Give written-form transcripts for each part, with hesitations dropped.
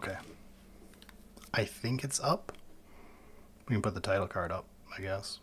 Okay. I think it's up. We can put the title card up, I guess.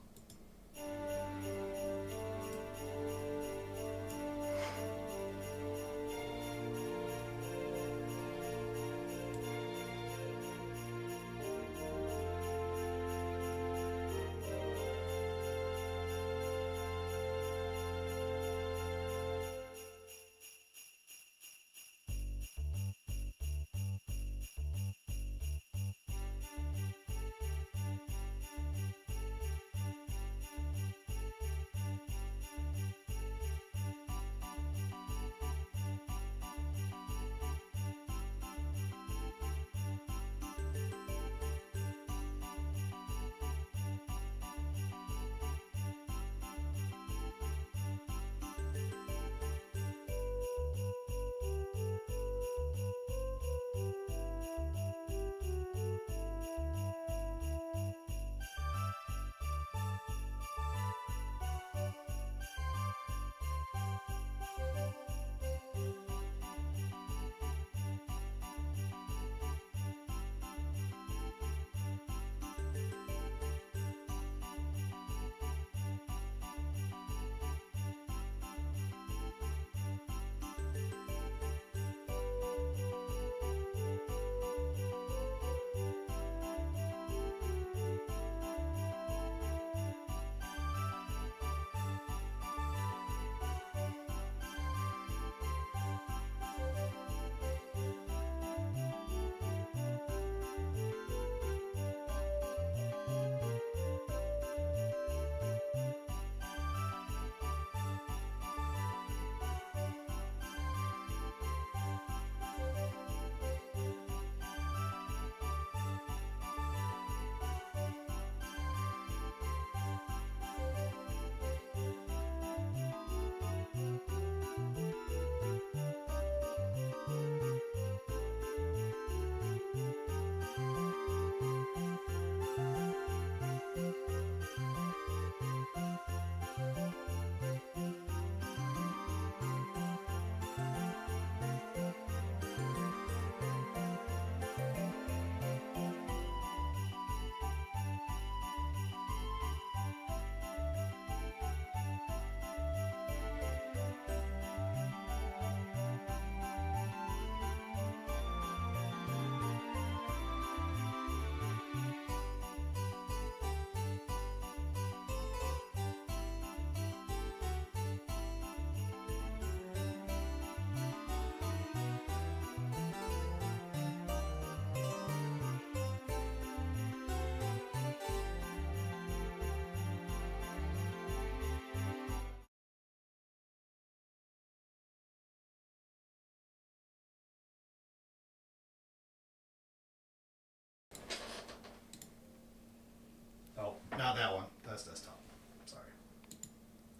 Oh, not that one. That's desktop. Sorry.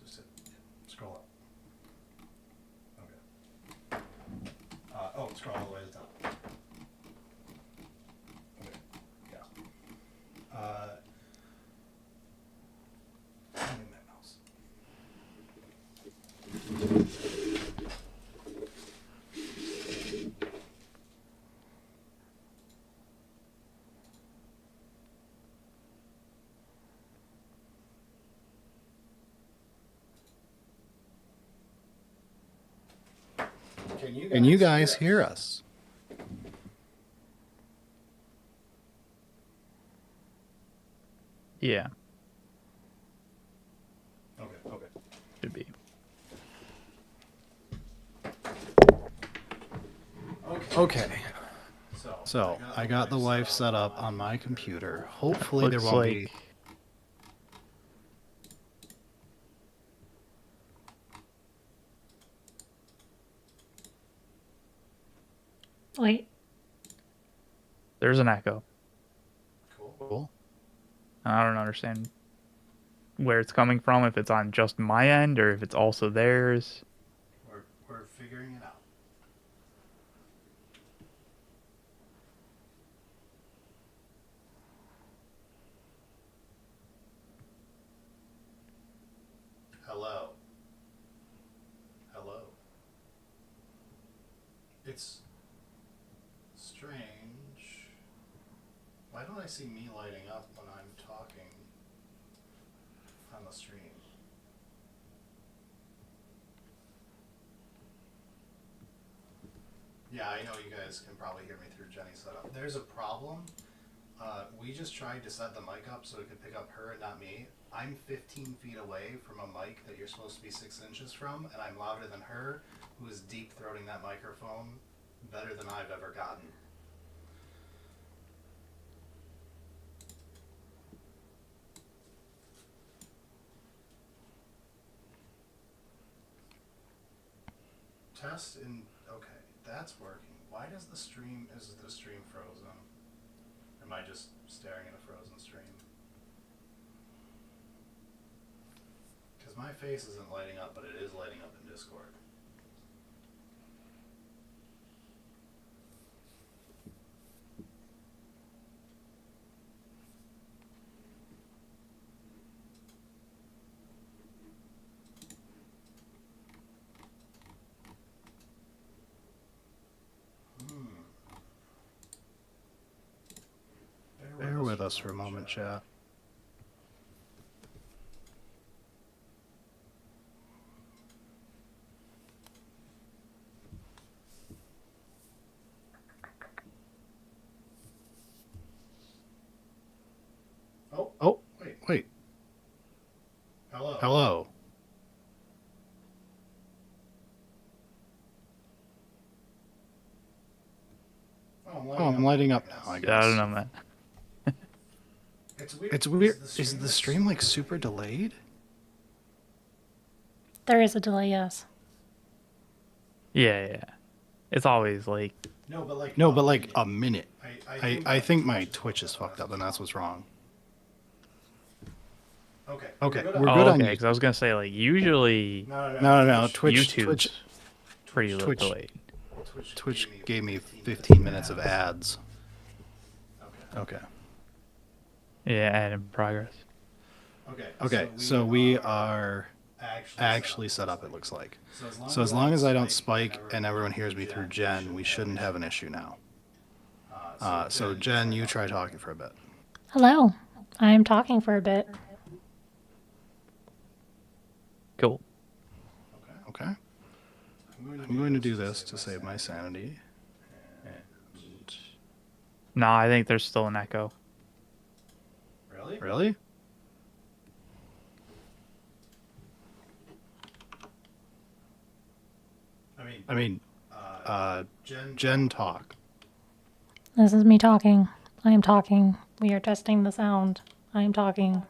Just scroll up. Okay. Scroll all the way to the top. Okay. Yeah. Give me my mouse. Can you guys hear us? Yeah, Okay. should be. Okay. So I got the wife set up on my computer. Hopefully there Looks won't like be. Wait, there's an echo. Cool. I don't understand where it's coming from, if it's on just my end or if it's also theirs. We're figuring it out. Hello. It's strange Why don't I see me lighting up when I'm talking on the stream? Yeah, I know you guys can probably hear me through Jenny's setup. There's a problem. We just tried to set the mic up so it could pick up her and not me. I'm 15 feet away from a mic that you're supposed to be 6 inches from, and I'm louder than her, who is deep throating that microphone better than I've ever gotten. Test in, okay, that's working. Why does the stream, is the stream frozen? Or am I just staring at a frozen stream? Because my face isn't lighting up, but it is lighting up in Discord. Bear with us for a moment, chat. Oh, wait. Hello. Oh, I'm lighting up now, I guess. Yeah, I don't know, man. It's weird. Is the stream like super delayed? There is a delay, yes. Yeah. It's always like... No, but like a minute. I think my Twitch is fucked up and that's what's wrong. Okay, we're good on okay, because I was going to say, like, usually... No. YouTube's pretty Twitch delayed. Twitch gave me 15 minutes of ads. Okay. Yeah, and in progress. Okay, so we are actually set up, it looks like. So as long as I don't spike and everyone hears me through Jen, we shouldn't have an issue now. So Jen, you try talking for a bit. Hello. I'm talking for a bit. Cool. Okay. I'm going to do this to save my sanity. No, I think there's still an echo. Really? I mean, Jen, talk. This is me talking. I am talking. We are testing the sound. I am talking.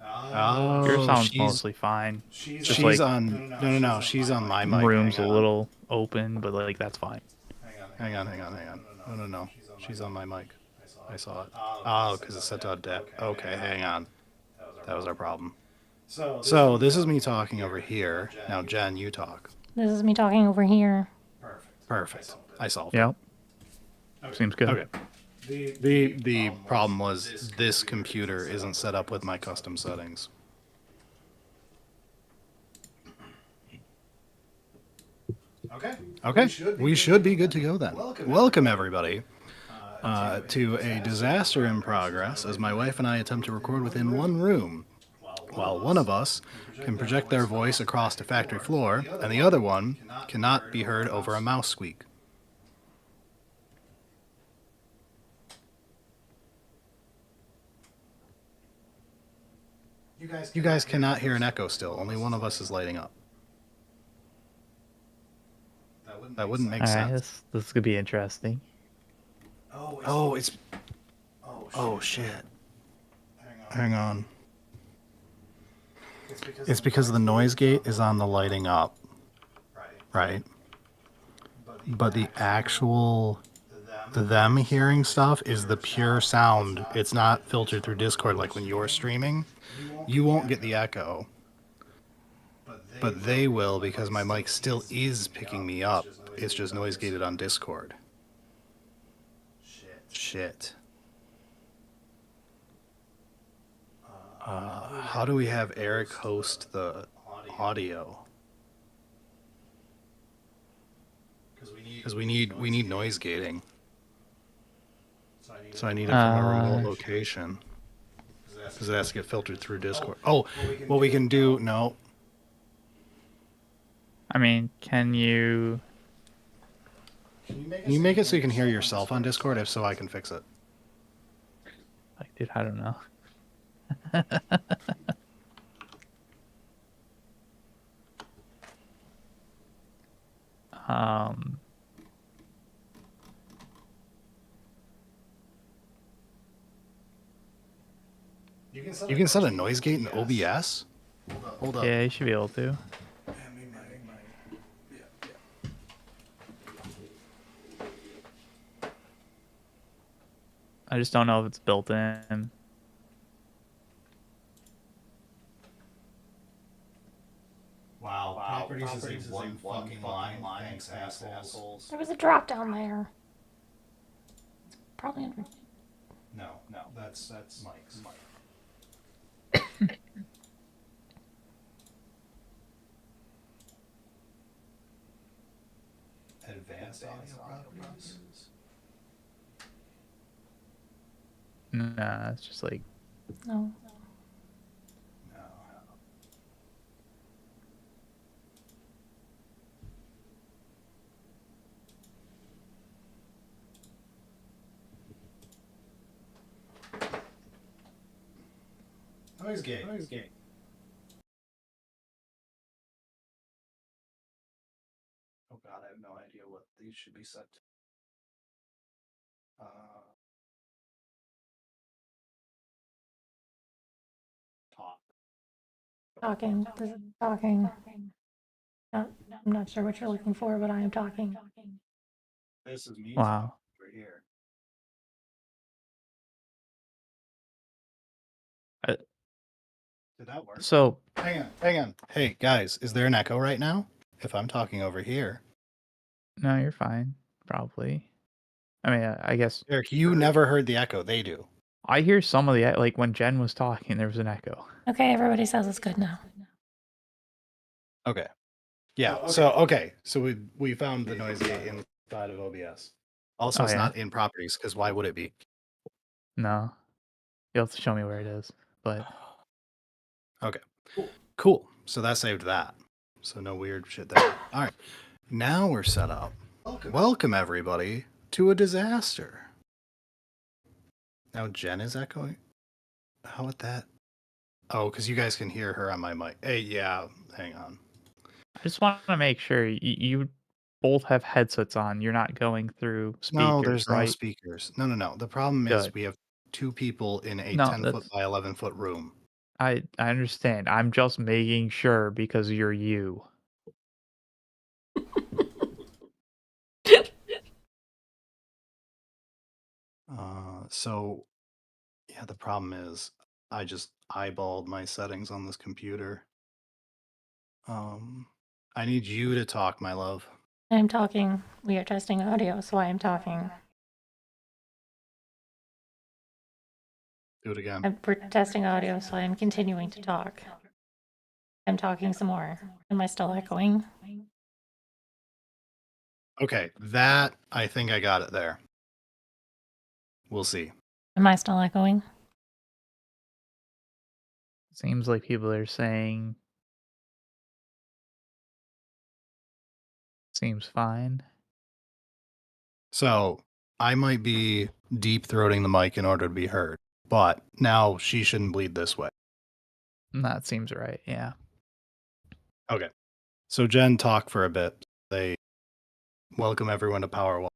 Oh, Your sound's mostly fine. She's like, on. No. She's on my mic. Room's a little open, but like that's fine. Hang on. No. She's on my mic. I saw it. Oh, because it's set to deck. Okay, hang on. That was our problem. So this is me talking over here. Now, Jen, you talk. This is me talking over here. Perfect. I solved it. Yep. Seems good. Okay. The problem was this computer isn't set up with my custom settings. Okay. We should be good to go then. Welcome everybody to a disaster in progress as my wife and I attempt to record within one room, while one of us can project their voice across the factory floor and the other one cannot be heard over a mouse squeak. You guys cannot hear an echo still. Only one of us is lighting up. That wouldn't make sense. This could be interesting. Oh, shit. Hang on. It's because the noise gate is on the lighting up. Right? But the actual... them hearing stuff is the pure sound. It's not filtered through Discord like when you're streaming. You won't get the echo. But they will because my mic still is picking me up. It's just noise gated on Discord. Shit. How do we have Eric host the audio? Because we need noise gating. So I need it from a remote Uh, location. Because it has to get filtered through Discord. Oh, what we can do... No. I mean, can you? Can you make it so you can hear yourself on Discord? If so, I can fix it. Like, dude, I don't know. um, You can set a noise gate in OBS? Hold up. yeah, you should be able to. I just don't know if it's built in. Wow, properties is a one fucking line. Thanks, assholes. There was a drop down there. Probably under. No, that's Mike's. Advanced audio properties? Nah, it's just like No. No. Noise gate. Oh god, I have no idea what these should be set to. Talk. Talking. This is talking. I'm not sure what you're looking for, but I am talking. This is me wow. talking over here. Did that work? So Hang on. Hey, guys, is there an echo right now? If I'm talking over here. no, you're fine. Probably. I mean, I guess Eric, you never heard the echo. They do. I hear some of the like when Jen was talking, there was an echo. Okay, everybody says it's good now. Okay. Yeah. So we found the noise gate inside of OBS. Also, Oh, it's yeah? not in properties because why would it be? No, you'll have to show me where it is. But Okay. Cool. So that saved that. So no weird shit there. All right. Now we're set up. Welcome everybody to a disaster. Now Jen is echoing. How would that? Oh, because you guys can hear her on my mic. Hey, yeah. Hang on. I just want to make sure you both have headsets on. You're not going through speakers, No, there's right? no speakers. No. The problem is Good. we have two people in a No, 10-foot by 11-foot room. I understand. I'm just making sure because you're you. So yeah, the problem is I just eyeballed my settings on this computer. I need you to talk, my love. I'm talking. We are testing audio, so I am talking. Do it again. We're testing audio, so I am continuing to talk. I'm talking some more. Am I still echoing? Okay, that I think I got it there. We'll see. Am I still echoing? Seems like people are saying seems fine. So I might be deep throating the mic in order to be heard, but now she shouldn't bleed this way. That seems right. Yeah. Okay. So Jen, talk for a bit. They welcome everyone to Power Walk.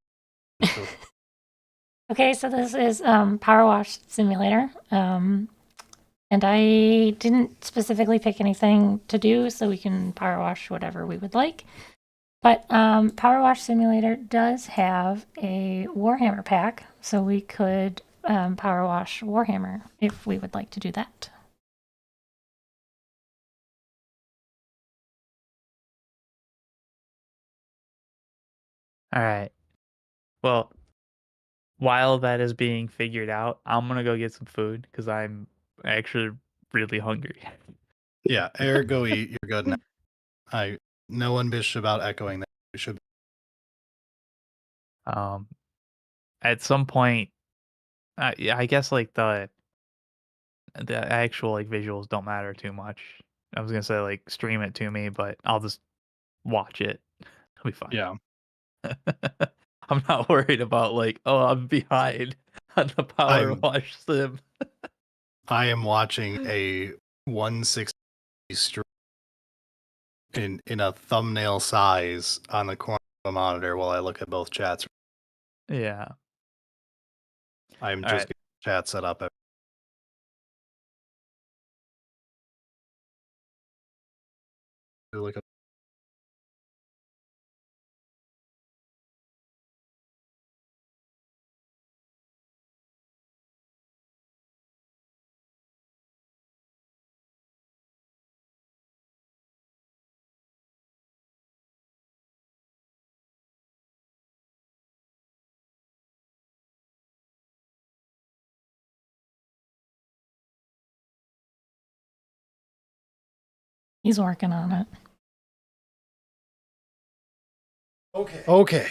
Okay, so this is Power Wash Simulator. And I didn't specifically pick anything to do, so we can power wash whatever we would like. But Power Wash Simulator does have a Warhammer pack, so we could power wash Warhammer if we would like to do that. All right. Well, while that is being figured out, I'm gonna go get some food because I'm actually really hungry. Yeah, Eric, go eat. You're good now. No one bitched about echoing that. We should. At some point, Yeah, I guess like the actual like visuals don't matter too much. I was gonna say like stream it to me, but I'll just watch it. I'll be fine. Yeah. I'm not worried about like, oh, I'm behind on the power wash sim. I am watching a 160 stream in a thumbnail size on the corner of the monitor while I look at both chats. Yeah. I'm All just right. getting chat set up. Look at He's working on it. Okay.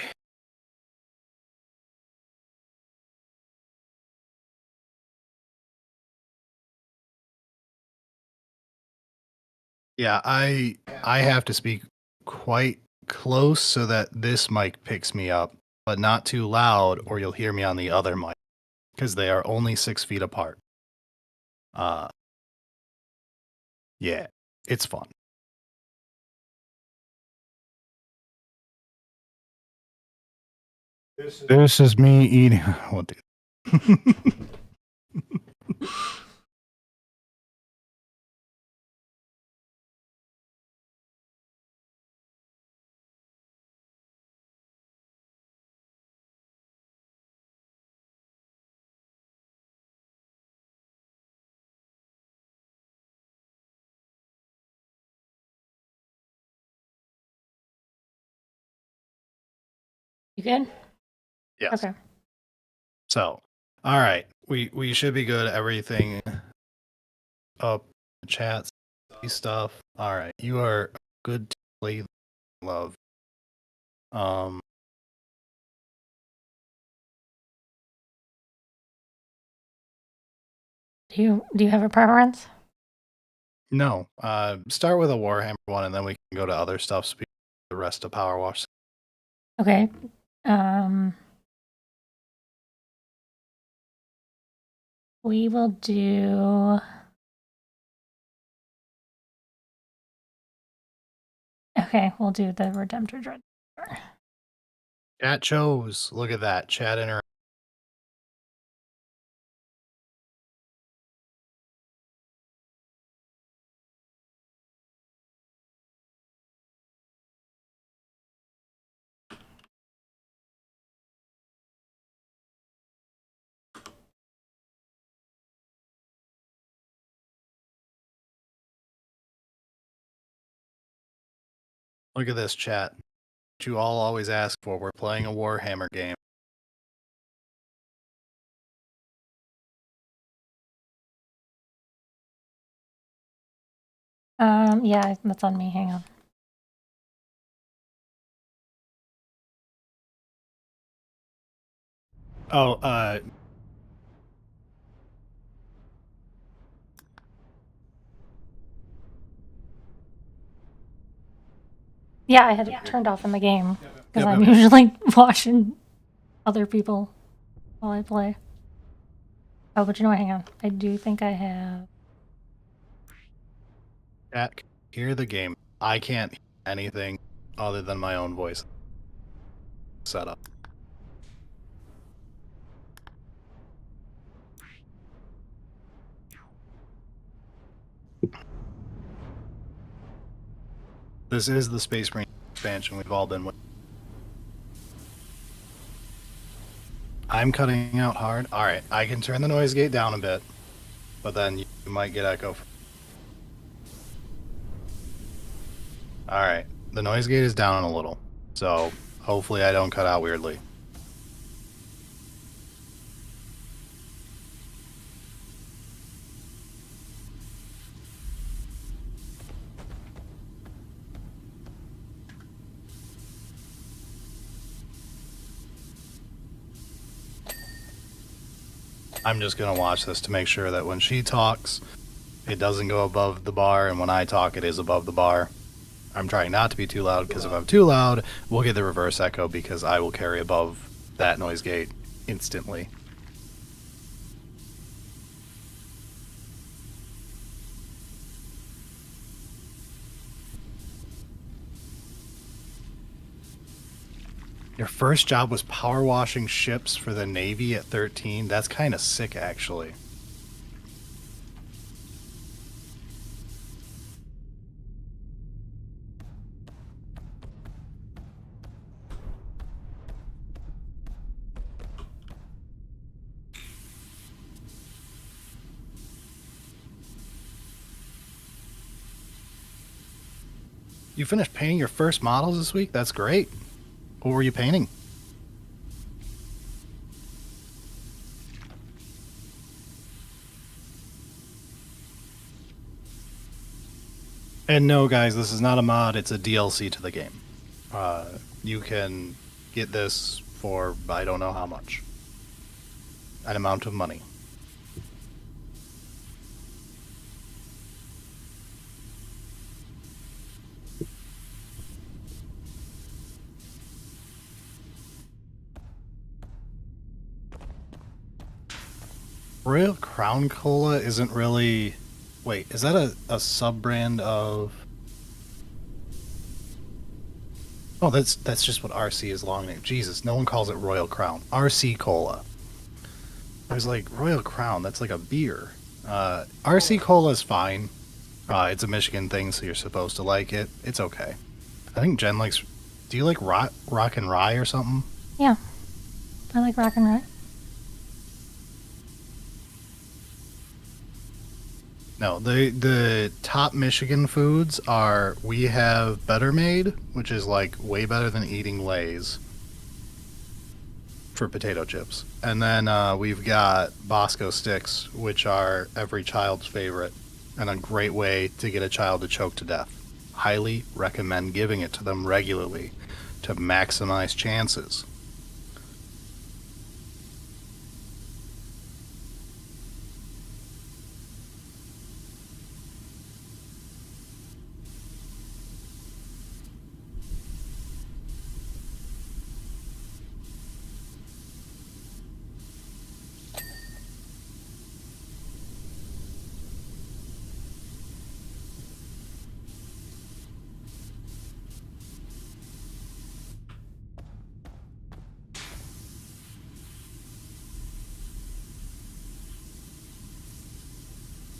Yeah, I have to speak quite close so that this mic picks me up, but not too loud, or you'll hear me on the other mic because they are only 6 feet apart. Yeah, it's fun. This is me eating. Oh, dude. You good? Yes. Okay. So, all right, we should be good. Everything up, chats, stuff. All right, you are good to play. Love. Do you have a preference? No. Start with a Warhammer one, and then we can go to other stuff. Speak the rest of Power Wash. Okay. We will do. Okay, we'll do the Redemptor Dread. Chat chose. Look at that. Chat inter. Look at this chat. What you all always ask for. We're playing a Warhammer game. Yeah, that's on me. Hang on. Oh, Yeah, I had it turned off in the game because Yep, I'm yep, yep. usually watching other people while I play. Oh, but you know what? Hang on. I do think I have. chat, hear the game. I can't hear anything other than my own voice. Setup. This is the Space Marine expansion we've all been with. I'm cutting out hard. All right, I can turn the noise gate down a bit, but then you might get echo. All right, the noise gate is down a little, so hopefully I don't cut out weirdly. I'm just going to watch this to make sure that when she talks, it doesn't go above the bar, and when I talk, it is above the bar. I'm trying not to be too loud, because if I'm too loud, we'll get the reverse echo, because I will carry above that noise gate instantly. Your first job was power washing ships for the Navy at 13? That's kind of sick, actually. You finished painting your first models this week? That's great. What were you painting? And no, guys, this is not a mod. It's a DLC to the game. You can get this for I don't know how much. An amount of money. Royal Crown Cola isn't really... Wait, is that a sub-brand of... Oh, that's just what RC is long name. Jesus, no one calls it Royal Crown. RC Cola. I was like, Royal Crown, that's like a beer. RC Cola is fine. It's a Michigan thing, so you're supposed to like it. It's okay. I think Jen likes... Do you like rock and rye or something? Yeah. I like rock and rye. No, the top Michigan foods are, we have Better Made, which is like way better than eating Lay's for potato chips. And then we've got Bosco Sticks, which are every child's favorite and a great way to get a child to choke to death. Highly recommend giving it to them regularly to maximize chances.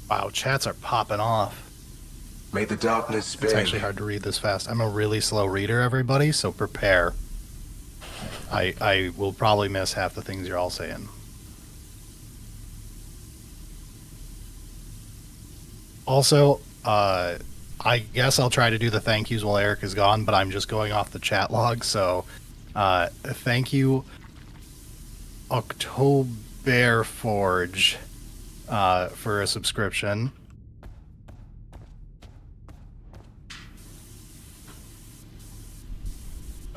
Wow, chats are popping off. May the darkness spare. It's actually hard to read this fast. I'm a really slow reader, everybody, so prepare. I will probably miss half the things you're all saying. Also, I guess I'll try to do the thank yous while Eric is gone, but I'm just going off the chat log, so thank you, Octoberforge, for a subscription.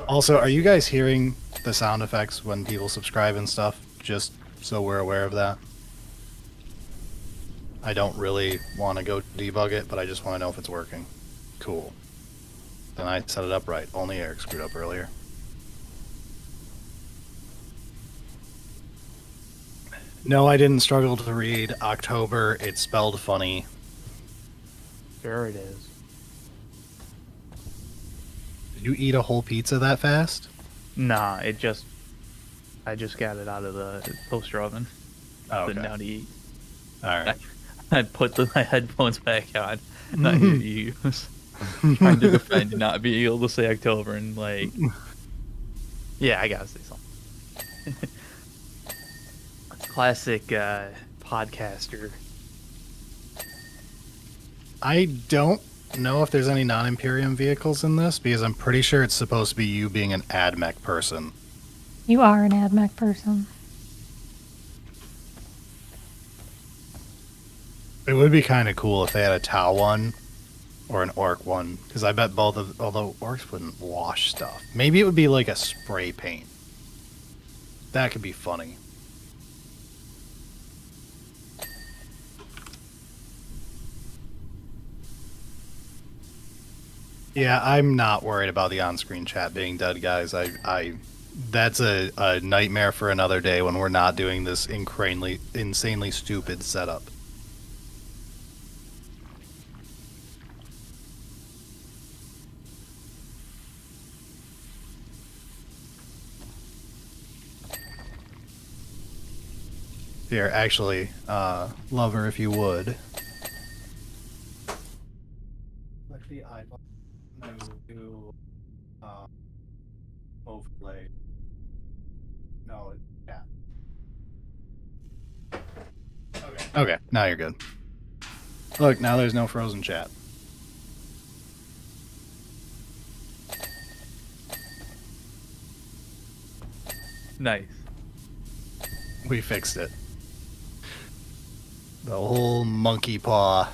Also, are you guys hearing the sound effects when people subscribe and stuff? Just so we're aware of that. I don't really want to go debug it, but I just want to know if it's working. Cool. Then I set it up right. Only Eric screwed up earlier. No, I didn't struggle to read October. It's spelled funny. Sure it is. Did you eat a whole pizza that fast? Nah, I just got it out of the toaster oven. Oh, okay. Sitting down to eat. Alright. I put my headphones back on. Not hear you. Trying to defend not being able to say October and like... Yeah, I gotta say something. Classic podcaster. I don't know if there's any non-Imperium vehicles in this, because I'm pretty sure it's supposed to be you being an AdMech person. You are an AdMech person. It would be kind of cool if they had a Tau one or an Orc one, because I bet both of... Although Orcs wouldn't wash stuff. Maybe it would be like a spray paint. That could be funny. Yeah, I'm not worried about the on-screen chat being dead, guys. That's a nightmare for another day when we're not doing this insanely stupid setup. Here, actually, Lover, if you would. Click the I button and do overlay. No, yeah. Okay, now you're good. Look, now there's no frozen chat. Nice. We fixed it. The whole monkey paw.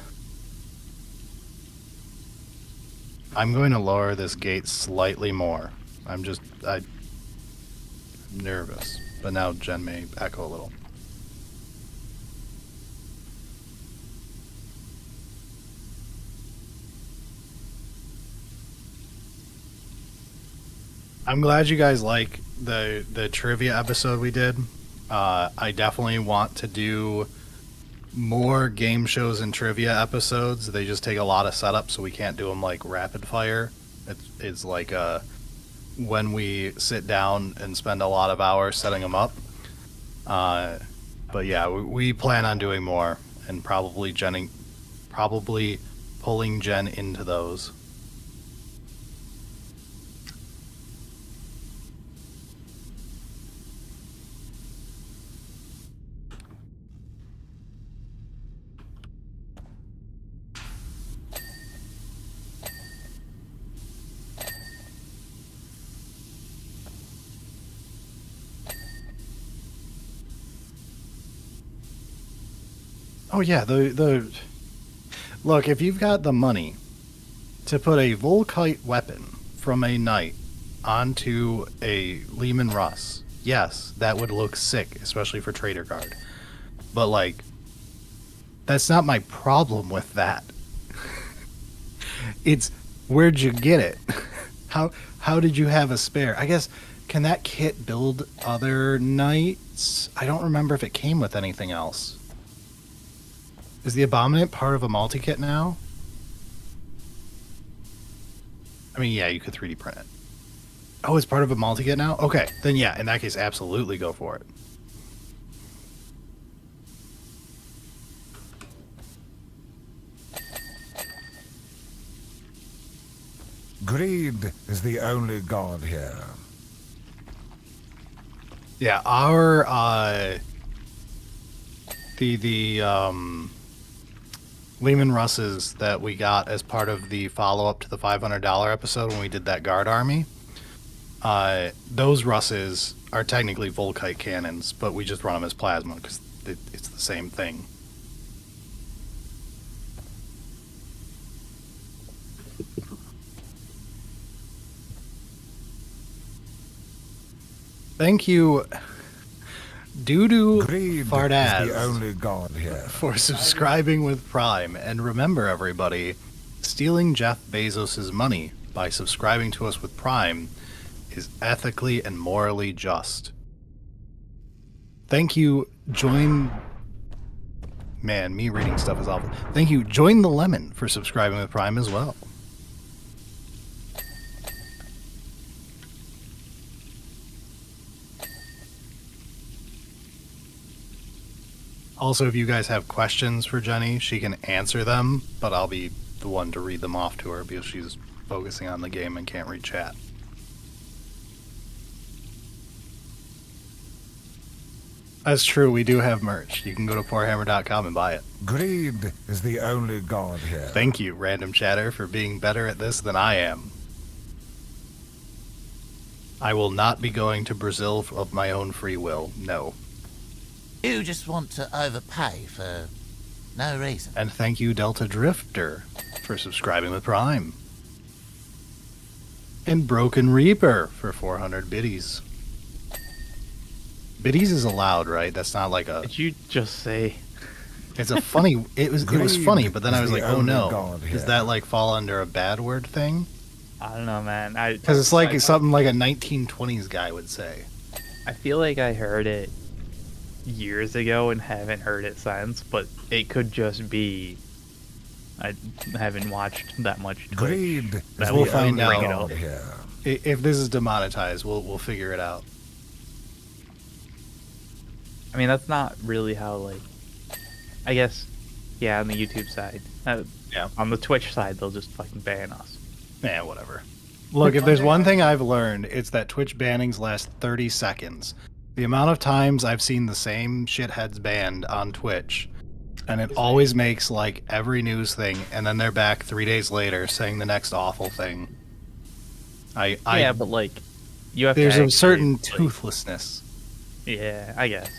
I'm going to lower this gate slightly more. I'm nervous. But now Jen may echo a little. I'm glad you guys like the trivia episode we did. I definitely want to do more game shows and trivia episodes. They just take a lot of setup, so we can't do them like rapid fire. It's like when we sit down and spend a lot of hours setting them up. But yeah, we plan on doing more and probably pulling Jen into those. Oh yeah, look, if you've got the money to put a Volkite weapon from a knight onto a Lehman Russ, yes, that would look sick, especially for Trader Guard. But like, that's not my problem with that. It's where'd you get it? How did you have a spare? I guess, can that kit build other knights? I don't remember if it came with anything else. Is the Abominant part of a multi-kit now? I mean, yeah, you could 3D print it. Oh, it's part of a multi-kit now? Okay, then yeah, in that case, absolutely go for it. Greed is the only god here. Yeah, our, Lehman Russes that we got as part of the follow-up to the $500 episode when we did that guard army, those Russes are technically Volkite cannons, but we just run them as plasma because it's the same thing. Thank you, Doo-doo Greed Fardaz, is the only god here. for subscribing with Prime. And remember, everybody, stealing Jeff Bezos' money by subscribing to us with Prime is ethically and morally just. Thank you, Man, me reading stuff is awful. Thank you, Join the Lemon, for subscribing with Prime as well. Also, if you guys have questions for Jenny, she can answer them, but I'll be the one to read them off to her because she's focusing on the game and can't read chat. That's true, we do have merch. You can go to poorhammer.com and buy it. Greed is the only god here. Thank you, Random Chatter, for being better at this than I am. I will not be going to Brazil of my own free will, no. You just want to overpay for no reason. And thank you, Delta Drifter, for subscribing with Prime. And Broken Reaper for 400 biddies. Biddies is allowed, right? That's not like a... Did you just say? It's a funny... It was funny, but then I was like, oh no. God here. Does that like fall under a bad word thing? I don't know, man. Because it's like something like a 1920s guy would say. I feel like I heard it years ago and haven't heard it since, but it could just be I haven't watched that much Twitch. Greed is That we'll the find only out. god here. If this is demonetized, we'll figure it out. I mean, that's not really how, like, I guess, yeah, on the YouTube side. Yeah. On the Twitch side, they'll just fucking ban us. Yeah, whatever. Look, if there's one thing I've learned, it's that Twitch bannings last 30 seconds. The amount of times I've seen the same shitheads banned on Twitch, and it always makes, like, every news thing, and then they're back 3 days later saying the next awful thing. Yeah, but, like, you have to there's a actually, certain like, toothlessness. Yeah, I guess.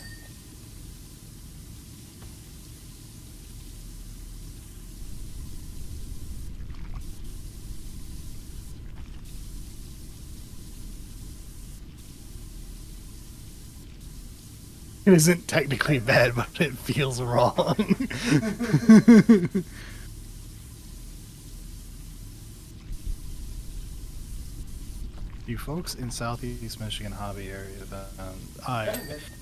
It isn't technically bad, but it feels wrong. You folks in Southeast Michigan hobby area,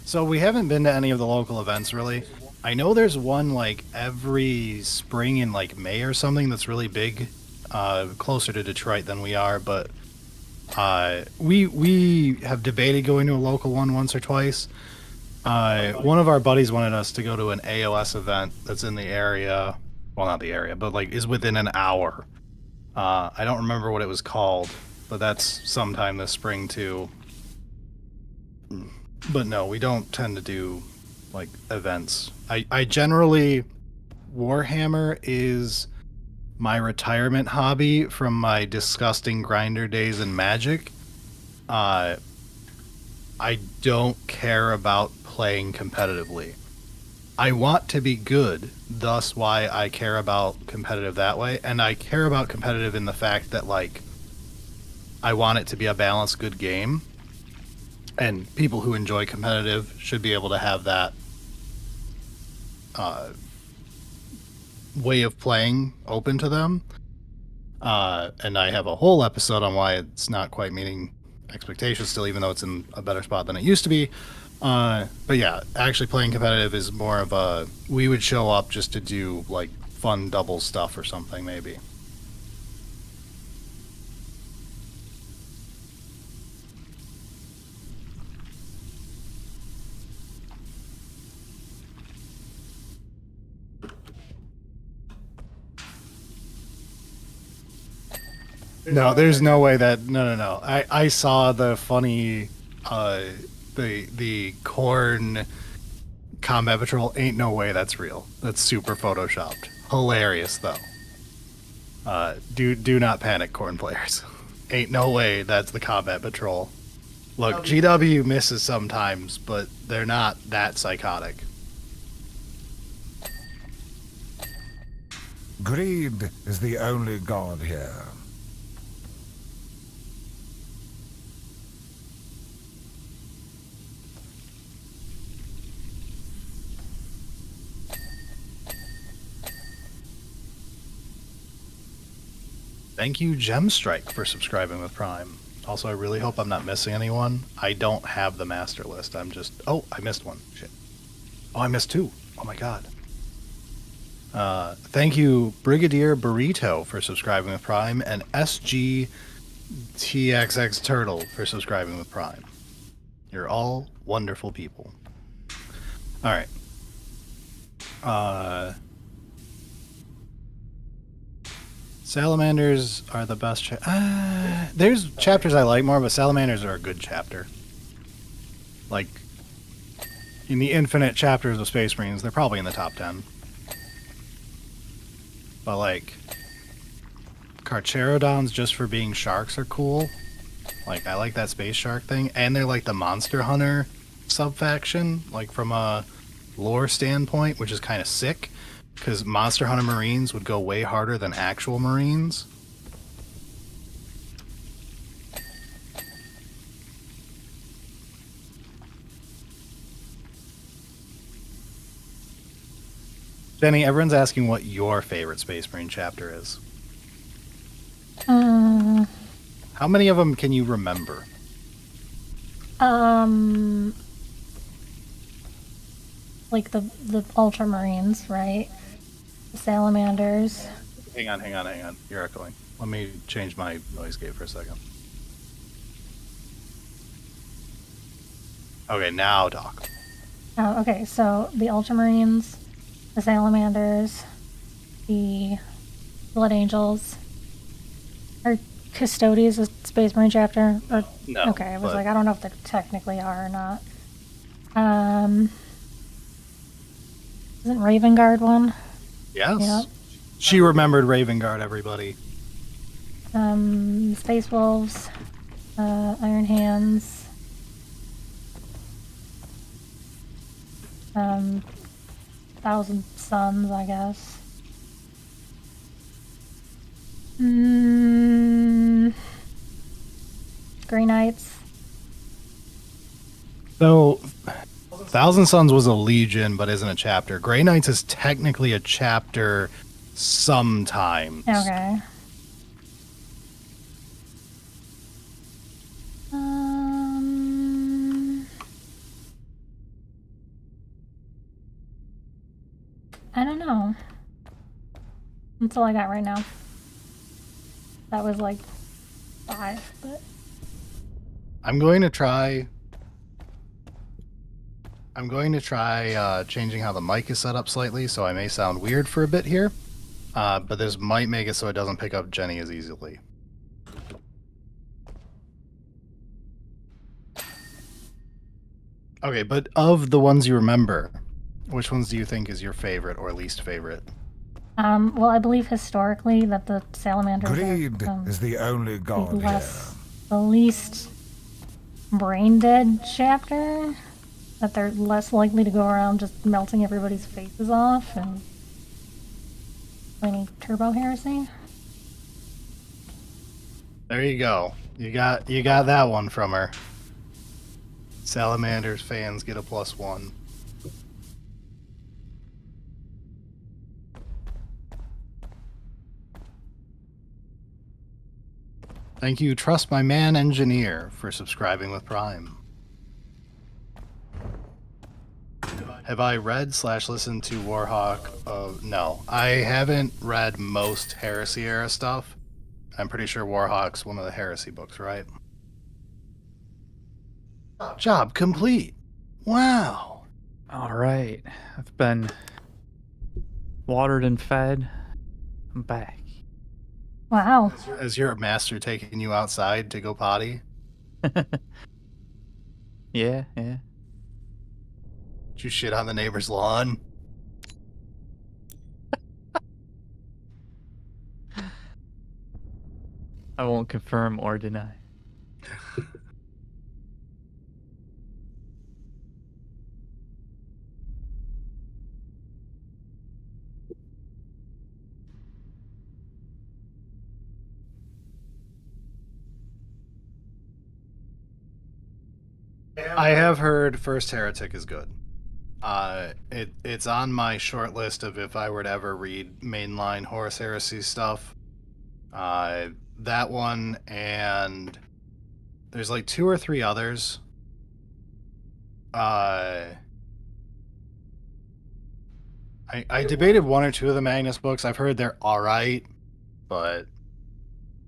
so we haven't been to any of the local events really. I know there's one like every spring in like May or something that's really big, closer to Detroit than we are, but we have debated going to a local one once or twice. One of our buddies wanted us to go to an AOS event that's in the area. Well, not the area, but like is within an hour. I don't remember what it was called, but that's sometime this spring too. But no, we don't tend to do like events. I generally, Warhammer is my retirement hobby from my disgusting grinder days in Magic. I don't care about playing competitively. I want to be good, thus why I care about competitive that way, and I care about competitive in the fact that, like, I want it to be a balanced, good game, and people who enjoy competitive should be able to have that way of playing open to them. And I have a whole episode on why it's not quite meeting expectations still, even though it's in a better spot than it used to be. But yeah, actually playing competitive is more of a, we would show up just to do like fun double stuff or something maybe. No, there's no way that, no. I saw the funny, the corn combat patrol. Ain't no way that's real. That's super photoshopped. Hilarious though. Do not panic, corn players. Ain't no way that's the combat patrol. Look, GW misses sometimes, but they're not that psychotic. Greed is the only god here. Thank you, Gemstrike, for subscribing with Prime. Also, I really hope I'm not missing anyone. I don't have the master list. I'm just... Oh, I missed one. Shit. Oh, I missed two. Oh my god. Thank you, Brigadier Burrito, for subscribing with Prime, and SGTXX Turtle for subscribing with Prime. You're all wonderful people. Alright. Salamanders are the best. There's chapters I like more, but salamanders are a good chapter. Like, in the infinite chapters of Space Marines, they're probably in the top 10. But, like, Carcharodons just for being sharks are cool. Like, I like that space shark thing. And they're like the Monster Hunter sub-faction, like from a lore standpoint, which is kind of sick. Because Monster Hunter Marines would go way harder than actual Marines. Jenny, everyone's asking what your favorite Space Marine chapter is. How many of them can you remember? Like the ultramarines, right? The salamanders. Hang on. You're echoing. Let me change my noise gate for a second. Okay, now talk. Oh, okay. So the ultramarines, the salamanders, the blood angels. Are custodies a space marine chapter? Or, No, okay, I was but- like, I don't know if they technically are or not. Isn't Raven Guard one? Yes. Yep. She remembered Raven Guard, everybody. Space Wolves, Iron Hands, Thousand Suns, I guess. Grey Knights. So, Thousand Suns was a legion, but isn't a chapter. Grey Knights is technically a chapter sometimes. Okay. I don't know. That's all I got right now. That was like 5, but I'm going to try changing how the mic is set up slightly, so I may sound weird for a bit here. But this might make it so it doesn't pick up Jenny as easily. Okay, but of the ones you remember, which ones do you think is your favorite or least favorite? well, I believe historically that the salamanders Greed are is the only god here. the least brain dead chapter. That they're less likely to go around just melting everybody's faces off and planning turbo heresy. There you go. You got that one from her. Salamanders fans get a +1. Thank you, Trust My Man Engineer, for subscribing with Prime. Have I read/listened to Warhawk? No, I haven't read most Heresy era stuff. I'm pretty sure Warhawk's one of the Heresy books, right? Job complete. Wow. All right. I've been watered and fed. I'm back. Wow. Has your master taken you outside to go potty? Yeah. Did you shit on the neighbor's lawn? I won't confirm or deny. I have heard First Heretic is good. It's on my short list of if I were to ever read mainline Horus Heresy stuff. That one, and there's like 2 or 3 others. I debated 1 or 2 of the Magnus books. I've heard they're alright, but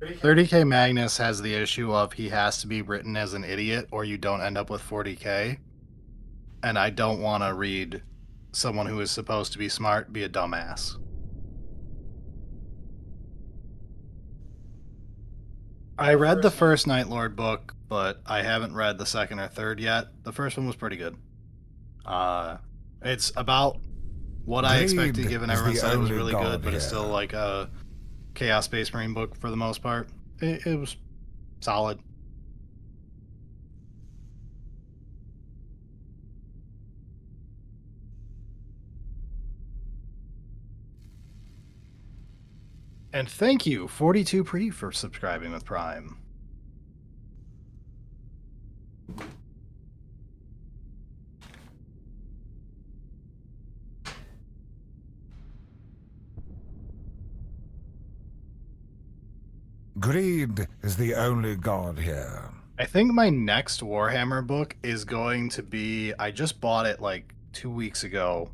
30K Magnus has the issue of he has to be written as an idiot or you don't end up with 40K. And I don't want to read someone who is supposed to be smart be a dumbass. I read the first Night Lord book, but I haven't read the second or third yet. The first one was pretty good. It's about what I expected, Greed given is everyone the said it was only really god good, but it's here. still like a Chaos Space Marine book for the most part. It was solid. And thank you, 42 Pre, for subscribing with Prime. Greed is the only god here. I think my next Warhammer book is going to be. I just bought it like 2 weeks ago.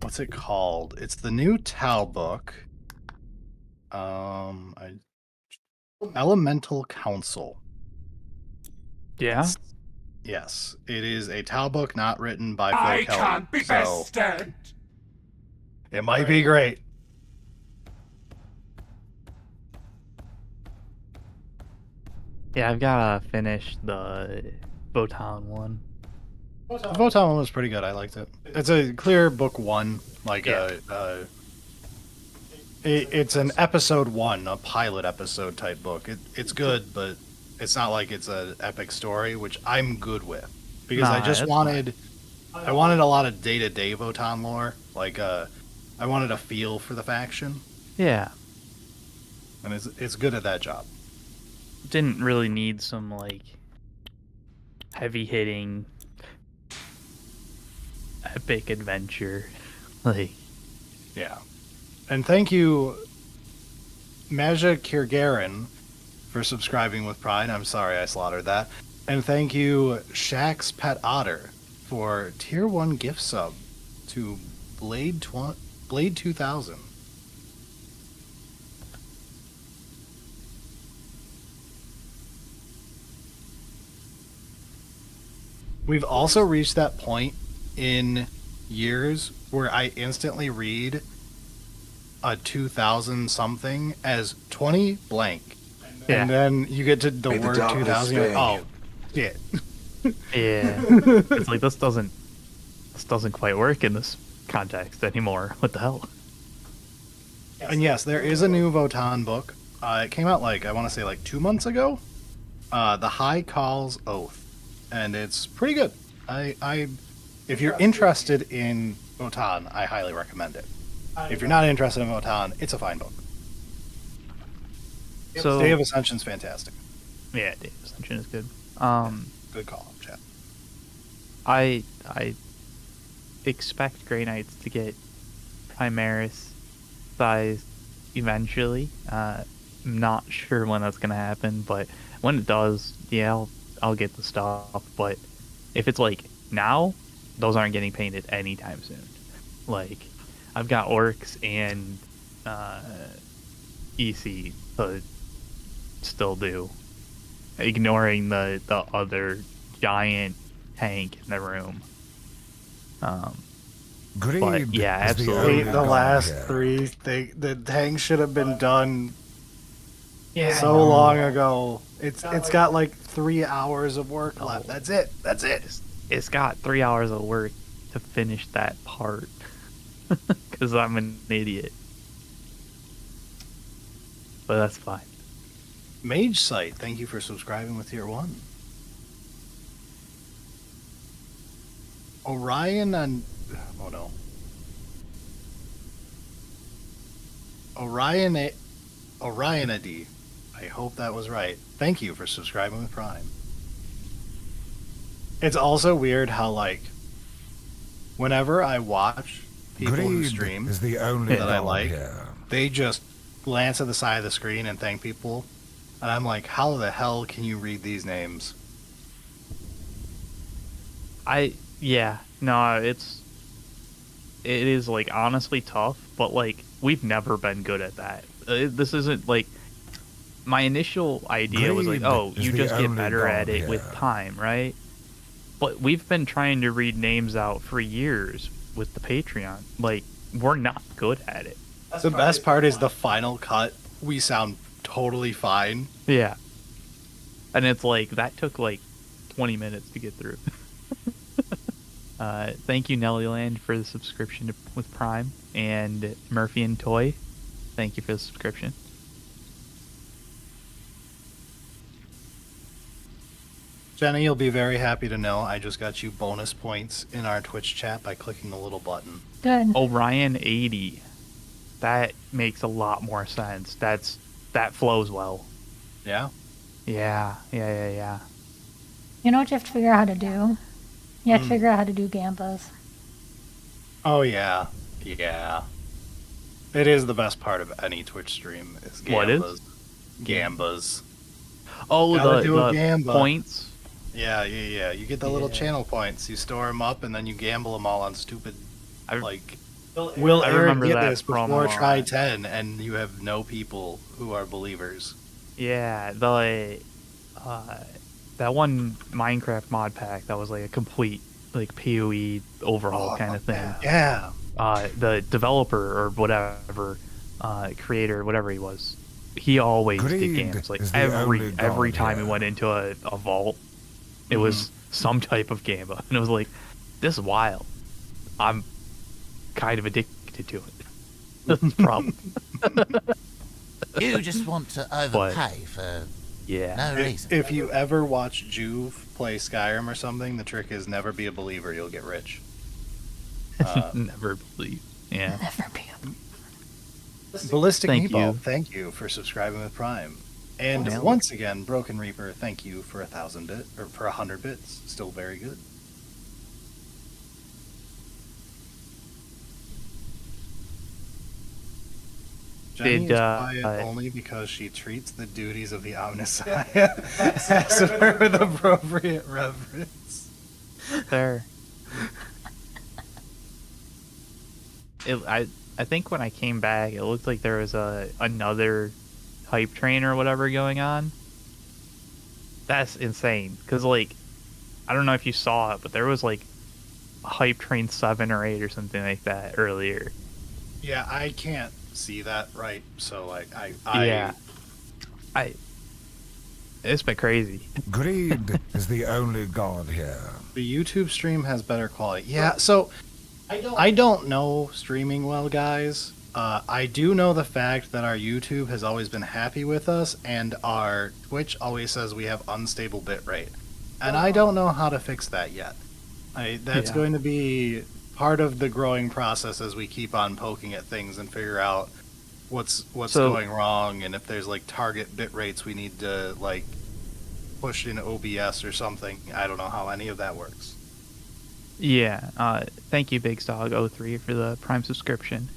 What's it called? It's the new Tau book. Elemental Council. Yeah. Yes, it is a Tau book not written by Phil Kelly. Can't be bested. It might be great. Yeah, I've gotta finish the Votan one. The Votan one was pretty good. I liked it. It's a clear book one, like it's an episode one, a pilot episode type book. It's good, but it's not like it's an epic story, which I'm good with because I just wanted I wanted a lot of day-to-day Votan lore. Like I wanted a feel for the faction. Yeah. And it's good at that job. Didn't really need some like heavy hitting epic adventure. Like Yeah. And thank you, Maja Kirgarin, for subscribing with Pride. I'm sorry I slaughtered that. And thank you, Shaq's Pet Otter, for tier 1 gift sub to Blade 2000. We've also reached that point in years where I instantly read a 2000 something as 20 blank. Yeah. And then you get to the May the word darkness 2000, you're like, spare oh, shit. yeah. It's like this doesn't quite work in this context anymore. What the hell? And yes, there is a new Votan book. It came out I want to say 2 months ago. The High Call's Oath. And it's pretty good. If you're interested in Votan, I highly recommend it. If you're not interested in Votan, it's a fine book. So Day of Ascension's fantastic. yeah, Day of Ascension is good. Good call, chat. I expect Grey Knights to get Primaris size eventually. I'm not sure when that's gonna happen, but when it does, yeah, I'll get the stuff. But if it's now, those aren't getting painted anytime soon. I've got Orcs and EC to still do, ignoring the other giant tank in the room. Greed But yeah, is the absolutely. only The god last here. 3, the tank should have been done so long ago. It's got 3 hours of work left. That's it. It's got 3 hours of work to finish that part because I'm an idiot. But that's fine. Mage Sight, thank you for subscribing with tier 1. Orion and oh no. Orionady. I hope that was right. Thank you for subscribing with Prime. It's also weird how whenever I watch people who Greed stream is the only that I god like, here. they just glance at the side of the screen and thank people. And I'm like, how the hell can you read these names? It is honestly tough, but we've never been good at that. This isn't my initial idea was Greed oh, is you the just get only better at god it with here. time, right? But we've been trying to read names out for years with the Patreon. We're not good at it. The best part is the final cut. We sound totally fine. Yeah. And it's that took 20 minutes to get through. Thank you, Nellyland, for the subscription with Prime. And Murphy and Toy, thank you for the subscription. Jenny, you'll be very happy to know I just got you bonus points in our Twitch chat by clicking the little button. Good. Orion 80. That makes a lot more sense. That flows well. Yeah? Yeah. You know what you have to figure out how to do? You have to figure out how to do Gambas. Oh, yeah. Yeah. It is the best part of any Twitch stream is gambas. What is? Gambas. Oh, Gotta the do a gamba. points. Yeah. You get the little Yeah. channel points. You store them up, and then you gamble them all on stupid, I- like... Will I Eric remember get that this from, before try 10, and you have no people who are believers. Yeah, that one Minecraft mod pack that was like a complete like PoE overhaul kind of thing. Yeah. The developer or whatever, creator, whatever he was, he always did Greed games. Like is the only every god time he here. went into a vault, it was some type of gamba, and it was like, this is wild. I'm kind of addicted to it. That's the problem. You just want to overpay for Yeah. no reason. If you ever watch Juve play Skyrim or something, the trick is never be a believer. You'll get rich. Never believe. Yeah. Never be a Ballistic Thank Meatball, you. thank you for subscribing with Prime. And Nailed it. once again, Broken Reaper, thank you for 1,000 bit or for 100 bits. Still very good. Jenny Did, is quiet only because she treats the duties of the Omnissiah as her with appropriate reverence. Fair. I think when I came back, it looked like there was another hype train or whatever going on. That's insane. Cause like, I don't know if you saw it, but there was like a hype train 7 or 8 or something like that earlier. Yeah, I can't see that right, so like It's been crazy. Greed is the only god here. the YouTube stream has better quality. Yeah, so I don't know streaming well, guys. I do know the fact that our YouTube has always been happy with us, and our Twitch always says we have unstable bitrate. And I don't know how to fix that yet. That's Yeah. going to be part of the growing process as we keep on poking at things and figure out what's So- going wrong, and if there's like target bit rates we need to like push in OBS or something. I don't know how any of that works. Yeah. Thank you, BigStog03 for the Prime subscription.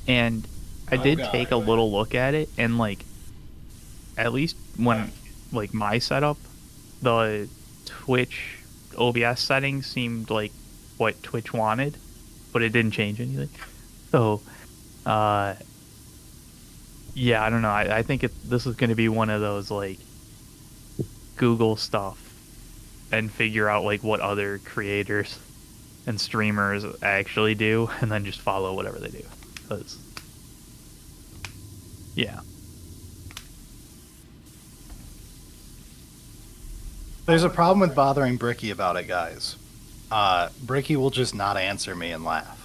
And I did God. take a little look at it, and like, at least when like my setup, the Twitch OBS settings seemed like what Twitch wanted, but it didn't change anything. So, yeah, I don't know. I think this is going to be one of those like Google stuff and figure out like what other creators and streamers actually do, and then just follow whatever they do. 'Cause, yeah. There's a problem with bothering Bricky about it, guys. Bricky will just not answer me and laugh.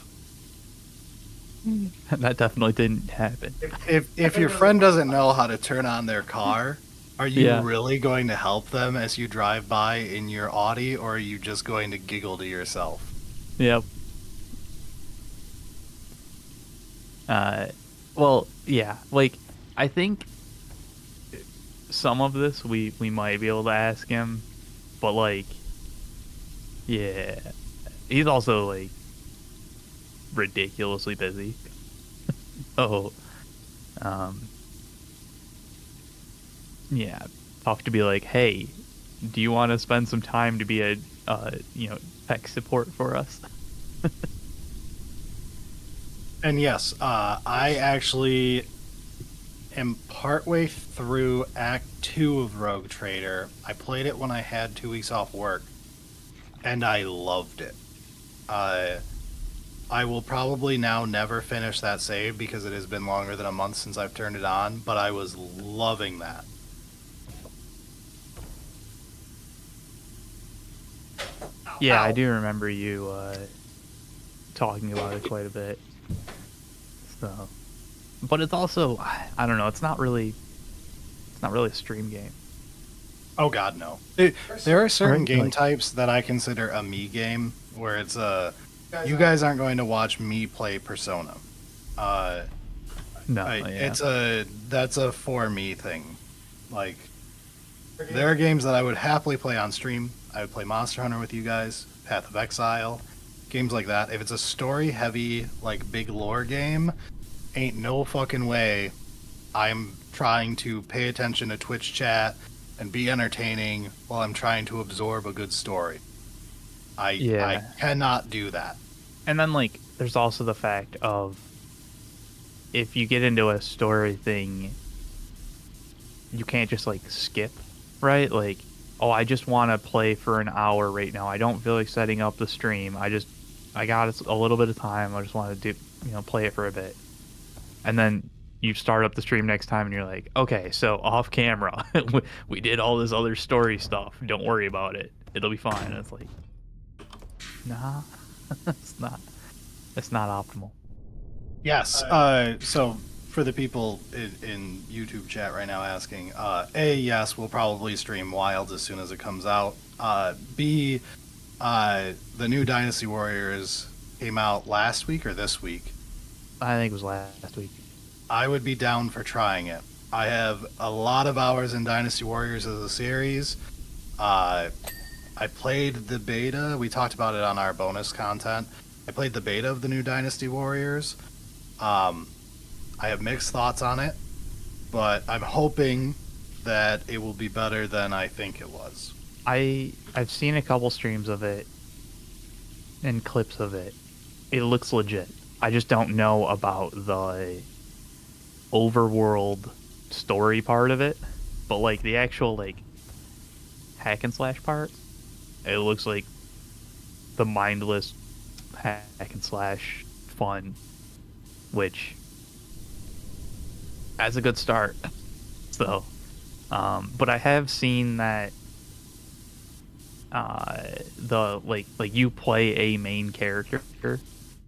That definitely didn't happen. If your friend doesn't know how to turn on their car, are you Yeah. really going to help them as you drive by in your Audi, or are you just going to giggle to yourself? Yep. Well, yeah, like, I think some of this we might be able to ask him, but, like, yeah, he's also, like, ridiculously busy. So, yeah, tough to be like, hey, do you want to spend some time to be a, tech support for us? And yes, I actually am partway through Act 2 of Rogue Trader. I played it when I had 2 weeks off work, and I loved it. I will probably now never finish that save because it has been longer than a month since I've turned it on, but I was loving that. Yeah, Ow. I do remember you talking about it quite a bit. So, but it's also, I don't know, it's not really a stream game. Oh god, no. There are certain Right, game like- types that I consider a me game, where it's you guys aren't going to watch me play Persona. No, yeah. That's a for me thing. Like, there are games that I would happily play on stream. I would play Monster Hunter with you guys, Path of Exile, games like that. If it's a story heavy, like big lore game, ain't no fucking way I'm trying to pay attention to Twitch chat and be entertaining while I'm trying to absorb a good story. I cannot do that. And then, like, there's also the fact of if you get into a story thing, you can't just, like, skip, right? Like, oh, I just want to play for an hour right now. I don't feel like setting up the stream. I got a little bit of time. I just want to play it for a bit. And then you start up the stream next time and you're like, okay, so off camera, we did all this other story stuff. Don't worry about it. It'll be fine. And it's like, nah, it's not optimal. Yes. So for the people in YouTube chat right now asking, yes, we'll probably stream Wilds as soon as it comes out. B, the new Dynasty Warriors came out last week or this week. I think it was last week. I would be down for trying it. I have a lot of hours in Dynasty Warriors as a series. I played the beta. We talked about it on our bonus content. I played the beta of the new Dynasty Warriors. I have mixed thoughts on it, but I'm hoping that it will be better than I think it was. I've seen a couple streams of it and clips of it. It looks legit. I just don't know about the overworld story part of it, but like the actual like hack and slash part, it looks like the mindless hack and slash fun, which that's a good start. So, but I have seen that the like you play a main character.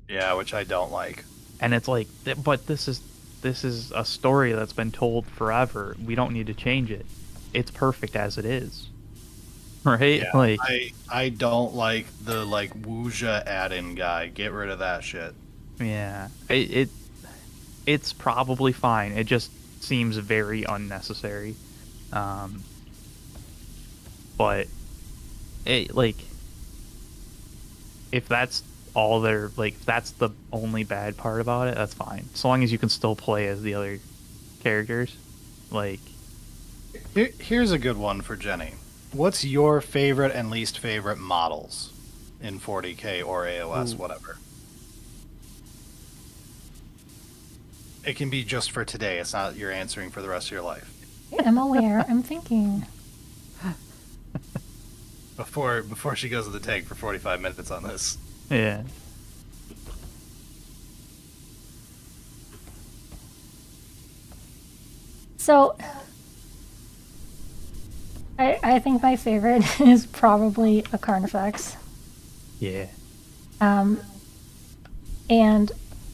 Yeah, which I don't like. And it's like, but this is a story that's been told forever. We don't need to change it. It's perfect as it is. Right? Yeah, like I don't like the like Wuja add-in guy. Get rid of that shit. Yeah. It's probably fine. It just seems very unnecessary. But it like if that's all they're like, if that's the only bad part about it, that's fine. So long as you can still play as the other characters. Like, here's a good one for Jenny. What's your favorite and least favorite models in 40K or AOS, whatever? It can be just for today. It's not you're answering for the rest of your life. I'm aware. I'm thinking. Before she goes to the tank for 45 minutes on this. yeah. So, I think my favorite is probably a Carnifex. Yeah. And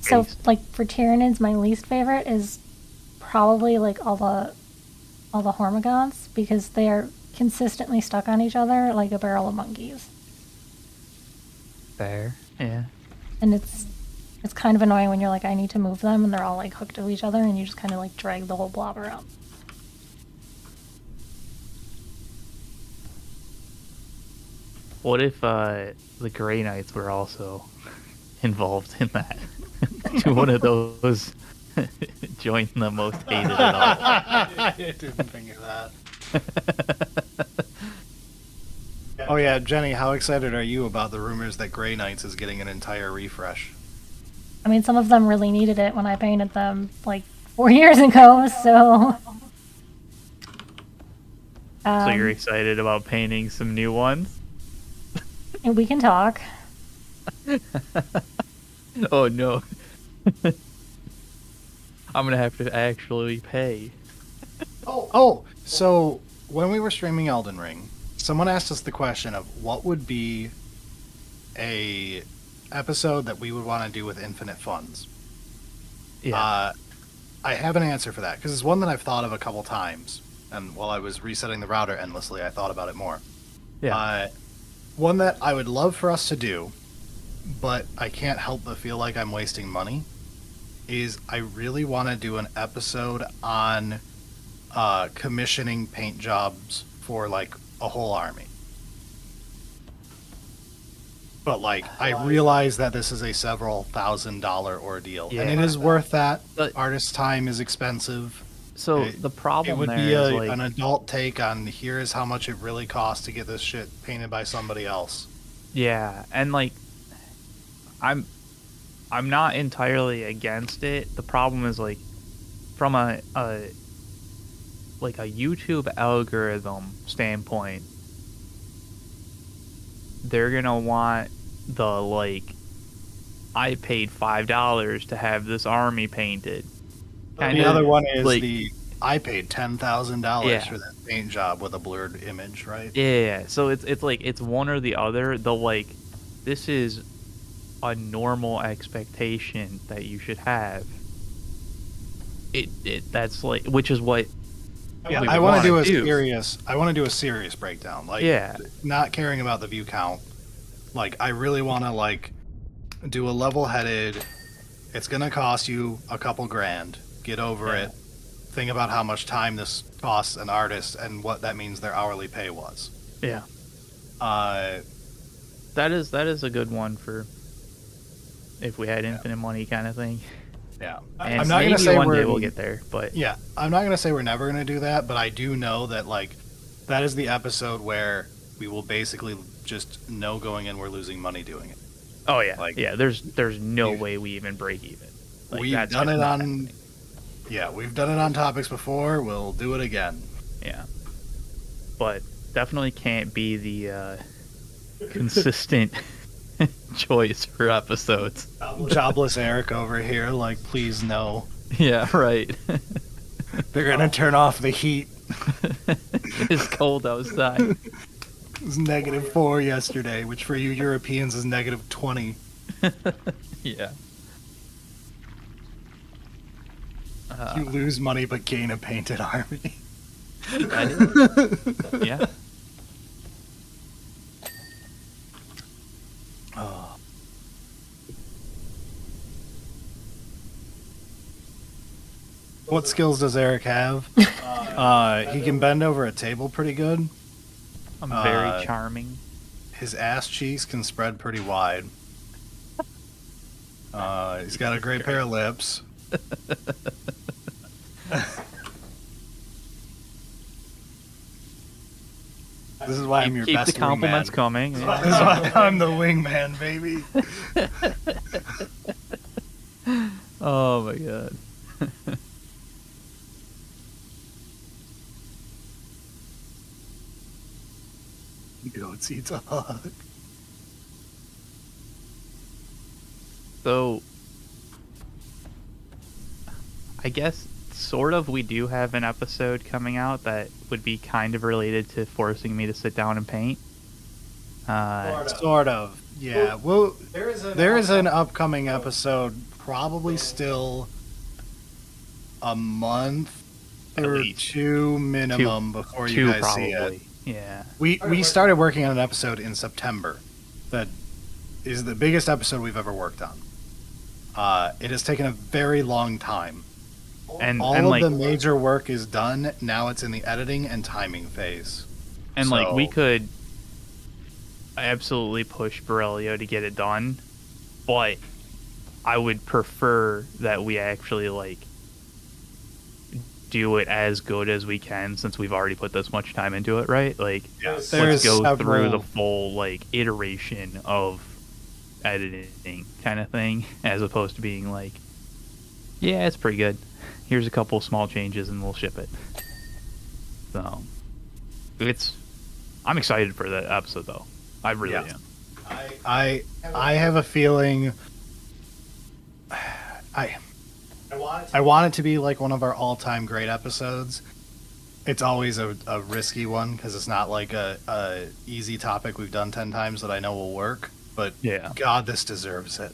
so, Taste. like, for Tyranids, my least favorite is probably, like, all the Hormigons, because they are consistently stuck on each other like a barrel of monkeys. Fair. Yeah. And it's kind of annoying when you're like, I need to move them, and they're all, like, hooked to each other, and you just kind of, like, drag the whole blob around. What if the Grey Knights were also involved in that? To one of those join the most hated at all. I didn't think of that. Oh yeah, Jenny, how excited are you about the rumors that Grey Knights is getting an entire refresh? I mean, some of them really needed it when I painted them, like, 4 years ago, so... So you're excited about painting some new ones? And we can talk. Oh no. I'm gonna have to actually pay. Oh, so when we were streaming Elden Ring, someone asked us the question of what would be a episode that we would want to do with infinite funds. Yeah. I have an answer for that because it's one that I've thought of a couple times, and while I was resetting the router endlessly, I thought about it more. Yeah. One that I would love for us to do, but I can't help but feel like I'm wasting money, is I really want to do an episode on commissioning paint jobs for like a whole army. But like, I realize that this is a several $1,000 ordeal, and it Yeah. is worth that. But- Artist time is expensive. So It- the It problem would there be is like an adult take on here is how much it really costs to get this shit painted by somebody else. yeah, and like I'm not entirely against it. The problem is like from a YouTube algorithm standpoint, they're gonna want the like I paid $5 to have this army painted. The other one is like, I paid $10,000 Yeah. for that paint job with a blurred image, right? Yeah, so it's like it's one or the other. The like this is a normal expectation that you should have. That's like which is what Yeah, we I want to wanna do a do. serious. I want to do a serious breakdown. Like, Yeah. not caring about the view count. Like, I really want to like do a level-headed. It's gonna cost you a couple grand. Get over Yeah. it. Think about how much time this costs an artist and what that means their hourly pay was. Yeah. Uh, That is a good one for if we had infinite money kind of thing. yeah. And I'm not maybe gonna say one day we're- we'll get there, but Yeah, I'm not gonna say we're never gonna do that, but I do know that like that is the episode where we will basically just know going in we're losing money doing it. oh yeah, like, yeah. There's no you- way we even break even. Like, We've that's done just it not on. happening. Yeah, we've done it on topics before. We'll do it again. Yeah, but definitely can't be the consistent choice for episodes. Jobless Eric over here, like, please no. Yeah, right. They're gonna turn off the heat. It's cold outside. It was -4 yesterday, which for you Europeans is -20. Yeah. You lose money but gain a painted army. Yeah. Oh. What skills does Eric have? He can bend over a table pretty good. I'm very charming. His ass cheeks can spread pretty wide. He's got a great pair of lips. This is why I'm your Keep best the compliments wingman. coming. This is why I'm the wingman, baby. Oh my god. Goats eats a hug. So, I guess sort of we do have an episode coming out that would be kind of related to forcing me to sit down and paint. Sort of. Yeah. Well, there is an upcoming episode, probably still a month At or least. two minimum before you guys see it. probably. Yeah. We started working on an episode in September that is the biggest episode we've ever worked on. It has taken a very long time. And All and of like the major work is done. Now it's in the editing and timing phase. and like we so- could absolutely push Borrelio to get it done, but I would prefer that we actually like do it as good as we can since we've already put this much time into it, right? Like There's let's go through several- the full like iteration of editing kind of thing as opposed to being like, yeah, it's pretty good. Here's a couple small changes and we'll ship it. So I'm excited for that episode though. I really Yeah. am. I have a feeling I want it to be like one of our all-time great episodes. It's always a risky one because it's not like a easy topic we've done 10 times that I know will work. But Yeah. God, this deserves it.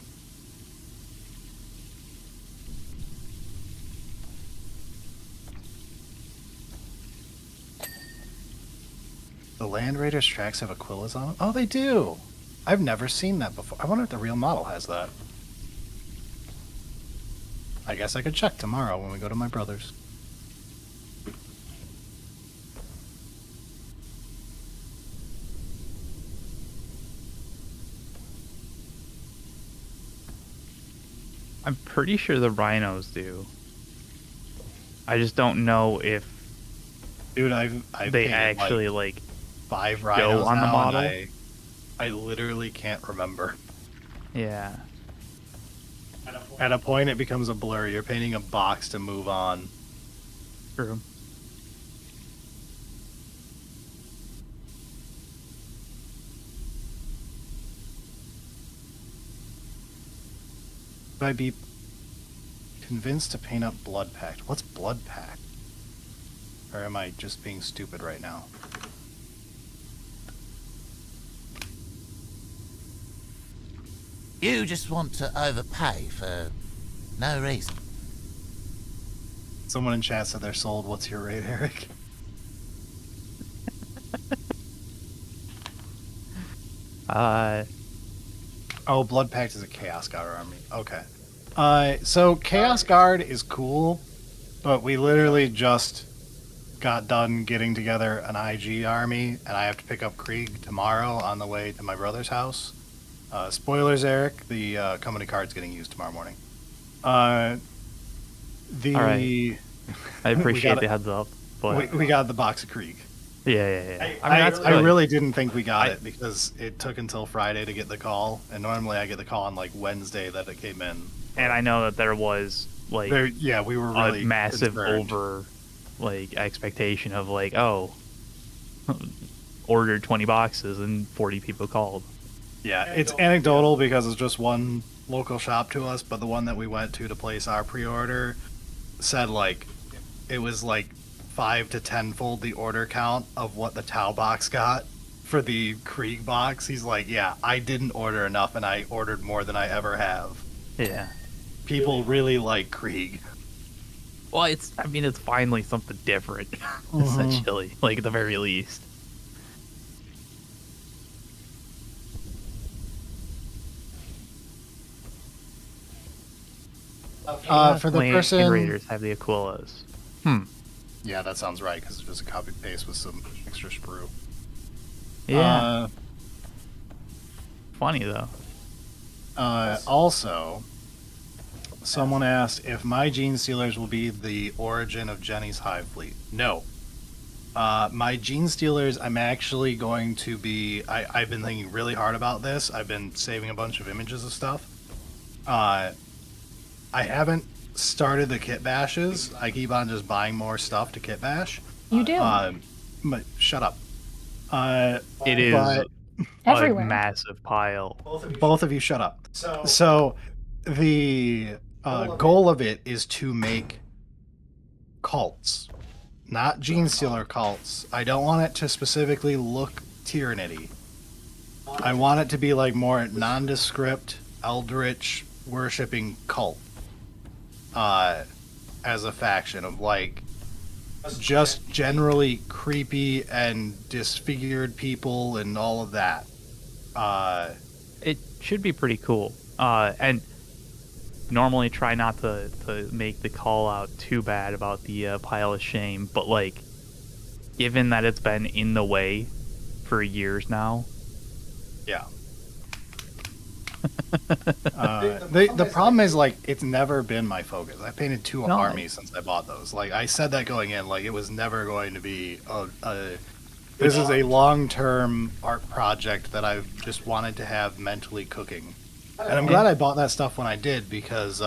The Land Raiders tracks have Aquilas on them? Oh, they do! I've never seen that before. I wonder if the real model has that. I guess I could check tomorrow when we go to my brother's. I'm pretty sure the rhinos do. I just don't know if Dude, I've they painted, actually like 5 go rhinos on the now, model. and I literally can't remember. Yeah. At a point, it becomes a blur. You're painting a box to move on. True. Would I be convinced to paint up Blood Pact? What's Blood Pact? Or am I just being stupid right now? You just want to overpay for no reason. Someone in chat said they're sold. What's your rate, Eric? Oh, Blood Pact is a Chaos Guard army. Okay. So Chaos Guard is cool, but we literally just got done getting together an IG army, and I have to pick up Krieg tomorrow on the way to my brother's house. Spoilers, Eric. The company card's getting used tomorrow morning. Alright. I appreciate the heads up, but we got the box of Krieg. yeah. I mean, that's I good. really didn't think we got it because it took until Friday to get the call, and normally I get the call on like Wednesday that it came in. And I know that there was like we were really a massive concerned. expectation of like, oh, ordered 20 boxes and 40 people called. Yeah, it's anecdotal because it's just one local shop to us, but the one that we went to place our pre-order said like it was like 5 to 10-fold the order count of what the Tau box got for the Krieg box. He's like, yeah, I didn't order enough and I ordered more than I ever have. Yeah. People really like Krieg. Well, it's finally something different, essentially, like at the very least. For the Land person, Raiders have the Aquilas. yeah, that sounds right because it's just a copy paste with some extra sprue. Yeah. Funny though. Also, someone asked if my Gene Stealers will be the origin of Jenny's Hive Fleet. No. My Gene Stealers, I'm actually going to be... I've been thinking really hard about this. I've been saving a bunch of images of stuff. I haven't started the kit bashes. I keep on just buying more stuff to kit bash. You do. But shut up. It is but- Everywhere. a massive pile. Both of you shut up. So the goal of it is to make cults, not Gene Stealer cults. I don't want it to specifically look Tyranidy. I want it to be like more nondescript, eldritch worshipping cult as a faction of like just generally creepy and disfigured people and all of that. It should be pretty cool. And normally try not to make the call out too bad about the pile of shame, but like, given that it's been in the way for years now. Yeah. The problem is like it's never been my focus. I painted 2 No. armies since I bought those. Like I said that going in, like it was never going to be this is a long-term art project that I've just wanted to have mentally cooking. And I'm glad I bought that stuff when I did because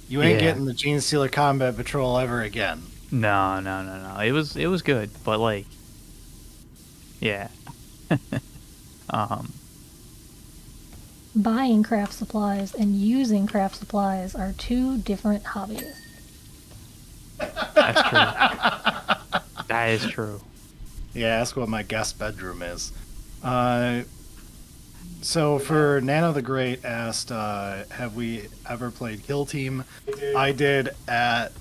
you ain't Yeah. getting the Gene Stealer Combat Patrol ever again. No. It was good, but like, yeah. Buying craft supplies and using craft supplies are 2 different hobbies. That's true. That is true. Yeah, ask what my guest bedroom is. So for Nano the Great asked, have we ever played Kill Team? I did at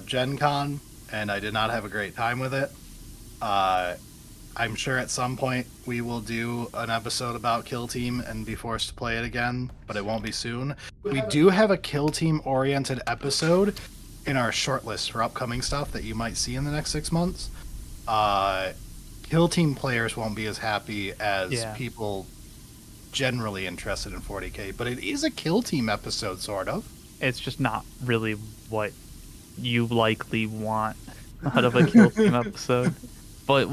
Gen Con, and I did not have a great time with it. I'm sure at some point we will do an episode about Kill Team and be forced to play it again, but it won't be soon. We do have a Kill Team oriented episode in our shortlist for upcoming stuff that you might see in the next 6 months. Kill Team players won't be as happy as people generally interested in 40k, but it is a Kill Team episode, sort of. it's just not really what you likely want out of a kill team episode. But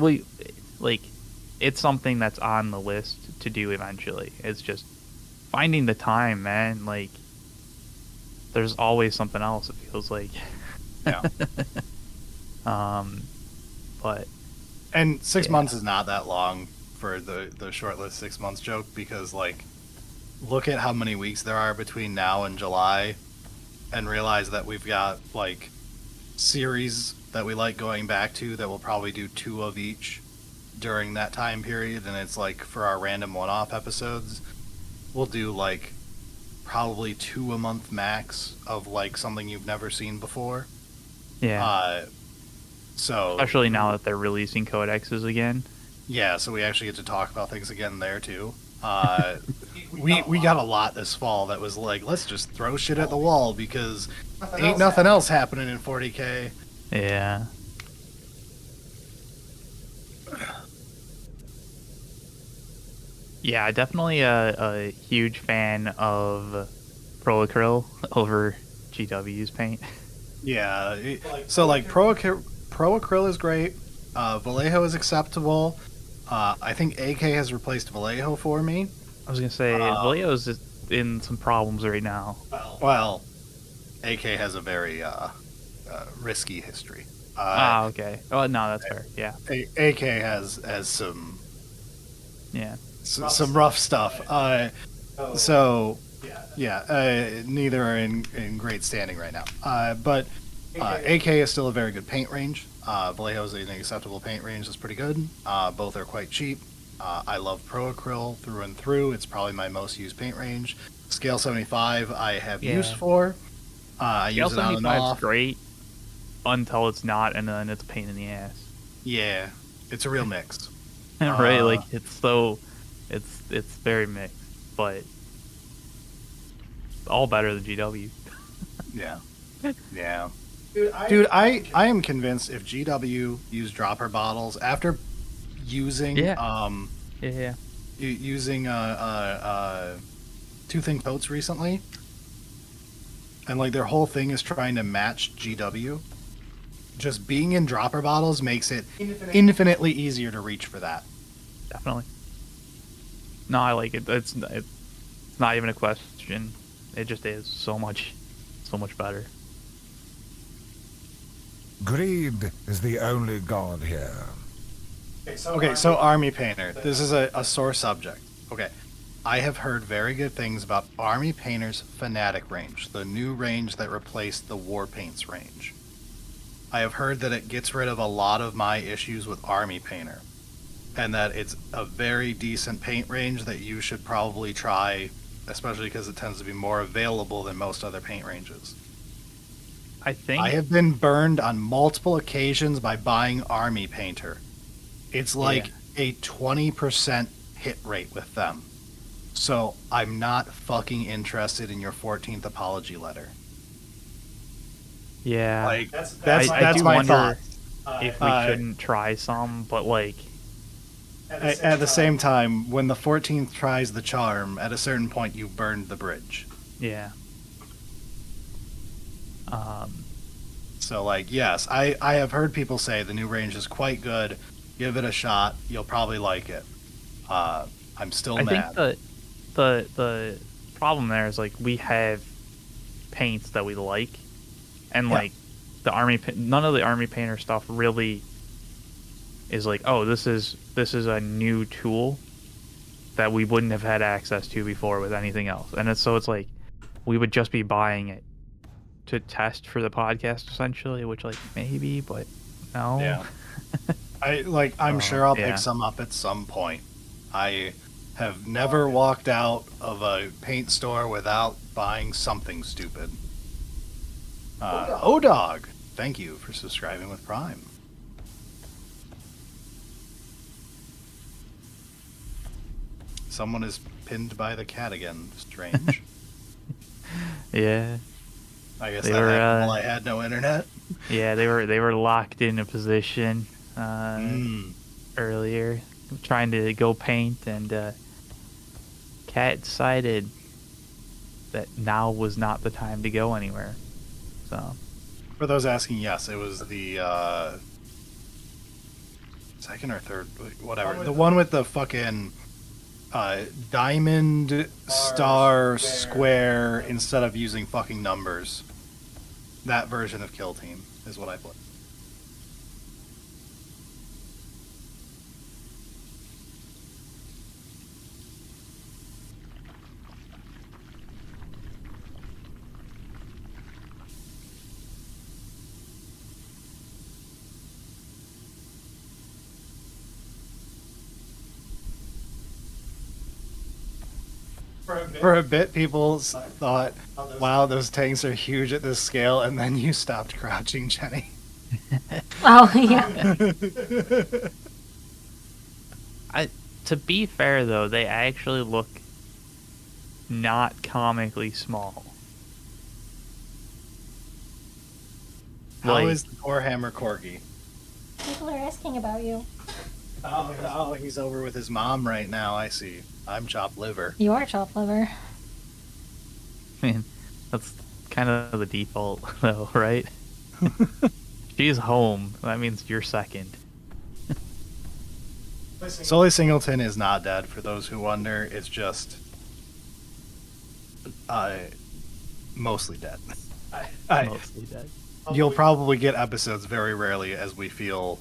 it's something that's on the list to do eventually. It's just finding the time, man. Like, there's always something else. It feels like. Yeah. But And 6 Yeah. months is not that long for the short list 6 months joke, because like, look at how many weeks there are between now and July, and realize that we've got like series that we like going back to that we'll probably do 2 of each during that time period. And it's like, for our random one-off episodes, we'll do like probably 2 a month max of like something you've never seen before. yeah, So especially now that they're releasing codexes again. yeah, so we actually get to talk about things again there too. We got a lot this fall that was like, let's just throw shit at the wall because ain't nothing else happening in 40K. Yeah. Yeah, definitely a huge fan of Proacryl over GW's paint. Yeah, so like Pro Acryl is great. Vallejo is acceptable. I think AK has replaced Vallejo for me. I was gonna say Vallejo's in some problems right now. Well, AK has a very risky history. Okay. Oh no, that's fair. Yeah. AK has some Yeah. some rough stuff. So yeah, neither are in great standing right now. But AK is still a very good paint range. Vallejo is an acceptable paint range. That's pretty good. Both are quite cheap. I love Pro Acryl through and through. It's probably my most used paint range. Scale 75 I have Yeah. used for. I use it on and 75's off. great until it's not, and then it's a pain in the ass. Yeah, it's a real mix. Right? Like it's very mixed, but all better than GW. Yeah. Yeah. Dude, I am convinced if GW used dropper bottles after using Yeah. using two-thing coats recently, and like their whole thing is trying to match GW, just being in dropper bottles makes it infinitely easier to reach for that. Definitely. No, I like it. It's not even a question. It just is so much better. Greed is the only god here. Okay, so Army Painter. This is a sore subject. Okay. I have heard very good things about Army Painter's Fanatic range, the new range that replaced the War Paints range. I have heard that it gets rid of a lot of my issues with Army Painter, and that it's a very decent paint range that you should probably try, especially because it tends to be more available than most other paint ranges. I think I have been burned on multiple occasions by buying Army Painter. It's like a 20% hit rate with them. So I'm not fucking interested in your 14th apology letter. yeah. Like I that's do my wonder thought. if we shouldn't try some, but like At the same time, when the 14th tries the charm, at a certain point you burned the bridge. yeah. So like, yes, I have heard people say the new range is quite good. Give it a shot. You'll probably like it. I'm still I mad. think the problem there is like we have paints that we like, and Yeah. like none of the Army Painter stuff really is like, oh, this is a new tool that we wouldn't have had access to before with anything else, and it's like we would just be buying it to test for the podcast essentially, which like maybe, but no. Yeah. I'm sure I'll yeah. pick some up at some point. I have never walked out of a paint store without buying something stupid. O-Dog, thank you for subscribing with Prime. Someone is pinned by the cat again. Strange. Yeah. I guess They that were, happened while I had no internet. Yeah, they were locked in a position earlier, trying to go paint, and Cat decided that now was not the time to go anywhere. So For those asking, yes, it was the second or third, whatever. The one with the fucking diamond, star, square instead of using fucking numbers. That version of Kill Team is what I played. For a bit, people thought, wow, those tanks are huge at this scale, and then you stopped crouching, Jenny. Oh, yeah. to be fair though, they actually look not comically small. How Like- is the Warhammer Corgi? People are asking about you. Oh, he's over with his mom right now, I see. I'm chopped liver. You are chopped liver. I mean, that's kind of the default though, right? She's home. That means you're second. Sully Singleton is not dead, for those who wonder. It's just mostly dead. Mostly dead. You'll probably get episodes very rarely as we feel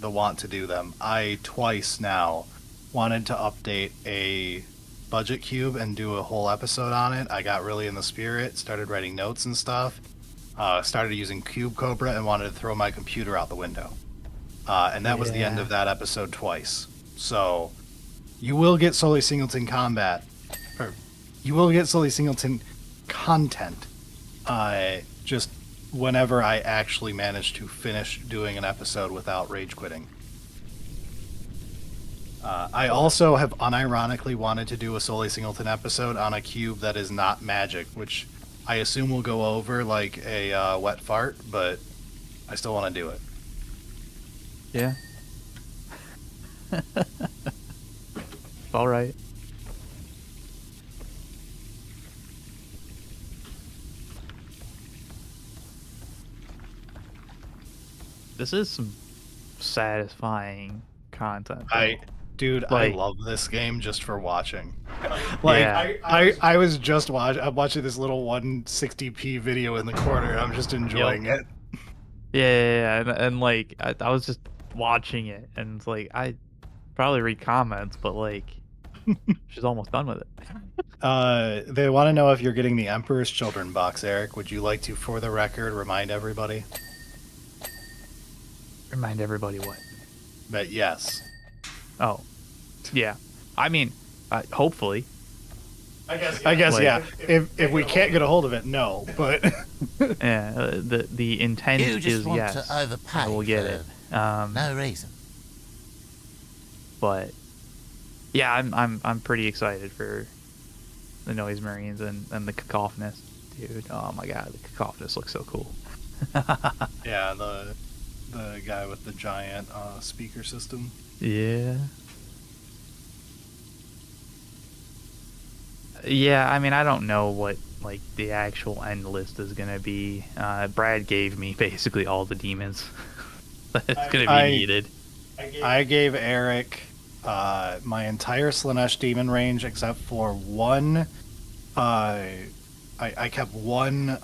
the want to do them. I twice now wanted to update a budget cube and do a whole episode on it. I got really in the spirit, started writing notes and stuff, started using Cube Cobra and wanted to throw my computer out the window. And that was the end Yeah. of that episode twice. So you will get Sully Singleton combat, or you will get Sully Singleton content, just whenever I actually manage to finish doing an episode without rage quitting. I also have unironically wanted to do a Sully Singleton episode on a cube that is not magic, which I assume will go over like a wet fart, but I still want to do it. Yeah. All right. This is some satisfying content. though. Dude, Like- I love this game just for watching. Like, Yeah. I was just I'm watching this little 160p video in the corner, and I'm just enjoying it. Yeah, and like I was just watching it, and it's like I probably read comments, but like she's almost done with it. They want to know if you're getting the Emperor's Children box, Eric. Would you like to, for the record, remind everybody Remind everybody what? that yes. Oh, yeah. I mean, hopefully. I guess Like- yeah. If we can't get a hold of it, no. But Yeah, the intent You just is want yes. to overpay I will get for it. no reason. But yeah, I'm pretty excited for the Noise Marines and the Cacophonous, dude. Oh my god, the Cacophonous looks so cool. yeah, the guy with the giant speaker system. Yeah. Yeah, I mean, I don't know what like the actual end list is gonna be. Brad gave me basically all the demons that's gonna be needed. I gave Eric my entire Slanesh demon range except for one. I kept one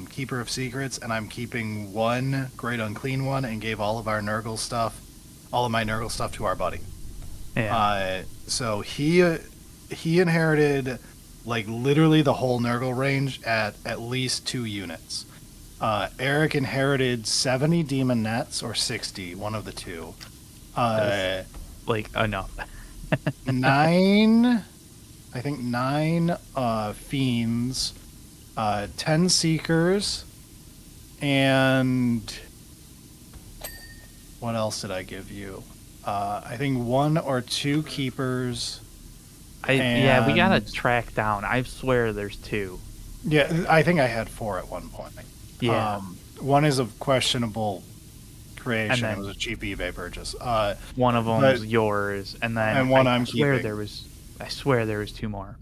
Keeper of Secrets, and I'm keeping one Great Unclean One, and gave all of my Nurgle stuff to our buddy. Yeah. So he inherited like literally the whole Nurgle range at least 2 units. Eric inherited 70 demon nets, or 60, one of the two. Like enough. 9 fiends, 10 seekers, and what else did I give you? I think 1 or 2 keepers. Yeah, we gotta And- track down. I swear there's 2. Yeah, I think I had 4 at one point. Yeah. One is of questionable creation. And then- It was a cheap eBay purchase. One of them's but- yours, and then and one I I'm swear keeping. I swear there was 2 more.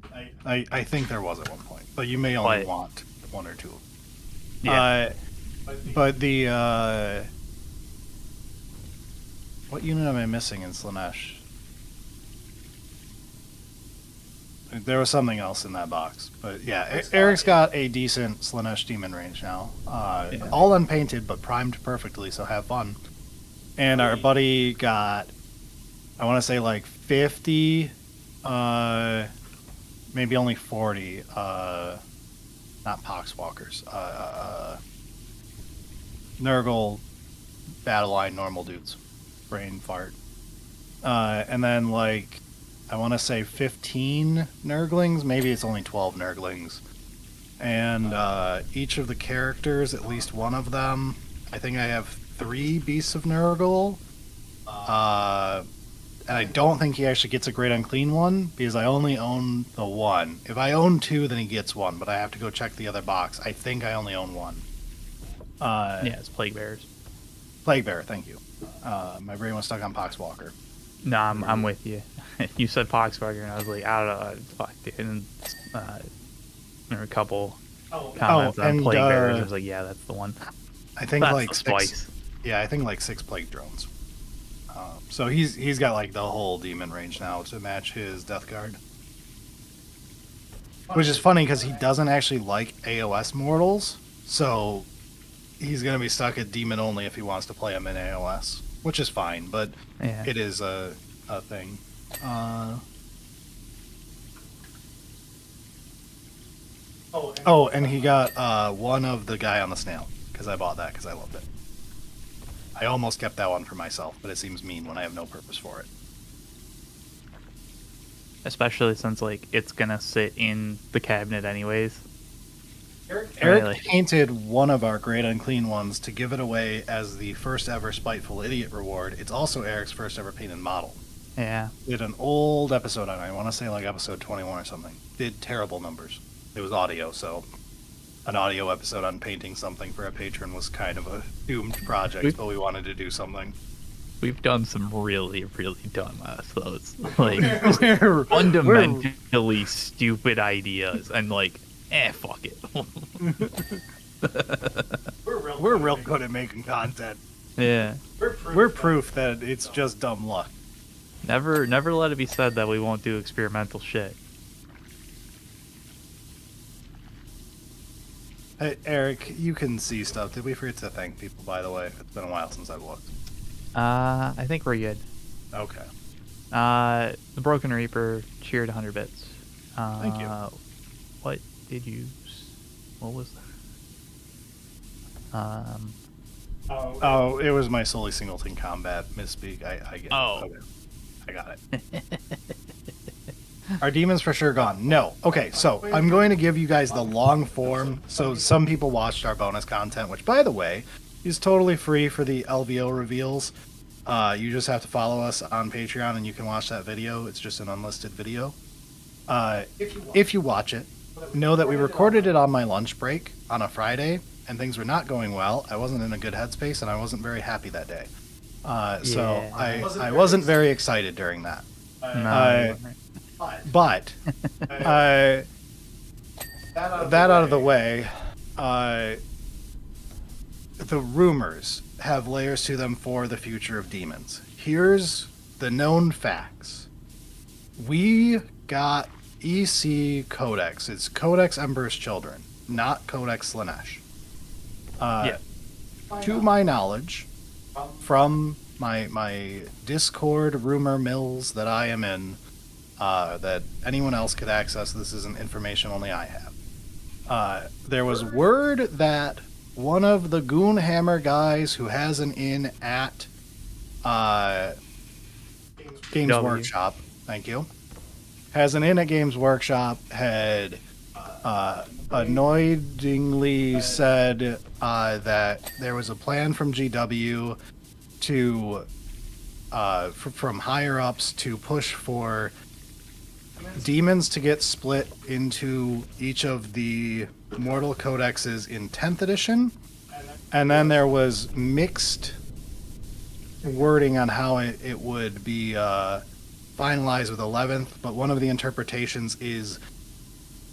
I think there was at one point, But you may only But- want one or two. Yeah. But the what unit am I missing in Slanesh? There was something else in that box, but yeah, Eric's got a decent Slanesh demon range now. All unpainted, but primed perfectly, so have fun. And our buddy got, I want to say like 50, maybe only 40, not Poxwalkers, Nurgle, Battle Line, normal dudes, brain fart. And then like, I want to say 15 Nurglings, maybe it's only 12 Nurglings. And each of the characters, at least one of them, I think I have 3 Beasts of Nurgle. And I don't think he actually gets a Great Unclean one, because I only own the one. If I own 2, then he gets one, but I have to go check the other box. I think I only own 1. Yeah, it's Plague Bearers. Plague Bearer, thank you. My brain was stuck on Poxwalker. No, I'm with you. You said Poxwalker, and I was like, I don't know, fuck, dude. And there were a couple comments on and, Plague Bearers. I was like, yeah, that's the one. I think That's like the 6. spice. Yeah, I think like 6 Plague Drones. So he's got like the whole demon range now to match his Death Guard. Which is funny because he doesn't actually like AOS mortals, so he's gonna be stuck at demon only if he wants to play him in AOS, which is fine, but Yeah. it is a thing. And he got one of the guy on the snail, because I bought that because I loved it. I almost kept that one for myself, but it seems mean when I have no purpose for it. Especially since, like, it's gonna sit in the cabinet anyways. Eric Really? painted one of our Great Unclean ones to give it away as the first ever Spiteful Idiot reward. It's also Eric's first ever painted model. Yeah. Did an old episode on it. I want to say like episode 21 or something. Did terrible numbers. It was audio, so an audio episode on painting something for a patron was kind of a doomed project, but we wanted to do something. We've done some really, really dumb episodes. Like, We're- fundamentally stupid ideas, and like, fuck it. We're real good at making content. Yeah. We're proof that it's just dumb luck. Never let it be said that we won't do experimental shit. Hey, Eric, you can see stuff. Did we forget to thank people, by the way? It's been a while since I've looked. I think we're good. Okay. The Broken Reaper cheered 100 bits. Thank you. What did you? What was that? Oh, it was my solely singleton combat misspeak. I get it. Oh. Okay. I got it. Are demons for sure gone? No. Okay, so I'm going to give you guys the long form. So some people watched our bonus content, which, by the way, is totally free for the LVO reveals. You just have to follow us on Patreon and you can watch that video. It's just an unlisted video. If you watch it, know that we recorded it on my lunch break on a Friday, and things were not going well. I wasn't in a good headspace, and I wasn't very happy that day. So Yeah. I wasn't very excited during that. No, you weren't. But that out of the way, the rumors have layers to them for the future of demons. Here's the known facts. We got EC Codex. It's Codex Emperor's Children, not Codex Slanesh. Yeah. To my knowledge, from my Discord rumor mills that I am in, that anyone else could access, this isn't information only I have. There was word that one of the Goonhammer guys who has an inn at Games W. Workshop, thank you, has an inn at Games Workshop, had annoyingly said that there was a plan from GW to from higher ups to push for demons to get split into each of the mortal codexes in 10th edition, and then there was mixed wording on how it would be finalized with 11th, but one of the interpretations is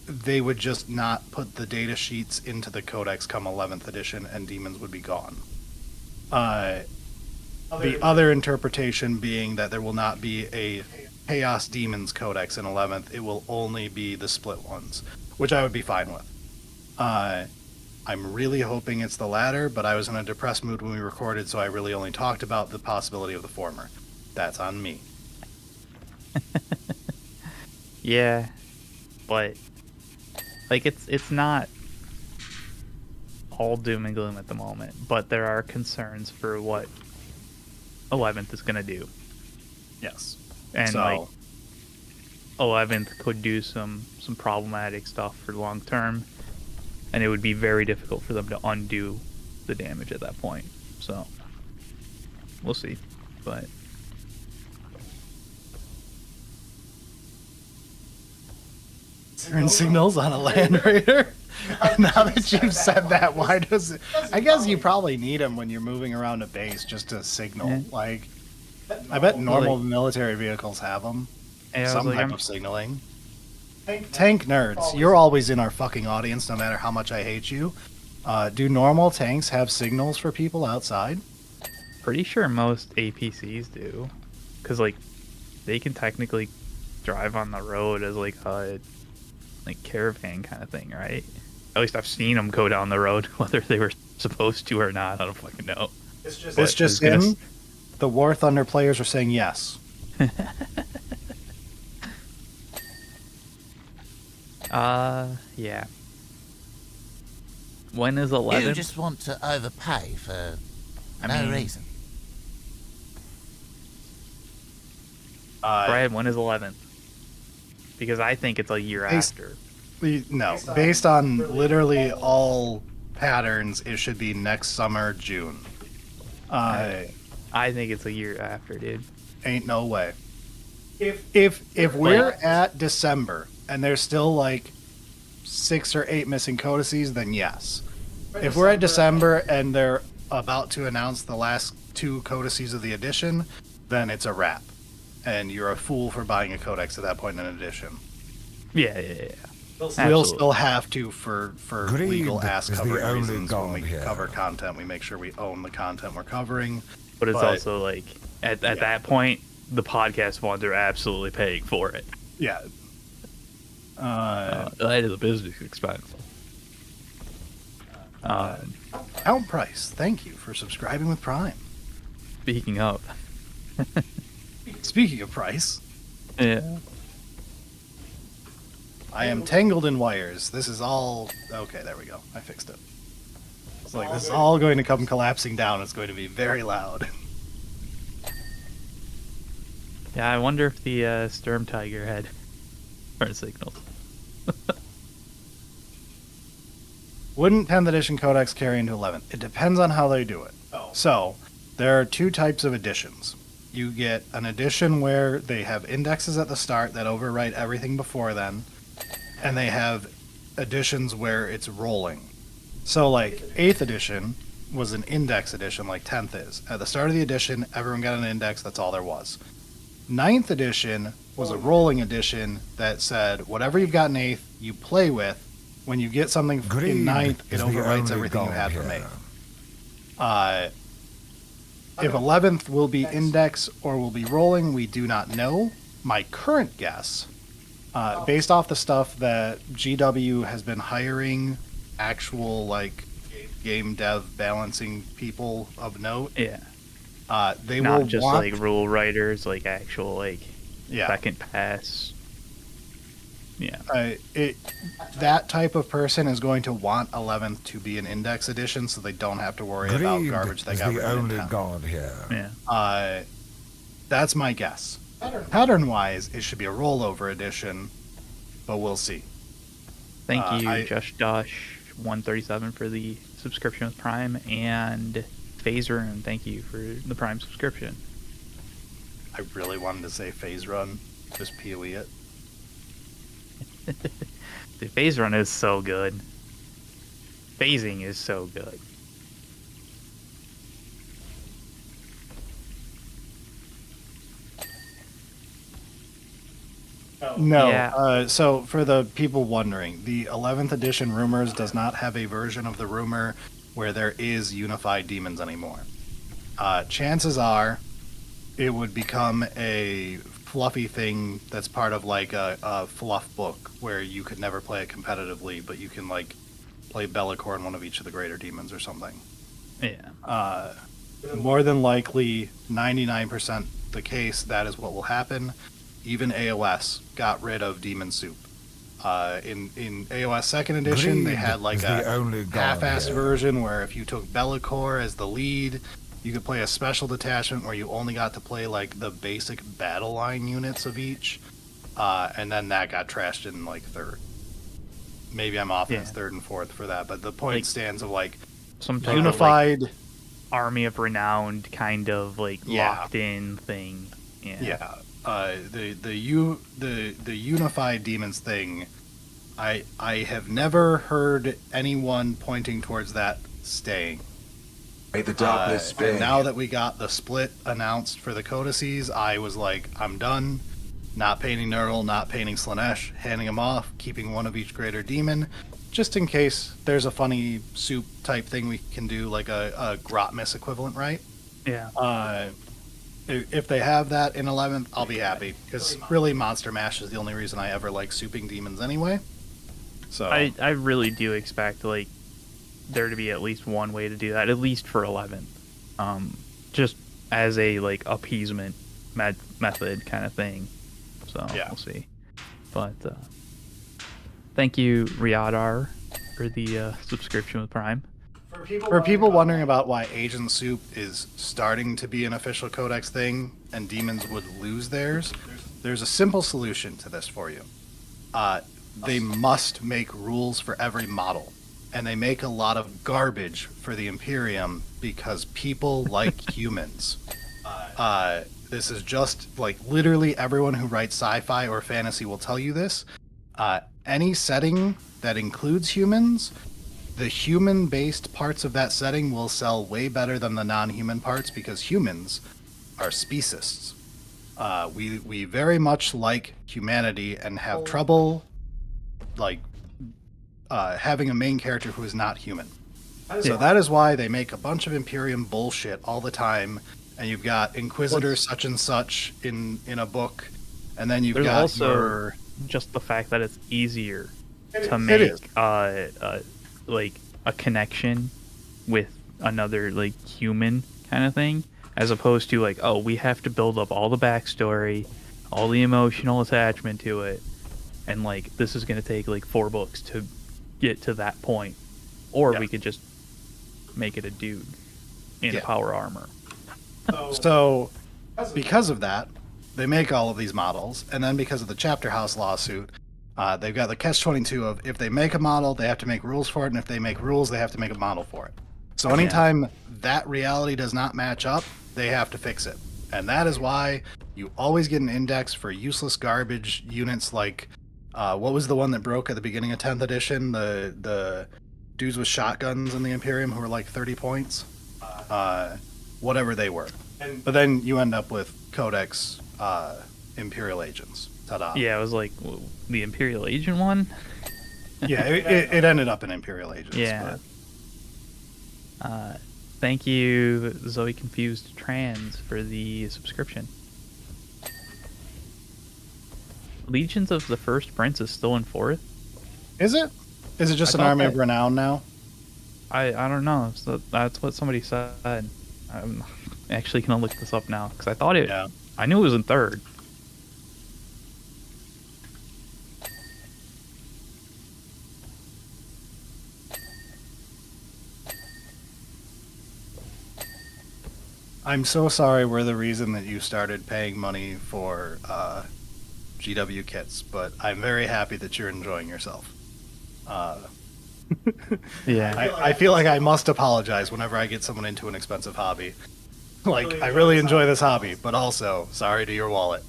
they would just not put the data sheets into the codex come 11th edition, and demons would be gone. The other interpretation being that there will not be a Chaos Demons Codex in 11th. It will only be the split ones, which I would be fine with. I'm really hoping it's the latter, but I was in a depressed mood when we recorded, so I really only talked about the possibility of the former. That's on me. Yeah, but like it's not all doom and gloom at the moment, but there are concerns for what 11th is gonna do, Yes. and So- like 11th could do some problematic stuff for long term, and it would be very difficult for them to undo the damage at that point. So we'll see, but Turn signals on a Land Raider? Now that you've said that, why does it... I guess you probably need them when you're moving around a base just to signal. Yeah. Like, I bet normal Like- military vehicles have them. yeah, I was Some like, type I'm- of signaling. Tank nerds, you're always in our fucking audience no matter how much I hate you. Do normal tanks have signals for people outside? pretty sure most APCs do, because like they can technically drive on the road as like a caravan kind of thing, right? At least I've seen them go down the road, whether they were supposed to or not. I don't fucking know. It's But just I was gonna in. The War Thunder players are saying yes. Yeah. When is You 11? just want to overpay for I no mean- reason. Brad, when is 11th? Because I think it's a year Based- after. No, based on literally all patterns, it should be next summer, June. I think it's a year after, dude. Ain't no way. If we're at December and there's still like 6 or 8 missing codices, then yes. If we're at December and they're about to announce the last 2 codices of the edition, then it's a wrap. And you're a fool for buying a codex at that point in an edition. Yeah. We'll Absolutely. still have to for Greed legal ass is the covering only reasons when we god here. cover content. We make sure we own the content we're covering. But it's But- also like, at that point, the podcast funds are absolutely paying for it. Yeah. That is a business expense. Count Price, thank you for subscribing with Prime. Speaking of, Speaking of Price, yeah. I am tangled in wires. This is all... Okay, there we go. I fixed it. It's like, this is all going to come collapsing down. It's going to be very loud. Yeah, I wonder if the Sturm Tiger had turn signals. Wouldn't 10th edition codex carry into 11th? It depends on how they do it. So, there are 2 types of editions. You get an edition where they have indexes at the start that overwrite everything before then, and they have editions where it's rolling. So, like, 8th edition was an index edition like 10th is. At the start of the edition, everyone got an index, that's all there was. 9th edition was a rolling edition that said, whatever you've got in 8th, you play with. When you get something Greed in 9th, it is the overwrites only everything you god had from here. 8th. If 11th will be index or will be rolling, we do not know. My current guess, based off the stuff that GW has been hiring actual, like, game dev balancing people of note, Yeah. they Not will just want... like rule writers, like actual like yeah. second pass. Yeah. That type of person is going to want 11th to be an index edition so they don't have to worry about Greed garbage that is got the written in only 10th. god here. Yeah. That's my guess. Pattern-wise, it should be a rollover edition, but we'll see. Thank you, I- Josh Dosh 137 for the subscription with Prime, and Phaser, and thank you for the Prime subscription. I really wanted to say phase run, just PoE it. The phase run is so good. Phasing is so good. No. Yeah. So for the people wondering, the 11th edition Rumors does not have a version of the rumor where there is unified demons anymore. Chances are it would become a fluffy thing that's part of like a fluff book where you could never play it competitively, but you can like play Bellicor in one of each of the greater demons or something. Yeah. More than likely, 99% the case, that is what will happen. Even AOS got rid of Demon Soup. In AOS 2nd Edition, they Greed had like is the only a god half-assed here. version where if you took Bellicor as the lead, you could play a special detachment where you only got to play like the basic battle line units of each, and then that got trashed in like 3rd. Maybe I'm off in Yeah. 3rd and 4th for that, but the point Like, stands of like Some type unified. of like army of renowned kind of like Yeah. locked in thing. Yeah. Yeah, the unified demons thing. I have never heard anyone pointing towards that staying. May the darkness And spare now you. that we got the split announced for the codices, I was like, I'm done. Not painting Nurgle, not painting Slanesh, handing them off, keeping one of each greater demon, just in case there's a funny soup type thing we can do, like a Grotmis equivalent, right? Yeah. If they have that in 11th, I'll be happy, because really Monster Mash is the only reason I ever like souping demons anyway. So I really do expect like there to be at least one way to do that, at least for 11th. Just as a like appeasement method kind of thing. So Yeah. we'll see. But thank you, Riyadar, for the subscription with Prime. For people wondering about why Agent Soup is starting to be an official Codex thing and demons would lose theirs, there's a simple solution to this for you. They must make rules for every model, and they make a lot of garbage for the Imperium because people like humans. This is just like literally everyone who writes sci-fi or fantasy will tell you this. Any setting that includes humans, the human-based parts of that setting will sell way better than the non-human parts because humans are specists. We very much like humanity and have trouble like having a main character who is not human. So that is why they make a bunch of Imperium bullshit all the time, and you've got Inquisitor such and such in a book, and then you've There's got also your... just the fact that it's easier to It make is. like a connection with another like human kind of thing, as opposed to like, oh, we have to build up all the backstory, all the emotional attachment to it, and like this is going to take like 4 books to get to that point, or Yeah. we could just make it a dude in Yeah. a power armor. So, because of that, they make all of these models, and then because of the Chapter House lawsuit, they've got the catch-22 of if they make a model, they have to make rules for it, and if they make rules, they have to make a model for it. So anytime that reality does not match up, they have to fix it. And that is why you always get an index for useless garbage units like, what was the one that broke at the beginning of 10th edition? The dudes with shotguns in the Imperium who were like 30 points? Whatever they were. But then you end up with Codex Imperial Agents. Ta-da. Yeah, it was like the Imperial Agent one. Yeah, it ended up in Imperial Agents. Yeah. But Thank you, Zoe Confused Trans, for the subscription. Legions of the First Prince is still in 4th? is it? Is it just I an thought army that- of renown now? I don't know. So that's what somebody said. I'm actually going to look this up now, because I thought it... Yeah. I knew it was in 3rd. I'm so sorry we're the reason that you started paying money for GW kits, but I'm very happy that you're enjoying yourself. Yeah. I feel like I must apologize whenever I get someone into an expensive hobby. Like, I really enjoy this hobby, but also, sorry to your wallet.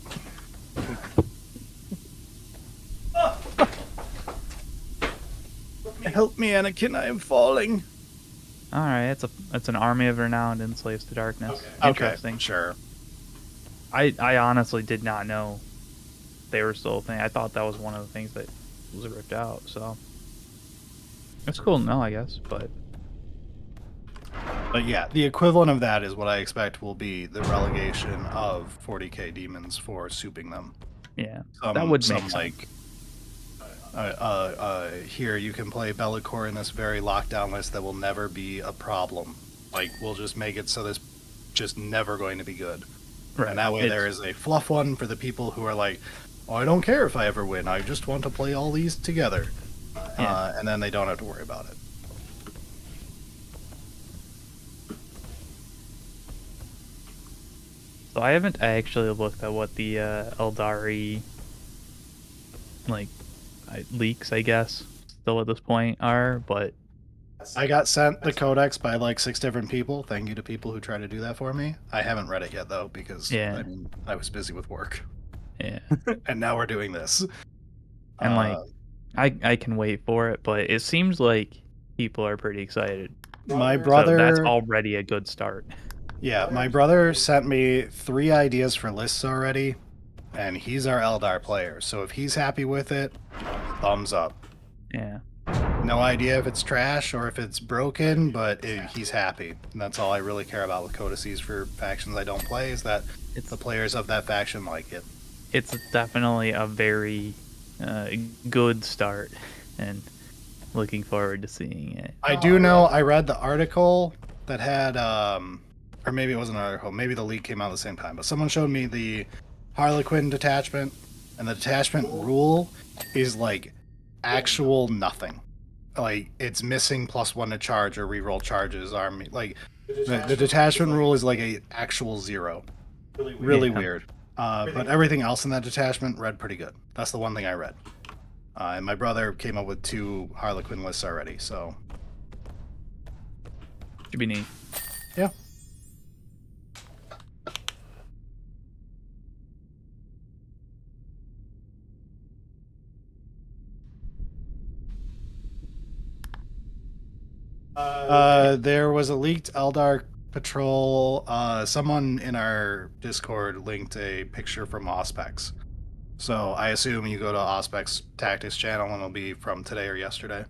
Help me, Anakin, I am falling. Alright, it's an army of renowned and slaves to darkness. Okay, Interesting. sure. I honestly did not know they were still a thing. I thought that was one of the things that was ripped out. So it's cool to know, I guess. But yeah, the equivalent of that is what I expect will be the relegation of 40k demons for souping them. yeah, that would make sense. Like, here you can play Bellicor in this very lockdown list that will never be a problem. Like, we'll just make it so this just never going to be good. Right. And that way there is a fluff one for the people who are like, oh, I don't care if I ever win, I just want to play all these together. And then they don't have to worry about it. So I haven't actually looked at what the Eldari leaks, I guess, still at this point are, but I got sent the codex by like 6 different people. Thank you to people who try to do that for me. I haven't read it yet though, because Yeah. I was busy with work. yeah. And now we're doing this. And I can wait for it, but it seems like people are pretty excited. My brother, So that's already a good start. yeah, my brother sent me 3 ideas for lists already, and he's our Eldar player. So if he's happy with it, thumbs up. Yeah. No idea if it's trash or if it's broken, but he's happy. And that's all I really care about with codices for factions I don't play, is that the players of that faction like it. It's definitely a very good start, and looking forward to seeing it. I do know I read the article that had, or maybe it wasn't an article, maybe the leak came out at the same time, but someone showed me the Harlequin detachment, and the detachment rule is like actual nothing. Like, it's missing +1 to charge or reroll charges. Army, like, the detachment rule is like a actual 0. Really weird. But everything else in that detachment read pretty good. That's the one thing I read. And my brother came up with 2 Harlequin lists already, so. Should be neat. Yeah. There was a leaked Eldar patrol. Someone in our Discord linked a picture from Auspex. So I assume you go to Auspex Tactics channel and it'll be from today or yesterday.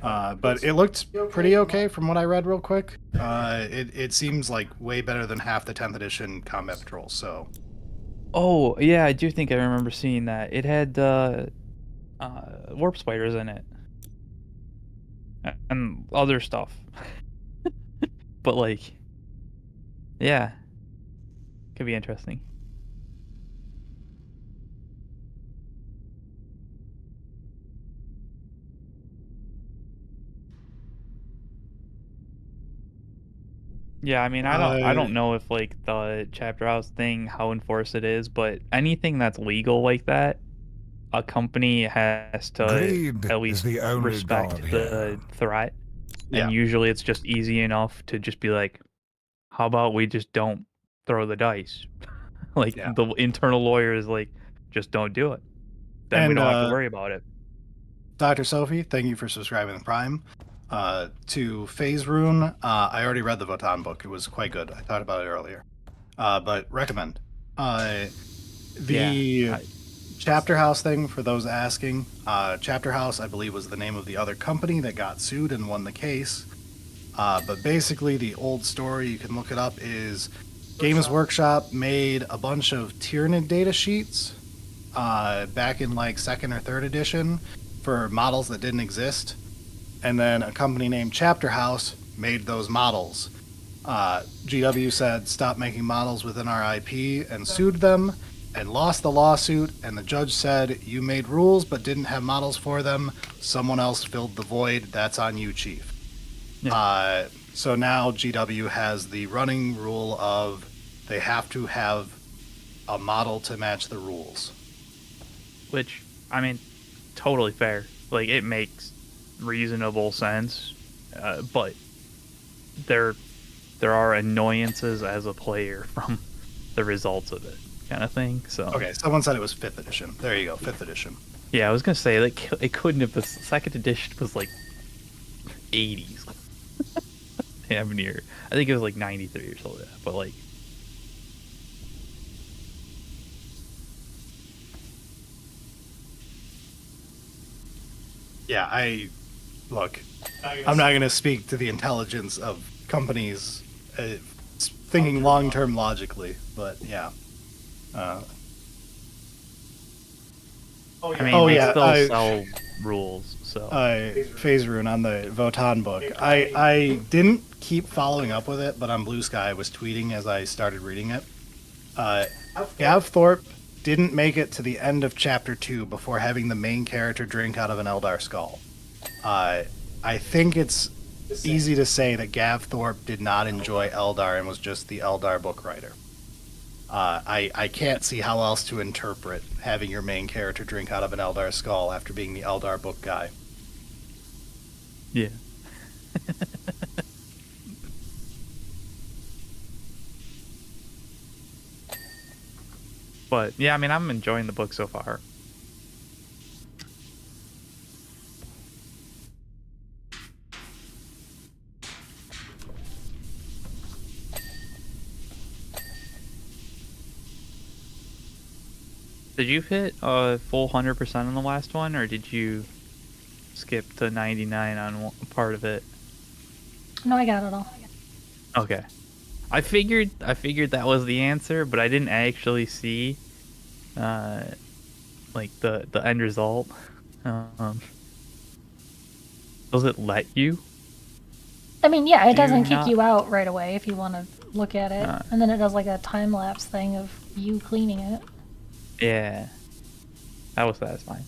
But it looked pretty okay from what I read real quick. It seems like way better than half the 10th edition combat patrols, so. Oh, yeah, I do think I remember seeing that. It had warp spiders in it. And other stuff. But, like, yeah. Could be interesting. Yeah, I mean, I don't know if, like, the chapter house thing, how enforced it is, but anything that's legal like that, a company has to Greed at least is the only respect god the here. threat. Yeah. And usually it's just easy enough to just be like, how about we just don't throw the dice? Like, Yeah. the internal lawyer is like, just don't do it. Then we don't have to worry about it. Dr. Sophie, thank you for subscribing to Prime. To Phase Rune, I already read the Votan book. It was quite good. I thought about it earlier. But recommend. Chapter House thing, for those asking, Chapter House, I believe, was the name of the other company that got sued and won the case. But basically, the old story, you can look it up, is Games Workshop made a bunch of Tyranid data sheets back in like 2nd or 3rd edition for models that didn't exist. And then a company named Chapter House made those models. GW said, stop making models within our IP, and sued them, and lost the lawsuit, and the judge said, you made rules but didn't have models for them. Someone else filled the void. That's on you, Chief. Yeah. So now GW has the running rule of they have to have a model to match the rules. Which, I mean, totally fair. Like, it makes reasonable sense, but there are annoyances as a player from the results of it, kind of thing. So okay, someone said it was 5th edition. There you go, 5th edition. Yeah, I was gonna say, like, it couldn't have. The 2nd edition was like 80s. Damn near. I think it was like 93 or something. But like, Yeah, look. I'm not going to speak to the intelligence of companies thinking long-term logically, but yeah. I mean, Oh, they yeah, still I- sell rules, so. Phase Rune on the Votan book. I didn't keep following up with it, but on Blue Sky I was tweeting as I started reading it. Gav Thorpe didn't make it to the end of chapter 2 before having the main character drink out of an Eldar skull. I think it's easy to say that Gav Thorpe did not enjoy Eldar and was just the Eldar book writer. I can't see how else to interpret having your main character drink out of an Eldar skull after being the Eldar book guy. Yeah. But yeah, I mean, I'm enjoying the book so far. Did you hit a full 100% on the last one, or did you skip to 99 on part of it? No, I got it all. Okay. I figured that was the answer, but I didn't actually see like the end result. Does it let you? I mean, yeah, it Do doesn't you kick not- you out right away if you want to look at it. And then it does like a time lapse thing of you cleaning it. Yeah. That was satisfying.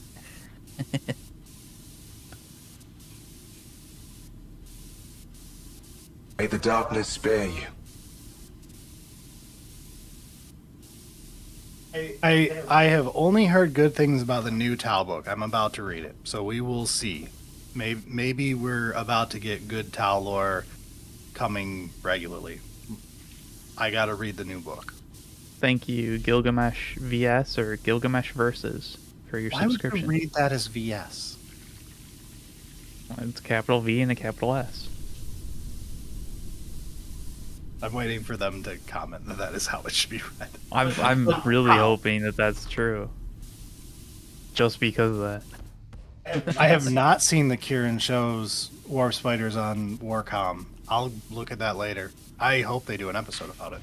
May the darkness spare you. I have only heard good things about the new Tau book. I'm about to read it, so we will see. Maybe we're about to get good Tau lore coming regularly. I gotta read the new book. Thank you, Gilgamesh VS or Gilgamesh Versus, for your Why would you subscription. read that as VS? It's capital V and a capital S. I'm waiting for them to comment that is how it should be read. I'm really hoping that that's true. Just because of that. I have not seen the Kieran show's Warp Spiders on Warcom. I'll look at that later. I hope they do an episode about it.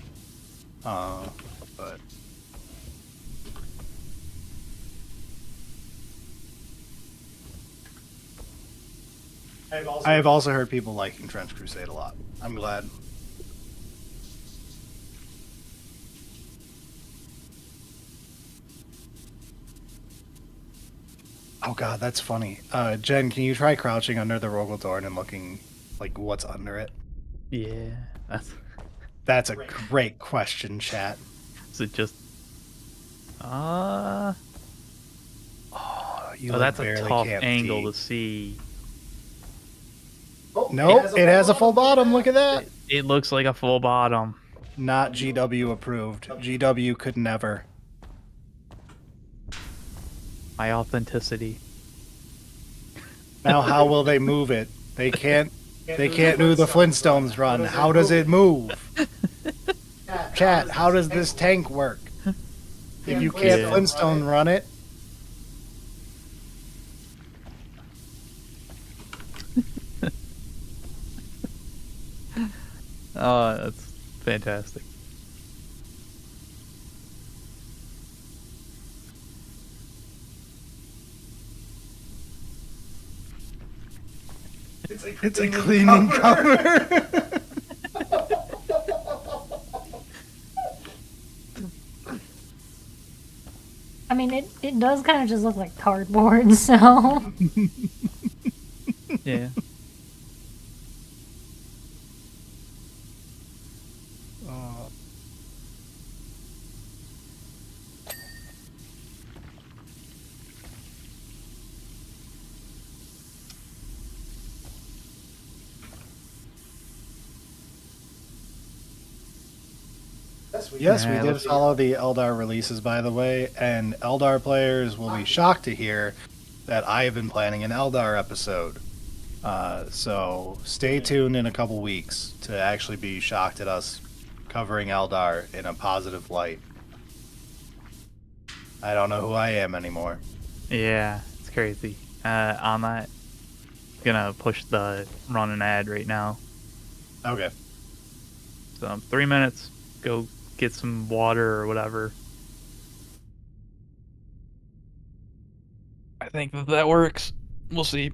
But I have also heard people liking Trench Crusade a lot. I'm glad. Oh god, that's funny. Jen, can you try crouching under the Rogel Dorn and looking like what's under it? Yeah. That's a great question, chat. Is it just You oh, like that's a barely tough can't angle see. to see. Nope, it has a full bottom. Look at that. It looks like a full bottom. Not GW approved. GW could never. My authenticity. Now, how will they move it? They can't. They can't do the Flintstones run. How does it move? Chat, how does this tank work? If you can't Yeah. Flintstone run it, Oh, that's fantastic. it's a cleaning cover. I mean, it does kind of just look like cardboard, so. Yeah. Yes, Yeah, we did let's- follow the Eldar releases, by the way, and Eldar players will be shocked to hear that I have been planning an Eldar episode. So stay tuned in a couple weeks to actually be shocked at us covering Eldar in a positive light. I don't know who I am anymore. Yeah, it's crazy. On that gonna push the run an ad right now. Okay. So 3 minutes. Go get some water or whatever. I think that works. We'll see.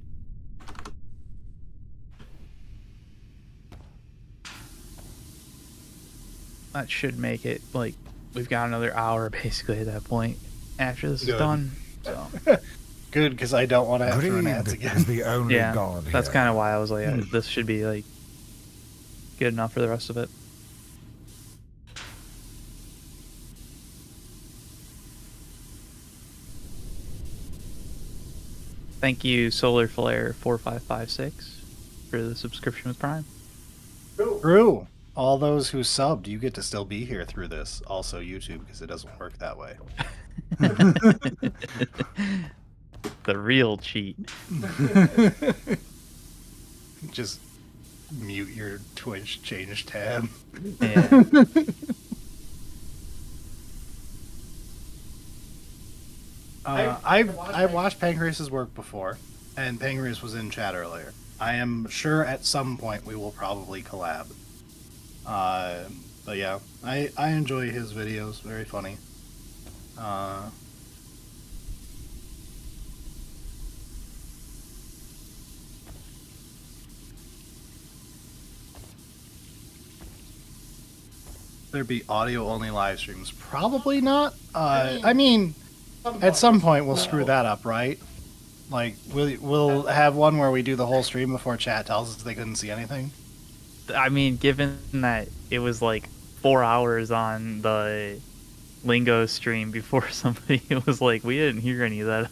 That should make it, like, we've got another hour basically at that point after this is Good. done. So Good, because I don't want to have to run ads Greed again. is the only yeah, god that's here. kind of why I was like, this should be like good enough for the rest of it. Thank you, Solar Flare 4556 for the subscription with Prime. True. All those who subbed, you get to still be here through this. Also YouTube, because it doesn't work that way. The real cheat. Just mute your Twitch change tab. Yeah. I've watched Pancreas's work before, and Pancreas was in chat earlier. I am sure at some point we will probably collab. But yeah, I enjoy his videos. Very funny. There be audio only live streams? Probably not. I mean, at some point we'll screw that up, right? Like we'll have one where we do the whole stream before chat tells us they couldn't see anything. I mean, given that it was like 4 hours on the Lingo stream before somebody was like, we didn't hear any of that,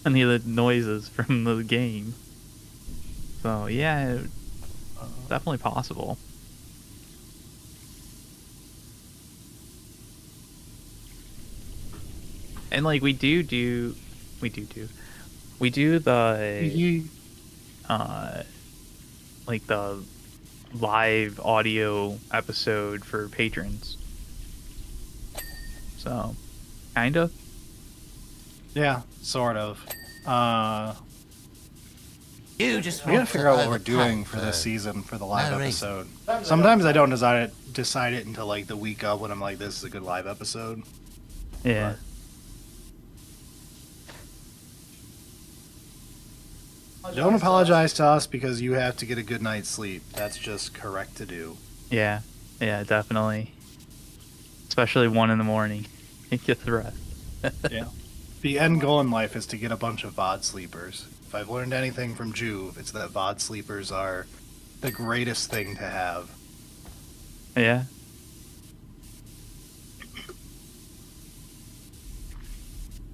any of the noises from the game. So yeah, definitely possible. And like we do the like the live audio episode for patrons. So, kind of. Yeah, sort of. You just We gotta want figure to out what we're overpay doing for for this season for the live no reason. episode. Sometimes I don't decide it until like the week of when I'm like, this is a good live episode. Yeah. Don't apologize to us because you have to get a good night's sleep. That's just correct to do. Yeah. Yeah, definitely. Especially 1 in the morning. Get the rest. Yeah. The end goal in life is to get a bunch of VOD sleepers. If I've learned anything from Juve, it's that VOD sleepers are the greatest thing to have. Yeah.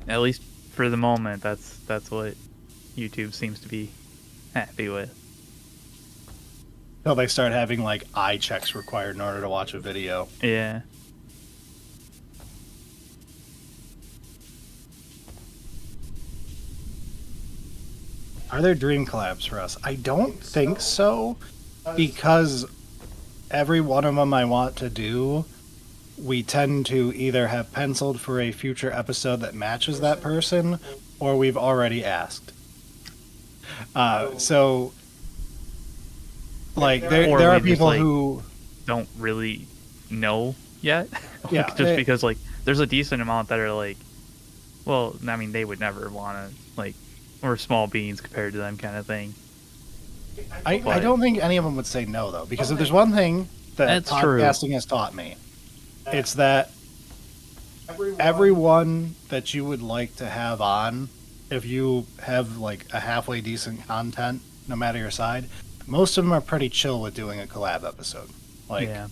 At least for the moment, that's what YouTube seems to be happy with. Until they start having like eye checks required in order to watch a video. Yeah. Are there dream collabs for us? I don't think so, because every one of them I want to do, we tend to either have penciled for a future episode that matches that person, or we've already asked. So, like, Or there we are just, people like, who... Don't really know yet. Yeah, Just because, like, there's a decent amount that are like, well, I mean, they would never want to, like, we're small beans compared to them kind of thing. I don't think any of them would say no, though, because if there's one thing that That's true. podcasting has taught me, it's that everyone that you would like to have on, if you have like a halfway decent content, no matter your side, most of them are pretty chill with doing a collab episode. Like, Yeah.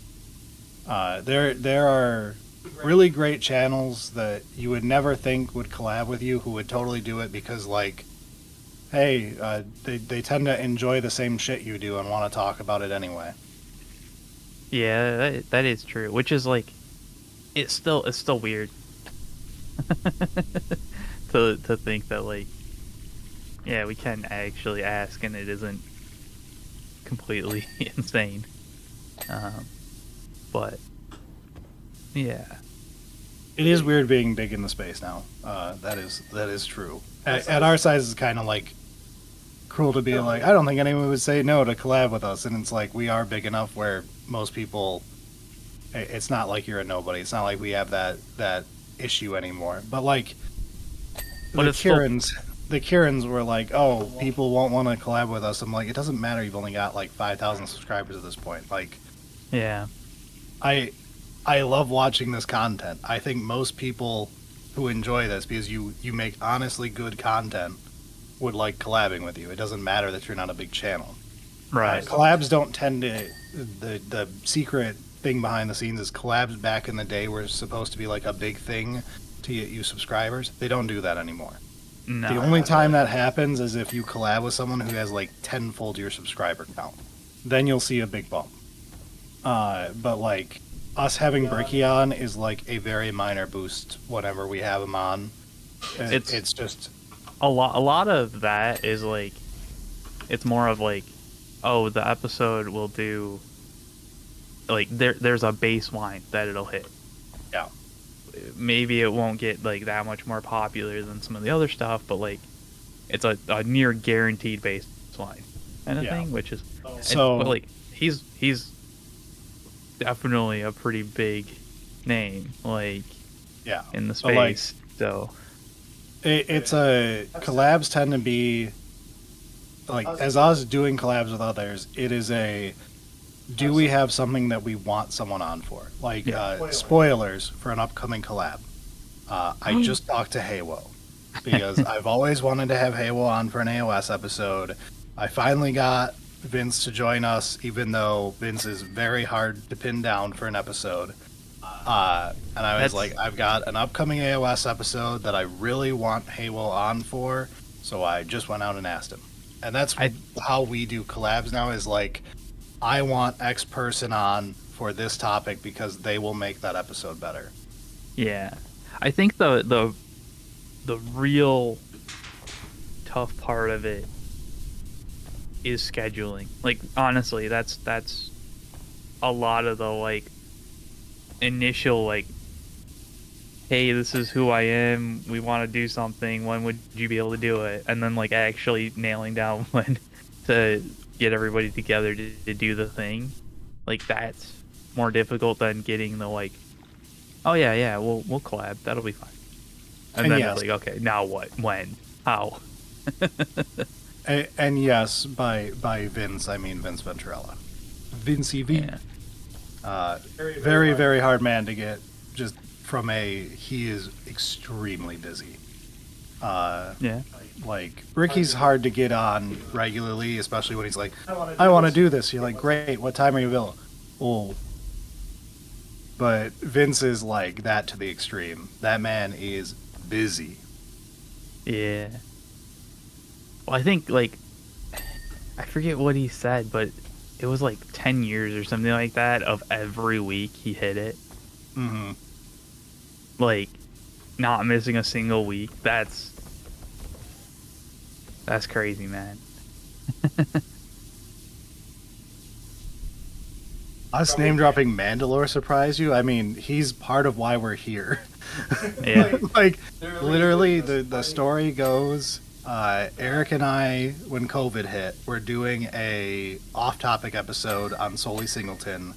there are really great channels that you would never think would collab with you who would totally do it because, like, hey, they tend to enjoy the same shit you do and want to talk about it anyway. Yeah, that is true. Which is like, it's still weird to think that, like, yeah, we can actually ask and it isn't completely insane. But yeah, It is weird being big in the space now. That is true. At our size, it's kind of like cruel to be like, I don't think anyone would say no to collab with us. And it's like, we are big enough where most people, it's not like you're a nobody. It's not like we have that issue anymore. But like, But the it's still- Kirans were like, oh, people won't want to collab with us. I'm like, it doesn't matter. You've only got like 5,000 subscribers at this point. Like, Yeah. I love watching this content. I think most people who enjoy this, because you make honestly good content, would like collabing with you. It doesn't matter that you're not a big channel. Right. Collabs don't tend to. The secret thing behind the scenes is collabs back in the day were supposed to be like a big thing to get you subscribers. They don't do that anymore. No. The only time that happens is if you collab with someone who has like tenfold your subscriber count. Then you'll see a big bump. But like us having Bricky on is like a very minor boost whenever we have him on. It's just a lot of that is like, it's more of like, oh, the episode will do, like, there's a baseline that it'll hit. yeah. Maybe it won't get like that much more popular than some of the other stuff, but like, it's a near guaranteed baseline kind of Yeah. thing, which is So- but like he's definitely a pretty big name, like, Yeah. in the But, like, space. So It's a collabs tend to be like, as us doing collabs with others, it is a, do we have something that we want someone on for? Like, spoilers for an upcoming collab. I just talked to Haywo because I've always wanted to have Haywo on for an AOS episode. I finally got Vince to join us, even though Vince is very hard to pin down for an episode. And I was That's- like, I've got an upcoming AOS episode that I really want Haywo on for, so I just went out and asked him. And that's how we do collabs now, is like, I want X person on for this topic because they will make that episode better. yeah, I think the real tough part of it is scheduling. Like, honestly, that's a lot of the like initial like, hey, this is who I am, we want to do something, when would you be able to do it, and then like actually nailing down when to get everybody together to do the thing. Like, that's more difficult than getting the like, oh yeah, we'll collab, that'll be fine. And then yes. it's like, okay, now what, when, how? And yes, by Vince, I mean Vince Venturella. Vincey V. Yeah. Very, very hard man to get, just from he is extremely busy. Yeah. Like, Ricky's hard to get on regularly, especially when he's like, I want to do this. You're like, great, what time are you available? Oh. But Vince is like that to the extreme. That man is busy. Yeah. Well, I think, like, I forget what he said, but it was like 10 years or something like that of every week he hit it. Mm-hmm. Like, not missing a single week. That's crazy, man. Us name dropping Mandalore surprise you? I mean, he's part of why we're here. Yeah. Like, literally, the story goes, Eric and I, when COVID hit, were doing a off-topic episode on Solely Singleton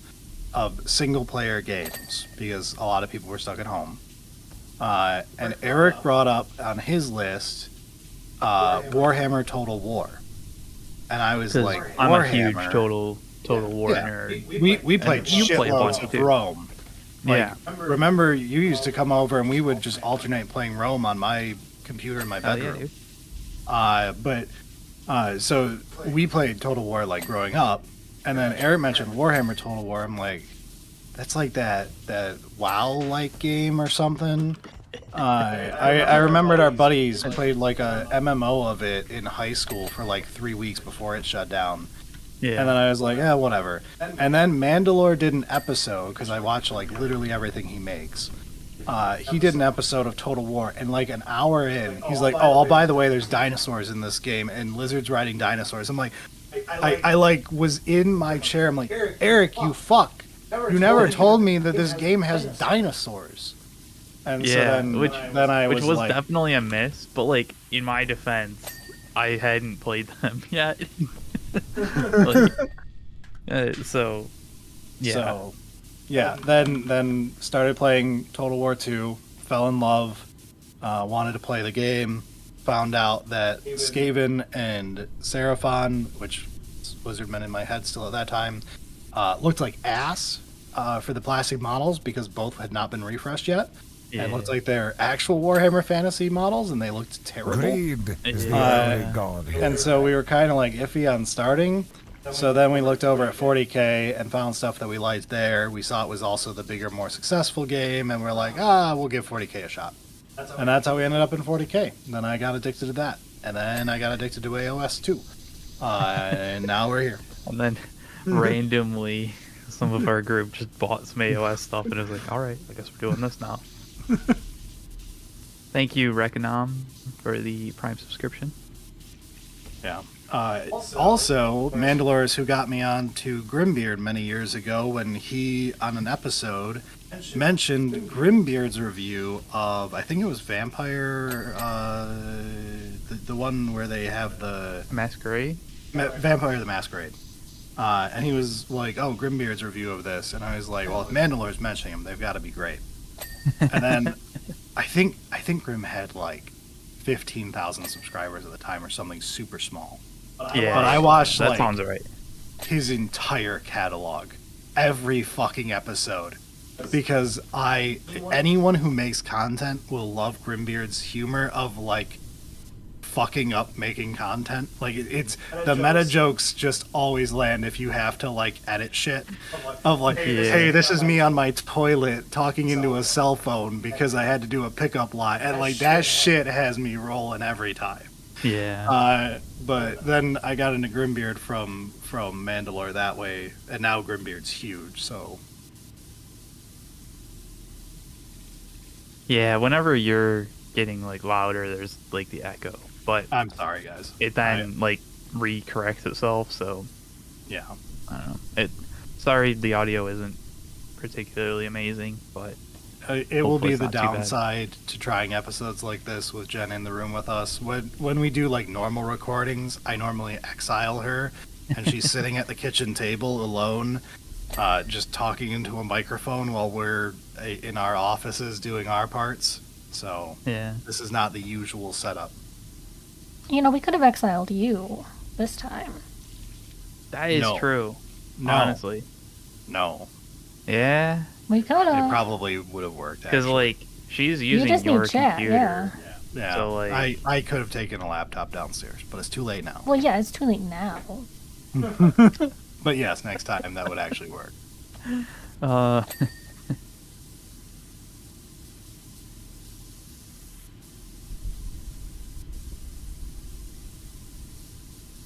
of single-player games, because a lot of people were stuck at home. And Eric brought up on his list Warhammer Total War. And I was 'Cause like, I'm Warhammer. a huge Total War Yeah. nerd. We played And you play a shitloads bunch, of too. Rome. Like, Yeah. remember, you used to come over and we would just alternate playing Rome on my computer in my Hell yeah, bedroom. dude. So we played Total War like growing up, and then Eric mentioned Warhammer Total War. I'm like, that's like that WoW like game or something. I remembered our buddies played like a MMO of it in high school for like 3 weeks before it shut down. Yeah. And then I was like, yeah, whatever. And then Mandalore did an episode, because I watch like literally everything he makes. He did an episode of Total War, and like an hour in, he's like, oh, by the way, there's dinosaurs in this game, and lizards riding dinosaurs. I'm like, I like was in my chair. I'm like, Eric, you fuck. You never told me that this game has dinosaurs. And so Yeah, then, which then I was was like, definitely a miss, but like, in my defense, I hadn't played them yet. Like, so yeah. So, yeah. Then started playing Total War 2. Fell in love. Wanted to play the game. Found out that Skaven and Seraphon, which was Wizardmen in my head still at that time, looked like ass for the plastic models because both had not been refreshed yet. And looked like they're actual Warhammer Fantasy models, and they looked terrible. Greed is the Yeah. only god here. And so we were kind of like iffy on starting. So then we looked over at 40K and found stuff that we liked there. We saw it was also the bigger, more successful game, and we're like, we'll give 40K a shot. And that's how we ended up in 40K. Then I got addicted to that. And then I got addicted to AOS too. And now we're here. And then randomly, some of our group just bought some AOS stuff, and it was like, all right, I guess we're doing this now. Thank you, Reconom, for the Prime subscription. Yeah. Also, Mandalore who got me on to Grimbeard many years ago when he, on an episode, mentioned Grimbeard's review of, I think it was Vampire, the one where they have the... Masquerade? Vampire the Masquerade. And he was like, oh, Grimbeard's review of this. And I was like, well, if Mandalore's mentioning them, they've got to be great. And then I think Grim had like 15,000 subscribers at the time or something super small. Yeah, But I watched that like sounds right. his entire catalog, every fucking episode, because anyone who makes content will love Grimbeard's humor of like fucking up making content. Like it's the meta jokes just always land if you have to like edit shit of like, hey, this is me on my toilet talking into a cell phone because I had to do a pickup line, and like that shit has me rolling every time. Yeah. But then I got into Grimbeard from Mandalore that way, and now Grimbeard's huge. So Yeah, whenever you're getting like louder, there's like the echo. But I'm sorry, guys. it then like re-corrects itself, so Yeah. I don't know. Sorry the audio isn't particularly amazing, but It will hopefully be it's the not too bad. downside to trying episodes like this with Jen in the room with us. When we do like normal recordings, I normally exile her, and she's sitting at the kitchen table alone, just talking into a microphone while we're in our offices doing our parts. So yeah. this is not the usual setup. You know, we could have exiled you this time. That is No. true. No. Honestly. No, We Yeah. could it have. probably would have worked. Because actually. like she's You using just your need chat, computer. yeah. Yeah, So, like- I could have taken a laptop downstairs, but it's too late now. Well, yeah, it's too late now. But yes, next time that would actually work. Uh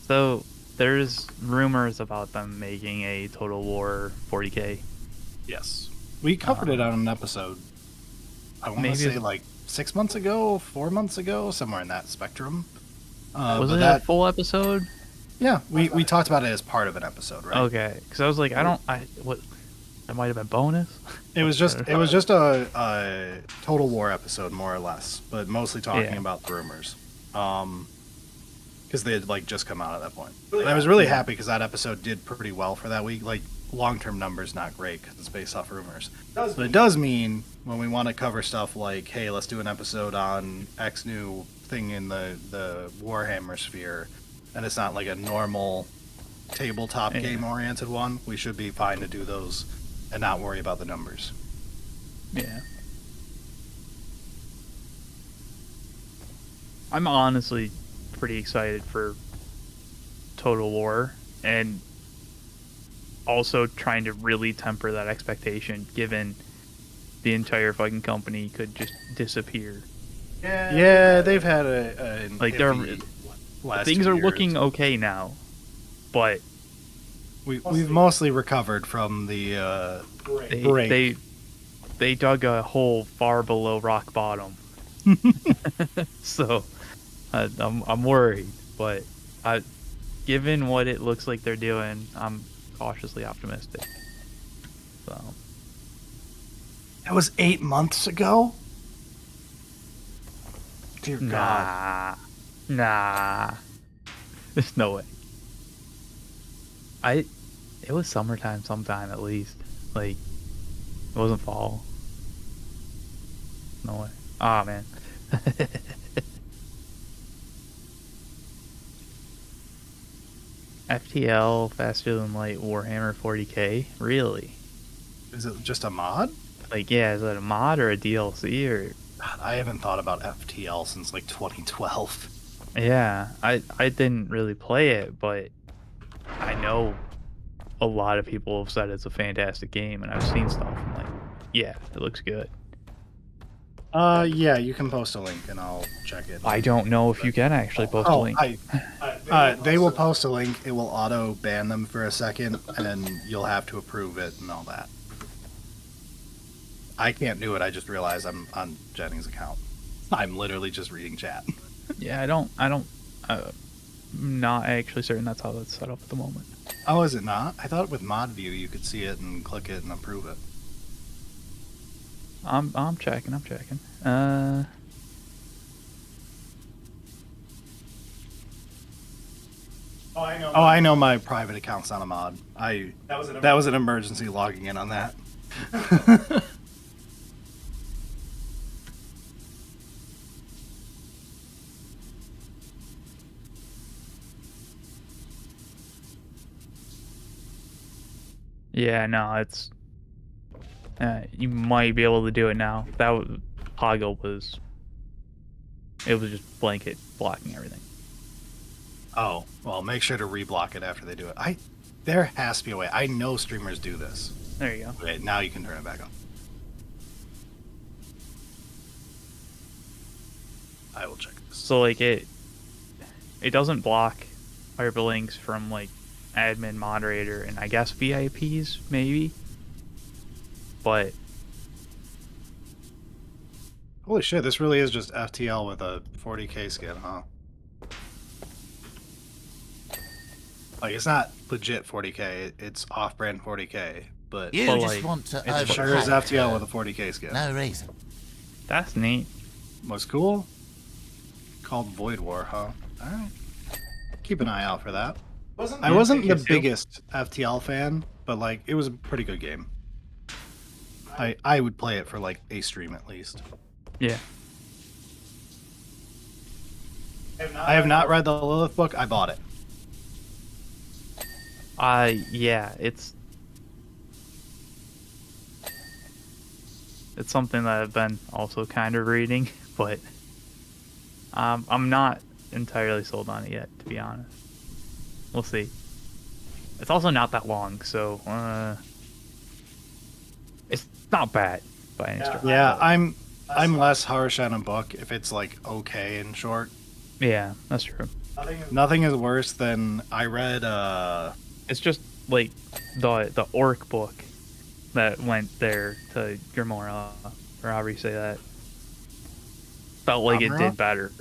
So there's rumors about them making a Total War 40K. Yes, we covered it on an episode. I want to Maybe say it's- like 6 months ago, 4 months ago, somewhere in that spectrum. Was but it that, a full episode? yeah, we talked about it as part of an episode, right? Okay, because I was like, what? That might have been bonus. It was just a Total War episode, more or less, but mostly talking Yeah. about the rumors. Because they had like just come out at that point. And I was really happy because that episode did pretty well for that week. Like long-term numbers not great because it's based off rumors. But it does mean when we want to cover stuff like, hey, let's do an episode on X new thing in the Warhammer sphere, and it's not like a normal tabletop Yeah. game-oriented one, we should be fine to do those and not worry about the numbers. Yeah. I'm honestly pretty excited for Total War, and also trying to really temper that expectation given the entire fucking company could just disappear. Yeah, they've had a Like, they're- last Things 2 are years. looking okay now, but We've mostly recovered from the they break. they dug a hole far below rock bottom. So I'm worried, but given what it looks like they're doing, I'm cautiously optimistic. So That was 8 months ago. Dear God. nah. There's no way. It was summertime sometime at least. Like, it wasn't fall. No way. Ah, man. FTL faster than light Warhammer 40k? Really? Is it just a mod? Like, yeah, is that a mod or a DLC or? God, I haven't thought about FTL since like 2012. Yeah, I didn't really play it, but I know a lot of people have said it's a fantastic game, and I've seen stuff. And like, yeah, it looks good. Yeah, you can post a link and I'll check it. I don't know if you can actually post a link. They will post a link. It will auto ban them for a second, and then you'll have to approve it and all that. I can't do it. I just realized I'm on Jennings' account. I'm literally just reading chat. Yeah, I'm not actually certain that's how that's set up at the moment. Oh, is it not? I thought with mod view you could see it and click it and approve it. I'm checking. Oh, I know my private account's not a mod. That was an emergency logging in on that. Yeah, no, it's you might be able to do it now. Toggle was just blanket blocking everything. Oh, well, make sure to reblock it after they do it. There has to be a way. I know streamers do this. There you go. Okay, now you can turn it back on. I will check this. So like it doesn't block hyperlinks from like admin, moderator, and I guess VIPs maybe. But Holy shit, this really is just FTL with a 40k skin, huh? Like, it's not legit 40k, it's off-brand 40k, but You Well, just like, want to it overpay sure is FTL for with a 40k skin. no reason. that's neat. What's cool? Called Void War, huh? Alright. Keep an eye out for that. I wasn't the biggest FTL fan, but like, it was a pretty good game. I would play it for like a stream at least. Yeah. I have not read the Lilith book, I bought it. Yeah, it's something that I've been also kind of reading, but I'm not entirely sold on it yet, to be honest. We'll see. It's also not that long, so it's not bad by any stretch. Yeah, I'm less harsh on a book if it's like okay and short. Yeah, that's true. Nothing is worse than I read It's just like the orc book that went there to Grimora, or however you say that. Felt like it Camera? did better.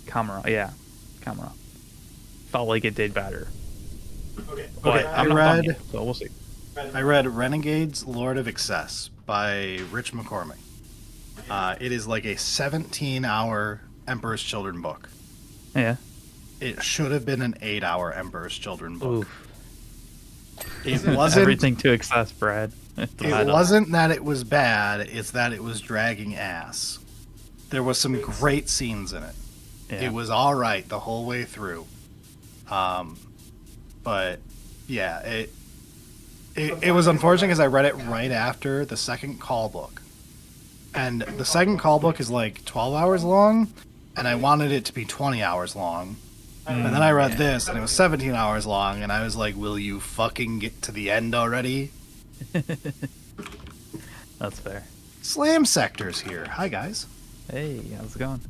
Camera, yeah. Camera. Felt like it did better. Okay, But I I'm not done read yet, so we'll see. I read Renegades Lord of Excess by Rich McCormick. It is like a 17-hour Emperor's Children book. Yeah. It should have been an 8-hour Emperor's Children book. Oof. It wasn't Everything to excess, Brad. It wasn't that it was bad, it's that it was dragging ass. There was some great scenes in it. Yeah. It was alright the whole way through. But yeah, it was unfortunate because I read it right after the second call book. And the second call book is like 12 hours long, and I wanted it to be 20 hours long. And then I read this, and it was 17 hours long, and I was like, will you fucking get to the end already? That's fair. Slam Sector's here. Hi, guys. Hey, how's it going?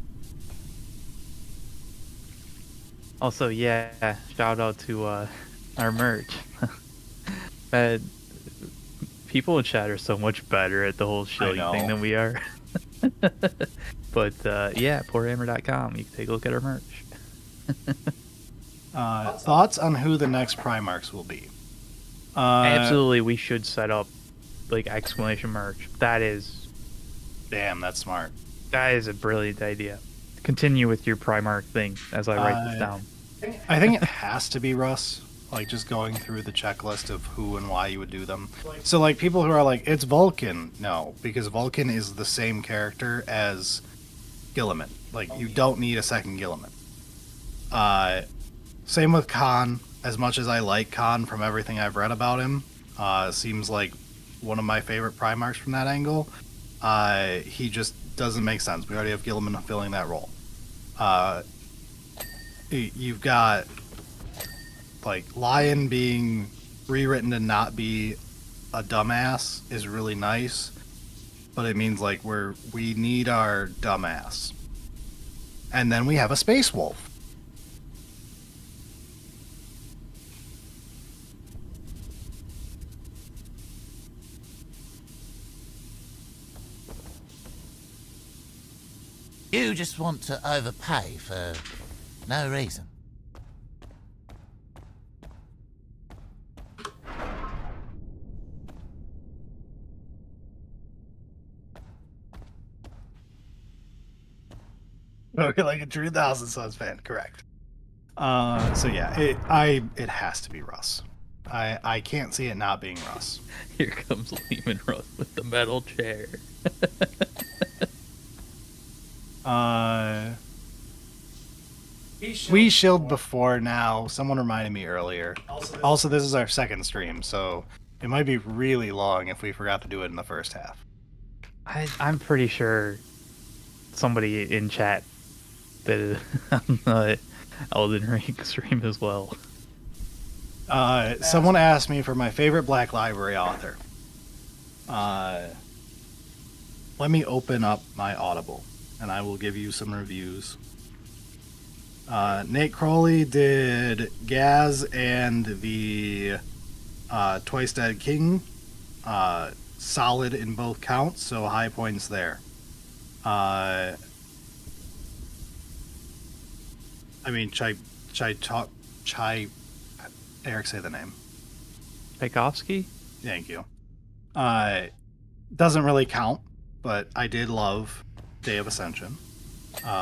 Also, yeah, shout out to our merch. People in chat are so much better at the whole shilling know. thing than we are. But yeah, poorhammer.com. You can take a look at our merch. Thoughts on who the next Primarchs will be? Absolutely, we should set up like exclamation merch. That is Damn, that's smart. a brilliant idea. Continue with your Primarch thing as I write this down. I think it has to be Russ. Like, just going through the checklist of who and why you would do them. So, like, people who are like, it's Vulcan. No, because Vulcan is the same character as Gilliman. Like, you don't need a second Gilliman. Same with Khan. As much as I like Khan from everything I've read about him, seems like one of my favorite Primarchs from that angle. He just doesn't make sense. We already have Gilliman filling that role. You've got like Lion being rewritten to not be a dumbass is really nice, but it means like we need our dumbass, and then we have a space wolf. You just want to overpay for no reason. Okay, like a True Thousand Sons fan, correct. So yeah, it has to be Russ. I can't see it not being Russ. Here comes Lehman Russ with the metal chair. We shilled before now. Someone reminded me earlier. Also, this is our second stream, so it might be really long if we forgot to do it in the first half. I'm pretty sure somebody in chat did it on the Elden Ring stream as well. Someone asked me for my favorite Black Library author. Let me open up my Audible, and I will give you some reviews. Nate Crowley did Gaz and the Twice Dead King. Solid in both counts, so high points there. I mean, Eric, say the name. Tchaikovsky? Thank you. Doesn't really count, but I did love Day of Ascension.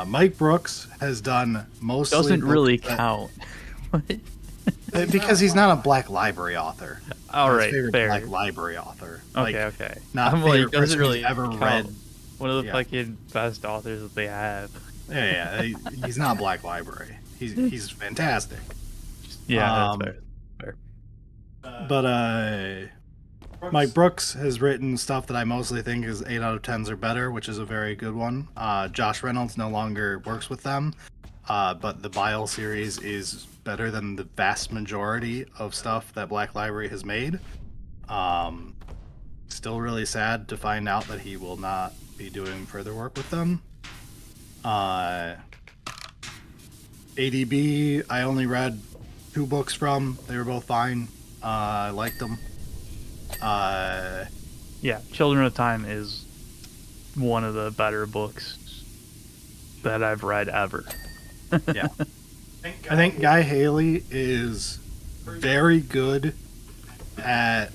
Mike Brooks has done mostly... Doesn't really count. Because he's not a Black Library author. All right, favorite fair. Black Library author. Okay. Not I'm favorite like, doesn't person really who's ever count. read. One of the Yeah. fucking best authors that they have. Yeah, he's not Black Library. He's fantastic. Yeah, that's fair. But Mike Brooks has written stuff that I mostly think is 8 out of 10s or better, which is a very good one. Josh Reynolds no longer works with them, but the Bile series is better than the vast majority of stuff that Black Library has made. Still really sad to find out that he will not be doing further work with them. ADB, I only read 2 books from. They were both fine. I liked them. Yeah, Children of Time is one of the better books that I've read ever. Yeah. I think Guy Haley is very good at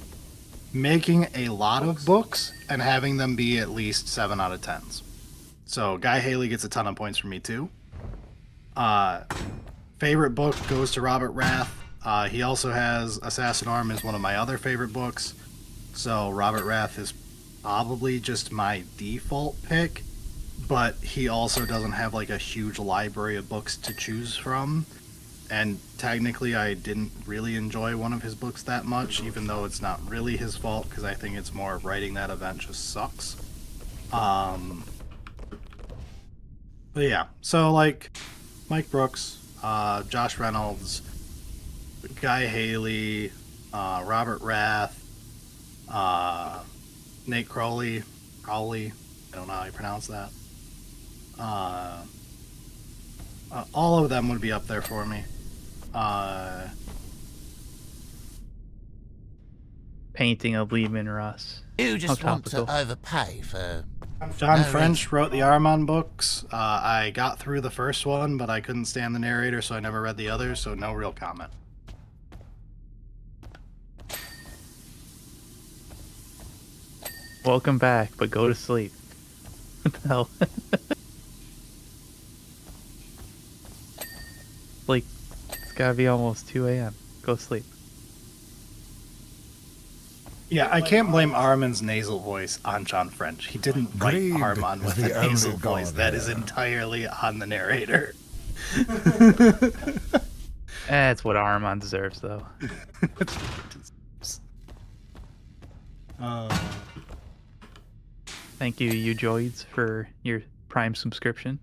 making a lot of books and having them be at least 7 out of 10s. So Guy Haley gets a ton of points from me too. Favorite book goes to Robert Rath. He also has Assassinorum as one of my other favorite books. So Robert Rath is probably just my default pick, but he also doesn't have like a huge library of books to choose from. And technically I didn't really enjoy one of his books that much, even though it's not really his fault, because I think it's more writing that event just sucks. But yeah, so like Mike Brooks, Josh Reynolds, Guy Haley, Robert Rath, Nate Crowley, I don't know how you pronounce that. All of them would be up there for me. Painting of Lehman Russ. You just How want to topical. overpay for John no French wrote the Armand books. I got through the first one, but I couldn't stand the narrator, so I never read the others, so no real comment. Welcome back, but go to sleep. What the hell? Like, gotta be almost 2 a.m. Go sleep. Yeah, I can't blame Armin's nasal voice on John French. He didn't write Greed Armin is with the a only nasal voice. god That is here. entirely on the narrator. That's what Armand deserves, though. Thank you, Ujoids, for your Prime subscription.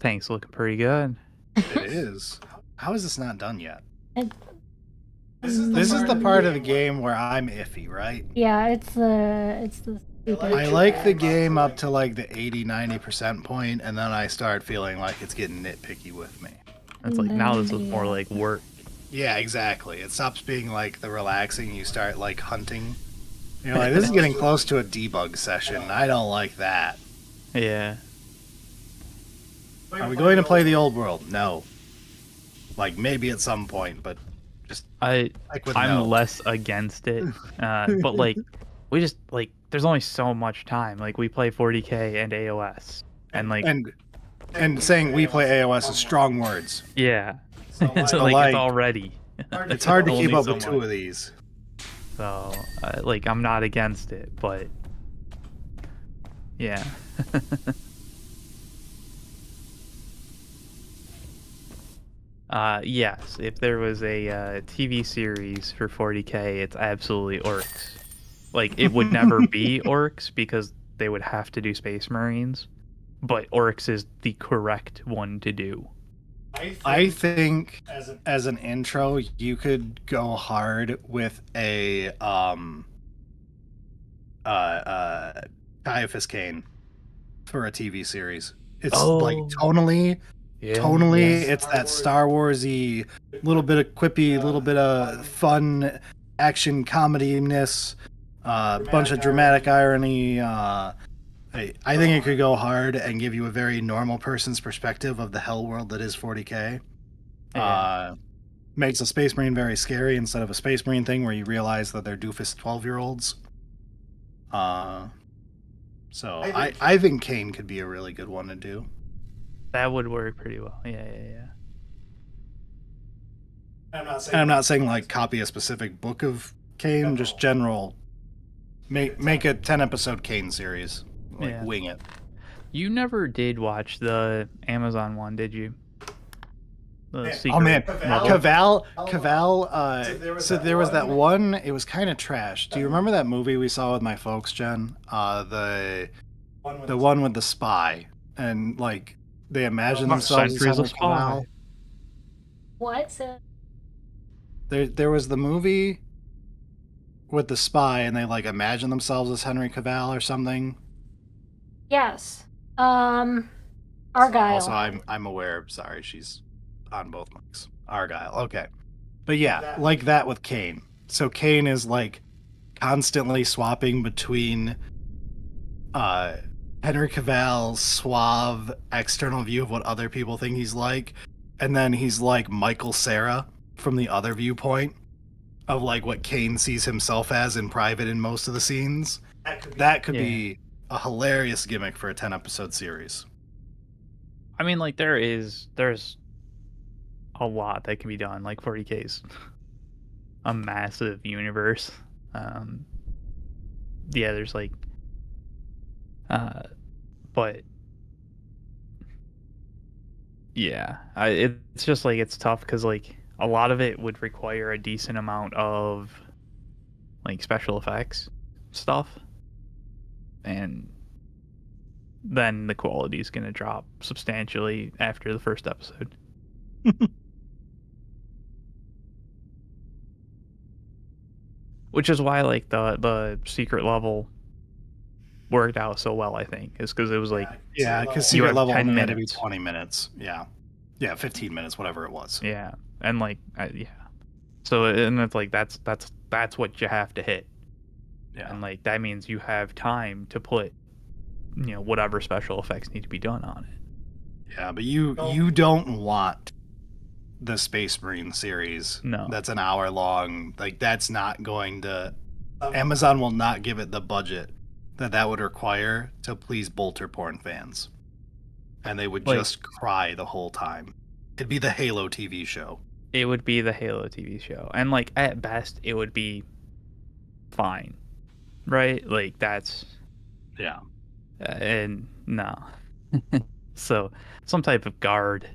Thanks, looking pretty good. It is. How is this not done yet? It- This is the part of the game where I'm iffy, right? Yeah, it's the stupid. I like the game up to like the 80-90% point, and then I start feeling like it's getting nitpicky with me. It's like, now this is more like work. Yeah, exactly. It stops being like the relaxing. You start like hunting. You're like, this is getting close to a debug session. I don't like that. Yeah. Are we going to play the old world? No. Like maybe at some point, but just I'm like with no. less against it. But like, we just like, there's only so much time. Like, we play 40K and AOS, and like, and saying we play AOS is strong words. yeah. So like, like, it's already. It's hard to keep only up so with two much. of these. So, like, I'm not against it, but yeah. Yes, if there was a TV series for 40K, it's absolutely Orcs. Like, it would never be Orcs because they would have to do Space Marines, but Orcs is the correct one to do. I think as an intro, you could go hard with a Caiaphas Cain for a TV series. It's like tonally, it's that Star Warsy, little bit of quippy, little bit of fun, action comedy-ness, bunch of dramatic irony. I think it could go hard and give you a very normal person's perspective of the hell world that is 40K. Yeah. Makes a Space Marine very scary instead of a Space Marine thing where you realize that they're doofus 12-year-olds. So I think Kane could be a really good one to do. That would work pretty well. Yeah. I'm not saying like copy a specific book of Kane, just general. Make a 10-episode Kane series. Like, Yeah. wing it. You never did watch the Amazon one, did you? The secret Oh man, level? Caval. So there was that one. It was kind of trash. Do you remember that movie we saw with my folks, Jen? The one with the spy, and like they imagine themselves as Centuries of Henry Cavill. Spy. What? There was the movie with the spy, and they like imagine themselves as Henry Cavill or something. Yes. Argyle. Also, I'm aware. Sorry, she's on both mics. Argyle. Okay, but yeah, like that with Kane. So Kane is like constantly swapping between Henry Cavill's suave external view of what other people think he's like, and then he's like Michael Cera from the other viewpoint of like what Kane sees himself as in private in most of the scenes. That could be a hilarious gimmick for a 10-episode series. I mean, like, there's a lot that can be done. Like, 40K's a massive universe. Yeah, there's like, but yeah, it's just like, it's tough because like a lot of it would require a decent amount of like special effects stuff, and then the quality is going to drop substantially after the first episode. Which is why like the secret level worked out so well, I think, is because it was like, Yeah, because You secret have level 10 only had to be minutes. 20 minutes. Yeah, 15 minutes, whatever it was. yeah, and like yeah, so and it's like that's what you have to hit, Yeah. and like that means you have time to put, you know, whatever special effects need to be done on it. Yeah, but you don't want the Space Marine series. No. That's an hour long. Like, that's not going to... Amazon will not give it the budget that would require to please bolter porn fans. And they would Like- just cry the whole time. It'd be the Halo TV show. It would be the Halo TV show. And, like, at best, it would be fine. Right? Like, that's... Yeah. And no. So, some type of guard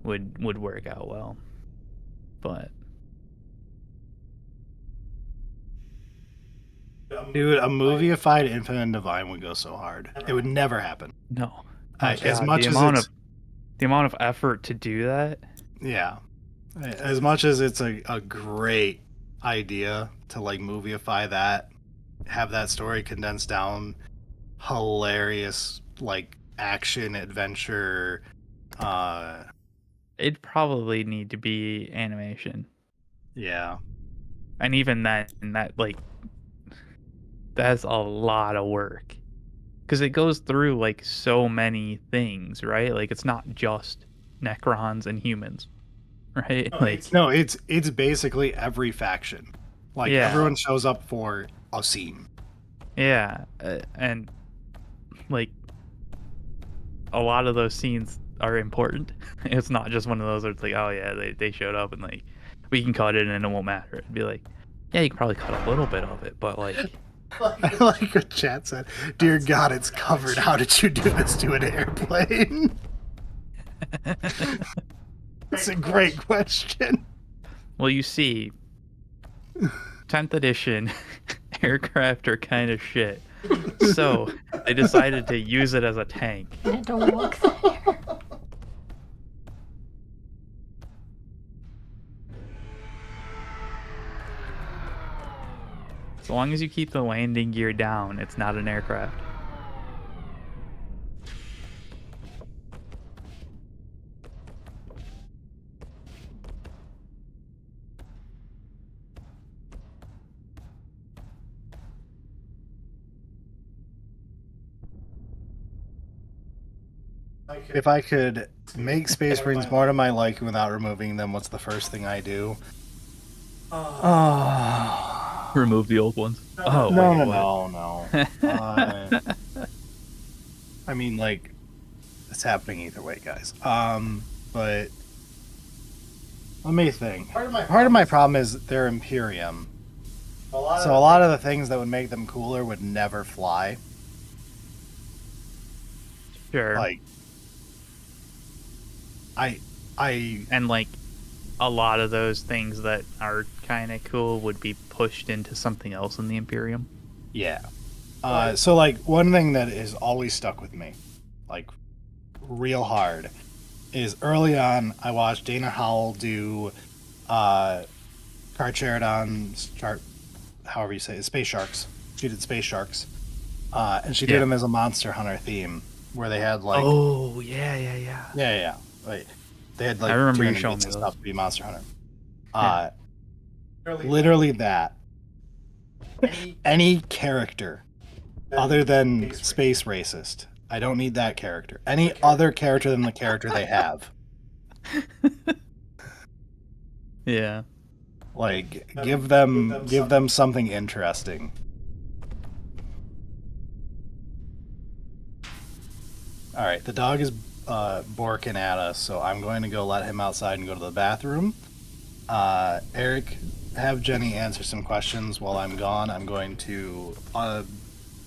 would work out well. But... Dude, a movie-ified Infinite and Divine would go so hard. It would never happen. No. As God, much the as amount it's... the amount of effort to do that. Yeah. As much as it's a great idea to, like, movieify that, have that story condensed down, hilarious, like, action, adventure, It'd probably need to be animation. yeah. And even that, like, that's a lot of work. Because it goes through, like, so many things, right? Like, it's not just Necrons and humans, right? Like, No, it's basically every faction. Like, Yeah. everyone shows up for a scene. yeah. And, like, a lot of those scenes are important. It's not just one of those where it's like, oh, yeah, they showed up and, like, we can cut it and it won't matter. It'd be like, yeah, you can probably cut a little bit of it, but, like... I like what chat said. Dear God, it's covered. How did you do this to an airplane? That's a great question. Well, you see, 10th edition aircraft are kind of shit. So they decided to use it as a tank. I had to walk there. As long as you keep the landing gear down, it's not an aircraft. If I could make Space Marines more to my liking without removing them, what's the first thing I do? Oh. Remove the old ones. Oh, No, wait, no, what? no. I mean, like, it's happening either way, guys. But let me think. Part of my problem is they're Imperium. So a lot of the things that would make them cooler would never fly. Sure. Like, I And, like, a lot of those things that are kind of cool would be pushed into something else in the Imperium. yeah. So, like, one thing that is always stuck with me, like, real hard, is early on I watched Dana Howell do Carcharodon's however you say it, Space Sharks. She did Space Sharks. And she did Yeah. them as a Monster Hunter theme, where they had, like... Oh, yeah. Yeah. Like, they had, like, I remember you tuna showing meats me and those. stuff to be Monster Hunter. Literally that. Any character other than Space Racist. I don't need that character. Any other character than the character they have. Yeah. Like, give them something interesting. Alright, the dog is borking at us, so I'm going to go let him outside and go to the bathroom. Eric, have Jenny answer some questions while I'm gone. I'm going to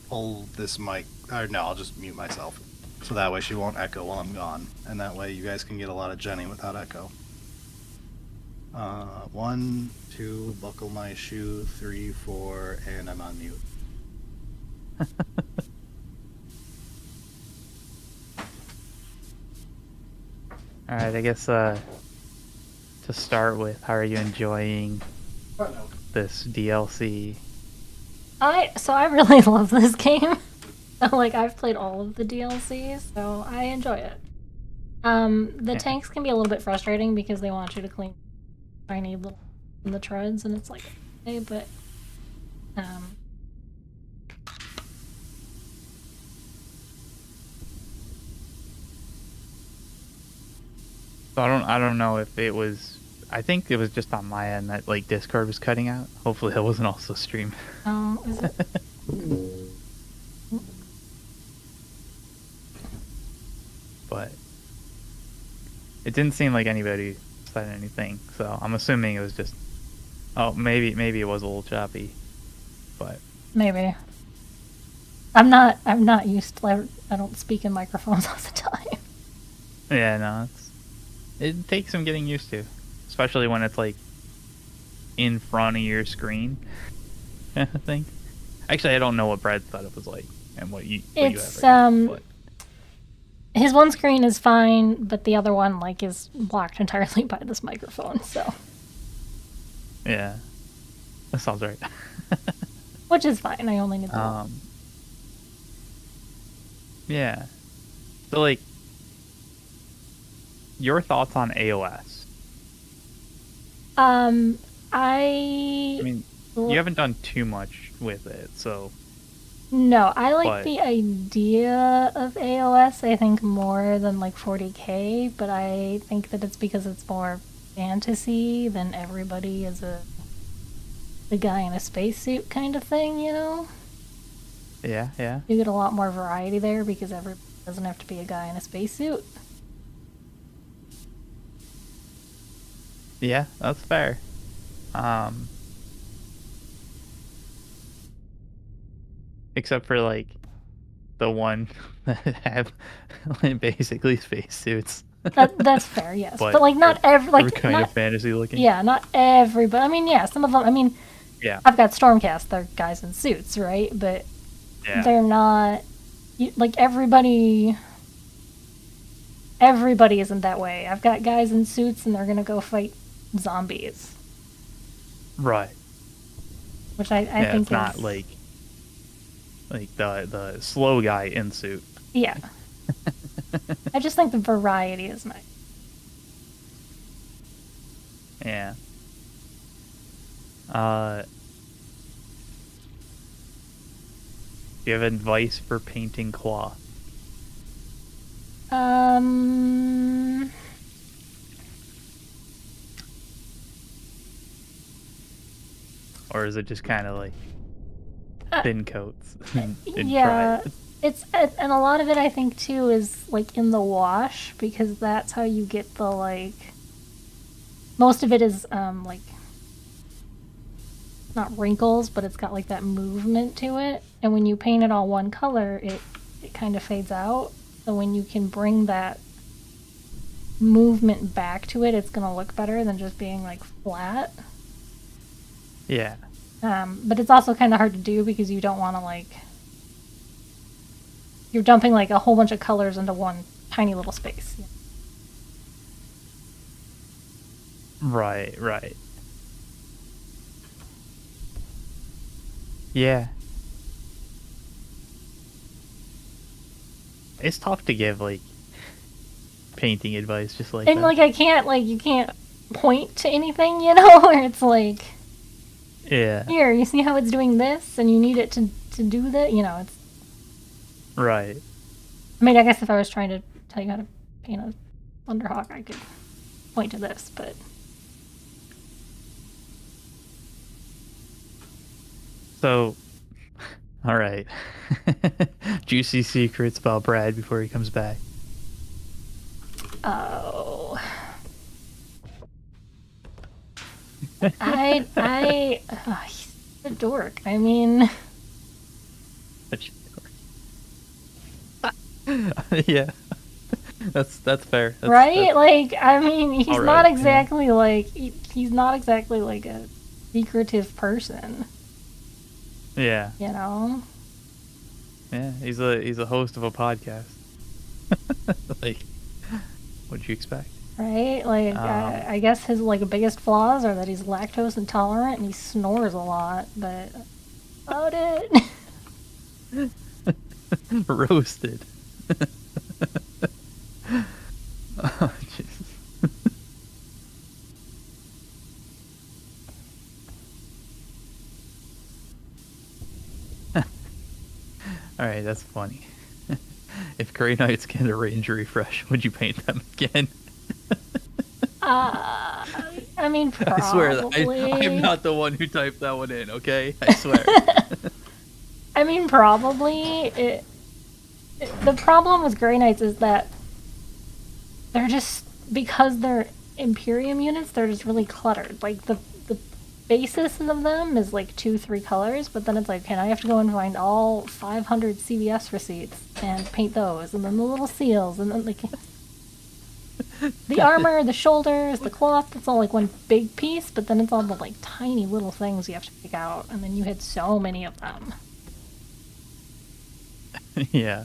pull this mic, or no, I'll just mute myself. So that way she won't echo while I'm gone. And that way you guys can get a lot of Jenny without echo. 1, 2, buckle my shoe, 3, 4, and I'm on mute. Alright, I guess to start with, how are you enjoying this DLC? I really love this game. Like, I've played all of the DLCs, so I enjoy it. The tanks can be a little bit frustrating because they want you to clean tiny little in the treads, and it's like, okay, but So I don't know if it was. I think it was just on my end that like Discord was cutting out. Hopefully, that wasn't also stream. Oh, is it? But it didn't seem like anybody said anything. So I'm assuming it was just. Oh, maybe it was a little choppy, but Maybe. I'm not used to. I don't speak in microphones all the time. yeah, no, it takes some getting used to, especially when it's like in front of your screen, kind of thing. Actually, I don't know what Brad's setup was like and what you have It's right now, but- his one screen is fine, but the other one like is blocked entirely by this microphone. So, yeah, that sounds right. which is fine. I only need the one. Yeah. So like, your thoughts on AOS? I I mean, you haven't done too much with it, so No, I like But- the idea of AOS, I think, more than like 40k, but I think that it's because it's more fantasy than everybody is the guy in a spacesuit kind of thing, you know? yeah. You get a lot more variety there because everybody doesn't have to be a guy in a spacesuit. Yeah, that's fair. Except for like the one that have like, basically spacesuits. That's fair, yes. But But like not every They're like kind not, of fantasy looking. yeah, not everybody. I mean, yeah, some of them. I mean, Yeah. I've got Stormcast. They're guys in suits, right? But Yeah. they're not like everybody. Everybody isn't that way. I've got guys in suits, and they're gonna go fight zombies, Right. which I Yeah, think it's not is, like the slow guy in suit. yeah. I just think the variety is nice. Yeah. Do you have advice for painting cloth? Um, Or is it just kind of like thin coats? and try yeah, it? it's and a lot of it I think too is like in the wash because that's how you get the like. Most of it is like not wrinkles, but it's got like that movement to it, and when you paint it all one color, it kind of fades out. So when you can bring that movement back to it, it's gonna look better than just being like flat. Yeah. But it's also kind of hard to do because you don't want to like you're dumping like a whole bunch of colors into one tiny little space. Right. Yeah. It's tough to give like painting advice just like And that. like I can't like you can't point to anything, you know, where it's like Yeah. here, you see how it's doing this and you need it to do that, you know, it's Right. I mean, I guess if I was trying to tell you how to paint a Thunderhawk, I could point to this, but So, all right. Juicy secrets about Brad before he comes back. oh. He's a dork. I mean, Yeah. That's fair. That's, right? Like, I mean, he's All not right, yeah. exactly like he's not exactly like a secretive person, Yeah. you know? Yeah. He's a host of a podcast. Like, what'd you expect? Right? Like, I guess his like biggest flaws are that he's lactose intolerant and he snores a lot, but about it. Roasted. Oh, Jesus. Alright, that's funny. If Grey Knights get a range refresh, would you paint them again? I mean, probably. I swear that I'm not the one who typed that one in, okay? I swear. I mean, probably. The problem with Grey Knights is that they're just, because they're Imperium units, they're just really cluttered. Like, the basis of them is like 2-3 colors, but then it's like, okay, I have to go and find all 500 CVS receipts and paint those, and then the little seals, and then like the armor, the shoulders, the cloth, that's all like one big piece, but then it's all the like tiny little things you have to pick out, and then you had so many of them. Yeah.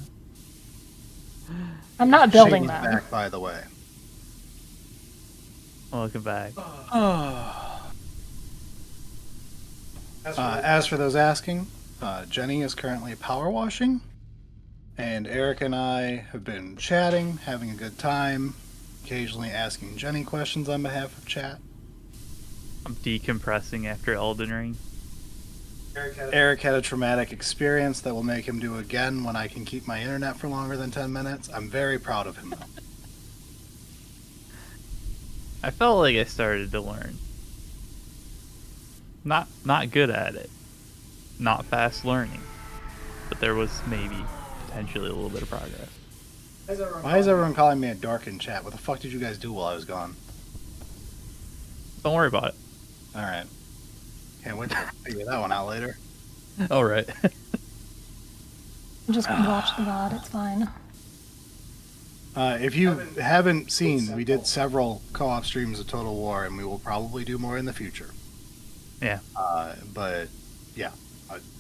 I'm not building Shady's them. back, by the way. Welcome back. As for those asking, Jenny is currently power washing, and Eric and I have been chatting, having a good time, occasionally asking Jenny questions on behalf of chat. I'm decompressing after Elden Ring. Eric had a traumatic experience that will make him do again when I can keep my internet for longer than 10 minutes. I'm very proud of him, though. I felt like I started to learn. Not good at it. Not fast learning. But there was maybe potentially a little bit of progress. Why is everyone calling me a dork in chat? What the fuck did you guys do while I was gone? Don't worry about it. Alright. Can't wait to figure that one out later. Alright. Just watch the VOD, it's fine. If you haven't seen, we did several co-op streams of Total War, and we will probably do more in the future. Yeah. But, yeah.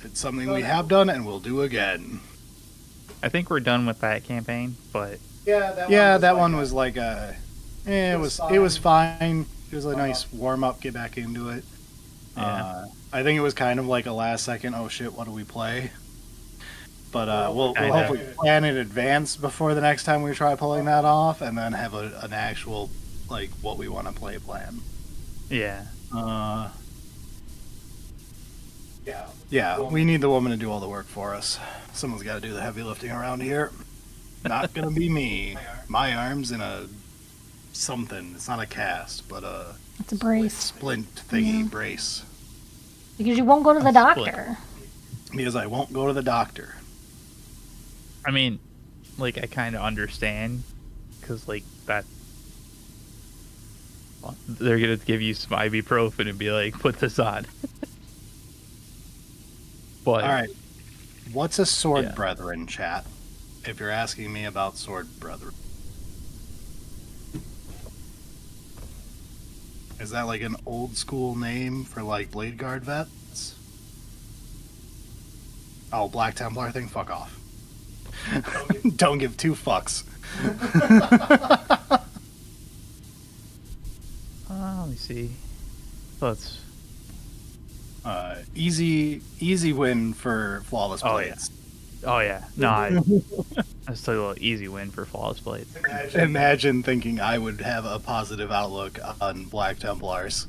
It's something we have done and we'll do again. I think we're done with that campaign, but That one was like a... it was fine. It was a nice warm-up, get back into it. Yeah. I think it was kind of like a last-second, oh shit, what do we play? But we'll hopefully plan in advance before the next time we try pulling that off, and then have an actual, like, what we want to play plan. yeah. Yeah, we need the woman to do all the work for us. Someone's got to do the heavy lifting around here. Not gonna be me. My arm's in a something. It's not a cast, but a It's a brace. splint thingy brace. Because you won't go to the doctor. Because I won't go to the doctor. I mean, like, I kind of understand, because, like, that... They're going to give you some ibuprofen and be like, put this on. But... Alright. What's a sword Yeah. brethren, chat? If you're asking me about sword brethren. Is that like an old school name for like Blade Guard vets? Oh, Black Templar thing? Fuck off. Don't give two fucks. Let me see. Let's... Easy win for Flawless Oh, Blades. Oh, yeah. No, that's still a little easy win for Flawless Blades. Imagine thinking I would have a positive outlook on Black Templars.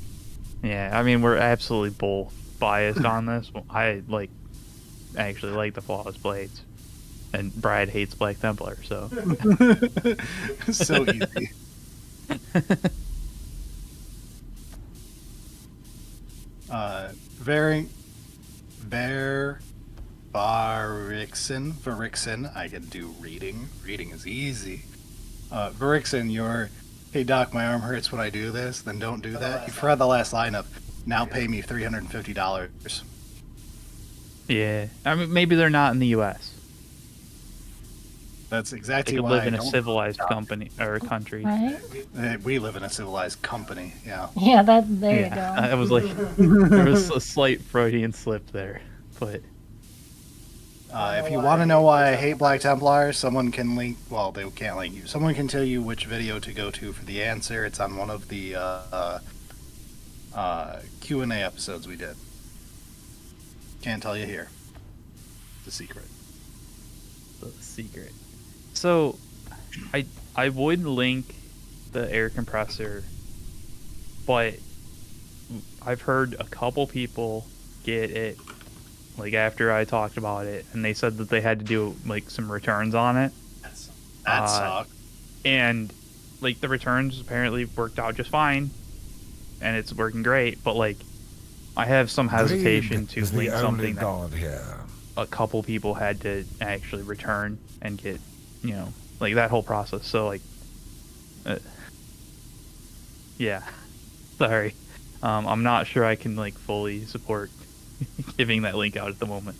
Yeah, I mean, we're absolutely both biased on this. I, like, actually like the Flawless Blades. And Brad hates Black Templar, so... So easy. Varixen, I can do reading. Reading is easy. Varixen, hey doc, my arm hurts when I do this, then don't do that. You forgot the last line of, now pay me $350. Yeah. I mean, maybe they're not in the U.S. That's They exactly could why live I in a don't- civilized company, or country. Right? We live in a civilized company, yeah. Yeah, there you Yeah, go. I was like, there was a slight Freudian slip there, but... If you want to know why I hate Black Templars, someone can link. Well, they can't link you. Someone can tell you which video to go to for the answer. It's on one of the Q&A episodes we did. Can't tell you here. It's a secret. The secret. So, I would link the air compressor, but I've heard a couple people get it, like, after I talked about it, and they said that they had to do, like, some returns on it. That sucks. And like the returns apparently worked out just fine, and it's working great. But like, I have some hesitation Greed to is the link only something that god here. a couple people had to actually return and get, like that whole process. So like, yeah, sorry, I'm not sure I can like fully support giving that link out at the moment.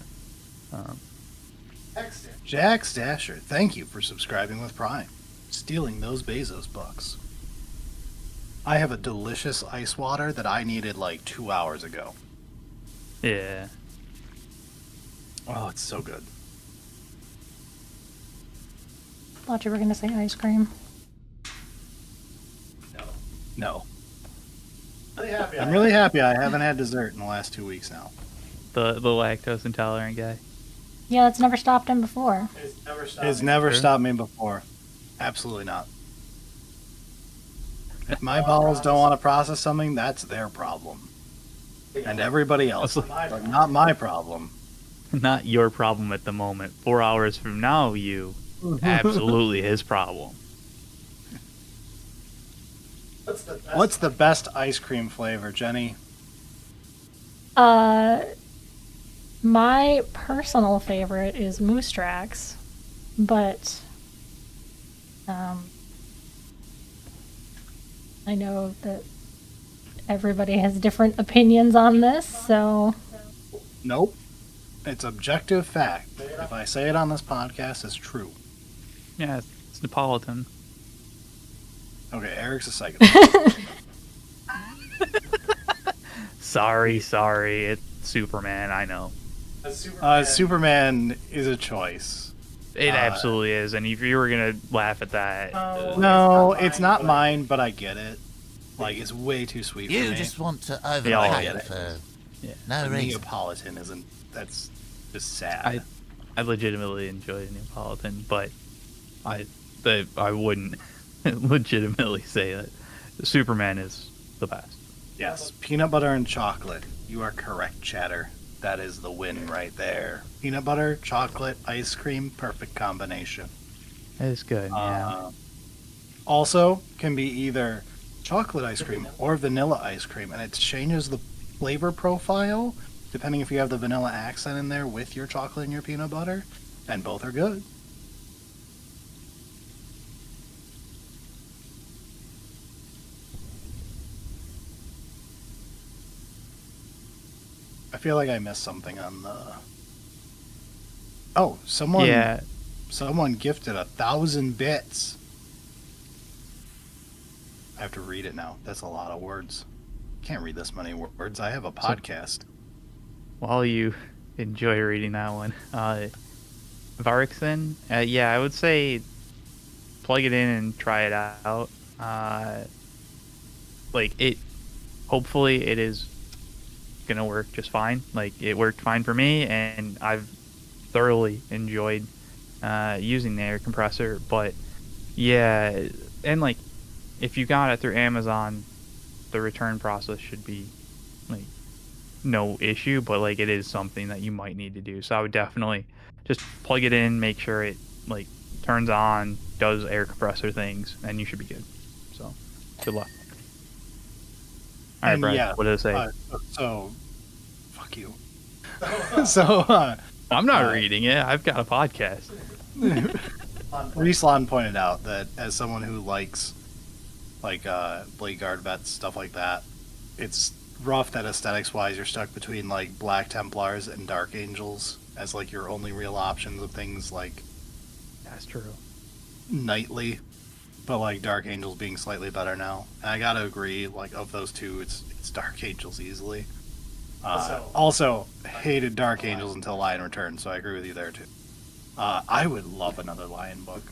Jack Stasher, thank you for subscribing with Prime. Stealing those Bezos bucks. I have a delicious ice water that I needed like 2 hours ago. Yeah. Oh, it's so good. Thought you were gonna say ice cream. No. I'm really happy I haven't had dessert in the last 2 weeks now. The lactose intolerant guy. Yeah, it's never stopped him before. It's never stopped me before. Absolutely not. If my bowels don't want to process something, that's their problem. And everybody else, but not my problem. Not your problem at the moment. 4 hours from now, absolutely his problem. What's the best ice cream flavor, Jenny? My personal favorite is Moose Tracks, but I know that everybody has different opinions on this, so Nope. It's objective fact. If I say it on this podcast, it's true. Yeah, it's Neapolitan. Okay, Eric's a psycho. Sorry, it's Superman, I know. Superman is a choice. It absolutely is, and if you were gonna laugh at that... No, it's not mine, but I get it. Like, it's way too sweet for You me. just want to all overpay get it. for Yeah. no The reason. Neapolitan isn't. That's just sad. I legitimately enjoy the Neapolitan, but I wouldn't legitimately say that Superman is the best. Yes, peanut butter and chocolate. You are correct, Chatter. That is the win right there. Peanut butter, chocolate, ice cream, perfect combination. It is good, yeah. Also, can be either chocolate ice cream or vanilla ice cream, and it changes the flavor profile depending if you have the vanilla accent in there with your chocolate and your peanut butter, and both are good. I feel like I missed something on the... Oh, someone gifted 1,000 bits. I have to read it now. That's a lot of words. Can't read this many words. I have a podcast. While you enjoy reading that one, Varixen, yeah, I would say plug it in and try it out. Hopefully it is gonna work just fine. Like, it worked fine for me, and I've thoroughly enjoyed using the air compressor. But yeah, and like, if you got it through Amazon, the return process should be like no issue, but like, it is something that you might need to do. So I would definitely just plug it in, make sure it like turns on, does air compressor things, and you should be good. So good luck. All right, Brad, yeah, what did it say? So, fuck you. So, I'm not reading it. I've got a podcast. Reslon pointed out that as someone who likes like Blade Guard vets, stuff like that, it's rough that aesthetics-wise you're stuck between like Black Templars and Dark Angels as like your only real options of things like That's true. knightly, but like Dark Angels being slightly better now. And I gotta agree, like of those two, it's Dark Angels easily. Also, hated Dark Angels until Lion Return, so I agree with you there too. I would love another Lion book.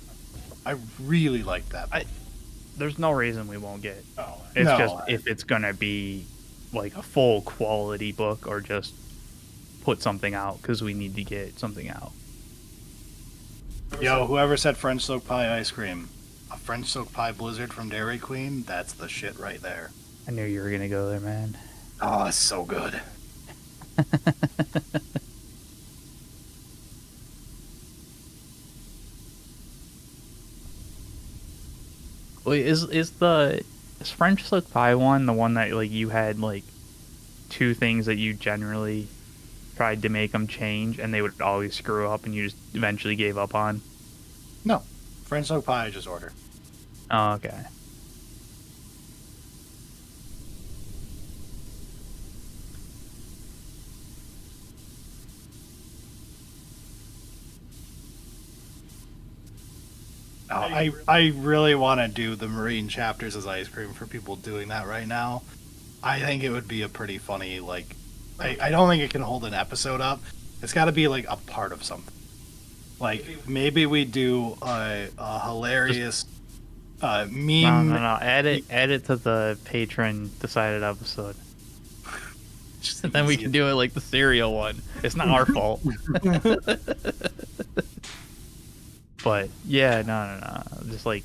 I really like that book. There's no reason we won't get it. It's No, just if it's gonna be like a full quality book or just put something out because we need to get something out. Yo, whoever said French soak pie ice cream, a French soak pie blizzard from Dairy Queen, that's the shit right there. I knew you were gonna go there, man. Oh, it's so good. Wait, is French Silk Pie one the one that like you had like two things that you generally tried to make them change and they would always screw up and you just eventually gave up on? No, French oak pie I just order. Oh, okay. Oh, I really want to do the marine chapters as ice cream for people doing that right now. I think it would be a pretty funny, like, I don't think it can hold an episode up. It's got to be like a part of something. Like maybe we do a hilarious meme. No. Add it to the patron decided episode. And then we can do it like the cereal one. It's not our fault. But yeah, no. Just like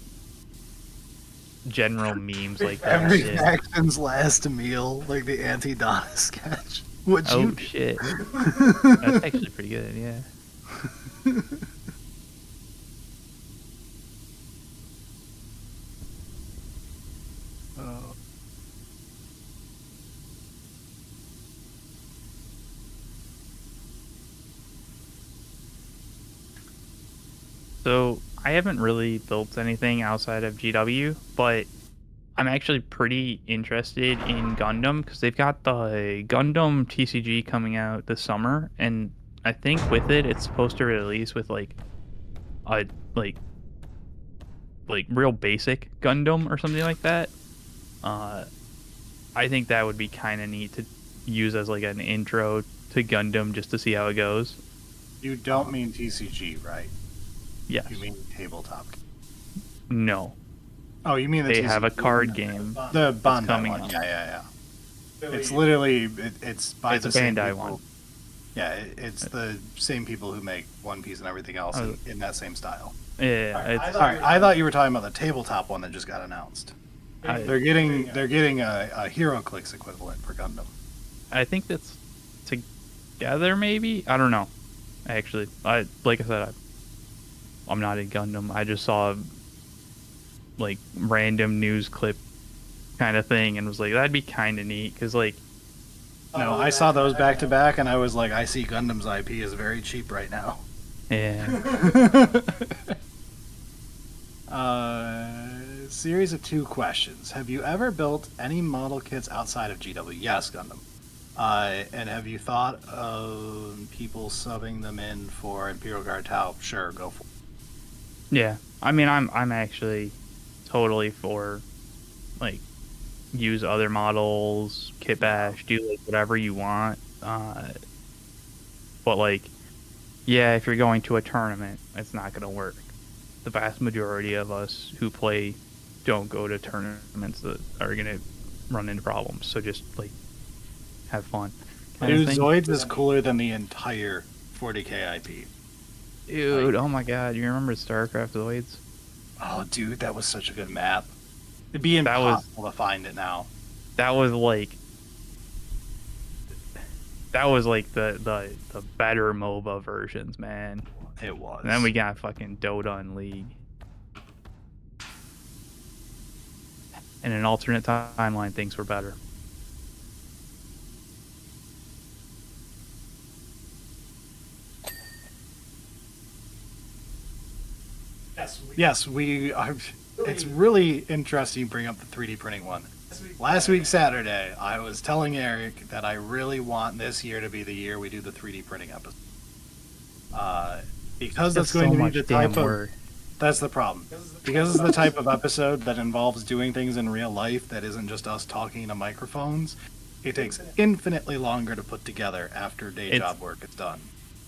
general memes like that. Every Yeah. action's last meal, like the anti-Donna sketch. What Oh you do? shit. That's actually pretty good, yeah. Oh. So I haven't really built anything outside of GW, but I'm actually pretty interested in Gundam because they've got the Gundam TCG coming out this summer, and I think with it, it's supposed to release with like a like real basic Gundam or something like that. I think that would be kind of neat to use as like an intro to Gundam just to see how it goes. You don't mean TCG, right? Yes. You mean tabletop? No. Oh, you mean the They TCG? have a card game. The Bandai coming one. out. Yeah. It's literally it's by It's the a same Bandai people. one. Yeah, it's the same people who make One Piece and everything else in that same style. Yeah, All right, I thought you were talking about the tabletop one that just got announced. They're getting a HeroClix equivalent for Gundam. I think that's together, maybe. I don't know. Actually, like I said, I'm not in Gundam. I just saw like random news clip kind of thing and was like, that'd be kind of neat because like. No, I saw those back to back, and I was like, I see Gundam's IP is very cheap right now. Yeah. Series of 2 questions. Have you ever built any model kits outside of GW? Yes, Gundam. And have you thought of people subbing them in for Imperial Guard Tau? Sure, go for it. Yeah. I mean, I'm actually totally for like use other models, kit bash, do like whatever you want. But like, yeah, if you're going to a tournament, it's not gonna work. The vast majority of us who play don't go to tournaments that are gonna run into problems. So just like have fun. kind of Dude, thing. Zoids is cooler than the entire 40k IP. Dude, oh my god, you remember StarCraft Zoids? Oh, dude, that was such a good map. It'd be That was- impossible to find it now. That was like the better MOBA versions, man. It was. And then we got fucking Dota and League. In an alternate timeline, things were better. Yes, we are. It's really interesting you bring up the 3D printing one. Last week, Saturday, I was telling Eric that I really want this year to be the year we do the 3D printing episode. Because that's going to be the type of... That's the problem. Because it's the type of episode that involves doing things in real life that isn't just us talking to microphones, it takes infinitely longer to put together after day job work is done.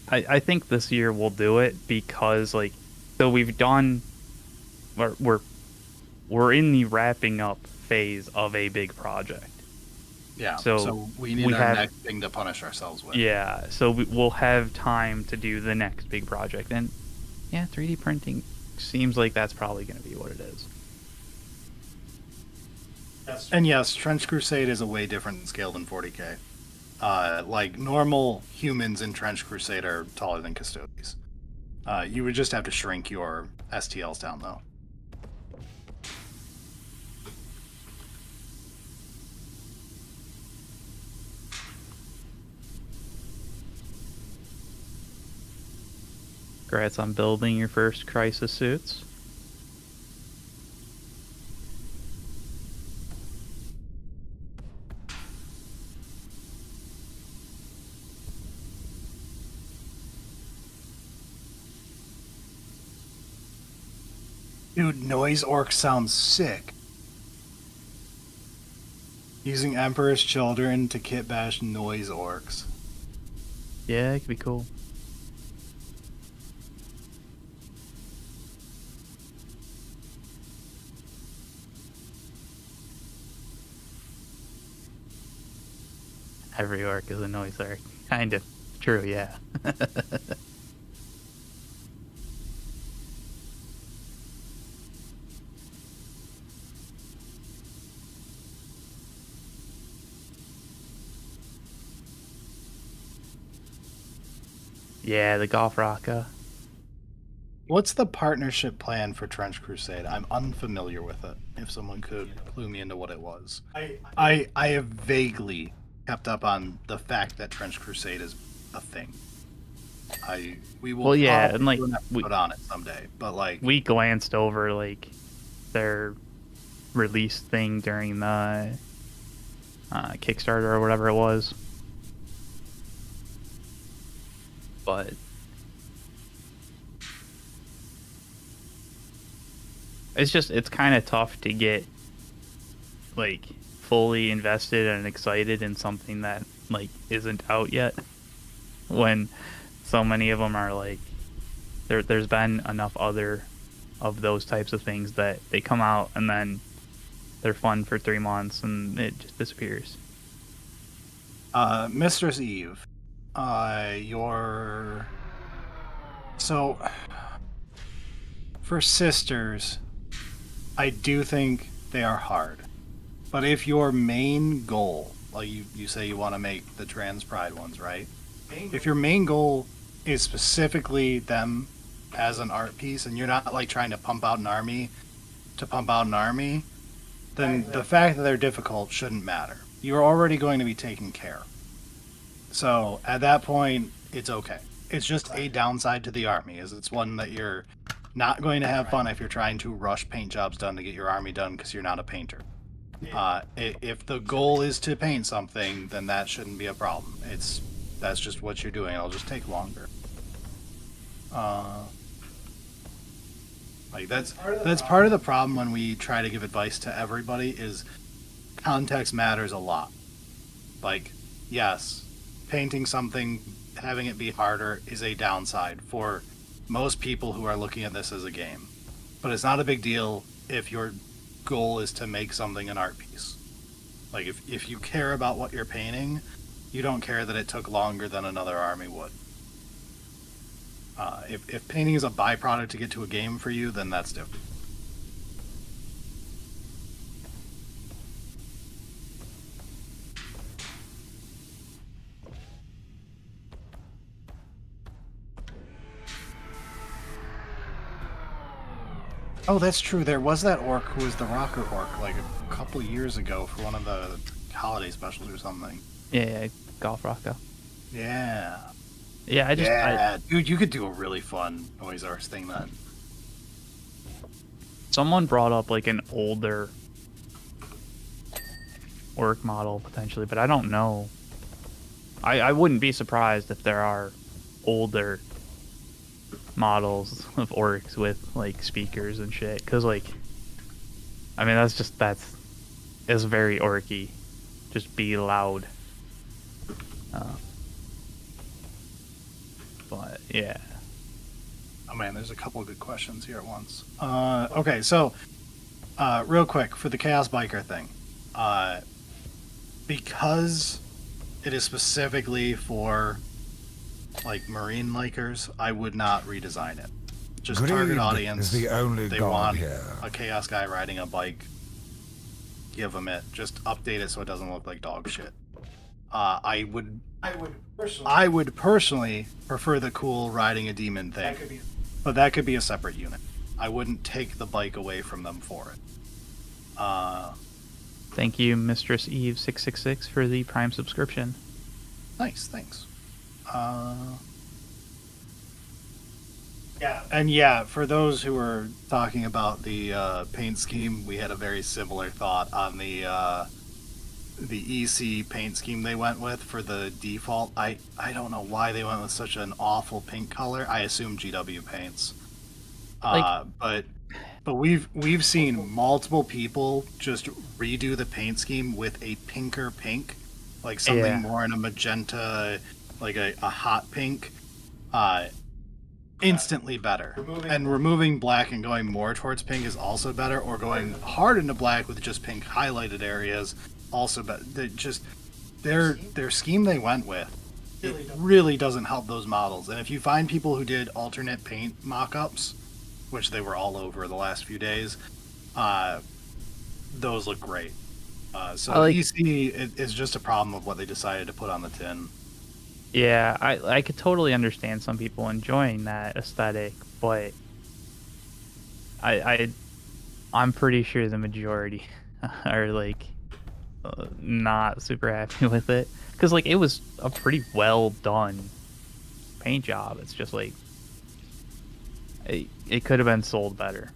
I think this year we'll do it because like so we've done we're in the wrapping up phase of a big project. Yeah, So so we need we our have- next thing to punish ourselves with. Yeah, so we'll have time to do the next big project, and yeah, 3D printing seems like that's probably going to be what it is. And yes, Trench Crusade is a way different scale than 40k. Like, normal humans in Trench Crusade are taller than Custodes. You would just have to shrink your STLs down, though. Congrats on building your first crisis suits. Dude, noise orc sounds sick. Using Emperor's Children to kit bash noise orcs. Yeah, it could be cool. Every orc is a noise orc. Kind of. True, yeah. Yeah, the Golf Rocka. What's the partnership plan for Trench Crusade? I'm unfamiliar with it. If someone could clue me into what it was. I have vaguely kept up on the fact that Trench Crusade is a thing. We will Well, yeah, probably and, like, do an episode on it someday. But like We glanced over, like, their release thing during the Kickstarter or whatever it was. But it's kind of tough to get, like, fully invested and excited in something that, like, isn't out yet, when so many of them are, like, there's been enough other of those types of things that they come out and then they're fun for 3 months and it just disappears. Mistress Eve, so for sisters, I do think they are hard. But if your main goal, like you say you want to make the trans pride ones, right? If your main goal is specifically them as an art piece and you're not like trying to pump out an army to pump out an army, then the fact that they're difficult shouldn't matter. You're already going to be taken care. So at that point, it's okay. It's just a downside to the army, is it's one that you're not going to have fun if you're trying to rush paint jobs done to get your army done because you're not a painter. If the goal is to paint something, then that shouldn't be a problem. That's just what you're doing. It'll just take longer. Like that's part of the problem when we try to give advice to everybody is context matters a lot. Like, yes, painting something, having it be harder is a downside for most people who are looking at this as a game. But it's not a big deal if your goal is to make something an art piece. Like, if you care about what you're painting, you don't care that it took longer than another army would. If painting is a byproduct to get to a game for you, then that's different. Oh, that's true. There was that orc who was the rocker orc like a couple years ago for one of the holiday specials or something. Yeah, Golf Rocka. Yeah. Yeah, Dude, you could do a really fun noise arts thing then. someone brought up, like, an older orc model potentially, but I don't know. I wouldn't be surprised if there are older models of orcs with, like, speakers and shit, because, like, I mean, that's very orky. Just be loud. But yeah. Oh man, there's a couple of good questions here at once. Okay, so real quick for the Chaos Biker thing, because it is specifically for like marine likers, I would not redesign it. Just Greed target audience. is the only they god want here. a chaos guy riding a bike. Give them it. Just update it so it doesn't look like dog shit. I would personally prefer the cool riding a demon thing, but that could be a separate unit. I wouldn't take the bike away from them for it. Thank you, Mistress Eve 666 for the Prime subscription. Nice, thanks. And yeah, for those who were talking about the paint scheme, we had a very similar thought on the EC paint scheme they went with for the default. I don't know why they went with such an awful pink color. I assume GW paints. But we've seen multiple people just redo the paint scheme with a pinker pink, like something more in a magenta, like a hot pink. Instantly better. And removing black and going more towards pink is also better, or going hard into black with just pink highlighted areas also better. Their scheme they went with, it really doesn't help those models. And if you find people who did alternate paint mock-ups, which they were all over the last few days, those look great. So EC is just a problem of what they decided to put on the tin. Yeah, I could totally understand some people enjoying that aesthetic, but I'm pretty sure the majority are like not super happy with it, because like it was a pretty well done paint job. It's just like it could have been sold better.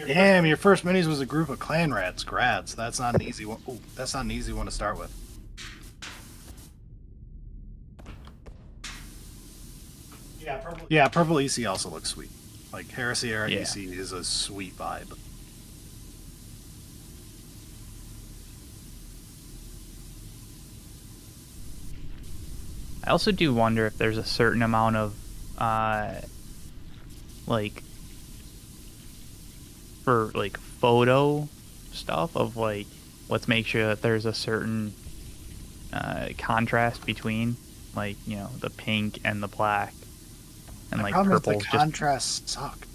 Damn, your first minis was a group of clan rats. Grads. That's not an easy one. Ooh, that's not an easy one to start with. Yeah, purple EC also looks sweet. Like Heresy era EC is a sweet vibe. I also do wonder if there's a certain amount of like for like photo stuff of like, let's make sure that there's a certain contrast between, like, you know, the pink and the black, and like purple. The contrasts suck.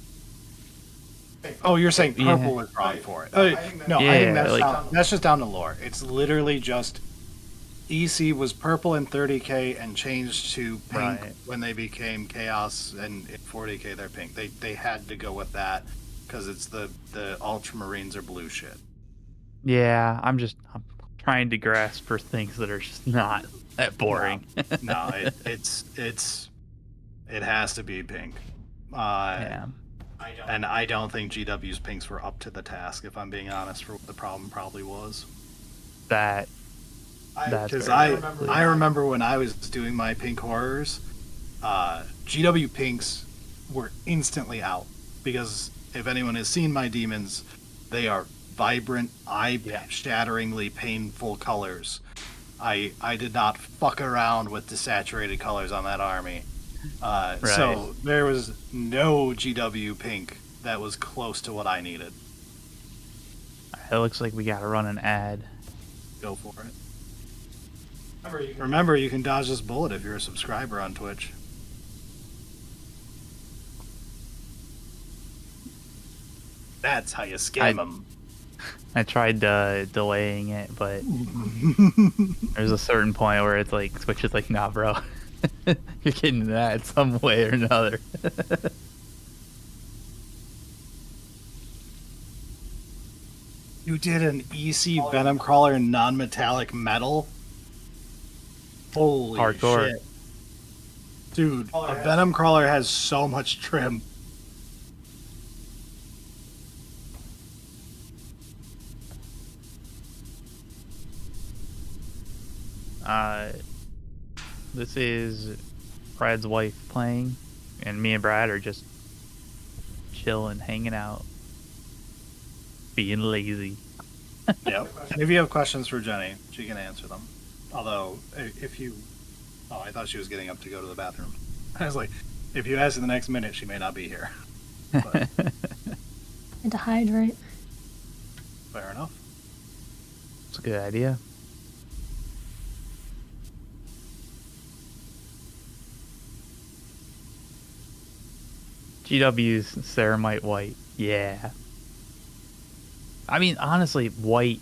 Oh, you're saying purple is wrong for it? No, I think that's just down to lore. It's literally just EC was purple in 30K and changed to pink when they became Chaos, and in 40K they're pink. They had to go with that because it's the Ultramarines are blue shit. Yeah, I'm trying to grasp for things that are just not that boring. No, it has to be pink. Yeah. And I don't think GW's pinks were up to the task, if I'm being honest, for what the problem probably was. Because I remember when I was doing my pink horrors, GW pinks were instantly out, because if anyone has seen my demons, they are vibrant, eye-shatteringly painful colors. I did not fuck around with desaturated colors on that army. So there was no GW pink that was close to what I needed. It looks like we gotta run an ad. Go for it. Remember, you can dodge this bullet if you're a subscriber on Twitch. That's how you scam them. I tried delaying it, but there's a certain point where it's like, Twitch is like, nah, bro. You're getting that some way or another. You did an EC Venom Crawler in non-metallic metal? Holy hardcore shit. Dude, a Venom Crawler has so much trim. This is Brad's wife playing, and me and Brad are just chilling, hanging out, being lazy. Yep. And if you have questions for Jenny, she can answer them. Although, if you... Oh, I thought she was getting up to go to the bathroom. I was like, if you ask in the next minute, she may not be here. But... And to hydrate. Fair enough. It's a good idea. GW's Ceramite White. Yeah. I mean, honestly, white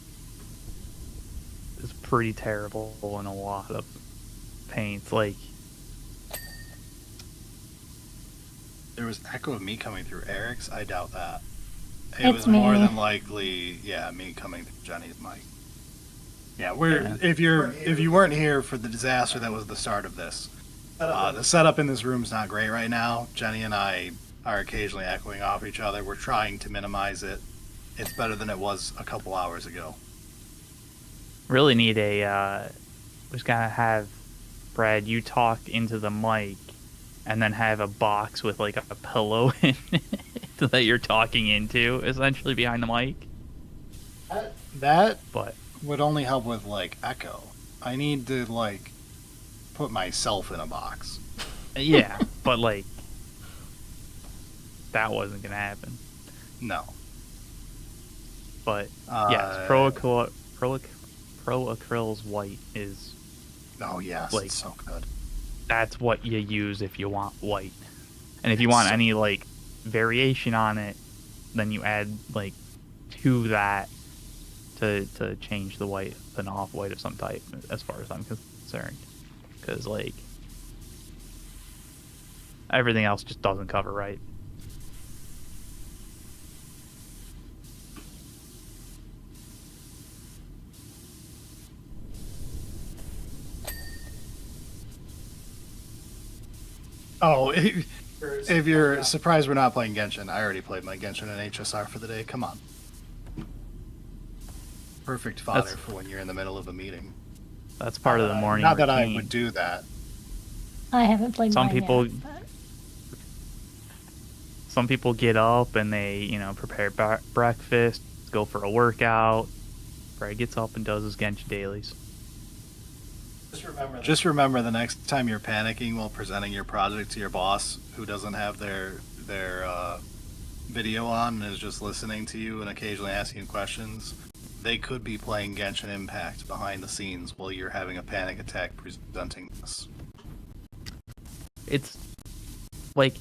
is pretty terrible in a lot of paints. Like, there was echo of me coming through Eric's. I doubt that. It It's was more me. than likely, yeah, me coming to Jenny's mic. Yeah, if you weren't here for the disaster that was the start of this, the setup in this room is not great right now. Jenny and I are occasionally echoing off each other. We're trying to minimize it. It's better than it was a couple hours ago. Really need a. Just gotta have Brad. You talk into the mic, and then have a box with like a pillow in it that you're talking into, essentially behind the mic. That But would only help with like echo. I need to like put myself in a box. yeah, but like that wasn't gonna happen. No. But Uh, yes, Pro Acryl's white is Oh yes, like- it's so good. that's what you use if you want white, and if you It's want so- any like variation on it, then you add like to that to change the white, an off white of some type, as far as I'm concerned, because like everything else just doesn't cover right. Oh, if you're surprised we're not playing Genshin, I already played my Genshin and HSR for the day. Come on. Perfect fodder That's- for when you're in the middle of a meeting. That's part of the morning Not that routine. I would do that. I haven't played Some mine people- yet, but Some people get up and they, prepare breakfast, go for a workout. Brad gets up and does his Genshin dailies. Just remember the next time you're panicking while presenting your project to your boss, who doesn't have their video on and is just listening to you and occasionally asking you questions, they could be playing Genshin Impact behind the scenes while you're having a panic attack presenting this. It's like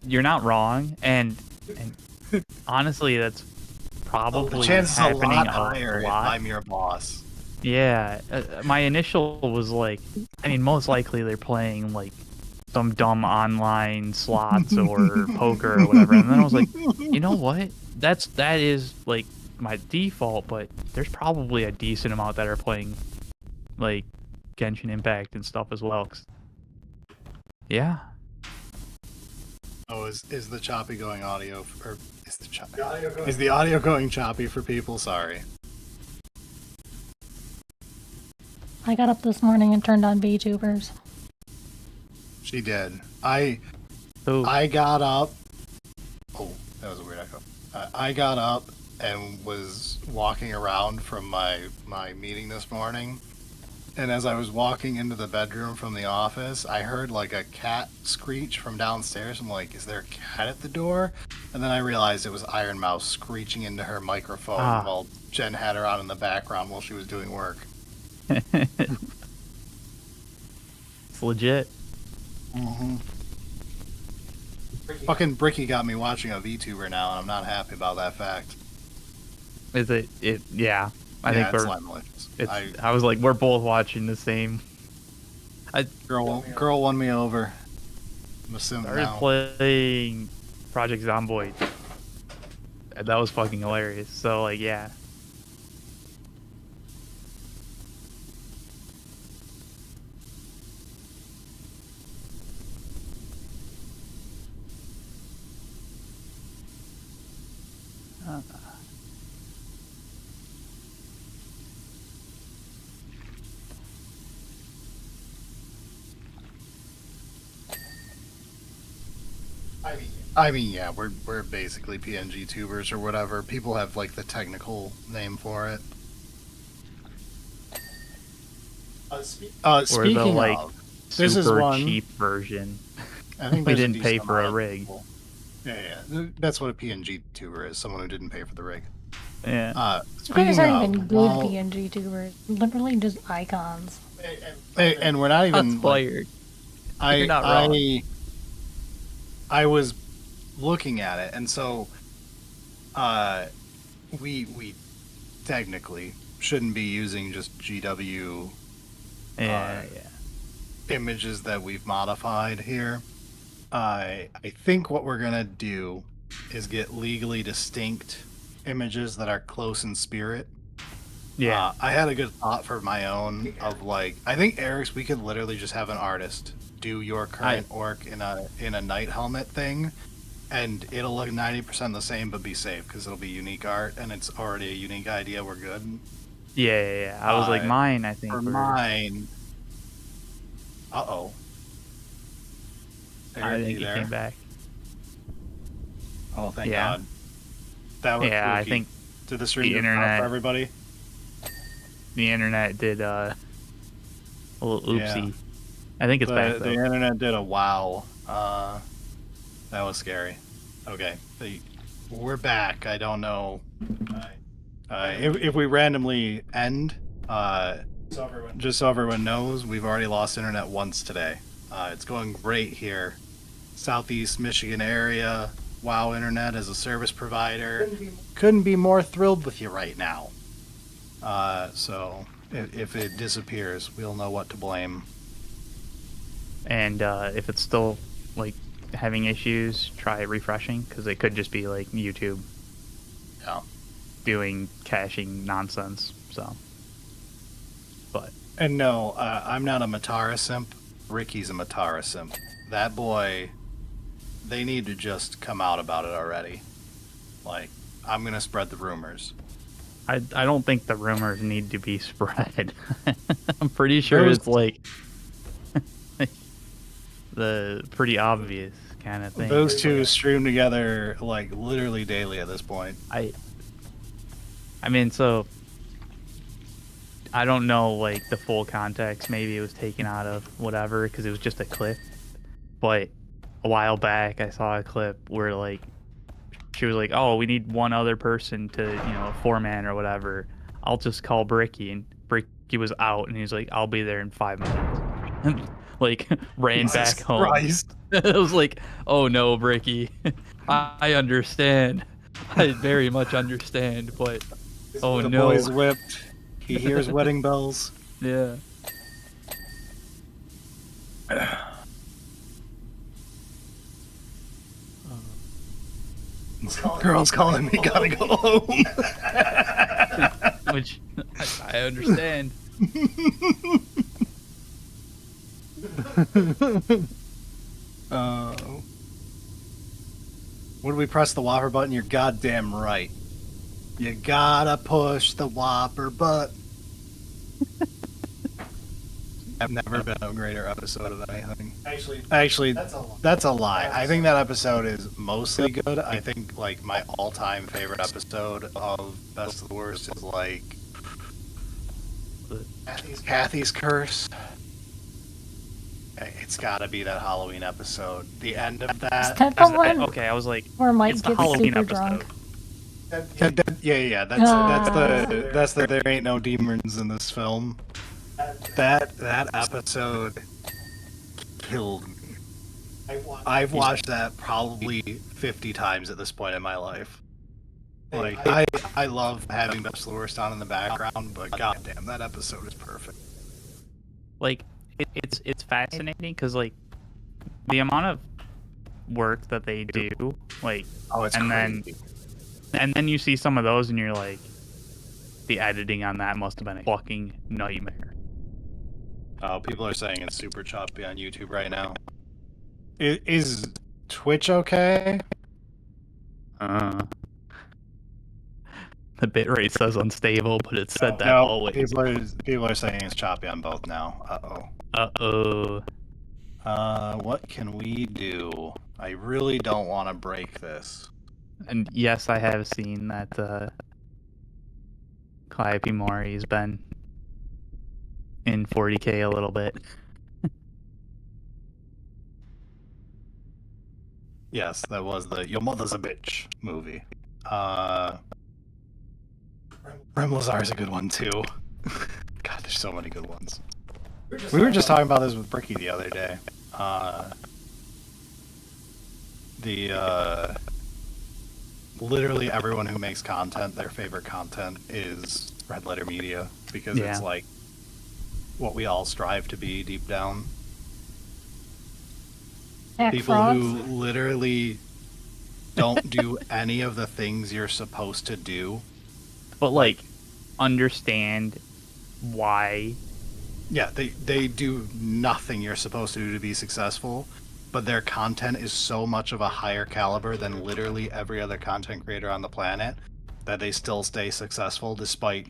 you're not wrong, and honestly, that's probably The chances are a happening lot a higher if lot. I'm your boss. Yeah, my initial was like, most likely they're playing like some dumb online slots or poker or whatever, and then I was like, you know what? That is like my default, but there's probably a decent amount that are playing like Genshin Impact and stuff as well. Yeah. Oh, is the choppy going audio or is the audio going choppy for people? Sorry. I got up this morning and turned on VTubers. She did. I So got up. Oh, that was a weird echo. I got up and was walking around from my meeting this morning. And as I was walking into the bedroom from the office, I heard like a cat screech from downstairs. I'm like, is there a cat at the door? And then I realized it was Iron Mouse screeching into her microphone while Jen had her on in the background while she was doing work. it's legit. Mm-hmm. Fucking Bricky got me watching a VTuber now, and I'm not happy about that fact. Is it? Yeah. I think it's we're. Lime Malicious. I was like, we're both watching the same. Girl won me over. I'm assuming Started now. playing Project Zomboid. And that was fucking hilarious. So like, yeah. I mean, yeah, we're basically PNG tubers or whatever. People have like the technical name for it. We're Speaking the like of, this is super one. cheap version. I think We there's didn't pay decent for a amount of rig. people. Yeah, that's what a PNG tuber is. Someone who didn't pay for the rig. Yeah. These Speaking aren't of, even good well, PNG tubers. Literally just icons. and we're not even. That's fired. You're not wrong. I was looking at it, and so we technically shouldn't be using just GW Yeah. images that we've modified here. I think what we're gonna do is get legally distinct images that are close in spirit. Yeah. I had a good thought for my own of like, I think Eric's, we could literally just have an artist do your current orc in a knight helmet thing, and it'll look 90% the same but be safe because it'll be unique art and it's already a unique idea. We're good. Yeah. I was like, mine, I think. For mine. I think he came back. Oh, thank God. That was I spooky. think Did the stream the do internet for everybody? The internet did a little oopsie. I think it's back though. The internet did a wow. That was scary. Okay, we're back. I don't know if we randomly end. Just so everyone knows, we've already lost internet once today. It's going great here, Southeast Michigan area. WoW Internet as a service provider. Couldn't be more thrilled with you right now. So if it disappears, we'll know what to blame. And if it's still like having issues, try refreshing because it could just be like YouTube. Yeah. Doing caching nonsense. So. But. And no, I'm not a Matara simp. Ricky's a Matara simp. That boy. They need to just come out about it already. Like, I'm gonna spread the rumors. I don't think the rumors need to be spread. I'm pretty sure it's like the pretty obvious kind of thing. Those two stream together like literally daily at this point. I mean, so I don't know like the full context. Maybe it was taken out of whatever because it was just a clip. But a while back, I saw a clip where like she was like, "Oh, we need one other person to, a 4-man or whatever. I'll just call Bricky," and Bricky was out, and he's like, "I'll be there in 5 minutes." And like ran back home. I was like, "Oh no, Bricky, I understand. I very much understand, but oh the no." The boy's whipped. He hears wedding bells. Yeah. Girl's calling me, gotta go home. Which I understand. When we press the Whopper button, you're goddamn right. You gotta push the Whopper button. I've never been a greater episode of anything. Actually, that's a lie. I think that episode is mostly good. I think like my all-time favorite episode of Best of the Worst is like Kathy's Curse. It's gotta be that Halloween episode. The end of that. Is that the one? Okay, I was like, where Mike it's the gets Halloween super episode. drunk. Yeah. That's the there ain't no demons in this film. That episode killed me. I've watched that probably 50 times at this point in my life. Like I love having Best of the Worst on in the background, but goddamn, that episode is perfect. Like it's fascinating because like the amount of work that they do, like, it's and crazy. then you see some of those and you're like, the editing on that must have been a fucking nightmare. Oh, people are saying it's super choppy on YouTube right now. Is Twitch okay? The bitrate says unstable, but it said that no, always. People are saying it's choppy on both now. What can we do? I really don't want to break this. And yes, I have seen that Calliope Mori's been in 40K a little bit. Yes, that was the Your Mother's a Bitch movie. Rem Lazar's a good one too. God, there's so many good ones. We were just talking about this with Bricky the other day. Literally everyone who makes content, their favorite content is Red Letter Media because it's like what we all strive to be deep down. Hack People frogs. who literally don't do any of the things you're supposed to do. But like, understand why. Yeah, they do nothing you're supposed to do to be successful, but their content is so much of a higher caliber than literally every other content creator on the planet that they still stay successful despite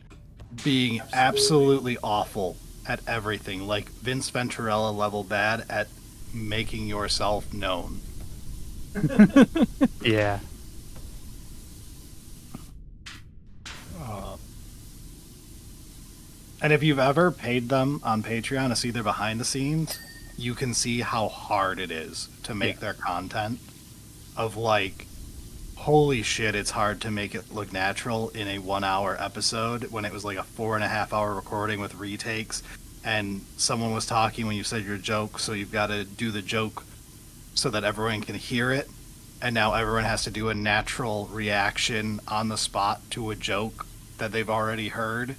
being absolutely awful at everything, like Vince Venturella level bad at making yourself known. Yeah. And if you've ever paid them on Patreon to see their behind the scenes, you can see how hard it is to make their content. Of like, holy shit, it's hard to make it look natural in a 1 hour episode when it was like a 4.5 hour recording with retakes, and someone was talking when you said your joke, so you've got to do the joke so that everyone can hear it, and now everyone has to do a natural reaction on the spot to a joke that they've already heard.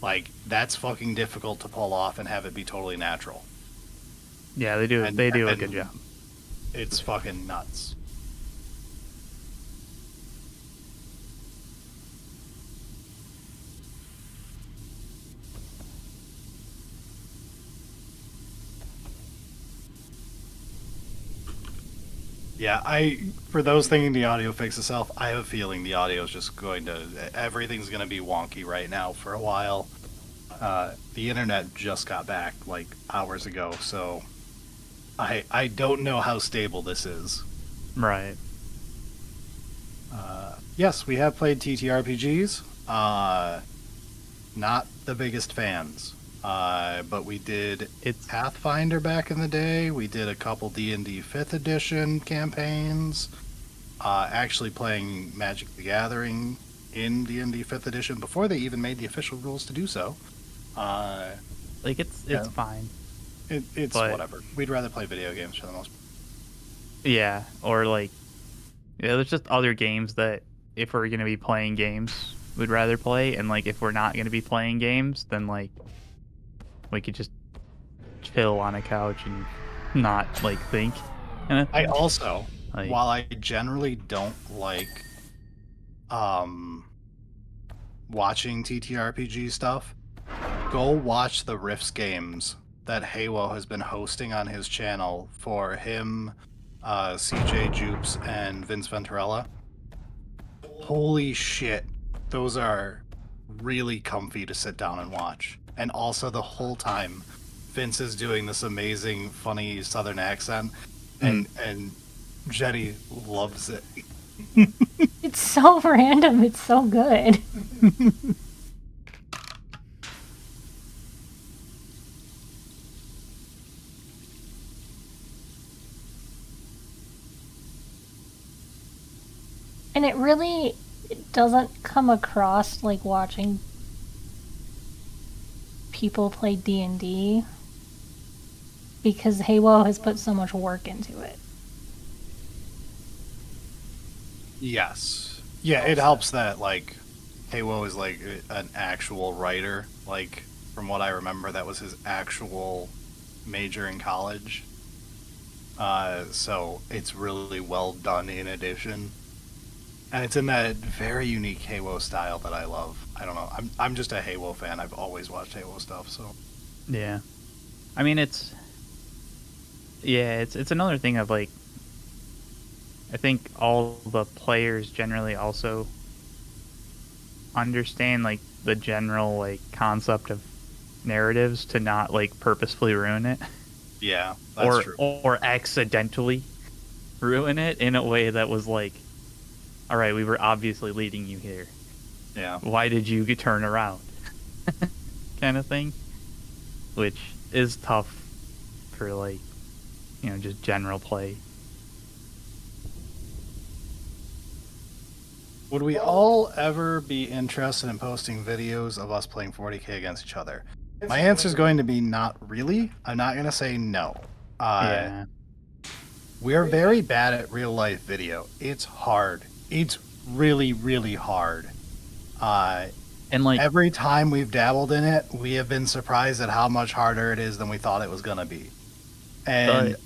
Like, that's fucking difficult to pull off and have it be totally natural. Yeah, they do. They do a good job. It's fucking nuts. Yeah, for those thinking the audio fixed itself, I have a feeling the audio is just everything's going to be wonky right now for a while. The internet just got back like hours ago, so I don't know how stable this is. Right. Yes, we have played TTRPGs. Not the biggest fans. But we did Pathfinder back in the day. We did a couple D&D 5th edition campaigns. Actually playing Magic the Gathering in D&D 5th edition before they even made the official rules to do so. Like, it's fine. It's whatever. We'd rather play video games for the most part. Yeah, or like, there's just other games that if we're going to be playing games, we'd rather play. And like, if we're not going to be playing games, then like, we could just chill on a couch and not like think. I also, like, while I generally don't like watching TTRPG stuff, go watch the Rifts games that Haywo has been hosting on his channel for him, CJ Jupes, and Vince Venturella. Holy shit, those are really comfy to sit down and watch. And also the whole time, Vince is doing this amazing, funny Southern accent, and Jenny loves it. It's so random. It's so good. And it really doesn't come across like watching people play D&D because Haywo has put so much work into it. Yes. Yeah, it helps that, like, Haywo is, like, an actual writer. Like, from what I remember, that was his actual major in college. So it's really well done in addition. And it's in that very unique Haywo style that I love. I don't know. I'm just a Haywo fan. I've always watched Haywo stuff, so. Yeah. I mean, it's another thing of like, I think all the players generally also understand like the general like concept of narratives to not like purposefully ruin it. Yeah, that's true. Or accidentally ruin it in a way that was like, all right, we were obviously leading you here. Yeah. Why did you turn around? Kind of thing. Which is tough for like, you know, just general play. Would we all ever be interested in posting videos of us playing 40k against each other? My answer is going to be not really. I'm not going to say no. Yeah. We are very bad at real life video. It's hard. It's really, really hard. And like every time we've dabbled in it, we have been surprised at how much harder it is than we thought it was going to be. And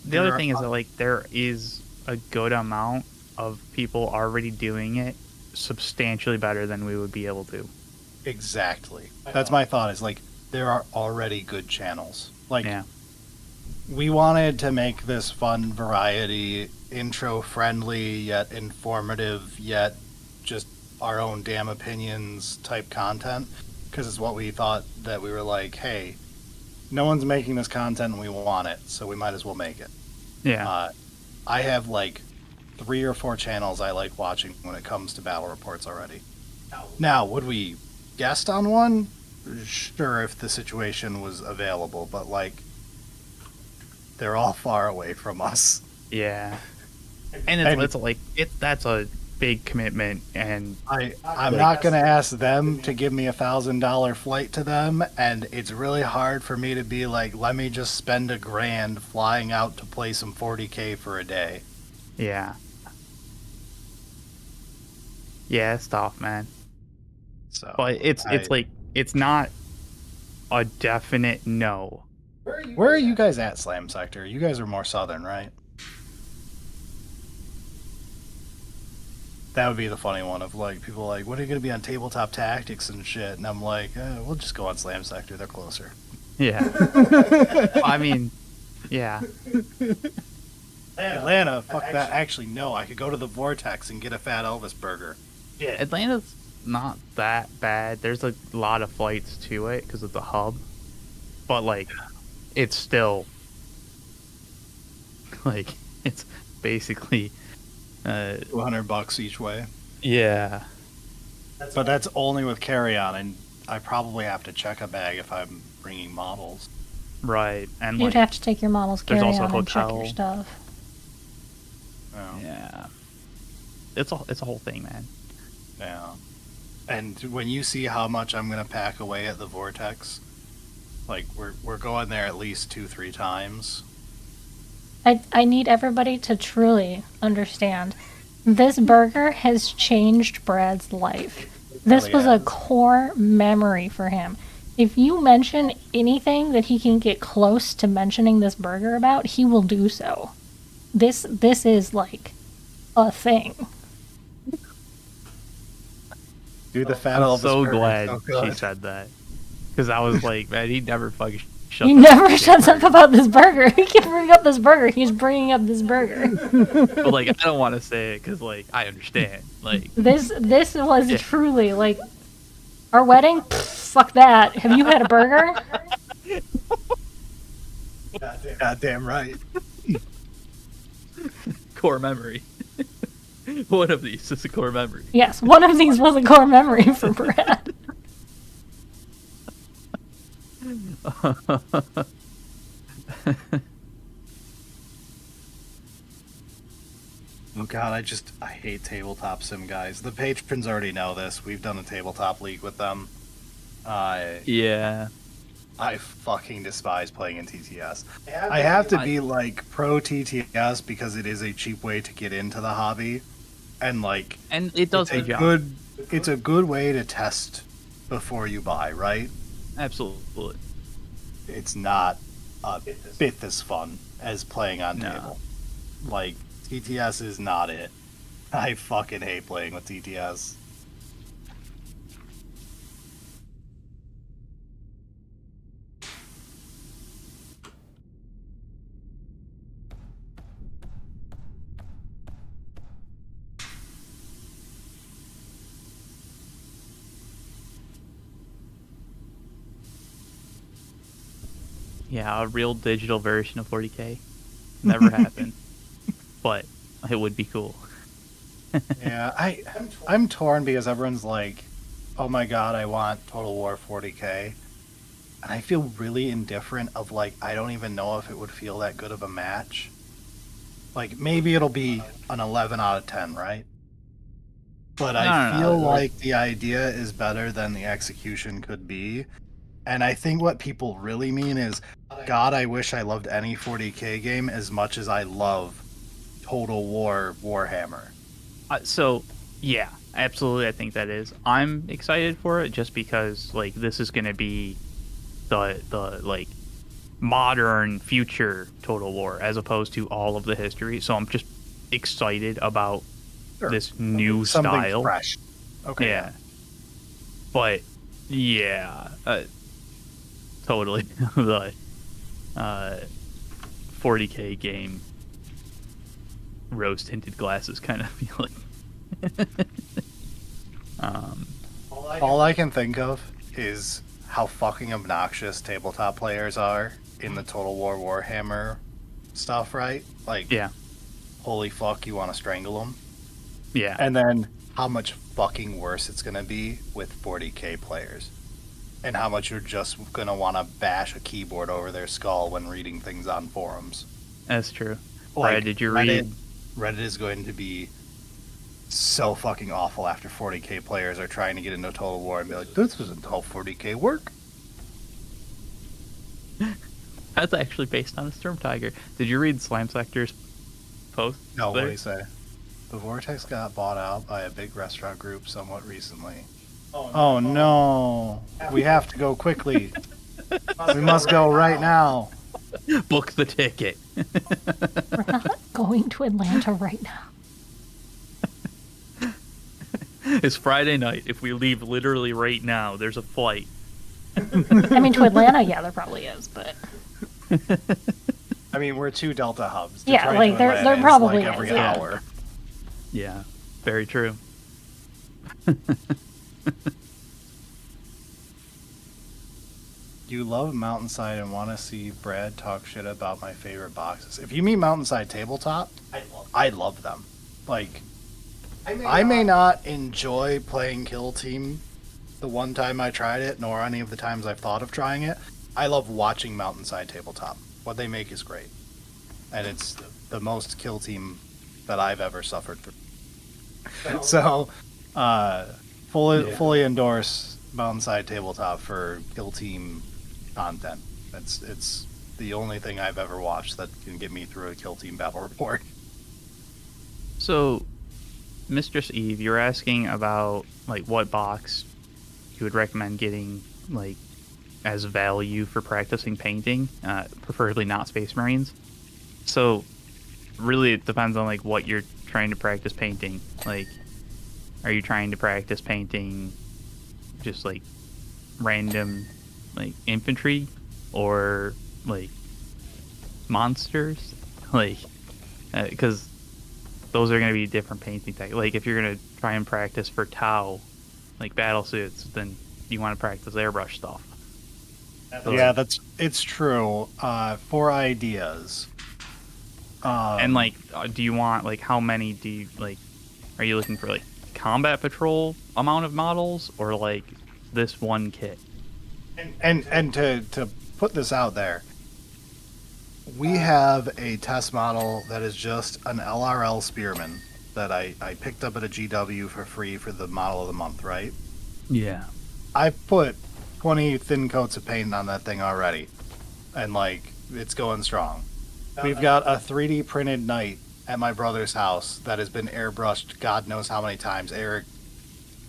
the other thing is that like there is a good amount of people already doing it substantially better than we would be able to. Exactly. That's my thought, is like, there are already good channels. Like, Yeah. we wanted to make this fun variety, intro friendly, yet informative, yet just our own damn opinions type content. Because it's what we thought, that we were like, hey, no one's making this content and we want it, so we might as well make it. Yeah. I have like 3 or 4 channels I like watching when it comes to battle reports already. Now, would we guest on one? Sure, if the situation was available, but like, they're all far away from us. Yeah. And it's like that's a big commitment, and I'm not gonna ask them to give me $1,000 flight to them, and it's really hard for me to be like, let me just spend $1,000 flying out to play some 40K for a day. yeah. Yeah, it's tough, man. So, But it's like it's not a definite no. where are you guys at, Slam Sector? You guys are more southern, right? That would be the funny one of like, people like, when are you going to be on Tabletop Tactics and shit? And I'm like, we'll just go on Slam Sector. They're closer. Yeah. I mean, yeah. Atlanta, fuck that. Actually, no, I could go to the Vortex and get a Fat Elvis burger. Yeah, Atlanta's not that bad. There's a lot of flights to it because of the hub. But like, it's still like, it's basically $200 each way. yeah. But that's only with carry-on, and I probably have to check a bag if I'm bringing models. Right. And You'd like, have to take your models there's carry also on and check your hotel. stuff. Oh, yeah. It's a whole thing, man. yeah. And when you see how much I'm gonna pack away at the Vortex, like, we're going there at least 2-3 times. I need everybody to truly understand. This burger has changed Brad's life. This Really was a has. core memory for him. If you mention anything that he can get close to mentioning this burger about, he will do so. This is like a thing. Dude, the Fat I'm Elvis so burger is glad so she good. said that. Because I was like, man, he never fucking shuts He up. never shuts up about this burger. He can bring up this burger. He's bringing up this burger. But like, I don't want to say it because like I understand. Like, This was Yeah. truly like our wedding. Pfft, fuck that. Have you had a burger? Goddamn right. core memory. One of these is a core memory. Yes, one of these was a core memory for Brad. Oh god, I hate tabletop sim, guys. The patrons already know this. We've done a tabletop league with them. Yeah. I fucking despise playing in TTS. I have to be like pro TTS because it is a cheap way to get into the hobby, and like, And it does it's the a job. it's a good way to test before you buy, right? Absolutely. It's not a bit as fun as playing on No. table. Like, TTS is not it. I fucking hate playing with TTS. Yeah, a real digital version of 40K. Never happened. But it would be cool. Yeah, I'm torn because everyone's like, oh my god, I want Total War 40K. And I feel really indifferent of like, I don't even know if it would feel that good of a match. Like, maybe it'll be an 11 out of 10, right? But I No, feel no, like the idea is better than the execution could be. And I think what people really mean is, God, I wish I loved any 40K game as much as I love Total War Warhammer. So, yeah, absolutely. I think that is. I'm excited for it just because, like, this is going to be the like modern future Total War as opposed to all of the history. So I'm just excited about this new Something style. fresh. Okay. Yeah. But yeah, totally the 40k game rose tinted glasses kind of feeling. All I can think of is how fucking obnoxious tabletop players are in the Total War Warhammer stuff, right? Like, Yeah. holy fuck, you want to strangle them? Yeah. And then how much fucking worse it's going to be with 40k players. And how much you're just going to want to bash a keyboard over their skull when reading things on forums. That's true. Like, Brad, did you read? Reddit is going to be so fucking awful after 40k players are trying to get into Total War and be like, this isn't how 40k work. That's actually based on a Storm Tiger. Did you read Slime Sector's post? No, what there? do you say? The Vortex got bought out by a big restaurant group somewhat recently. Oh no! We have to go quickly. We must go right now. Book the ticket. We're not going to Atlanta right now. It's Friday night. If we leave literally right now, there's a flight. I mean, to Atlanta, yeah, there probably is, but I mean, we're two Delta hubs. Yeah, Detroit like, to there Atlanta is, probably like, every is, yeah. hour. Yeah, very true. You love Mountainside and want to see Brad talk shit about my favorite boxes. If you mean Mountainside Tabletop, I love them. Like, I may not enjoy playing Kill Team the one time I tried it, nor any of the times I've thought of trying it. I love watching Mountainside Tabletop. What they make is great. And it's the most Kill Team that I've ever suffered through. So, fully endorse Mountainside Tabletop for Kill Team content. It's the only thing I've ever watched that can get me through a Kill Team battle report. So, Mistress Eve, you're asking about like what box you would recommend getting, like, as value for practicing painting, preferably not Space Marines. So, really, it depends on like what you're trying to practice painting. Like, are you trying to practice painting just like random like infantry or like monsters? Like, because those are going to be different painting techniques. Like, if you're going to try and practice for Tau, like battle suits, then you want to practice airbrush stuff. Yeah, it's true. For ideas. And like, do you want like how many do you like? Are you looking for like combat patrol amount of models or like this one kit? And to put this out there, we have a test model that is just an LRL Spearman that I picked up at a GW for free for the model of the month, right? Yeah. I've put 20 thin coats of paint on that thing already, and like it's going strong. We've got a 3D printed knight at my brother's house that has been airbrushed God knows how many times. Eric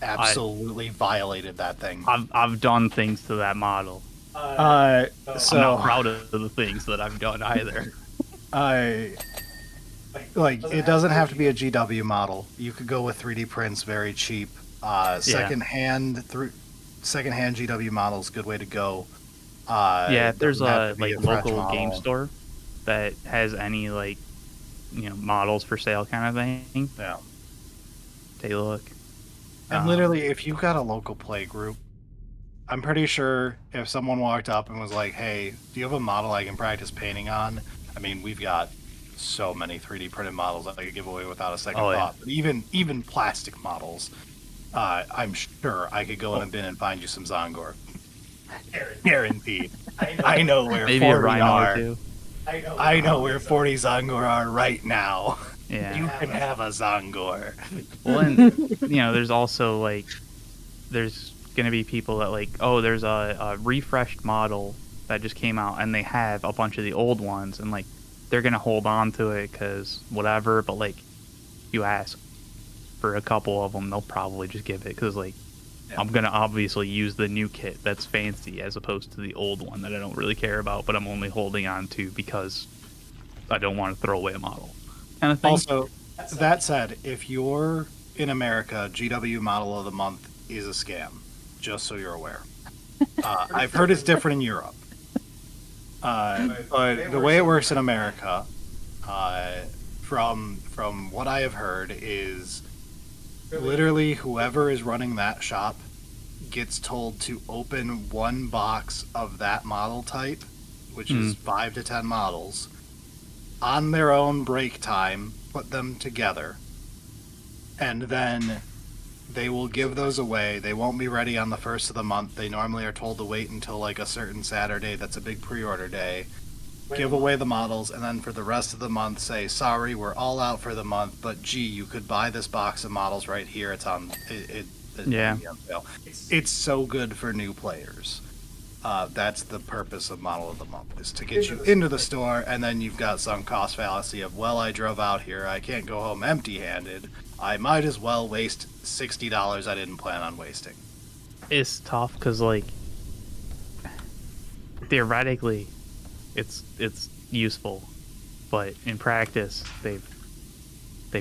absolutely violated that thing. I've done things to that model. So I'm not proud of the things that I've done either. Like, it doesn't have to be a GW model. You could go with 3D prints, very cheap. Secondhand GW models, good way to go. Yeah, if there's doesn't have a to be like fresh local model. game store that has any like, you know, models for sale kind of thing, Yeah. take a look. And literally, if you've got a local play group, I'm pretty sure if someone walked up and was like, hey, do you have a model I can practice painting on? I mean, we've got so many 3D printed models that I could give away without a second Oh, yeah. thought. But even plastic models, I'm sure I could go in a bin and find you some Zongor. Guaranteed. I know where Maybe 40 a rhino are. or two. I know where 40 Zongor are right now. Yeah. You can have a Zongor. Well, and, you know, there's also like, there's gonna be people that like, oh, there's a refreshed model that just came out, and they have a bunch of the old ones, and like, they're gonna hold on to it because whatever. But like, you ask for a couple of them, they'll probably just give it because like, I'm gonna obviously use the new kit that's fancy as opposed to the old one that I don't really care about, but I'm only holding on to because I don't want to throw away a model, kind of thing. That said, if you're in America, GW Model of the Month is a scam, just so you're aware. I've heard it's different in Europe. But the way it works in America, from what I have heard, is literally whoever is running that shop gets told to open one box of that model type, which is 5 to 10 models, on their own break time, put them together, and then they will give those away. They won't be ready on the first of the month. They normally are told to wait until like a certain Saturday that's a big pre-order day. Give away the models, and then for the rest of the month say, sorry, we're all out for the month, but gee, you could buy this box of models right here. It's on Yeah. on sale. It's so good for new players. That's the purpose of Model of the Month, is to get you into the store, and then you've got some cost fallacy of, well, I drove out here, I can't go home empty-handed. I might as well waste $60 I didn't plan on wasting. It's tough because, like, theoretically, it's useful, but in practice, they've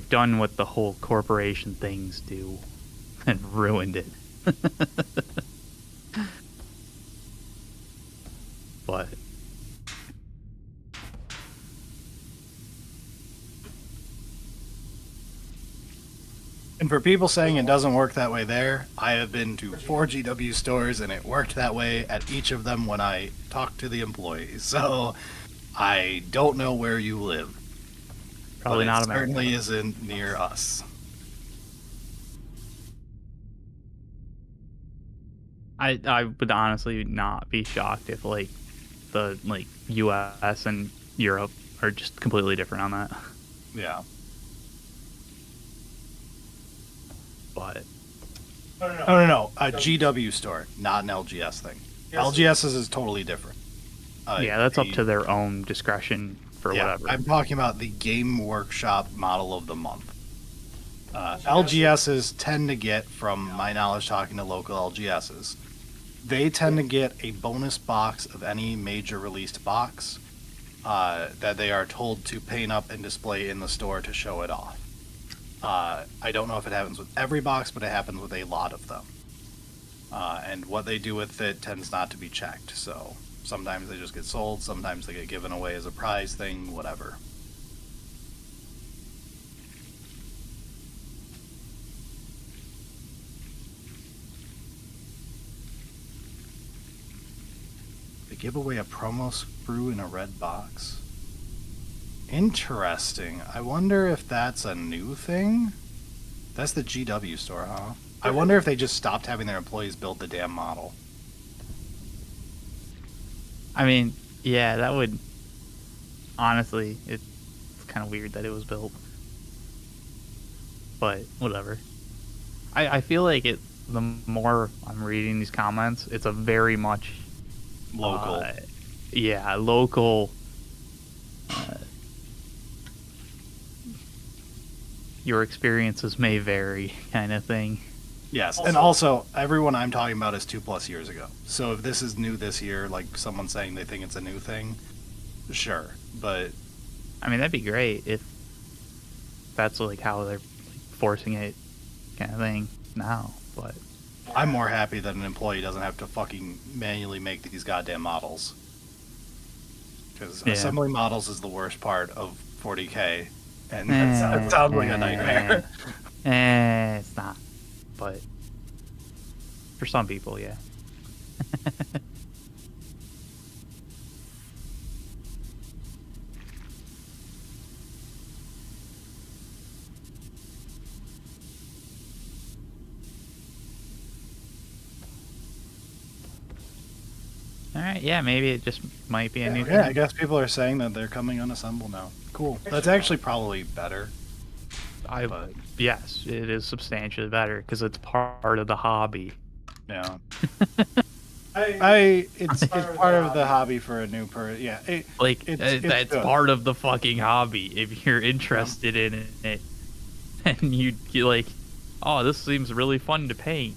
done what the whole corporation things do, and ruined it. But And for people saying it doesn't work that way there, I have been to 4 GW stores and it worked that way at each of them when I talked to the employees. So I don't know where you live. probably but not it America. certainly isn't near us. I would honestly not be shocked if the US and Europe are just completely different on that. Yeah. But No. A GW store, not an LGS thing. LGS's is totally different. yeah, that's up to their own discretion for whatever. I'm talking about the Game Workshop Model of the Month. LGSs tend to get, from my knowledge talking to local LGSs, they tend to get a bonus box of any major released box that they are told to paint up and display in the store to show it off. I don't know if it happens with every box, but it happens with a lot of them. And what they do with it tends not to be checked, so sometimes they just get sold, sometimes they get given away as a prize thing, whatever. They give away a promo sprue in a red box. Interesting. I wonder if that's a new thing? That's the GW store, huh? I wonder if they just stopped having their employees build the damn model. I mean, yeah, that would... Honestly, it's kind of weird that it was built. But, whatever. I feel like the more I'm reading these comments, it's a very much... Local. Yeah, local... your experiences may vary kind of thing. Yes, and also, everyone I'm talking about is 2+ years ago. So if this is new this year, like someone saying they think it's a new thing, sure. But I mean, that'd be great if that's like how they're forcing it kind of thing now, but... I'm more happy that an employee doesn't have to fucking manually make these goddamn models. Because assembly models is the worst part of 40K, and that sounds like a nightmare. It's not. But for some people, yeah. Alright, yeah, maybe it just might be a new thing. Yeah, I guess people are saying that they're coming unassembled now. Cool. That's actually probably better. But Yes, it is substantially better because it's part of the hobby. yeah. It's part of the hobby for a new person. Yeah. It's That's good. part of the fucking hobby. If you're interested in it, and you like, oh, this seems really fun to paint,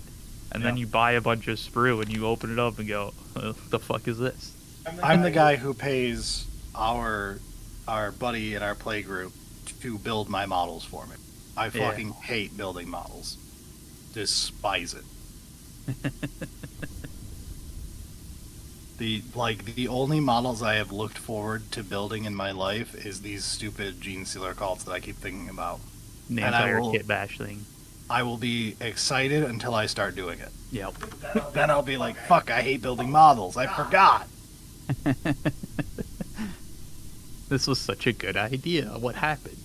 and then you buy a bunch of sprue and you open it up and go, the fuck is this? I'm the guy who pays our buddy in our play group to build my models for me. I fucking hate building models. Despise it. The only models I have looked forward to building in my life is these stupid gene sealer cults that I keep thinking about. The And I entire will- kit bash thing. I will be excited until I start doing it. Yep. Then I'll be like, fuck, I hate building models. I forgot. This was such a good idea. What happened?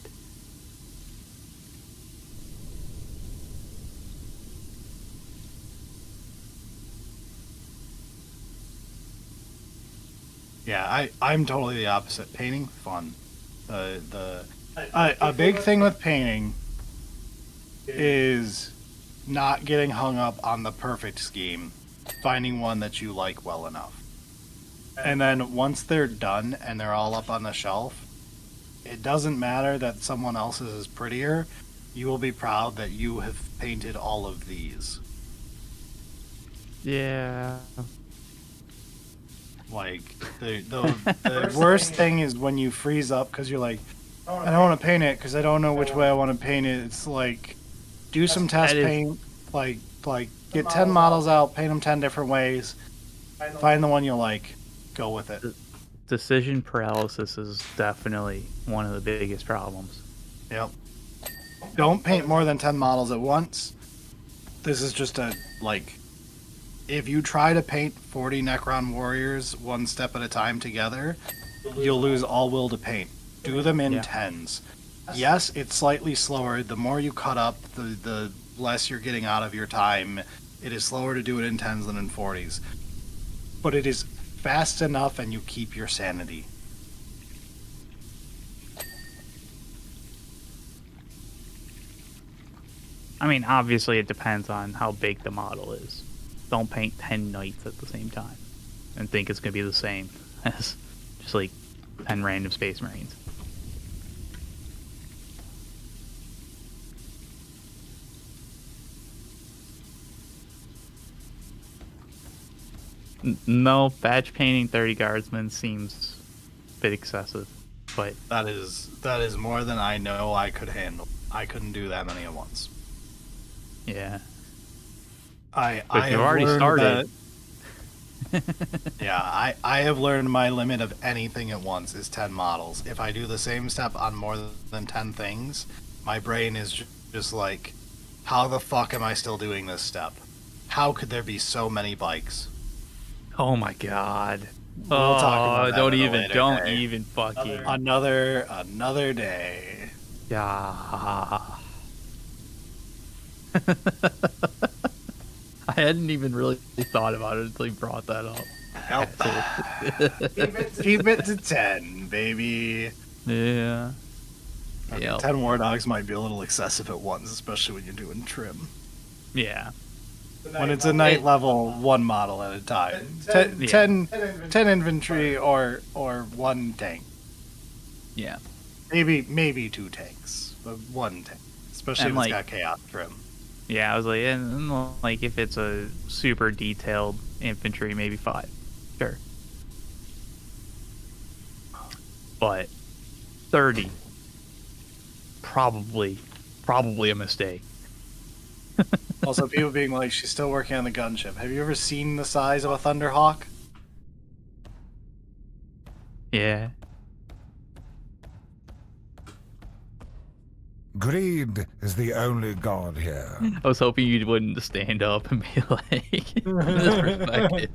Yeah, I'm totally the opposite. Painting, fun. A big thing with painting is not getting hung up on the perfect scheme, finding one that you like well enough. And then once they're done and they're all up on the shelf, it doesn't matter that someone else's is prettier. You will be proud that you have painted all of these. Yeah. Like, the worst thing is when you freeze up because you're like, I don't want to paint it because I don't know which way I want to paint it. It's like, do some test paint, like get 10 models out, paint them 10 different ways, find the one you like, go with it. Decision paralysis is definitely one of the biggest problems. Yep. Don't paint more than 10 models at once. This is just a, like, if you try to paint 40 Necron warriors one step at a time together, you'll lose all will to paint. Do them in tens. Yes, it's slightly slower. The more you cut up, the less you're getting out of your time. It is slower to do it in tens than in 40s. But it is fast enough and you keep your sanity. I mean, obviously it depends on how big the model is. Don't paint 10 knights at the same time and think it's going to be the same as just like 10 random space marines. No, badge painting 30 guardsmen seems a bit excessive, but That is more than I know I could handle. I couldn't do that many at once. yeah. I But you've have already learned started. Yeah, I have learned my limit of anything at once is 10 models. If I do the same step on more than 10 things, my brain is just like, how the fuck am I still doing this step? How could there be so many bikes? Oh my god. We'll talk about that don't at a even, later don't day. even fucking. Another day. Yeah. I hadn't even really thought about it until you brought that up. Keep it to 10, baby. Yeah. Okay, Yeah. 10 war dogs might be a little excessive at once, especially when you're doing trim. Yeah. When it's a night level, one model at a time. 10 infantry or one tank. Yeah. Maybe 2 tanks, but 1 tank. Especially And, if it's like- got chaos trim. Yeah, I was like, like if it's a super detailed infantry, maybe 5. Sure. But 30, probably a mistake. Also, people being like, she's still working on the gunship. Have you ever seen the size of a Thunderhawk? Yeah. Greed is the only god here. I was hoping you wouldn't stand up and be like, this perspective.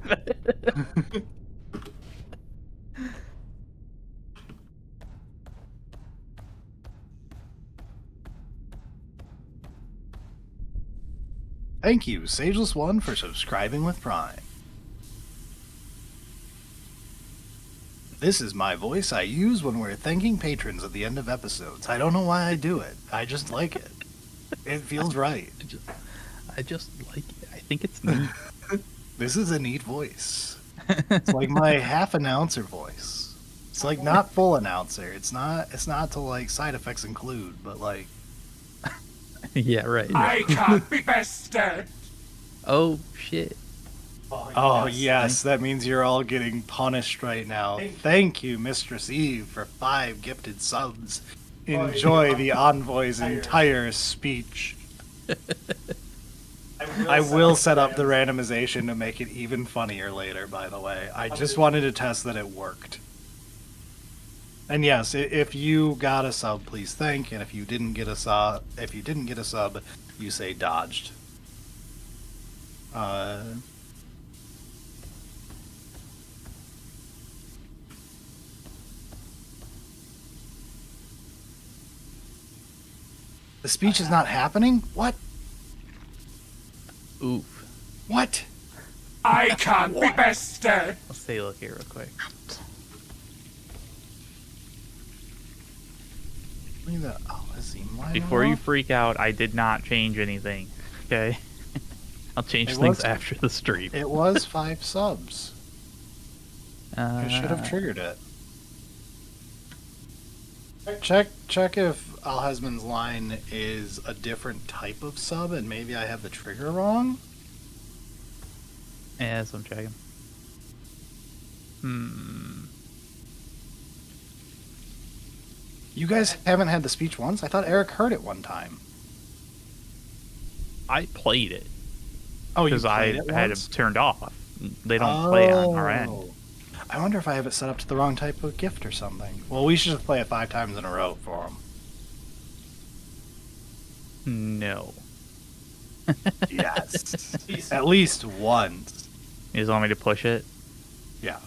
Thank you, Sageless1, for subscribing with Prime. This is my voice I use when we're thanking patrons at the end of episodes. I don't know why I do it. I just like it. It feels right. I just like it. I think it's neat. This is a neat voice. It's like my half announcer voice. It's like not full announcer. It's not to like side effects include, but like Yeah, right. I can't be bested. Oh, shit. oh yes, that means you're all getting punished right now. Thank you, Mistress Eve, for 5 gifted subs. enjoy the envoy's entire speech. I will set up the randomization to make it even funnier later, by the way. I just wanted to test that it worked. And yes, if you got a sub, please thank, and if you didn't get a sub, you say dodged. The speech is not happening? What? Oof. What? I can't be bested. Let's take a look here real quick. Look at that. Oh, is he mine Before you off? freak out, I did not change anything. Okay? I'll change things after the stream. It was 5 subs. I should have triggered it. Check if Alhazman's line is a different type of sub, and maybe I have the trigger wrong. Yeah, so I'm checking. You guys haven't had the speech once? I thought Eric heard it one time. I played it Oh, you because I played it had once? it turned off. They don't play on our end. Oh. I wonder if I have it set up to the wrong type of gift or something. Well, we should just play it 5 times in a row for him. No. Yes. At least once. You just want me to push it? Yeah.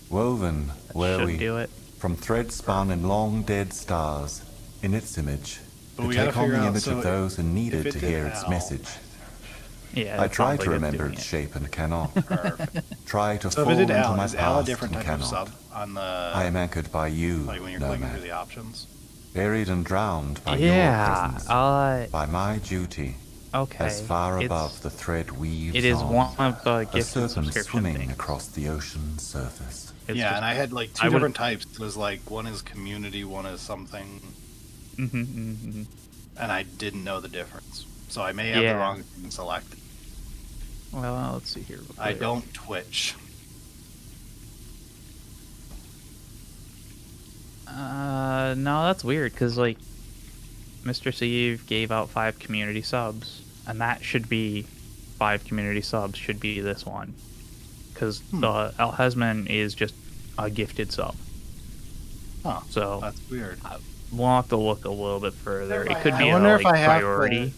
Woven, were Should we, do it. from threads spun in long dead stars, in its image, But to we gotta take on figure the out, image so of those who needed if to it did hear its Al- message. Yeah. I it try sounds to like remember doing its it. shape and cannot. Perfect. Try to So fall if it did into Al, my is Al a past different and type of cannot. sub on the... I am anchored by you, like when you're clicking through Nomad, the options? buried and drowned by your Yeah. presence, by my duty, Okay. as far It's- above the thread weaves It is on, one of the a gifted serpent subscription swimming things. across the ocean's surface. It's Yeah, just- and I had like I 2 would- different types. It was like, one is community, one is something, Mm-hmm. and I didn't know the difference. So I may have the Yeah. wrong thing selected. Well, let's see here. real I quick. don't Twitch. No, that's weird, because, like, Mr. Steve gave out 5 community subs, and that should be 5 community subs, should be this one. Because the Alhazman is just a gifted sub. Huh. So, That's weird. we'll have to look a little bit further. It could be I a, wonder like, if I have priority.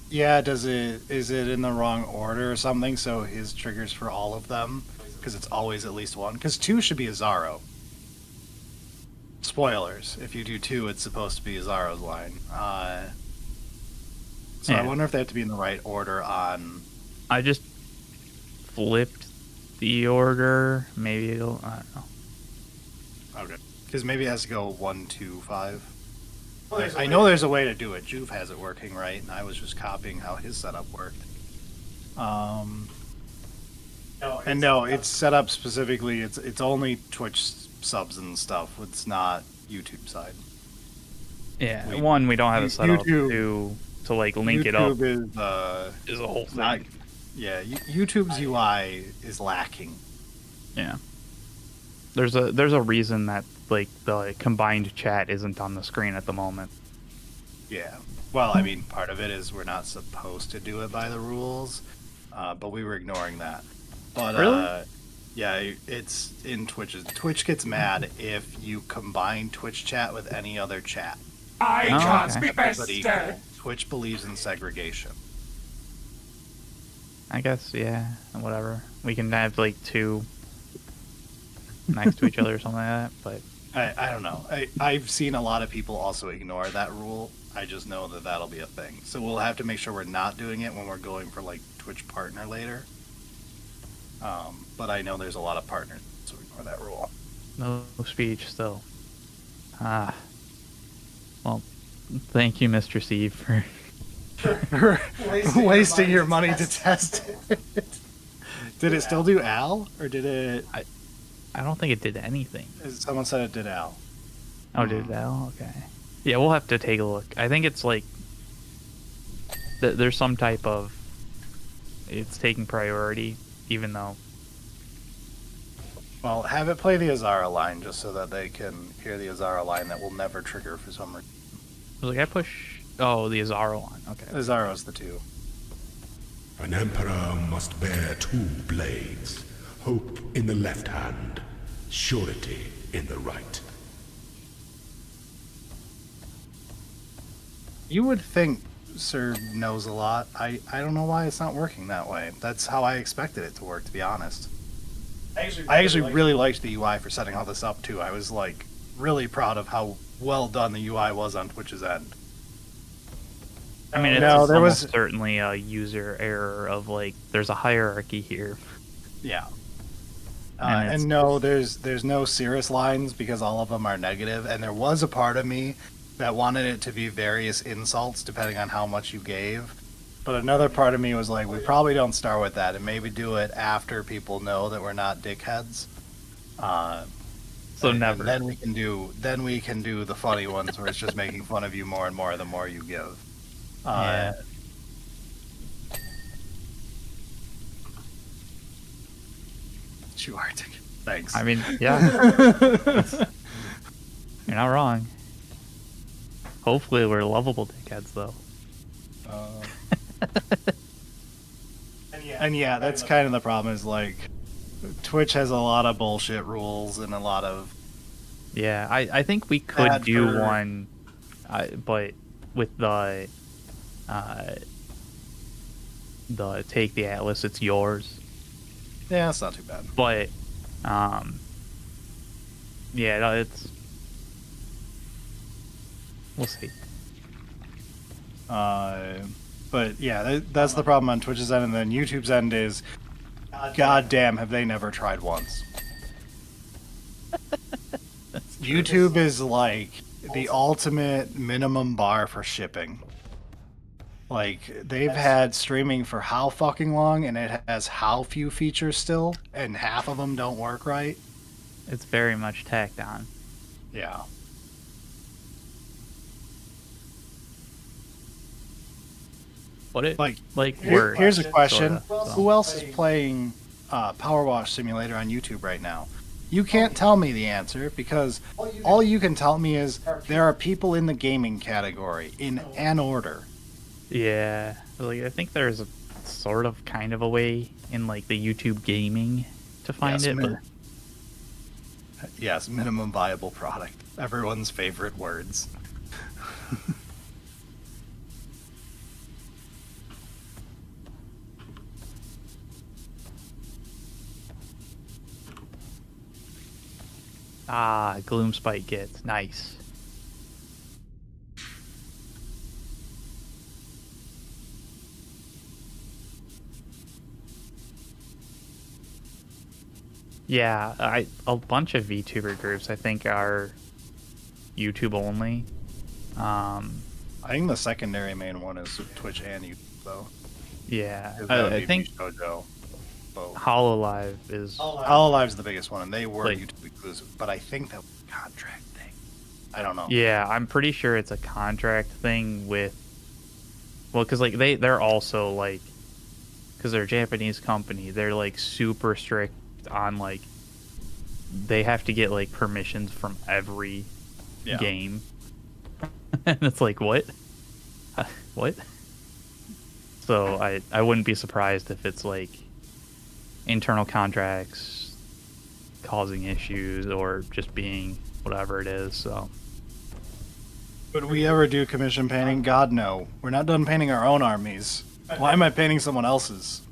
Yeah, is it in the wrong order or something? So his triggers for all of them, because it's always at least one. Because 2 should be a Zaro. Spoilers: if you do 2, it's supposed to be a Zaro's line. So I Yeah. wonder if they have to be in the right order on. I just flipped the order. Maybe it'll. I don't know. Okay, because maybe it has to go 1, 2, 5. I know there's a way to do it. Juve has it working right, and I was just copying how his setup worked. And no, it's set up specifically. It's only Twitch subs and stuff. It's not YouTube side. Yeah, We- one, we don't have it set up YouTube- to like link it up YouTube is a whole thing. not. Yeah, YouTube's UI is lacking. Yeah. There's a reason that like the combined chat isn't on the screen at the moment. Yeah. Well, I mean, part of it is we're not supposed to do it by the rules, but we were ignoring that. But Really? yeah, it's in Twitch's. Twitch gets mad if you combine Twitch chat with any other chat. I Oh, can't okay. be But equal. bested. Twitch believes in segregation. I guess, yeah, whatever. We can have like 2 next to each other or something like that, but I don't know. I've seen a lot of people also ignore that rule. I just know that that'll be a thing. So we'll have to make sure we're not doing it when we're going for like Twitch partner later. But I know there's a lot of partners, so ignore that rule. no speech still. Well, thank you, Mr. Steve, for Wasting your money to test it. Did it still do Al, or did it? I don't think it did anything. Someone said it did Al. Oh, did that? Okay. Yeah, we'll have to take a look. I think it's like there's some type of it's taking priority, even though. Well, have it play the Azara line just so that they can hear the Azara line that will never trigger for some reason. Like I push. Oh, the Azaro one. Okay. Azara's the 2. An emperor must bear 2 blades. Hope in the left hand, surety in the right. You would think Sir knows a lot. I don't know why it's not working that way. That's how I expected it to work, to be honest. I actually really liked the UI for setting all this up, too. I was, like, really proud of how well done the UI was on Twitch's end. I mean, it's No, there almost was- certainly a user error of like there's a hierarchy here. Yeah. And it's- And no, there's no Cirrus lines because all of them are negative, and there was a part of me that wanted it to be various insults depending on how much you gave. But another part of me was like, we probably don't start with that, and maybe do it after people know that we're not dickheads. So And never. then we can do the funny ones where it's just making fun of you more and more the more you give. Yeah. You are dick. Thanks. I mean, yeah. You're not wrong. Hopefully, we're lovable dickheads, though. And yeah, that's kind of the problem. Is like, Twitch has a lot of bullshit rules and a lot of Yeah, I think we could Bad do for- one, but with the take the Atlas, it's yours. yeah, it's not too bad. But yeah, no, it's we'll see. But yeah, that's the problem on Twitch's end, and then YouTube's end is, god damn, have they never tried once? YouTube is like the ultimate minimum bar for shipping. Like, they've had streaming for how fucking long, and it has how few features still, and half of them don't work right. It's very much tacked on. Yeah. But it Like, works, here's a question. sorta, so. Who else is playing Power Wash Simulator on YouTube right now? You can't tell me the answer because all you can tell me is there are people in the gaming category in an order. Yeah, like I think there's a sort of kind of a way in like the YouTube gaming to find Yes, it, but Yes, minimum viable product. Everyone's favorite words. Gloom Spike gets nice. Yeah, a bunch of VTuber groups I think are YouTube only. I think the secondary main one is Twitch and YouTube, though. Yeah, 'Cause that would I be think Shoujo. Both. Hololive is Hololive's the biggest one, and they were Like- YouTube exclusive, but I think that was a contract thing. I don't know. yeah. I'm pretty sure it's a contract thing with because like they're also like because they're a Japanese company. They're like super strict on like they have to get like permissions from every Yeah. game, and it's like what, what? So I wouldn't be surprised if it's like internal contracts causing issues or just being whatever it is. So Would we ever do commission painting? God, no. We're not done painting our own armies. Why am I painting someone else's?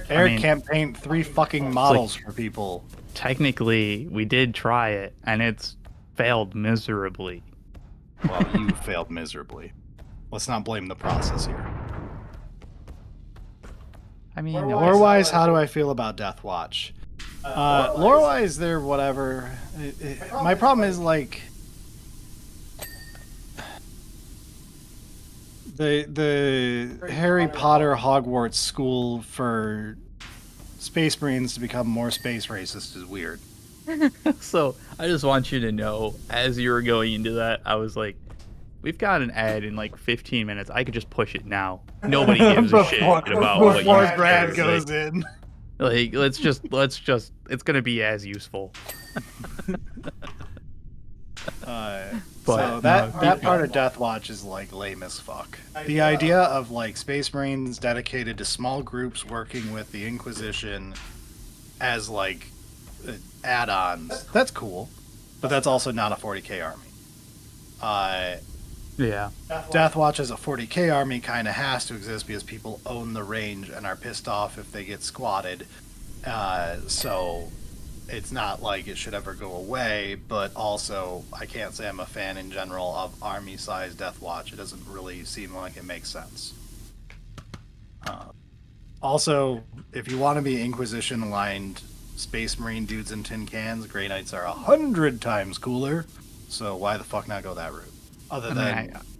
Eric mean- can't paint 3 fucking models for people. technically we did try it and it's failed miserably. Well, you failed miserably. Let's not blame the process here. I mean, Lore-wise, how do I feel about Death Watch? Lore-wise, they're whatever. My problem is, like... The Harry Potter Hogwarts school for Space Marines to become more space racist is weird. so I just want you to know, as you were going into that, I was like, we've got an ad in like 15 minutes. I could just push it now. Nobody gives a shit about what you Before have to Brad say. goes in. Like, let's just, it's gonna be as useful. So that part of Death Watch is like lame as fuck. The idea of like Space Marines dedicated to small groups working with the Inquisition as like add-ons, that's cool, but that's also not a 40k army. Yeah. Death Watch as a 40k army kind of has to exist because people own the range and are pissed off if they get squatted. So it's not like it should ever go away, but also I can't say I'm a fan in general of army-sized Death Watch. It doesn't really seem like it makes sense. Also, if you want to be Inquisition-aligned Space Marine dudes in tin cans, Grey Knights are 100 times cooler, so why the fuck not go that route?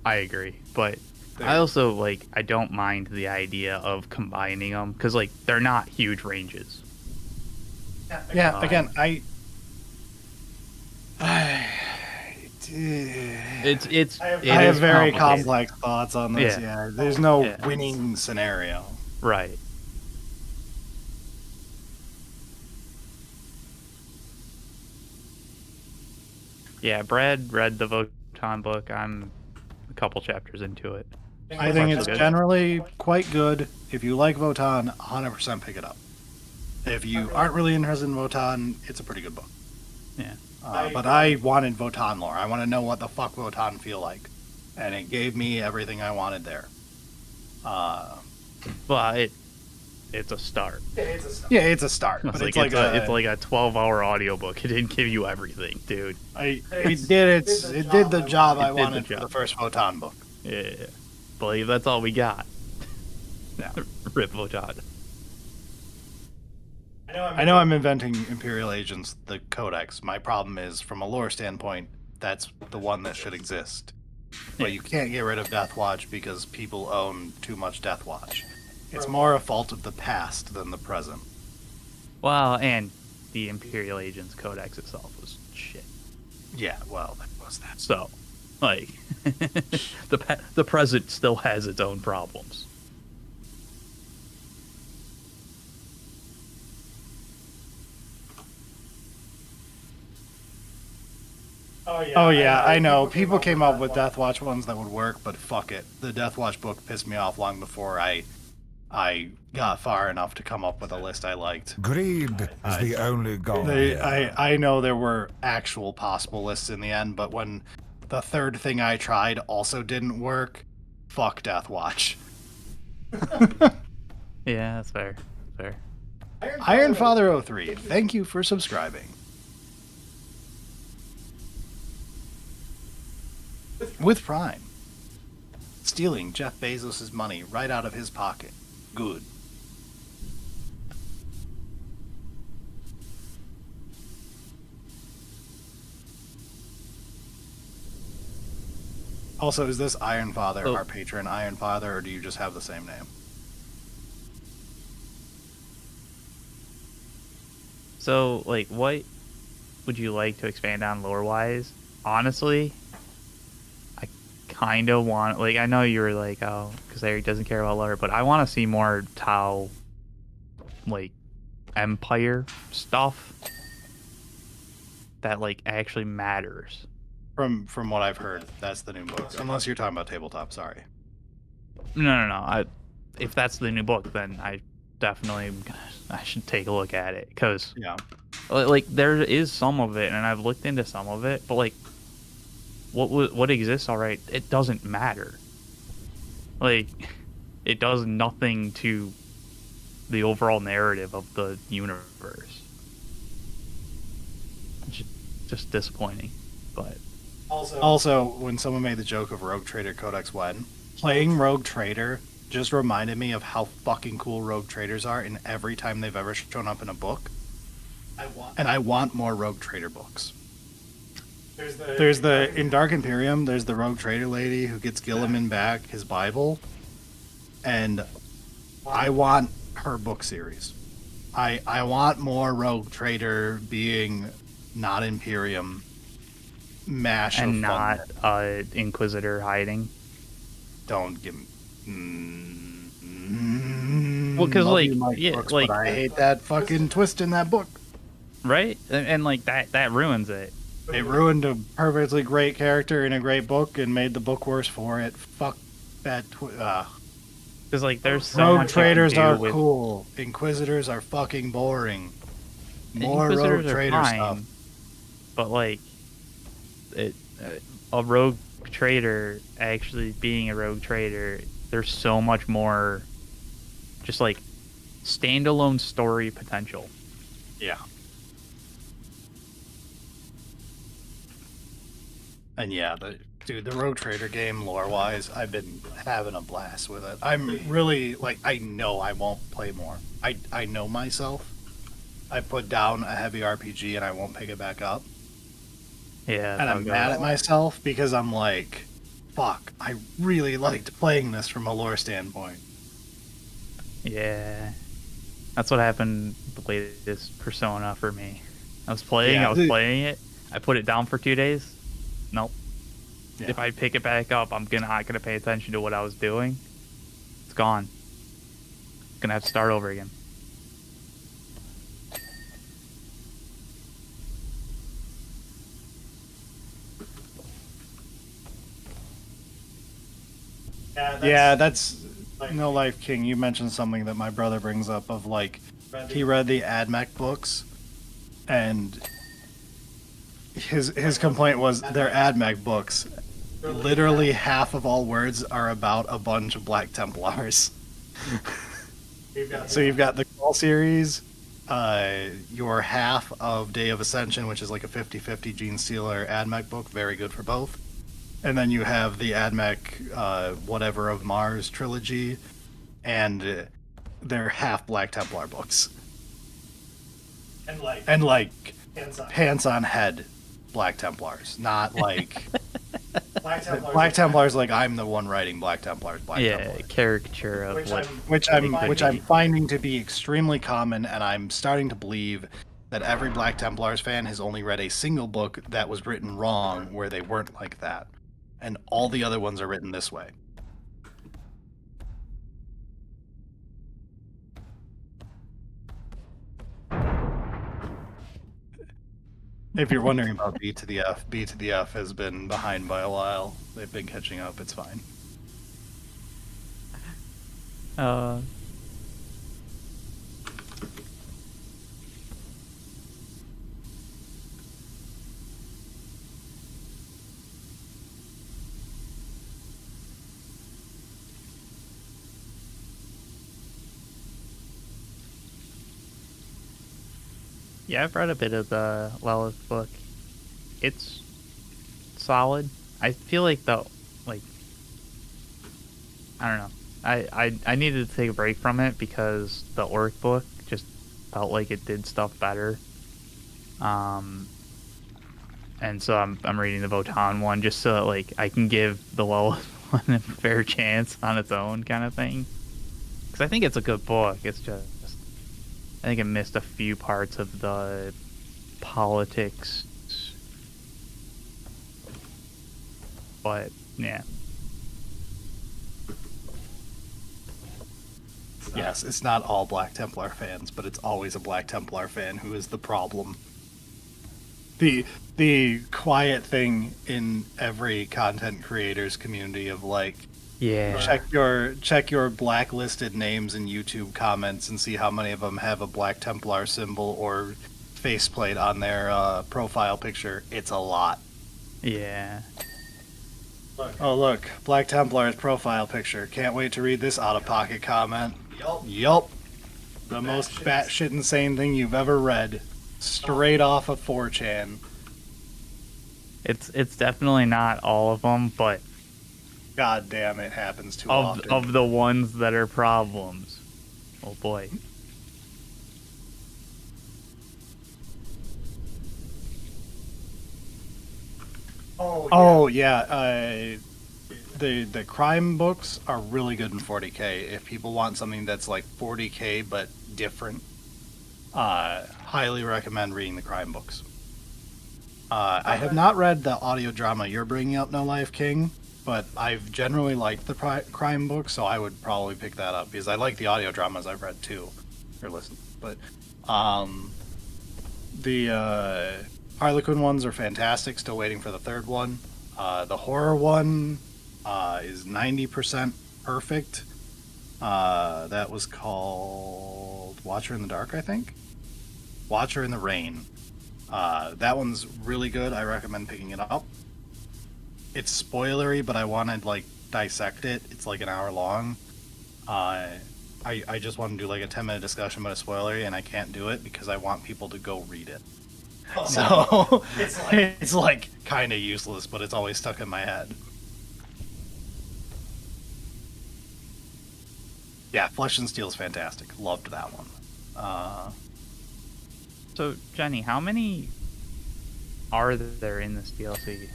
I agree, but I also, like, I don't mind the idea of combining them, because, like, they're not huge ranges. Yeah, again, I have very complex thoughts on this. Yeah, there's no winning scenario. Right. Yeah, Brad read the Votan book. I'm a couple chapters into it. I think it's generally quite good. If you like Votan, 100% pick it up. If you aren't really interested in Votan, it's a pretty good book. Yeah. But I wanted Votan lore. I want to know what the fuck Votan feel like. And it gave me everything I wanted there. Well, it's a start. Yeah, it's a start. But it's like a 12-hour audiobook. It didn't give you everything, dude. It did the job I wanted for the first Votan book. Yeah. Believe that's all we got. Yeah. Rip Votan. I know I'm inventing Imperial Agents, the Codex. My problem is, from a lore standpoint, that's the one that should exist. But you can't get rid of Death Watch because people own too much Death Watch. It's more a fault of the past than the present. Well, and the Imperial Agents Codex itself was shit. Yeah, well, that was that. So, like, the present still has its own problems. Oh yeah, I know. People came up with Death Watch ones that would work, but fuck it. The Death Watch book pissed me off long before I got far enough to come up with a list I liked. Greed is the only god here. I know there were actual possible lists in the end, but when the third thing I tried also didn't work, fuck Death Watch. Yeah, that's fair. Fair. Ironfather 03, thank you for subscribing. With Prime. Stealing Jeff Bezos' money right out of his pocket. Good. Also, is this Ironfather our patron Ironfather, or do you just have the same name? So, like, what would you like to expand on lore-wise? Honestly, I kind of want... Like, I know you were like, oh, because Eric doesn't care about lore, but I want to see more Tau, like, Empire stuff that, like, actually matters. From what I've heard, that's the new book. Unless you're talking about tabletop, sorry. No. If that's the new book, then I should take a look at it, because like, there is some of it, and I've looked into some of it, but, like, what exists, all right, it doesn't matter. Like, it does nothing to the overall narrative of the universe. It's just disappointing, but... Also, when someone made the joke of Rogue Trader Codex When, playing Rogue Trader just reminded me of how fucking cool Rogue Traders are in every time they've ever shown up in a book. I want more Rogue Trader books. In Dark Imperium, there's the Rogue Trader lady who gets Gilliman back his Bible, and I want her book series. I want more Rogue Trader being not Imperium. Mash and of not fun. Inquisitor hiding. Don't give me... Well, 'cause, love like, you, Mike yeah, Brooks, like- but I hate that fucking twist in that book. Right? And like that ruins it. They ruined a perfectly great character in a great book and made the book worse for it. Fuck that. Because like there's so Rogue much you can traders do are with- cool. Inquisitors are fucking boring. More Inquisitors rogue are trader fine, stuff. but like a rogue trader actually being a rogue trader, there's so much more just like standalone story potential. Yeah. And yeah, the Rogue Trader game, lore-wise, I've been having a blast with it. I'm really, like, I know I won't play more. I know myself. I put down a heavy RPG and I won't pick it back up. Yeah, And I'm mad at myself because I'm like, fuck, I really liked playing this from a lore standpoint. Yeah, that's what happened with the latest Persona for me. I was playing it. I put it down for 2 days. Nope. Yeah. If I pick it back up, I'm not gonna pay attention to what I was doing. It's gone. Gonna have to start over again. Yeah, that's No Life King. You mentioned something that my brother brings up of like, he read the AdMech books, and his complaint was they're AdMech books. Literally half of all words are about a bunch of Black Templars. So you've got the Call series, your half of Day of Ascension, which is like a 50-50 Gene Stealer AdMech book, very good for both. And then you have the AdMech Whatever of Mars trilogy, and they're half Black Templar books. And like pants on head Black Templars, not like Black Templars like I'm the one writing Black Templars. Caricature of which I'm finding to be extremely common, and I'm starting to believe that every Black Templars fan has only read a single book that was written wrong where they weren't like that, and all the other ones are written this way. If you're wondering about B to the F has been behind by a while. They've been catching up. It's fine. Yeah, I've read a bit of the Lilith book. It's solid. I feel like I don't know. I needed to take a break from it because the Orc book just felt like it did stuff better. And so I'm reading the Votan one just so that like I can give the Lilith one a fair chance on its own kind of thing. Because I think it's a good book. It's just I think it missed a few parts of the politics. But, yeah. Yes, it's not all Black Templar fans, but it's always a Black Templar fan who is the problem. The quiet thing in every content creator's community of like, Yeah. check your blacklisted names in YouTube comments and see how many of them have a Black Templar symbol or faceplate on their profile picture. It's a lot. Yeah. Oh look, Black Templar's profile picture. Can't wait to read this out-of-pocket comment. Yup. The most batshit insane thing you've ever read. Straight off of 4chan. It's definitely not all of them, but God damn, it happens too often. of the ones that are problems. Oh boy. Oh yeah, the crime books are really good in 40k. If people want something that's like 40k but different, highly recommend reading the crime books. I have not read the audio drama you're bringing up, No Life King, but I've generally liked the crime book, so I would probably pick that up because I like the audio dramas I've read too, or listened. But the Harlequin ones are fantastic. Still waiting for the third one. The horror one is 90% perfect. That was called Watcher in the Dark, I think. Watcher in the Rain. That one's really good. I recommend picking it up. It's spoilery, but I want to like dissect it. It's like an hour long. I just want to do like a 10-minute discussion about a spoilery, and I can't do it because I want people to go read it. So it's like kind of useless, but it's always stuck in my head. Yeah, Flesh and Steel is fantastic. Loved that one. So, Jenny, how many are there in this DLC?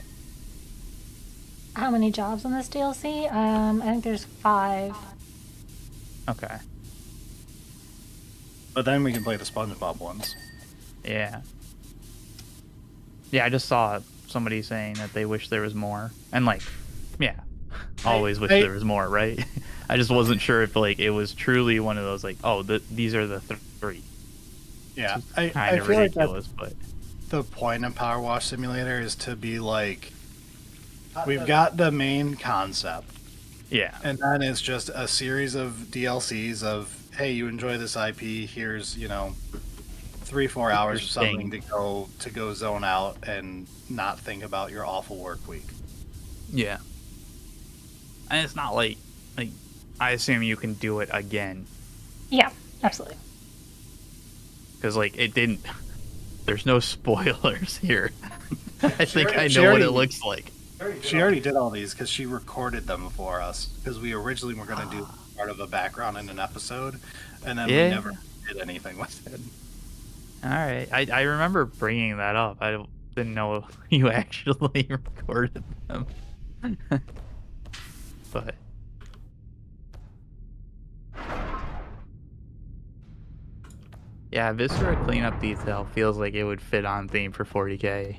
How many jobs in this DLC? I think there's 5. Okay. But then we can play the SpongeBob ones. Yeah. Yeah, I just saw somebody saying that they wish there was more. And, like, yeah, always wish there was more, right? I just wasn't sure if, like, it was truly one of those, like, oh, these are the 3. Yeah, Kind of ridiculous, but... The point of Power Wash Simulator is to be like, we've got the main concept. Yeah. And then it's just a series of DLCs of, hey, you enjoy this IP, here's, 3-4 hours of something to go zone out and not think about your awful work week. Yeah. And it's not like I assume you can do it again. Yeah, absolutely. Because, like, it didn't... There's no spoilers here. I think I know what it looks like. She already did all these because she recorded them for us. Because we originally were going to do part of a background in an episode, and then we never did anything with it. Alright. I remember bringing that up. I didn't know you actually recorded them. But... Yeah, Viscera cleanup detail feels like it would fit on theme for 40k.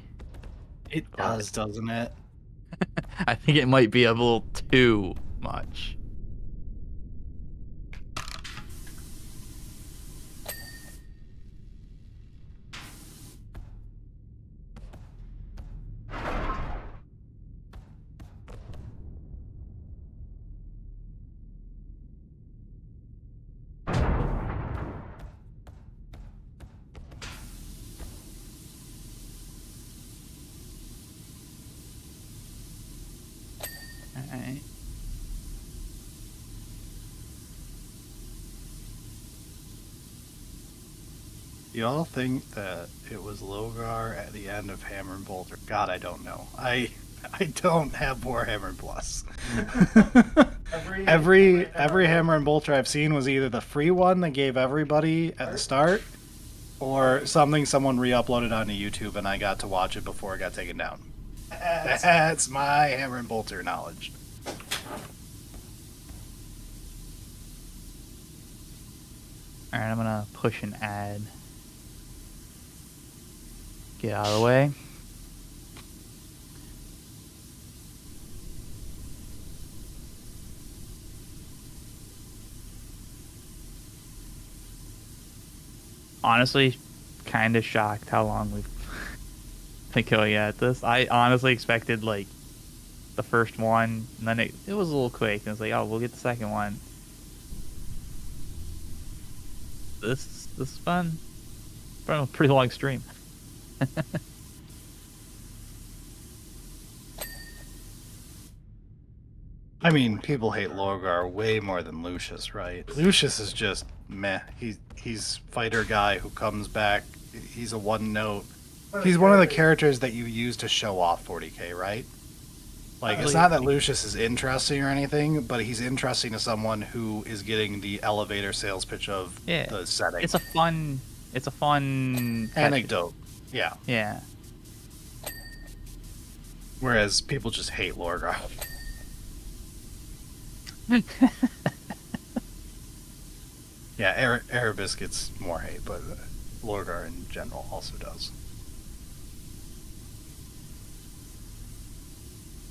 It does, doesn't it? I think it might be a little too much. Alright. Y'all think that it was Logar at the end of Hammer and Bolter? God, I don't know. I don't have Warhammer Plus. every Hammer and Bolter I've seen was either the free one they gave everybody at the start, or something someone re-uploaded onto YouTube and I got to watch it before it got taken down. That's my Hammer and Bolter knowledge. Alright, I'm gonna push an ad. Get out of the way. Honestly, kind of shocked how long we've been going at this. I honestly expected, like, the first one, and then it was a little quick, and it's like, oh, we'll get the second one. This is fun. Been a pretty long stream. I mean, people hate Logar way more than Lucius, right? Lucius is just meh. He's fighter guy who comes back. He's a one note. He's one of the characters that you use to show off 40k, right? Like, it's not that Lucius is interesting or anything, but he's interesting to someone who is getting the elevator sales pitch of the setting. It's a fun anecdote. Yeah. Yeah. Whereas people just hate Logar. Yeah, Erebus gets more hate, but Logar in general also does.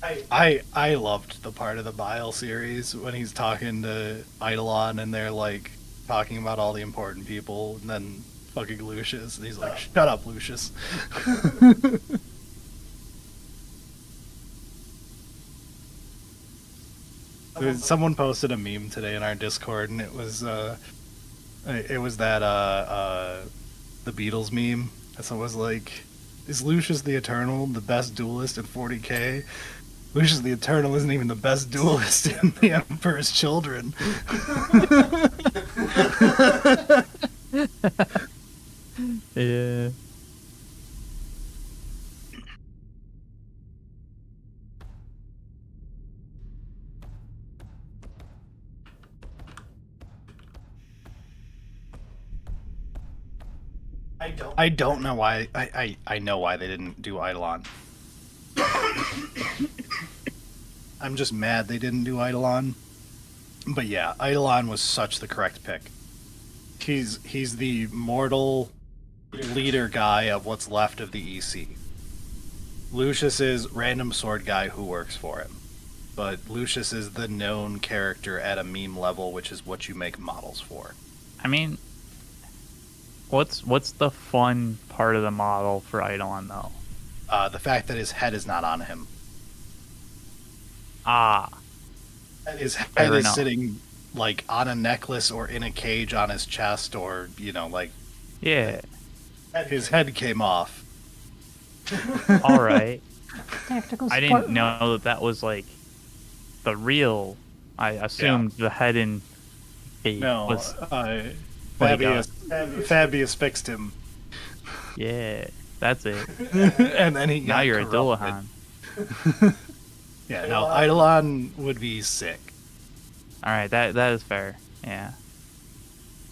I loved the part of the Bile series when he's talking to Eidolon and they're like talking about all the important people, and then fucking Lucius, and he's like, "Shut up, Lucius." Someone posted a meme today in our Discord, and it was that the Beatles meme. And so it was like, "Is Lucius the Eternal the best duelist in 40k? Lucius the Eternal isn't even the best duelist in the Emperor's Children." Yeah. I don't know why. I know why they didn't do Eidolon. I'm just mad they didn't do Eidolon. But yeah, Eidolon was such the correct pick. He's the mortal leader guy of what's left of the EC. Lucius is random sword guy who works for him. But Lucius is the known character at a meme level, which is what you make models for. I mean, what's the fun part of the model for Eidolon though? The fact that his head is not on him. Ah, His head fair is enough. sitting like on a necklace or in a cage on his chest, or like Yeah. his head came off. All right. Tactical I support. didn't know that was like the real. I assumed the head in No, was Fabius, God. Fabius fixed him, yeah. That's it. and then he got Now you're a corrupted. Dullahan. Yeah, no, Eidolon would be sick. All right, that is fair. Yeah.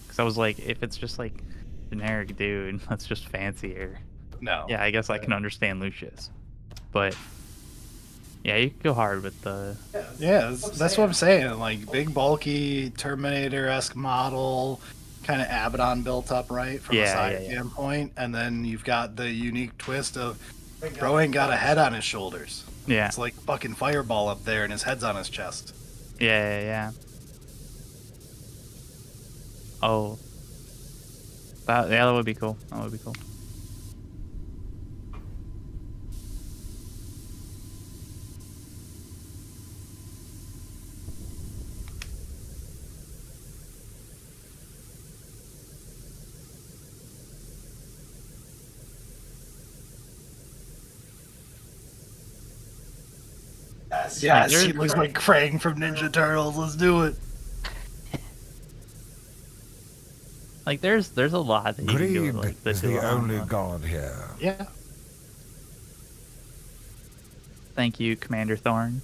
Because I was like, if it's just like generic dude, that's just fancier. No. Yeah, I guess I can understand Lucius, but yeah, you could go hard with the. Yeah, that's what I'm saying. Like big, bulky Terminator-esque model, kind of Abaddon built up right from a side standpoint, and then you've got the unique twist of bro ain't got a head on his shoulders. Yeah. It's like a fucking fireball up there, and his head's on his chest. Yeah. Oh. That would be cool. That would be cool. Yes, he looks like Krang from Ninja Turtles. Let's do it. Like there's a lot that you can do with, Greed like the is the Dullahan only one. god here. Yeah. Thank you, Commander Thorn.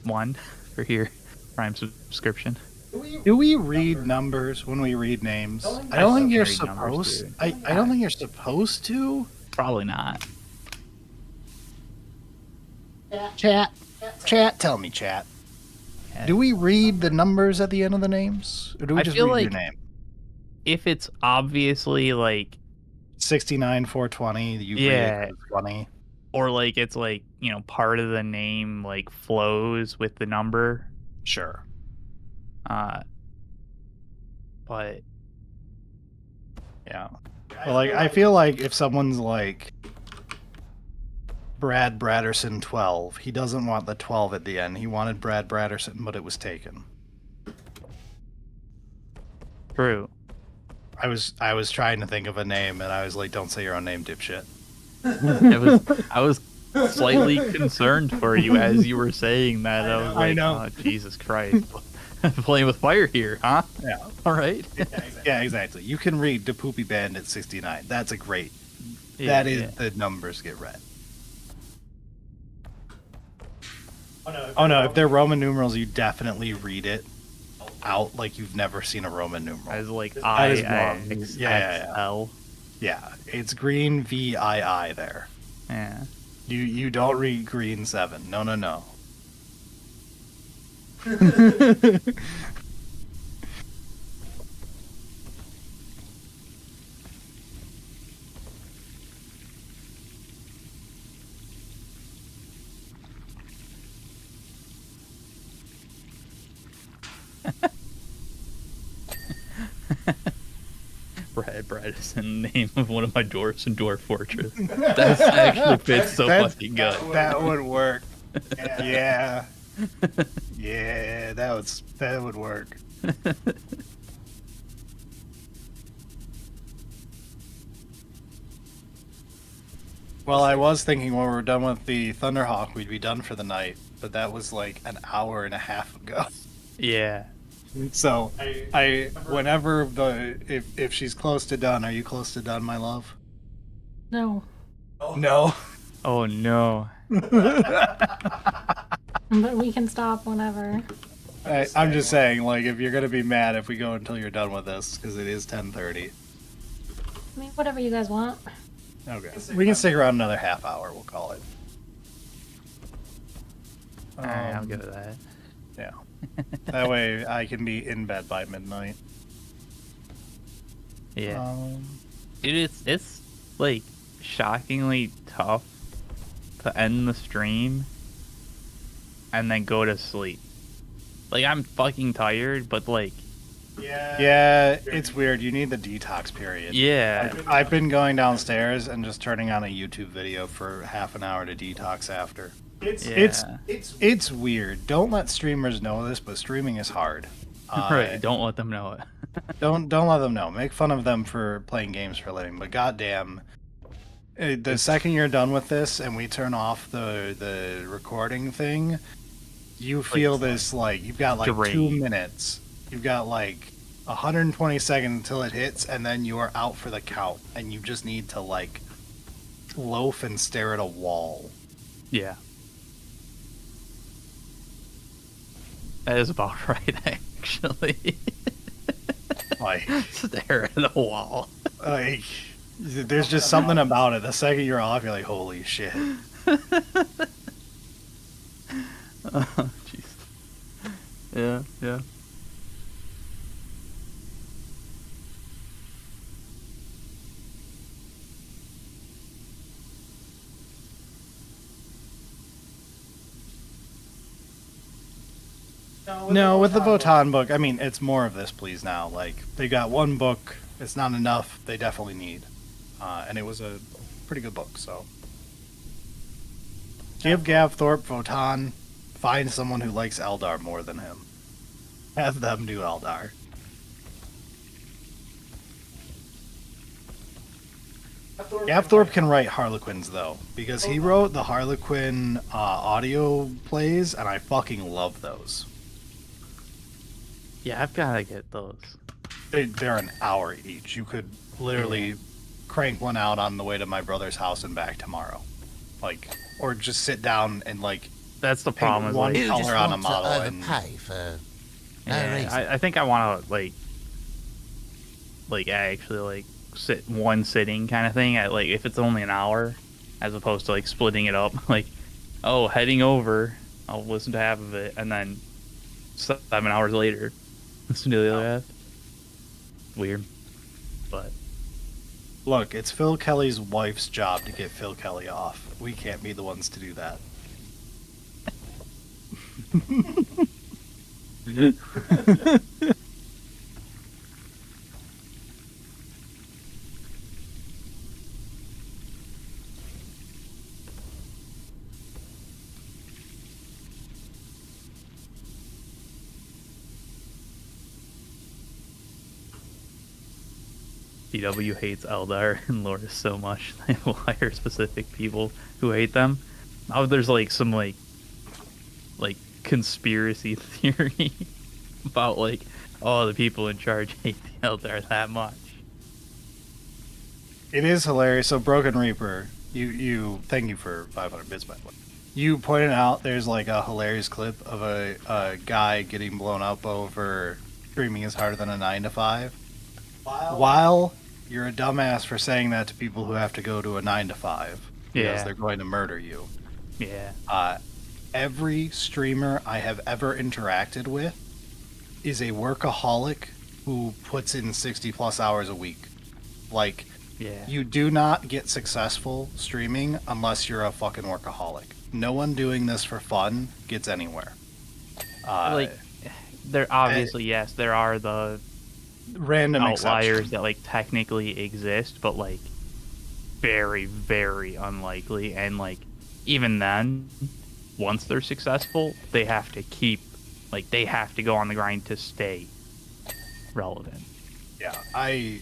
1 for your Prime subscription. Do we read numbers when we read names? I don't think you're supposed. I don't think you're supposed to. Probably not. Chat, tell me, chat. Do we read the numbers at the end of the names, or do we I just feel read like your name? if it's obviously like 69 420. You read it 'cause it's funny. or like it's like, part of the name like flows with the number. Sure. But Yeah. Well, like I feel like if someone's like Brad Bradderson 12, he doesn't want the 12 at the end. He wanted Brad Bradderson, but it was taken. true. I was trying to think of a name, and I was like, "Don't say your own name, dipshit." I was slightly concerned for you as you were saying that. I was like, I know. Oh, Jesus Christ. Playing with fire here, huh? Yeah. All right. Yeah, exactly. You can read the Poopy Bandit 69. That's a great. That is the numbers get read. Oh no! If they're Roman numerals, you definitely read it out like you've never seen a Roman numeral. As like That is wrong. IXXL. Yeah, it's green VII there. Yeah. You don't read green 7. No. bread is in the name of one of my dwarfs in Dwarf Fortress. That actually fits so fucking good. That would work. Yeah. Yeah, that would work. Well, I was thinking when we were done with the Thunderhawk, we'd be done for the night, but that was like an hour and a half ago. Yeah. So, whenever if she's close to done, are you close to done, my love? No. No. Oh no. But we can stop whenever. I'm just saying, like, if you're gonna be mad if we go until you're done with this, because it is 10:30. I mean, whatever you guys want. Okay. We can stick around another half hour, we'll call it. Alright, I'm good with that. Yeah. That way I can be in bed by midnight. Yeah. Dude, it's like shockingly tough to end the stream and then go to sleep. Like, I'm fucking tired, but like... Yeah, it's weird. You need the detox period. Yeah. I've been going downstairs and just turning on a YouTube video for half an hour to detox after. It's weird. Don't let streamers know this, but streaming is hard. Right, don't let them know it. Don't let them know. Make fun of them for playing games for a living, but goddamn, the second you're done with this and we turn off the recording thing, you feel this like you've got like drained. 2 minutes. You've got like 120 seconds until it hits, and then you are out for the count, and you just need to like loaf and stare at a wall. Yeah. That is about right, actually. Like, Stare at the wall. like, there's just something about it. The second you're off, you're like, holy shit. Oh, jeez. Yeah, yeah. No, with the Votan book, I mean, it's more of this, please, now. Like, they got one book. It's not enough. They definitely need. And it was a pretty good book, so. Give Gav Thorpe Votan. Find someone who likes Eldar more than him. Have them do Eldar. Gav Thorpe can write Harlequins, though, because he wrote the Harlequin audio plays, and I fucking love those. Yeah, I've gotta get those. They're an hour each. You could literally crank one out on the way to my brother's house and back tomorrow. Like, or just sit down and, like, That's the problem. Is one like, You just color on a want to model and overpay for no yeah, reason. I think I want to like actually like sit one sitting kind of thing. At like if it's only an hour, as opposed to like splitting it up. Like, oh, heading over, I'll listen to half of it, and then 7 hours later, listen to the other half. Weird, but look, it's Phil Kelly's wife's job to get Phil Kelly off. We can't be the ones to do that. DW hates Eldar and Loris so much they will hire specific people who hate them. Oh, there's like some like conspiracy theory about like, oh, the people in charge hate the Eldar that much. It is hilarious. So Broken Reaper, you thank you for 500 bits, by the way. You pointed out there's like a hilarious clip of a guy getting blown up over streaming is harder than a 9 to 5. While you're a dumbass for saying that to people who have to go to a 9 to 5 because they're going to murder you. Yeah. Every streamer I have ever interacted with is a workaholic who puts in 60 plus hours a week. Like, Yeah. you do not get successful streaming unless you're a fucking workaholic. No one doing this for fun gets anywhere. Like, there obviously, yes, there are the Random outliers exception. that like technically exist, but like very, very unlikely. And like even then, once they're successful, they have to they have to go on the grind to stay relevant. Yeah, I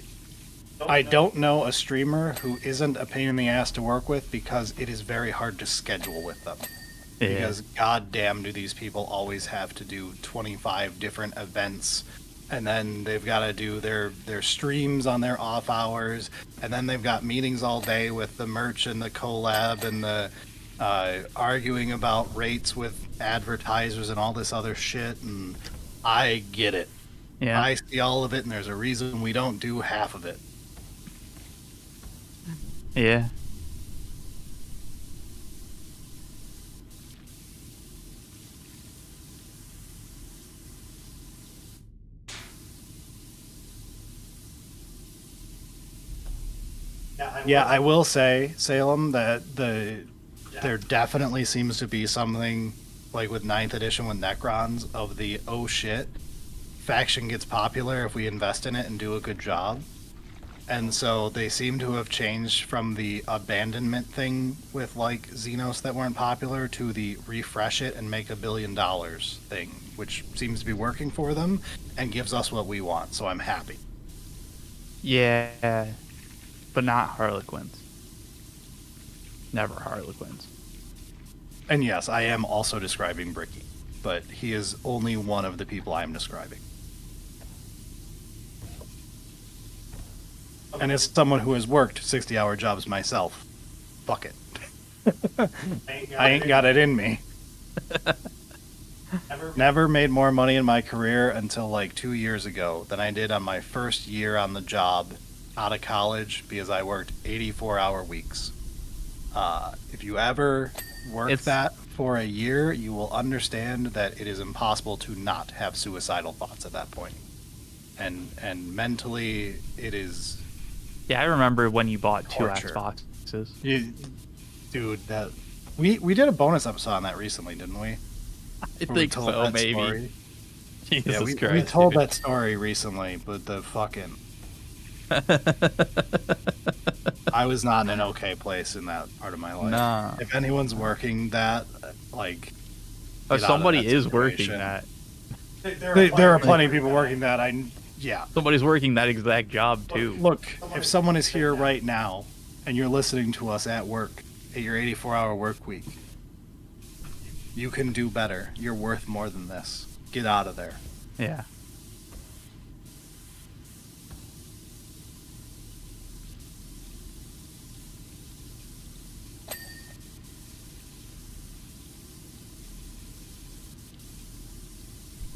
don't know a streamer who isn't a pain in the ass to work with because it is very hard to schedule with them. Yeah. Because goddamn do these people always have to do 25 different events, and then they've got to do their streams on their off hours, and then they've got meetings all day with the merch and the collab and the arguing about rates with advertisers and all this other shit, and I get it. Yeah. I see all of it, and there's a reason we don't do half of it. Yeah. Yeah, I will say, Salem, that there definitely seems to be something, like with 9th edition with Necrons, of the, oh shit, faction gets popular if we invest in it and do a good job. And so they seem to have changed from the abandonment thing with, like, Xenos that weren't popular to the refresh it and make $1 billion thing, which seems to be working for them and gives us what we want, so I'm happy. Yeah. But not Harlequins. Never Harlequins. And yes, I am also describing Bricky, but he is only one of the people I'm describing. And as someone who has worked 60-hour jobs myself, fuck it. I ain't got it in me. Never made more money in my career until like 2 years ago than I did on my first year on the job out of college because I worked 84-hour weeks. If you ever work that for a year, you will understand that it is impossible to not have suicidal thoughts at that point. And mentally, it is... Yeah, I remember when you bought torture. 2 Xboxes. Dude, that we did a bonus episode on that recently, didn't we? I think so, maybe. Story. Jesus Yeah, we Christ, told dude. that story recently, but the fucking... I was not in an okay place in that part of my life. Nah. If anyone's working that, like... Oh, get out of somebody that is working situation. that. There are plenty of people working that. Yeah. Somebody's working that exact job, too. Look, if someone is here right now, and you're listening to us at work, at your 84-hour work week, you can do better. You're worth more than this. Get out of there. Yeah.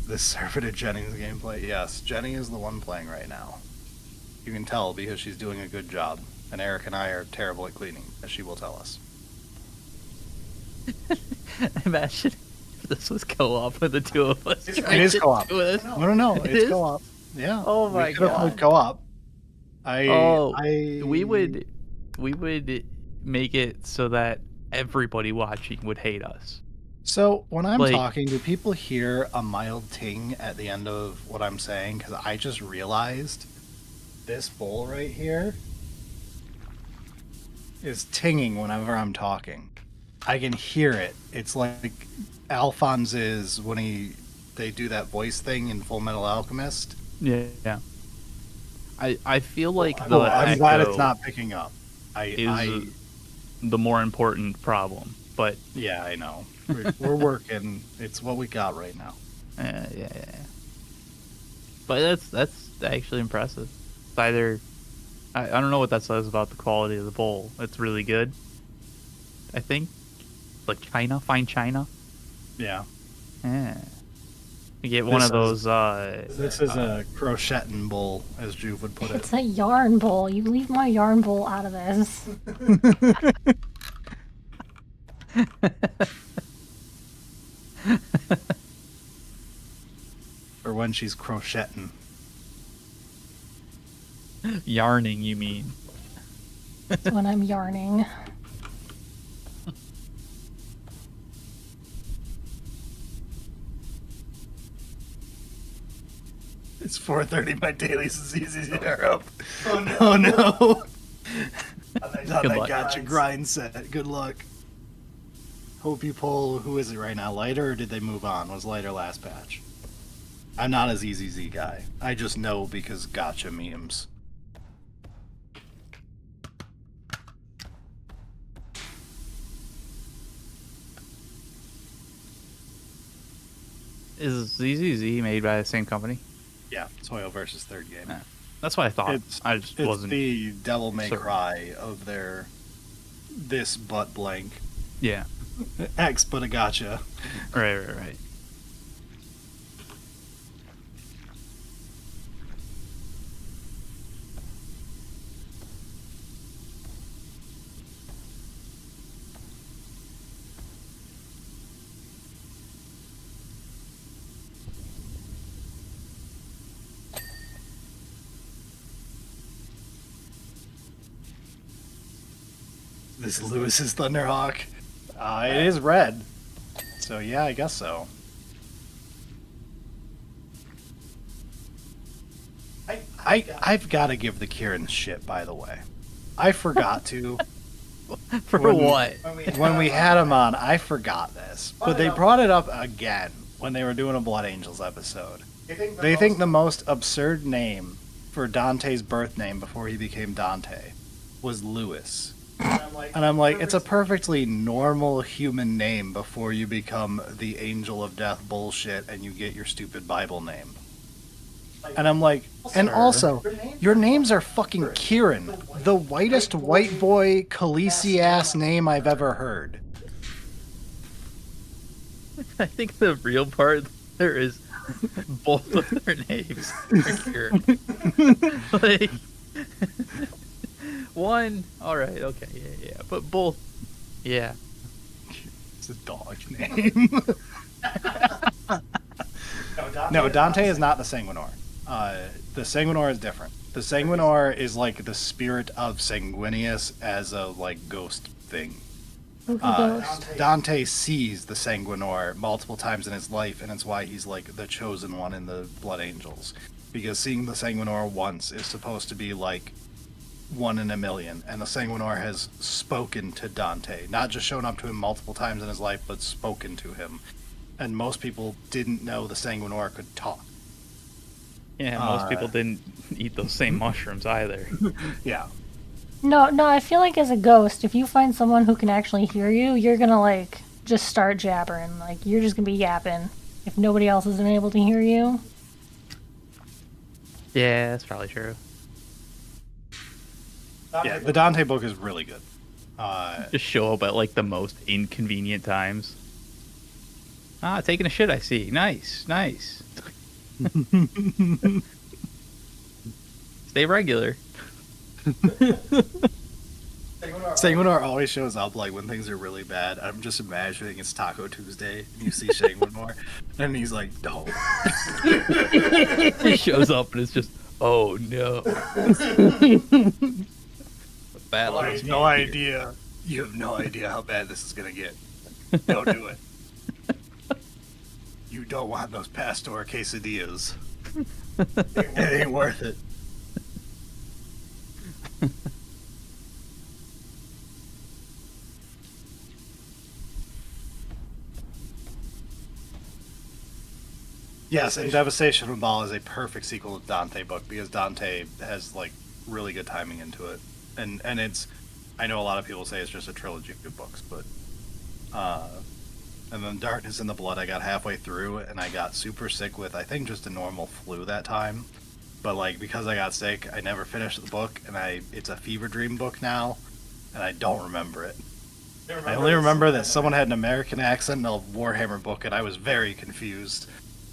This server to Jennings gameplay? Yes, Jenny is the one playing right now. You can tell because she's doing a good job. And Eric and I are terrible at cleaning, as she will tell us. Imagine if this was co-op with the two of us. It is co-op. No, It it's is? co-op. Yeah. Oh my we could have played God. co-op. We would make it so that everybody watching would hate us. So, when I'm Like- talking, do people hear a mild ting at the end of what I'm saying? Because I just realized this bowl right here is tinging whenever I'm talking. I can hear it. It's like Alphonse is when they do that voice thing in Full Metal Alchemist. Yeah. I feel like the Oh, I'm glad it's echo not picking up. is the more important problem, but Yeah, I know. We're working. It's what we got right now. yeah. But that's actually impressive. It's either I don't know what that says about the quality of the bowl. It's really good. I think like fine china. Yeah. Yeah. You get one This of those. This is a crocheting bowl, as Juve would put it. It's a yarn bowl. You leave my yarn bowl out of this. Or when she's crocheting. Yarning, you mean? When I'm yarning. It's 4:30. My dailies is easy to up. Oh no! Good luck. Got your grind set. Good luck. Hope you pull. Who is it right now? Lighter, or did they move on? Was Lighter last patch? I'm not as EZZ guy. I just know because gotcha memes. Is ZZZ made by the same company? Yeah, Soil versus third game. Yeah. That's what I thought. I just it's wasn't. the Devil May certain. Cry of their this but blank Yeah. X but a gotcha. Right. This Lewis's Thunderhawk. It is red. So yeah, I guess so. I've got to give the Kieran shit, by the way. I forgot to. For When- what? When we had him on, I forgot this. But they brought it up again when they were doing a Blood Angels episode. They think the most absurd name for Dante's birth name before he became Dante was Lewis. And I'm like, it's a perfectly normal human name before you become the angel of death bullshit and you get your stupid Bible name. And I'm like, and also, your names are fucking Kieran, the whitest white boy Khaleesi ass name I've ever heard. I think the real part there is both of their names are Kieran. Like, one, alright, okay, yeah. But both, yeah. It's a dog name. No, Dante is not the Sanguinor. The Sanguinor is different. The Sanguinor is like the spirit of Sanguinius as a like ghost thing. Dante sees the Sanguinor multiple times in his life, and it's why he's like the chosen one in the Blood Angels. Because seeing the Sanguinor once is supposed to be like 1 in a million, and the Sanguinor has spoken to Dante, not just shown up to him multiple times in his life, but spoken to him. And most people didn't know the Sanguinor could talk. Yeah, most people didn't eat those same mushrooms either. Yeah. No, I feel like as a ghost, if you find someone who can actually hear you, you're gonna like just start jabbering. Like you're just gonna be yapping if nobody else isn't able to hear you. Yeah, that's probably true. Yeah, the Dante book is really good. Just show up at like the most inconvenient times. Ah, taking a shit, I see. Nice. Stay regular. Sanguinor always shows up like when things are really bad. I'm just imagining it's Taco Tuesday and you see Sanguinor and he's like, no. He shows up and it's just, oh no. Battle. You have no idea. You have no idea how bad this is gonna get. Don't do it. You don't want those pastor quesadillas. It ain't worth it. Yes, and Devastation of Ball is a perfect sequel to Dante book because Dante has like really good timing into it, and it's. I know a lot of people say it's just a trilogy of books, but and then Darkness in the Blood I got halfway through and I got super sick with I think just a normal flu that time, but like because I got sick I never finished the book and it's a fever dream book now, and I don't remember it. I only remember that someone had an American accent in a Warhammer book and I was very confused.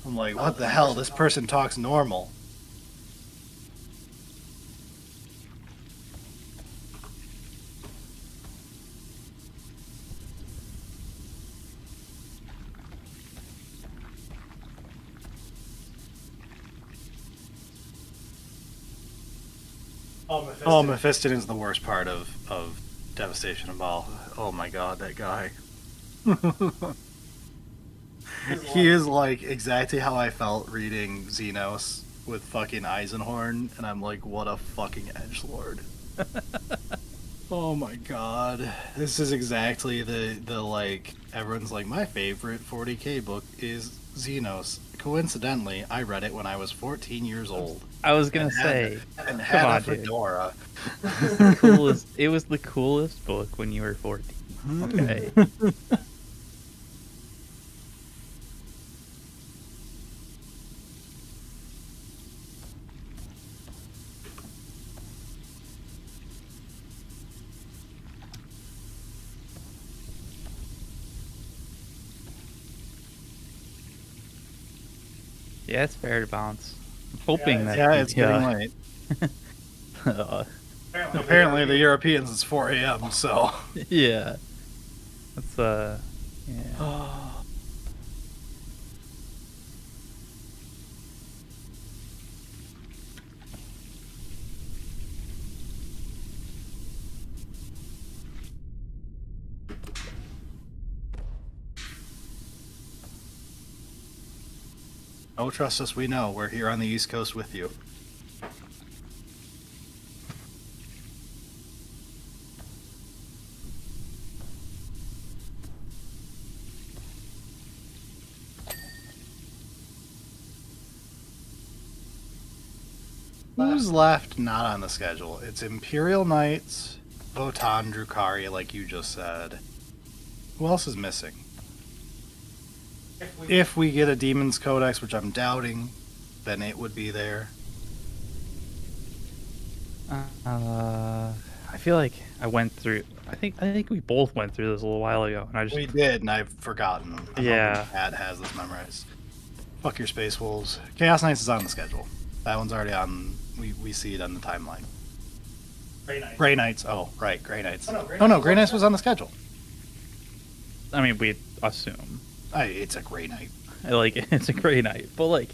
I'm like, what the hell? This person talks normal. Oh, Mephiston is the worst part of Devastation of Ball. Oh my god, that guy. He is like exactly how I felt reading Xenos with fucking Eisenhorn, and I'm like, what a fucking edgelord. Oh my god. This is exactly the like, everyone's like, my favorite 40k book is Xenos. Coincidentally, I read it when I was 14 years old. I was gonna say, And come had on, a dude. fedora. Coolest. It was the coolest book when you were 14. Okay. Yeah, it's fair to bounce. I'm hoping that. Yeah, it's getting late. uh, Apparently the Europeans it's 4 a.m., so. yeah. That's yeah. Oh, trust us, we know. We're here on the East Coast with you. Who's left not on the schedule? It's Imperial Knights, Votan, Drukhari, like you just said. Who else is missing? If we get a Demon's Codex, which I'm doubting, then it would be there. I feel like I went through. I think we both went through this a little while ago, and I just We did, and I've forgotten. I'm Yeah. hoping Pat has this memorized. Fuck your Space Wolves. Chaos Knights is on the schedule. That one's already on. We see it on the timeline. Grey Knights. Oh, right, Grey Knights. Oh no, Grey Knights was on the schedule. I mean, we assume It's a Grey Knight. like it's a great night, but like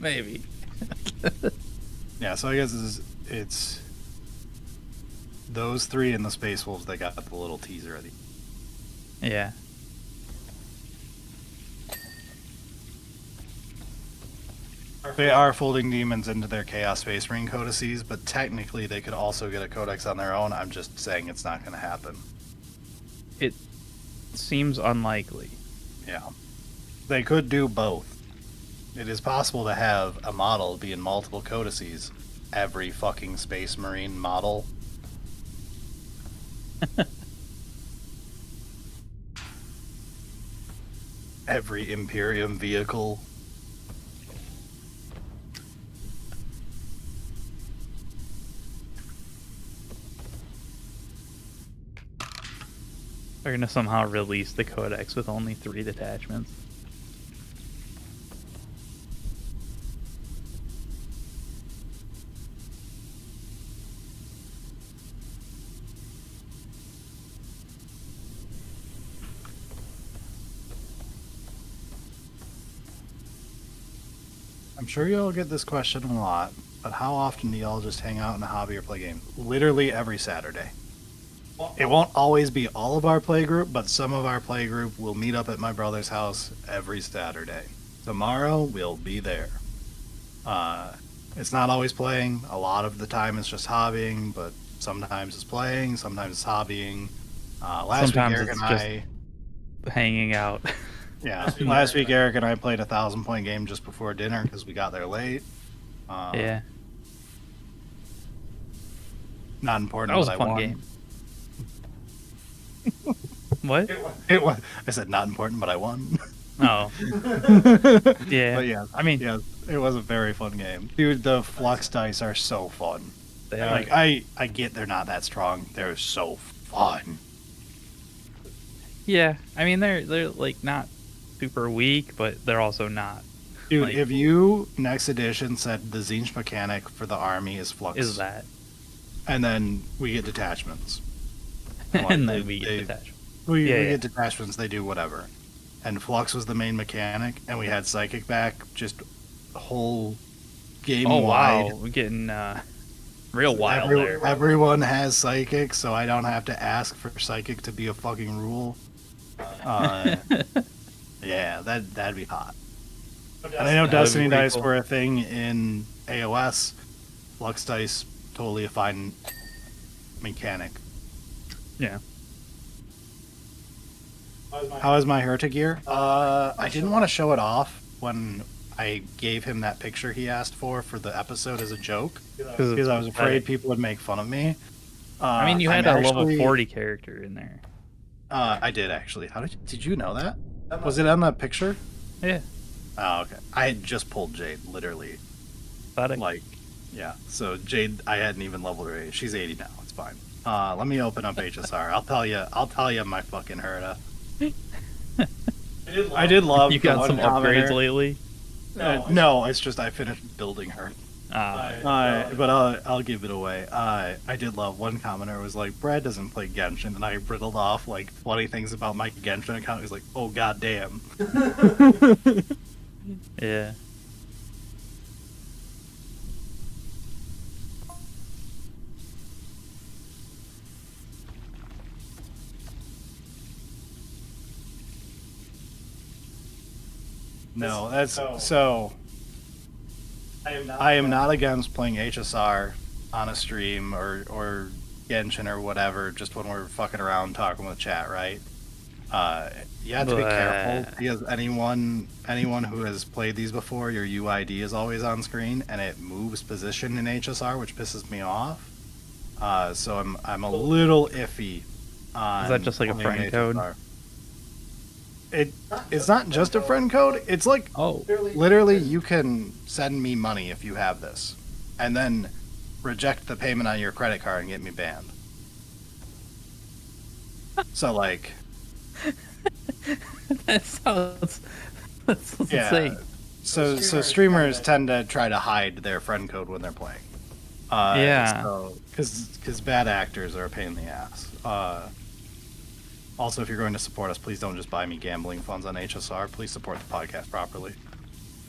maybe. Yeah, so I guess it's those three and the Space Wolves that got the little teaser at the. Yeah. They are folding demons into their Chaos Space Marine codices, but technically they could also get a codex on their own. I'm just saying it's not going to happen. It seems unlikely. Yeah. They could do both. It is possible to have a model be in multiple codices. Every fucking Space Marine model. Every Imperium vehicle. They're gonna somehow release the codex with only 3 detachments. I'm sure you'll get this question a lot, but how often do y'all just hang out in a hobby or play games? Literally every Saturday. It won't always be all of our play group, but some of our play group will meet up at my brother's house every Saturday. Tomorrow, we'll be there. It's not always playing. A lot of the time it's just hobbying, but sometimes it's playing, sometimes it's hobbying. Last Sometimes week, Eric it's and just I... hanging out. Yeah, last week Eric and I played a 1,000-point game just before dinner because we got there late. Yeah. Not important, That was but a fun I won. game. What? It was. I said not important, but I won. Oh. Yeah. But yeah, I mean, yeah, it was a very fun game, dude. The flux dice are so fun. they are. Like I get they're not that strong. They're so fun. Yeah. I mean, they're like not super weak, but they're also not. Dude, Like- if you next edition said the Zinch mechanic for the army is flux, Is that? and then we get detachments. Like, And then they- we get detached. We Yeah, yeah. get detachments, they do whatever. And Flux was the main mechanic, and we had Psychic back just whole game Oh wide. wow, we're getting real wild there. Everyone has Psychic, so I don't have to ask for Psychic to be a fucking rule. Yeah, that'd be hot. And I know That would be Destiny pretty dice cool. were a thing in AOS. Flux dice, totally a fine mechanic. Yeah. How is my Herta gear? I didn't want to show it off when I gave him that picture he asked for the episode as a joke, because I was afraid people would make fun of me. I mean, you had I'm a level actually- 40 character in there. I did actually. How did you know that? Was it on that picture? Yeah. Oh, okay. I had just pulled Jade, literally. Thought Like, yeah. So Jade, I hadn't even leveled her. She's 80 now. It's fine. Let me open up HSR. I'll tell you my fucking Herta. I did love. You the got one some upgrades commenter. lately? No, it's just I finished building her. But I'll give it away. I did love one commenter was like, Brad doesn't play Genshin, and I riddled off like funny things about my Genshin account. He's like, oh god damn. Yeah. No, that's so. I am not against playing HSR on a stream or Genshin or whatever, just when we're fucking around talking with chat, right? You have to be careful because anyone who has played these before, your UID is always on screen and it moves position in HSR, which pisses me off. So I'm a little iffy on. Is that just like a playing friend code? HSR. It's not just a friend code. It's like Oh. literally you can send me money if you have this, and then reject the payment on your credit card and get me banned. So like, That's yeah. insane. So streamers tend to try to hide their friend code when they're playing. Yeah. Because bad actors are a pain in the ass. Also, if you're going to support us, please don't just buy me gambling funds on HSR. Please support the podcast properly.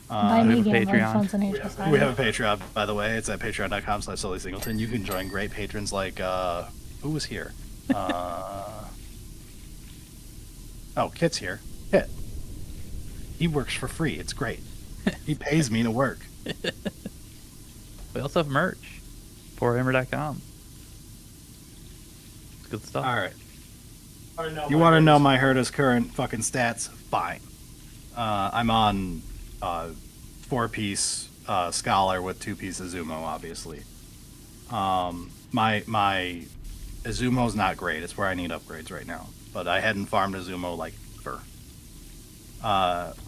Buy we me have a gambling Patreon. funds on HSI. We have a Patreon, by the way. It's at patreon.com/SullySingleton. You can join great patrons like, who was here? Oh, Kit's here. Kit. He works for free. It's great. He pays me to work. We also have merch. Warhammer.com. It's good stuff. All right. You want to know my Herta's current fucking stats? Fine. I'm on 4-piece Scholar with 2-piece Azumo, obviously. My Azumo's not great. It's where I need upgrades right now. But I hadn't farmed Azumo like ever.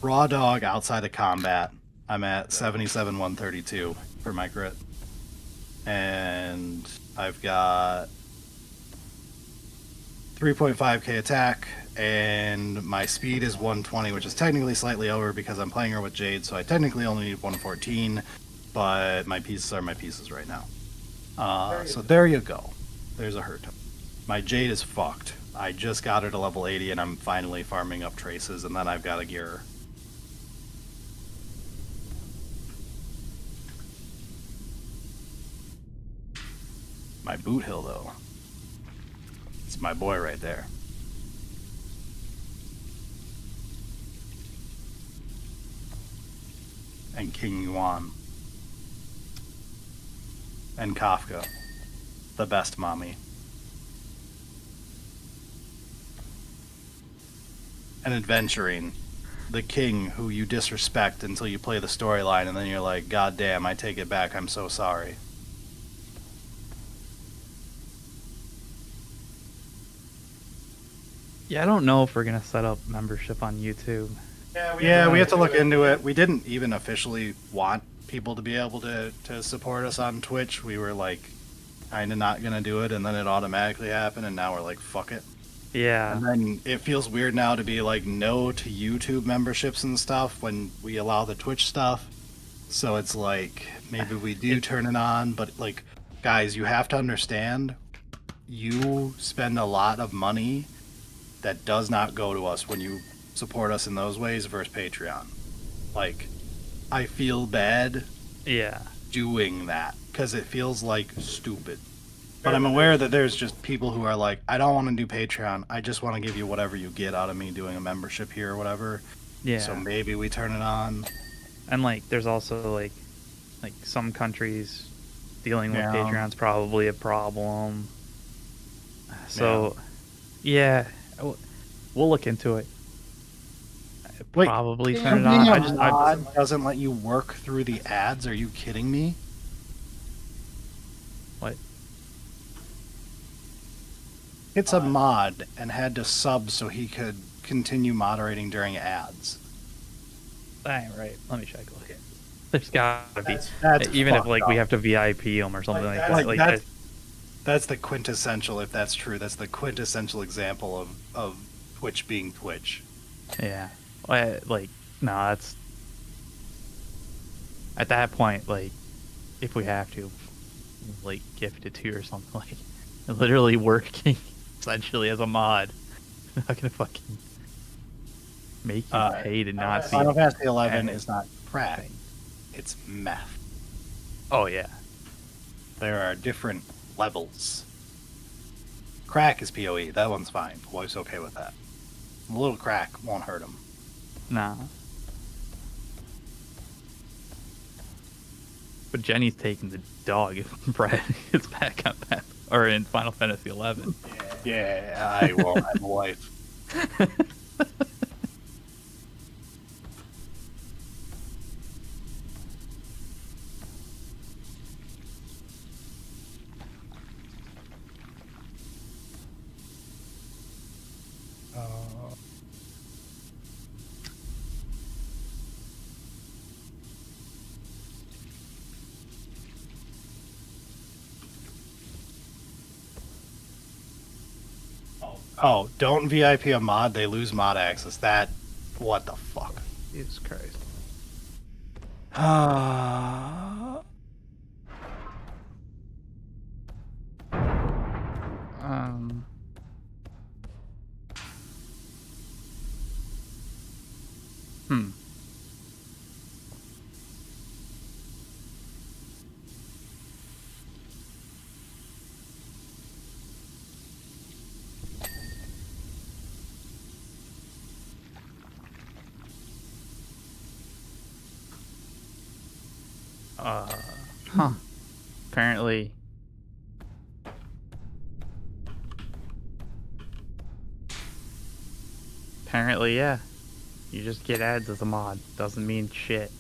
Raw Dog outside of combat, I'm at 77-132 for my crit. And I've got 3.5k attack, and my speed is 120, which is technically slightly over because I'm playing her with Jade, so I technically only need 114, but my pieces are my pieces right now. So there you go. There's a Herta. My Jade is fucked. I just got her to level 80, and I'm finally farming up traces, and then I've got a gear her. My Boot Hill, though. It's my boy right there. And King Yuan. And Kafka. The best mommy. And Adventuring. The king who you disrespect until you play the storyline and then you're like, God damn, I take it back, I'm so sorry. Yeah, I don't know if we're gonna set up membership on YouTube. Yeah, we have to look into it. We didn't even officially want people to be able to support us on Twitch. We were like kind of not gonna do it, and then it automatically happened, and now we're like, fuck it. Yeah. And then it feels weird now to be like no to YouTube memberships and stuff when we allow the Twitch stuff. So it's like maybe we do turn it on, but like, guys, you have to understand, you spend a lot of money that does not go to us when you support us in those ways versus Patreon. Like, I feel bad Yeah. doing that because it feels like stupid. But I'm aware that there's just people who are like, I don't want to do Patreon. I just want to give you whatever you get out of me doing a membership here or whatever. Yeah. So maybe we turn it on. And like, there's also like some countries dealing with Yeah. Patreon's probably a problem. So, yeah, we'll look into it. Wait, Probably turn it being on. a mod doesn't let you work through the ads? Are you kidding me? What? It's a mod and had to sub so he could continue moderating during ads. That ain't right. Let me check. Look, there's gotta be. That's Even if like we fucked have to VIP him or something like that. Like that's the quintessential, if that's true, that's the quintessential example of Twitch being Twitch. Yeah. Like, no, that's... At that point, like, if we have to, like, gift it to you or something, like, literally working, essentially, as a mod. I'm not gonna fucking make you pay to not see... Final Fantasy 11 is not crack. It's meth. Oh, yeah. There are different levels. Crack is PoE. That one's fine. The wife's okay with that. A little crack won't hurt him. Nah. But Jenny's taking the dog if Brad gets back on that, or in Final Fantasy 11. Yeah, I won't have a wife. Oh, don't VIP a mod, they lose mod access. That, what the fuck? Jesus Christ. Hmm. Huh. Apparently. Apparently, yeah. You just get ads as a mod. Doesn't mean shit.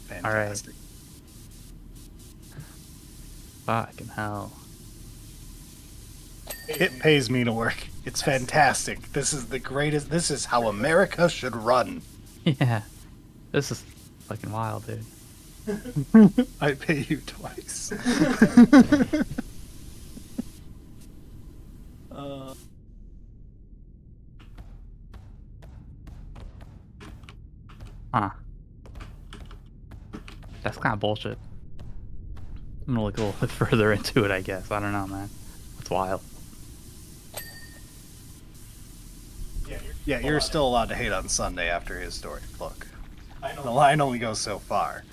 Fantastic. Alright. Fucking hell. It pays me to work. It's fantastic. This is the greatest. This is how America should run. Yeah. This is fucking wild, dude. I pay you twice. Huh. That's kind of bullshit. I'm gonna look a little bit further into it, I guess. I don't know, man. That's wild. Yeah, you're still allowed to hate on Sunday after his story. Look, the line only goes so far.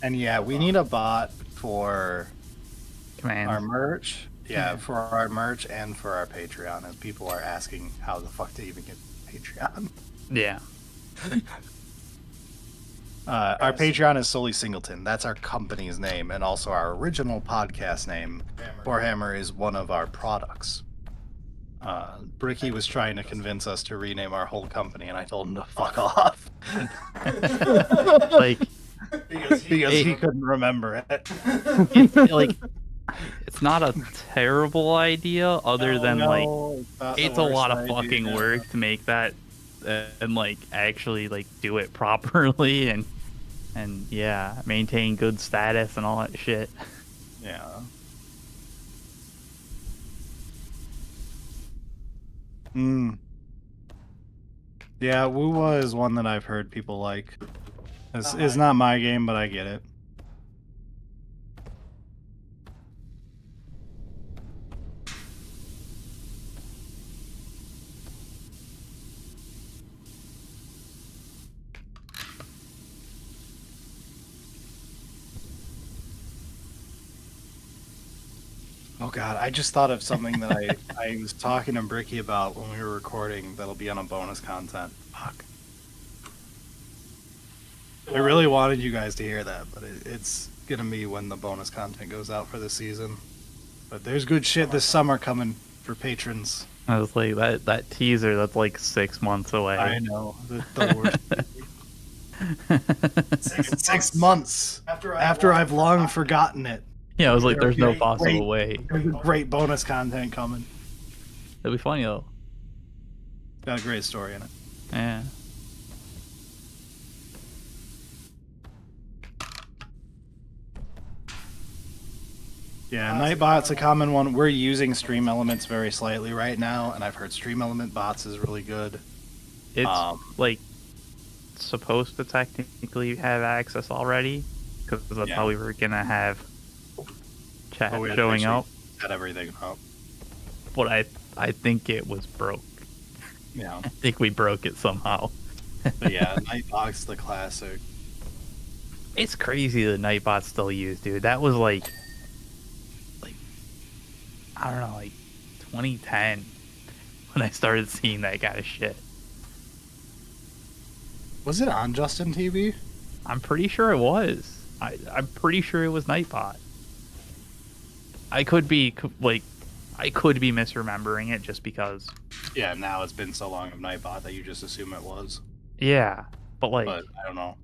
And yeah, we need a bot for Command. our merch. Yeah, for our merch and for our Patreon, as people are asking how the fuck to even get Patreon. Yeah. Our Patreon is solely Singleton. That's our company's name, and also our original podcast name. Warhammer is one of our products. Bricky was trying to convince us to rename our whole company, and I told him to fuck off. Like, because he couldn't remember it. like, it's not a terrible idea, other than like, it's a lot of fucking work to make that, and like actually like do it properly, and yeah, maintain good status and all that shit. Yeah. Yeah, Wuwa is one that I've heard people like. It's not my game, but I get it. Oh god, I just thought of something that I was talking to Bricky about when we were recording that'll be on a bonus content. Fuck. I really wanted you guys to hear that, but it's gonna be when the bonus content goes out for the season. But there's good shit this summer coming for patrons. I was like, that teaser, that's like 6 months away. I know. The worst. 6 months after I've long forgotten it. Yeah, I was like, there's no possible way. There's great bonus content coming. It'll be funny though. Got a great story in it. Yeah. Yeah, Nightbot's a common one. We're using Stream Elements very slightly right now, and I've heard Stream Element bots is really good. It's like supposed to technically have access already, because that's how we were gonna have chat showing up. Set everything up. But I think it was broke. Yeah. I think we broke it somehow. But yeah, Nightbot's the classic. It's crazy that Nightbot's still used, dude. That was like I don't know, like 2010 when I started seeing that kind of shit. Was it on Justin TV? I'm pretty sure it was. I'm pretty sure it was Nightbot. I could be misremembering it just because. Yeah, now it's been so long of Nightbot that you just assume it was. Yeah, but I don't know.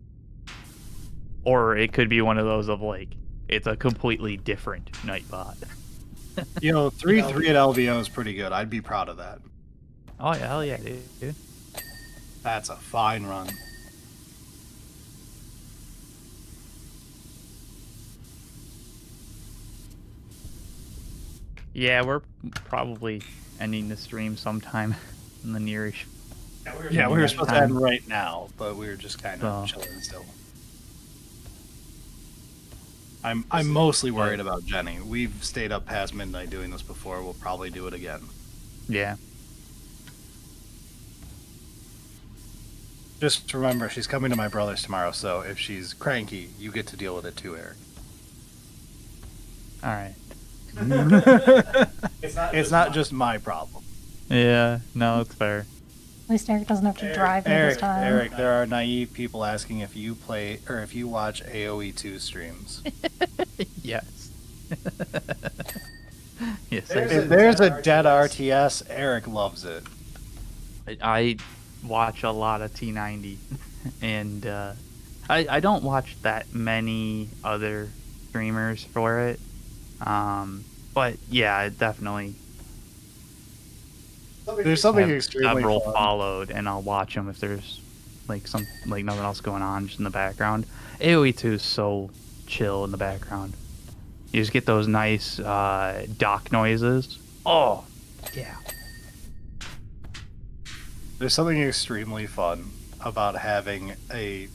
Or it could be one of those of like it's a completely different Nightbot. 3-3 at LVO is pretty good. I'd be proud of that. Oh yeah, hell yeah, dude. That's a fine run. Yeah, we're probably ending the stream sometime in the nearish. Yeah, we were supposed to end right now, but we were just kind of chilling still. I'm mostly worried about Jenny. We've stayed up past midnight doing this before. We'll probably do it again. Yeah. Just remember, she's coming to my brother's tomorrow, so if she's cranky, you get to deal with it too, Eric. Alright. It's not just my problem. Yeah, no, it's fair. At least Eric doesn't have to drive me this time. Eric, there are naive people asking if you play or if you watch AoE2 streams. Yes. Yes. If there's a dead RTS, Eric loves it. I watch a lot of T90, and I don't watch that many other streamers for it. But yeah, it definitely. There's something extremely several fun. followed, and I'll watch them if there's nothing else going on just in the background. AoE2 is so chill in the background. You just get those nice dock noises. Oh, yeah. There's something extremely fun about having a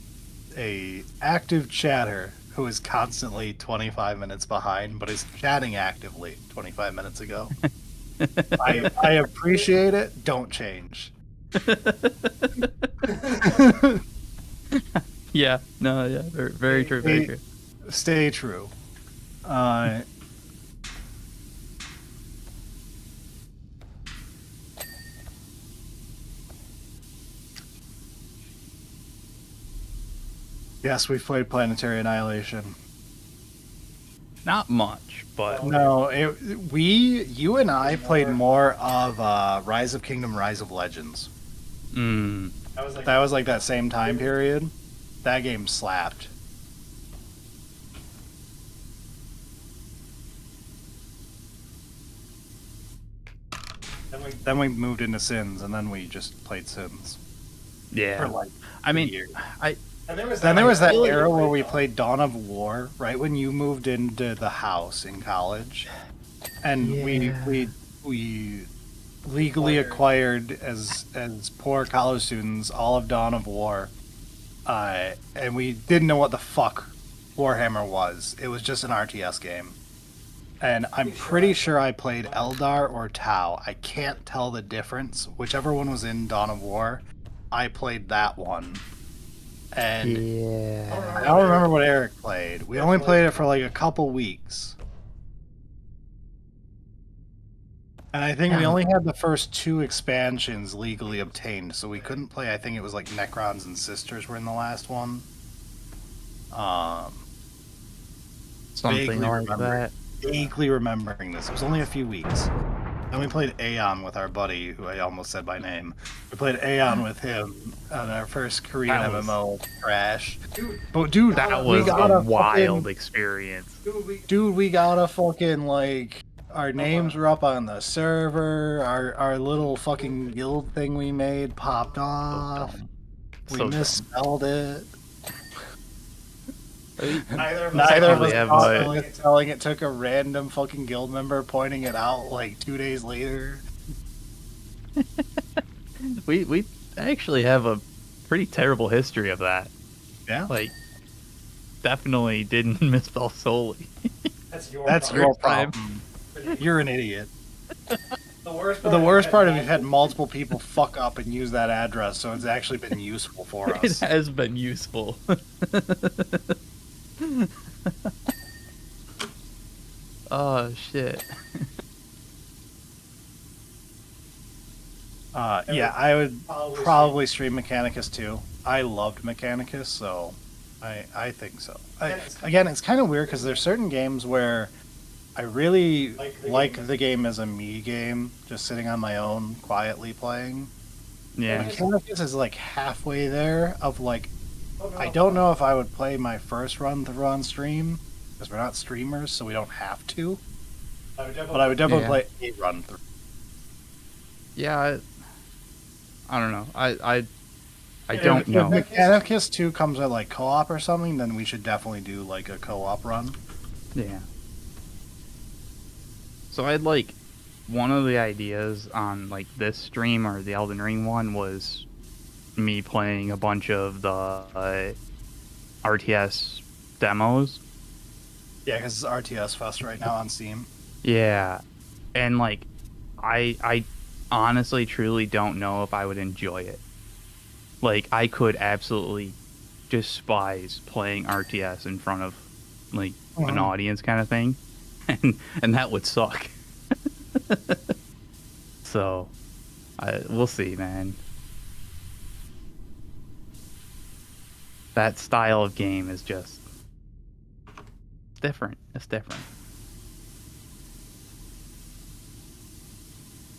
active chatter who is constantly 25 minutes behind, but is chatting actively 25 minutes ago. I appreciate it. Don't change. Yeah. No. Yeah. Very true. Very true. Stay true. Yes, we've played Planetary Annihilation. Not much, but No, you and I played more of Rise of Kingdom, Rise of Legends. That was like that same time period. That game slapped. Then we moved into Sins, and then we just played Sins. yeah. For like I mean, 2 years. then there was that era where we played Dawn of War, right when you moved into the house in college, and we legally acquired as poor college students all of Dawn of War, and we didn't know what the fuck Warhammer was. It was just an RTS game, and I'm pretty sure I played Eldar or Tau. I can't tell the difference. Whichever one was in Dawn of War, I played that one. And I don't remember what Eric played. We only played it for like a couple weeks. And I think we only had the first 2 expansions legally obtained, so we couldn't play. I think it was like Necrons and Sisters were in the last one. Something like that. Vaguely remembering this. It was only a few weeks. And we played Aeon with our buddy, who I almost said by name. We played Aeon with him on our first Korean MMO crash. Dude, That was a wild experience. Dude, we got a fucking, like, our names were up on the server, our little fucking guild thing we made popped off. We misspelled it. Neither of us telling it took a random fucking guild member pointing it out like 2 days later. We actually have a pretty terrible history of that. Yeah? Like, definitely didn't misspell solely. That's your problem. You're an idiot. The worst part is we've had multiple people fuck up and use that address, so it's actually been useful for us. It has been useful. Oh shit. Yeah, I would probably stream Mechanicus too. I loved Mechanicus, so I think so. Again, it's kind of weird because there's certain games where I really like the game as a me game, just sitting on my own, quietly playing. Yeah. Mechanicus is like halfway there of like, I don't know if I would play my first run through on stream, because we're not streamers, so we don't have to. But I would definitely play a run through. Yeah, I don't know. I don't know. If Mechanicus 2 comes with like co-op or something, then we should definitely do like a co-op run. Yeah. So I'd like, one of the ideas on like this stream or the Elden Ring one was me playing a bunch of the RTS demos. Yeah, because it's RTS Fest right now on Steam. Yeah. And like, I honestly truly don't know if I would enjoy it. Like, I could absolutely despise playing RTS in front of like an audience kind of thing. And that would suck. So, we'll see, man. That style of game is just different. It's different.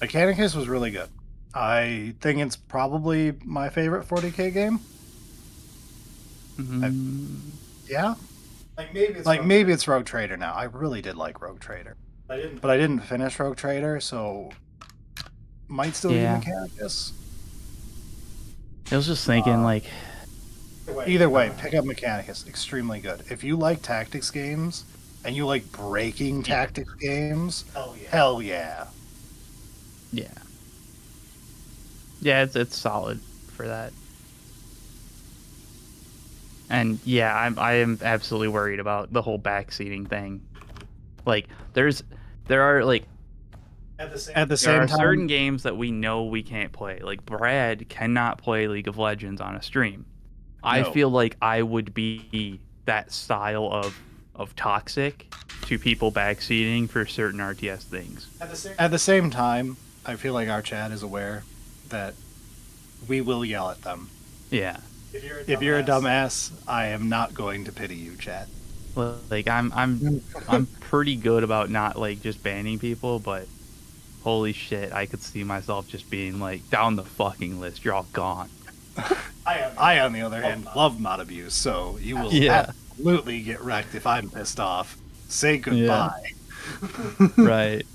Mechanicus was really good. I think it's probably my favorite 40k game. Yeah. Like maybe it's Rogue Trader now. I really did like Rogue Trader. But I didn't finish Rogue Trader, so might still be Mechanicus. I was just thinking, like, either way, pick up Mechanicus. Extremely good. If you like tactics games and you like breaking tactics games, hell yeah. Yeah. Yeah, it's solid for that. And yeah, I am absolutely worried about the whole backseating thing. Like, there are like at the same there are time, certain games that we know we can't play. Like, Brad cannot play League of Legends on a stream. I feel like I would be that style of toxic to people backseating for certain RTS things. At the same time, I feel like our chat is aware that we will yell at them. Yeah. If you're a dumbass, I am not going to pity you, chat. Well, like, I'm pretty good about not like just banning people, but holy shit, I could see myself just being like, down the fucking list, you're all gone. I, on the other hand, love mod abuse, so you will absolutely get wrecked if I'm pissed off. Say goodbye. Yeah. Right.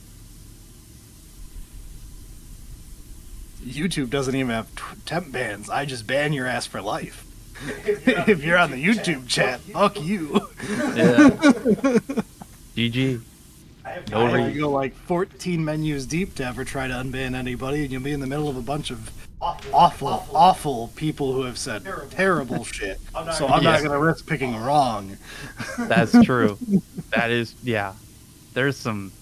YouTube doesn't even have temp bans. I just ban your ass for life. If you're on the YouTube chat, fuck you. Yeah. GG. You go like 14 menus deep to ever try to unban anybody, and you'll be in the middle of a bunch of awful people who have said terrible shit. So I'm not going to risk picking wrong. That's true. That is, yeah. There's some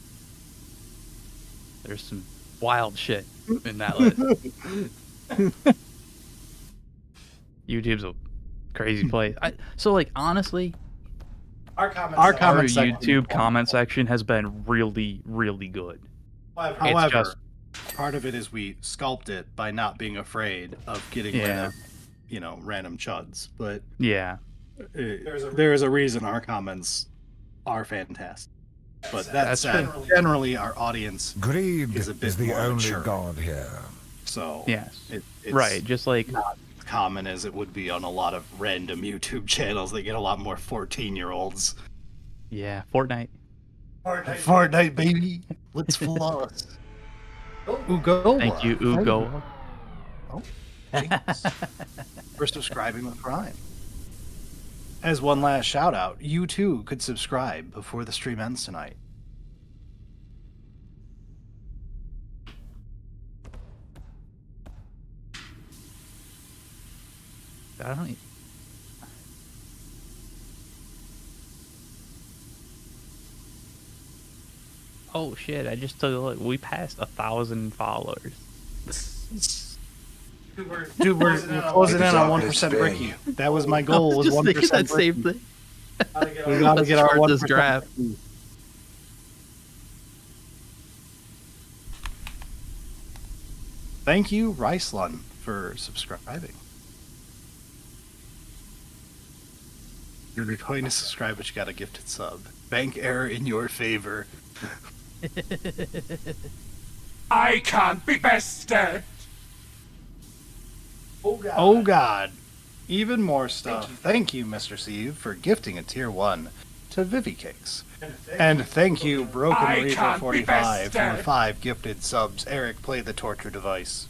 wild shit in that list. YouTube's a crazy place. So, like, honestly, our comment YouTube comment section has been really, really good. However, just part of it is we sculpt it by not being afraid of getting rid of, random chuds. But yeah. there is a reason our comments are fantastic. But that That's said, true. generally our audience Greed is a bit is the more only mature. god here. So Yes. it's Right. Just like not as common as it would be on a lot of random YouTube channels that get a lot more 14-year-olds. yeah, Fortnite. Fortnite, baby. Let's floss. Ugo. Thank you, Ugo. Jinx. For subscribing with Prime. As one last shout out, you too could subscribe before the stream ends tonight. I don't. Oh shit! I just took a look. We passed 1,000 followers. Dude, we're closing in on 1% Bricky. That was my goal. Was 1% that Bricky. same thing. We gotta get our start 1% this draft. Bricky. Thank you, Ricelun, for subscribing. You're going to subscribe, but you got a gifted sub. Bank error in your favor. I can't be bested. Oh god. Even more stuff. Thank you, Mr. Steve, for gifting a tier 1 to Vivi Cakes. And thank you, Broken I Reaper can't be 45 for bested. 5 gifted subs. Eric, play the torture device.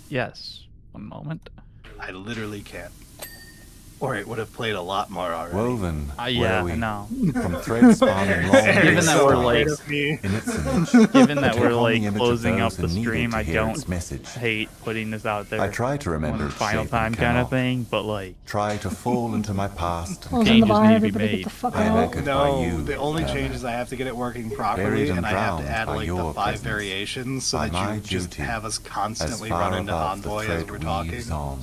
Yes. One moment. I literally can't. Or it would have played a lot more already. Woven, Yeah, where we, no. from thread spawning long Given that we're, like- me. in its image, Given that take we're on the like image of closing up those the who needed stream, to I hear don't its message. hate putting this out there. I try to remember one its final shape and time kind of cannot. thing, but like Try to fall into my past. Closing the Changes bar, need to be everybody made. get the fuck I am out. anchored by No, you. the only Herman. change is I have to get it working properly, Buried and and I have to drowned add by like the your 5 presence. variations so By that my you just duty, have us as constantly far run into above the Envoy as thread we're talking. weaves on,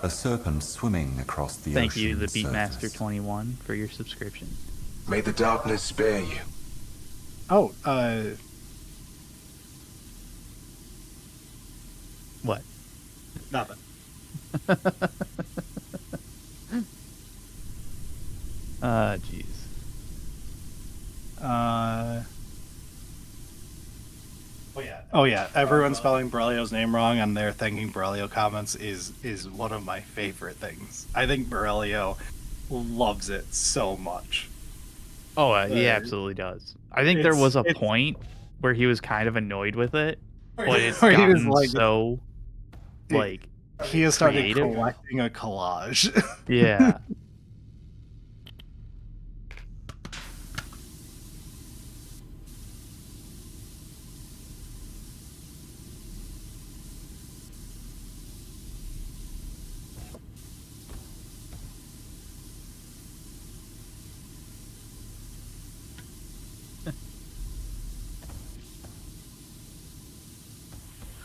a serpent swimming across the thank you, ocean's the surface. Beatmaster21, for your subscription. May the darkness spare you. Oh, What? nothing. Jeez. Oh yeah, everyone spelling Borrelio's name wrong and they're thanking Borrelio comments is one of my favorite things. I think Borrelio loves it so much. Oh, he absolutely does. I think there was a it's- point where he was kind of annoyed with it, but it's Or he was gotten like- so, It- like, He has started Creative. collecting a collage. yeah.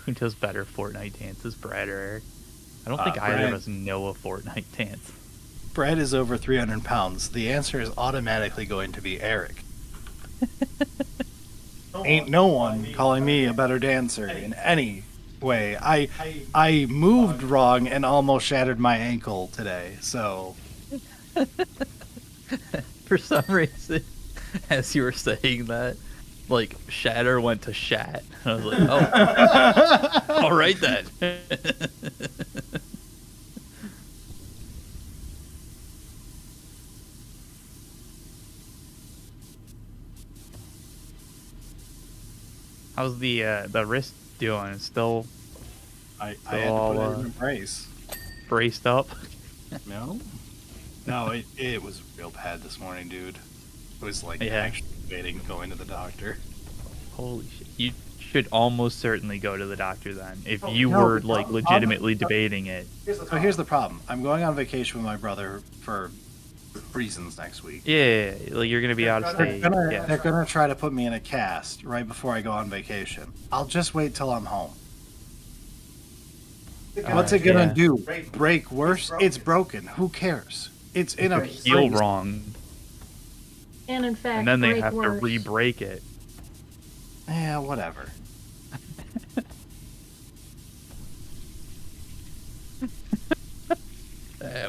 Who does better Fortnite dances, Brad or Eric? I don't think either Brad. of us know a Fortnite dance. Brad is over 300 pounds. The answer is automatically going to be Eric. Ain't no one calling me a better dancer in any way. I moved wrong and almost shattered my ankle today, so... For some reason, as you were saying that, like, shatter went to shat. And I was like, oh. All right, then. How's the wrist doing? Still I had to put it in a brace. braced up? No? No, it was real bad this morning, dude. It was like Yeah. actually debating going to the doctor. Holy shit. You should almost certainly go to the doctor then. If you no, were, like, legitimately debating it. So here's the problem. I'm going on vacation with my brother for reasons next week. Yeah, like, you're going to be out of state. Yeah. They're gonna try to put me in a cast right before I go on vacation. I'll just wait till I'm home. What's it gonna yeah. do? Break worse? It's broken. Who cares? It's in a Heal brace. wrong. And in fact, And then they break have worse. to re-break it. Yeah, whatever.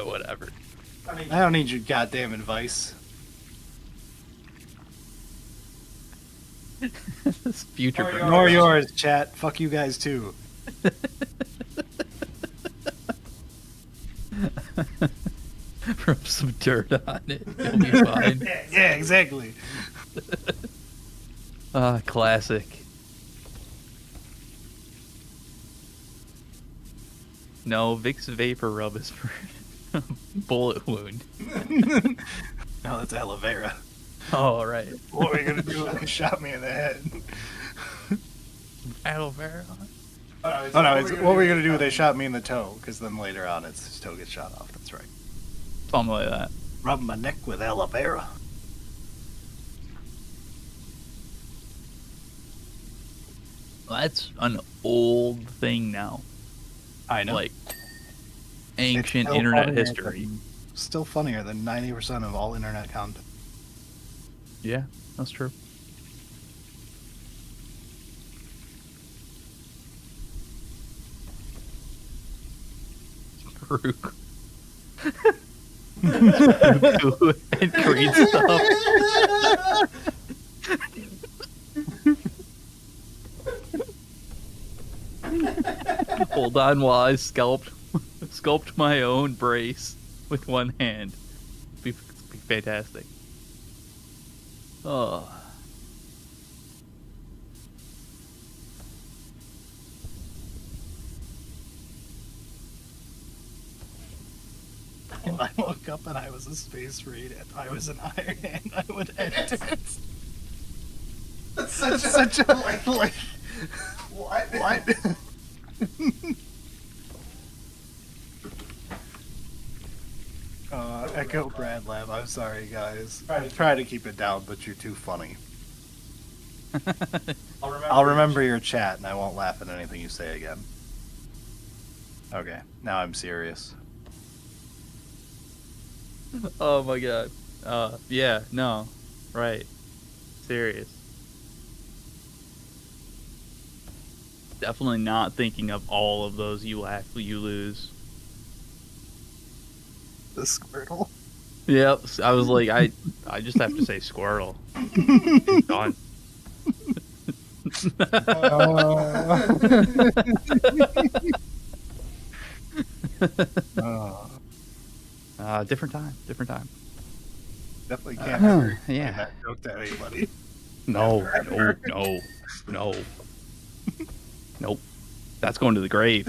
Whatever. I don't need your goddamn advice. This future. Nor yours, chat. Fuck you guys too. Rub some dirt on it. You'll be fine. Yeah, exactly. Classic. No, Vicks Vapor Rub is for bullet wound. No, that's aloe vera. Oh, right. What are we gonna do when they shot me in the head? Aloe vera? Oh no, it's, what were we gonna do when they shot me in the toe? Because then later on, his toe gets shot off. That's right. Something like that. Rub my neck with aloe vera. That's an old thing now. I know. Like, ancient still internet funnier history. Still funnier than 90% of all internet content. Yeah, that's true. Farouk. And green stuff. Hold on while I sculpt my own brace with one hand. Be fantastic. Oh. If I woke up and I was a space raid and I was an Iron Man, I would edit it. That's such a like what? Echo Brad Lab, I'm sorry guys. Try to keep it down, but you're too funny. I'll remember your chat and I won't laugh at anything you say again. Okay, now I'm serious. Oh my god. Yeah, no. Right. Serious. Definitely not thinking of all of those you lose. The Squirtle. Yep. I was like, I just have to say Squirtle. Done. Different time. Definitely can't ever Yeah. that joke to anybody. No. Nope. That's going to the grave.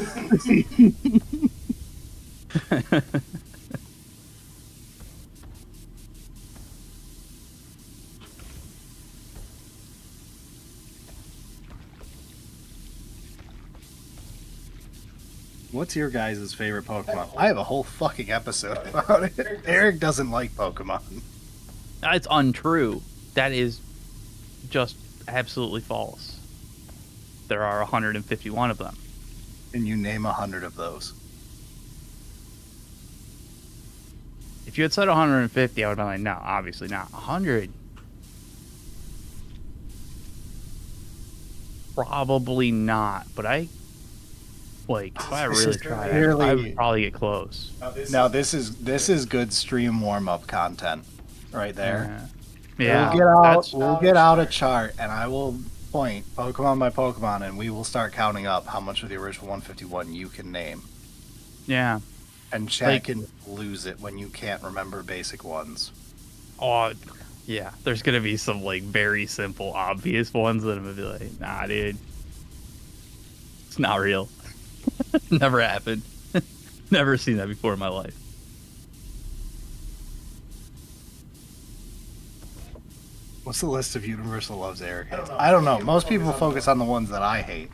What's your guys' favorite Pokemon? I have a whole fucking episode about it. Eric doesn't like Pokemon. It's untrue. That is just absolutely false. There are 151 of them. And you name 100 of those. If you had said 150, I would have been like, no, obviously not. 100. Probably not, but if I really tried, I would probably get close. Now this is good stream warm-up content right there. Yeah. We'll get out a chart and I will point Pokemon by Pokemon and we will start counting up how much of the original 151 you can name. Yeah. And chat can lose it when you can't remember basic ones. Oh, yeah. There's gonna be some very simple, obvious ones that I'm gonna be like, nah, dude, it's not real. Never happened. Never seen that before in my life. What's the list of universal loves Eric hates? I don't know. Most people focus on the ones that I hate.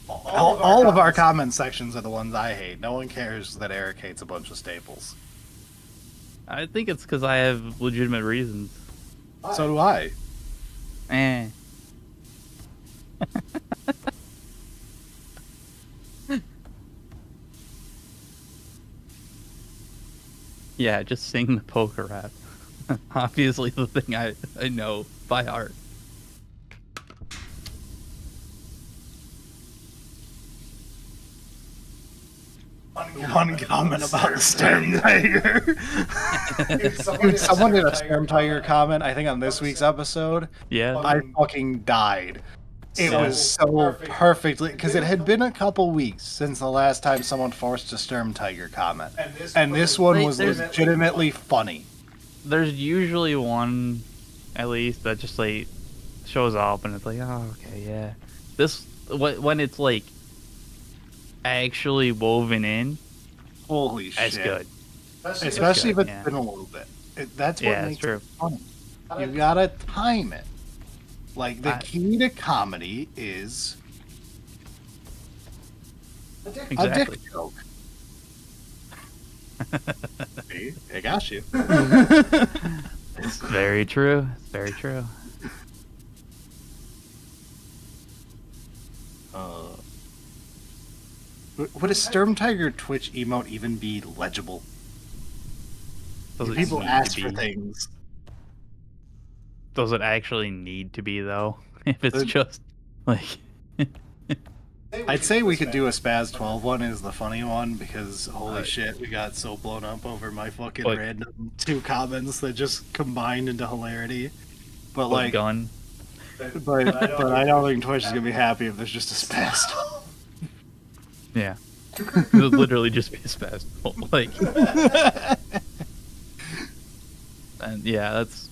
All of our comment sections are the ones I hate. No one cares that Eric hates a bunch of staples. I think it's because I have legitimate reasons. So do I. Yeah, just sing the poker rap. Obviously the thing I know by heart. one comment about the Sturm Tiger. Dude, someone did a Sturm Tiger comment, I think, on this week's episode. Yeah. I fucking died. It was so perfectly, because it had been a couple weeks since the last time someone forced a Sturm Tiger comment, and this one was legitimately funny. There's usually one, at least, that just like shows up and it's like, oh, okay, yeah. This when it's like actually woven in, Holy shit! that's good. Especially if it's yeah. been a little bit. That's what Yeah, makes true. it funny. You gotta time it. Like, the key to comedy is a Exactly. dick joke. See, I got you. It's very true. It's very true. Would a Sturm Tiger Twitch emote even be legible? Does it People need ask to for be? things. Does it actually need to be though? If it's The- just like I'd say we could do a Spaz 12 one as the funny one, because holy shit, we got so blown up over my fucking Like- random 2 comments that just combined into hilarity. But like like, gun. but I don't think Twitch is gonna be happy if there's just a Spaz 12. Yeah. It would literally just be a spaz. Like and yeah, that's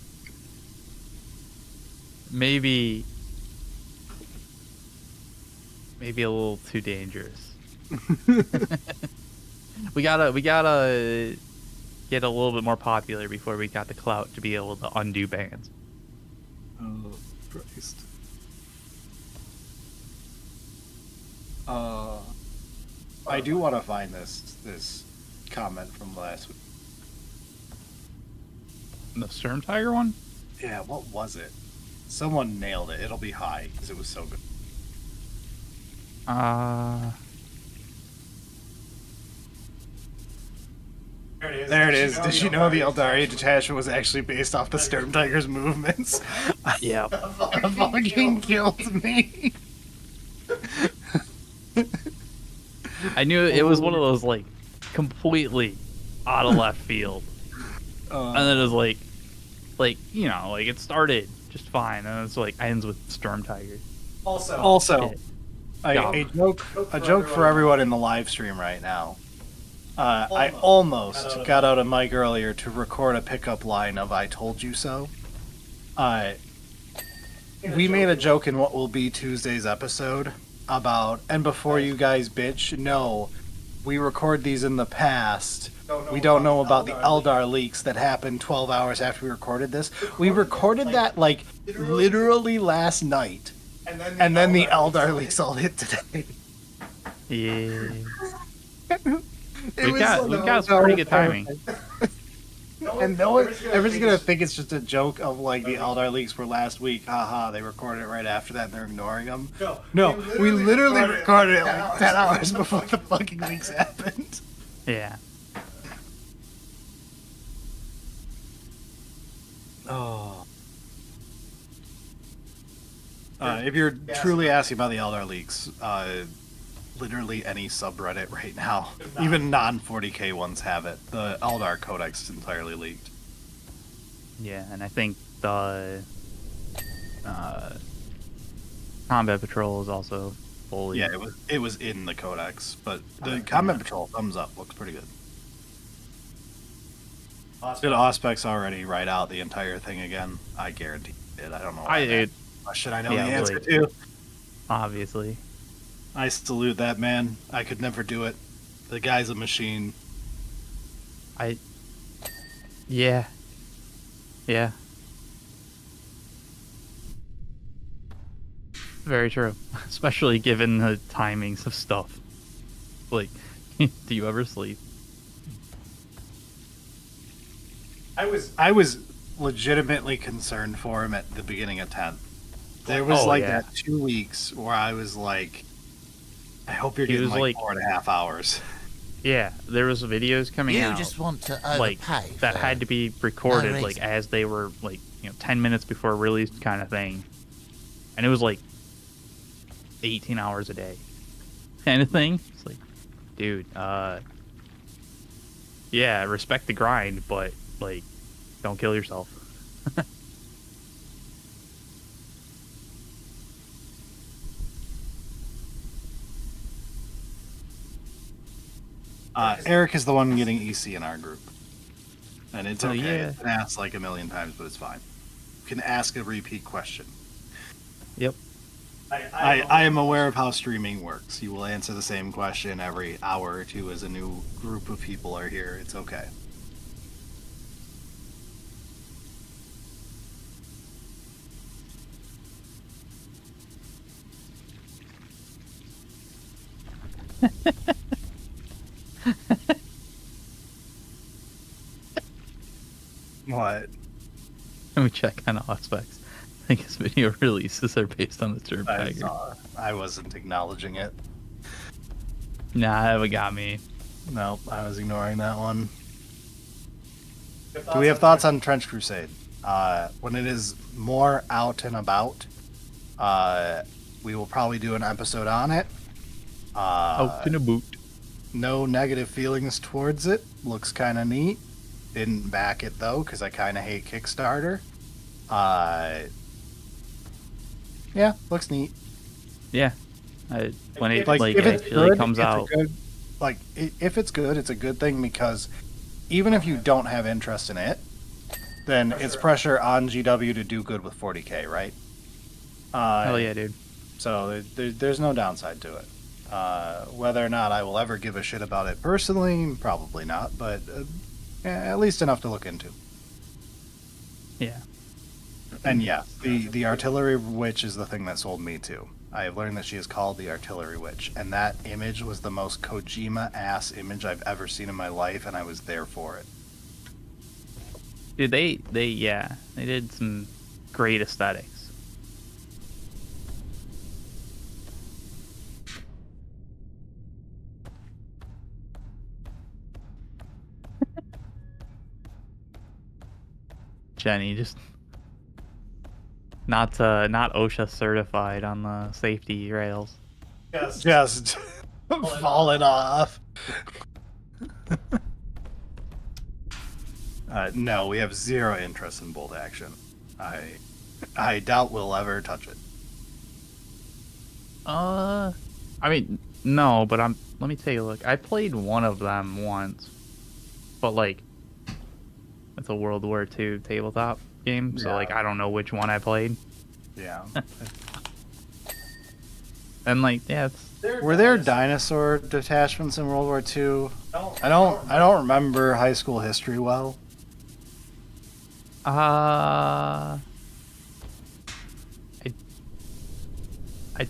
maybe a little too dangerous. we gotta get a little bit more popular before we got the clout to be able to undo bans. Oh, Christ. I do want to find this comment from last week. The Sturm Tiger one? Yeah, what was it? Someone nailed it. It'll be high because it was so good. There it is. Did you know the Eldari detachment was actually based off the Sturm Tiger's movements? Yeah. That fucking killed me. I knew it was one of those like completely out of left field. And then it was like you know, like it started just fine, and it's like ends with Storm Tiger. Also, Shit. a joke for everyone in the live stream right now. I almost got out a mic earlier to record a pickup line of "I told you so." We made a joke in what will be Tuesday's episode about, and before you guys bitch, no, we record these in the past. We don't know about the Eldar leaks that happened 12 hours after we recorded this. We recorded that like literally last night, and then the Eldar leaks all hit today. Yeah. It We've was got so pretty good timing. And no one, everyone's gonna think it's just a joke of like the Eldar leaks were last week. Haha, they recorded it right after that and they're ignoring them. No, we literally recorded it like 10 hours before the fucking leaks happened. Yeah. Oh. If you're truly asking about the Eldar leaks, literally any subreddit right now, even non-40k ones have it. The Eldar Codex is entirely leaked. Yeah, and I think the Combat Patrol is also fully. Yeah, it was in the Codex, but the Combat Patrol thumbs up looks pretty good. Did Auspex already write out the entire thing again? I guarantee it. I don't know. Should I know yeah, the answer like, to? Obviously. I salute that man. I could never do it. The guy's a machine. Yeah. Very true. Especially given the timings of stuff. Like, do you ever sleep? I was legitimately concerned for him at the beginning of 10th. There was that 2 weeks where I was like, I hope you're getting like 4.5 hours. Yeah, there was videos coming out. You just want to like overpay that for had to be no recorded reason. like as they were like 10 minutes before release kind of thing, and it was like 18 hours a day kind of thing. It's like, dude, yeah, respect the grind, but like, don't kill yourself. Eric is the one getting EC in our group. And it's Oh, okay. yeah. It's been asked like a million times, but it's fine. You can ask a repeat question. Yep. I am aware of how streaming works. You will answer the same question every hour or two as a new group of people are here. It's okay. What? Let me check on aspects. I guess video releases are based on the turd I bagger. saw. I wasn't acknowledging it. Nah, that haven't got me. No, I was ignoring that one. Do we have thoughts on Trench Crusade? When it is more out and about, we will probably do an episode on it. Out in a boot. No negative feelings towards it. Looks kind of neat. Didn't back it though, because I kind of hate Kickstarter. Yeah, looks neat. Yeah. When it Like, like if it's actually good, comes it's a out. good- like, if it's good, it's a good thing because even if you don't have interest in it, then it's pressure on GW to do good with 40K, right? Hell yeah, dude. So there's no downside to it. Whether or not I will ever give a shit about it personally, probably not, but at least enough to look into. Yeah. And yeah, the Artillery Witch is the thing that sold me too. I have learned that she is called the Artillery Witch, and that image was the most Kojima-ass image I've ever seen in my life, and I was there for it. Dude, they did some great aesthetics. Jenny, just not OSHA certified on the safety rails. Just falling off. No, we have zero interest in bolt action. I doubt we'll ever touch it. I mean, no, but let me take a look. I played one of them once, but like, it's a World War II tabletop game, so Yeah. like, I don't know which one I played. Yeah. And like, yeah, Were there dinosaur detachments in World War II? I don't remember high school history well. I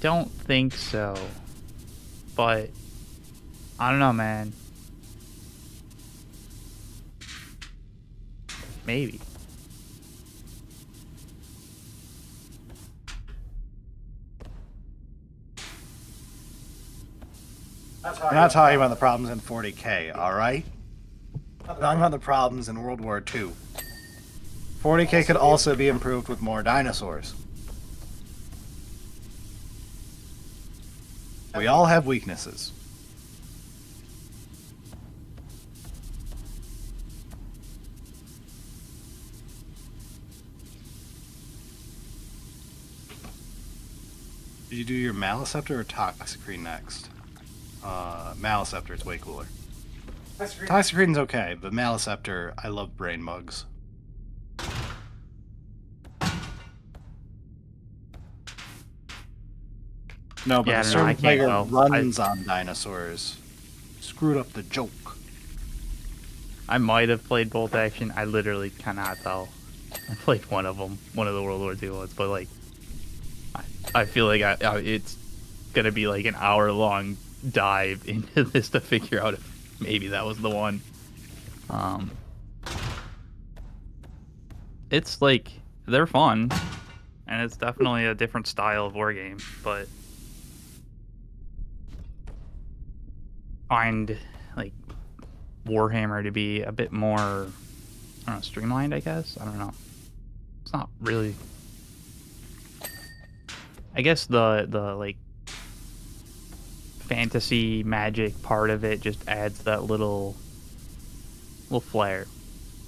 don't think so, but I don't know, man. Maybe. We're not talking about the problems in 40K, alright? We're talking about the problems in World War II. 40K could also be improved with more dinosaurs. We all have weaknesses. Did you do your Maliceptor or Toxicrene next? Maliceptor, it's way cooler. Toxicrene's okay, but Maliceptor, I love brain mugs. No, but Yeah, the no, I Servant can't Tiger go. runs on dinosaurs. Screwed up the joke. I might have played Bolt Action. I literally cannot tell. I played one of them, one of the World War II ones, but like, I feel like it's gonna be like an hour-long dive into this to figure out if maybe that was the one. It's like, they're fun, and it's definitely a different style of war game, but find like Warhammer to be a bit more, I don't know, streamlined, I guess. I don't know. It's not really. I guess the like fantasy magic part of it just adds that little flair.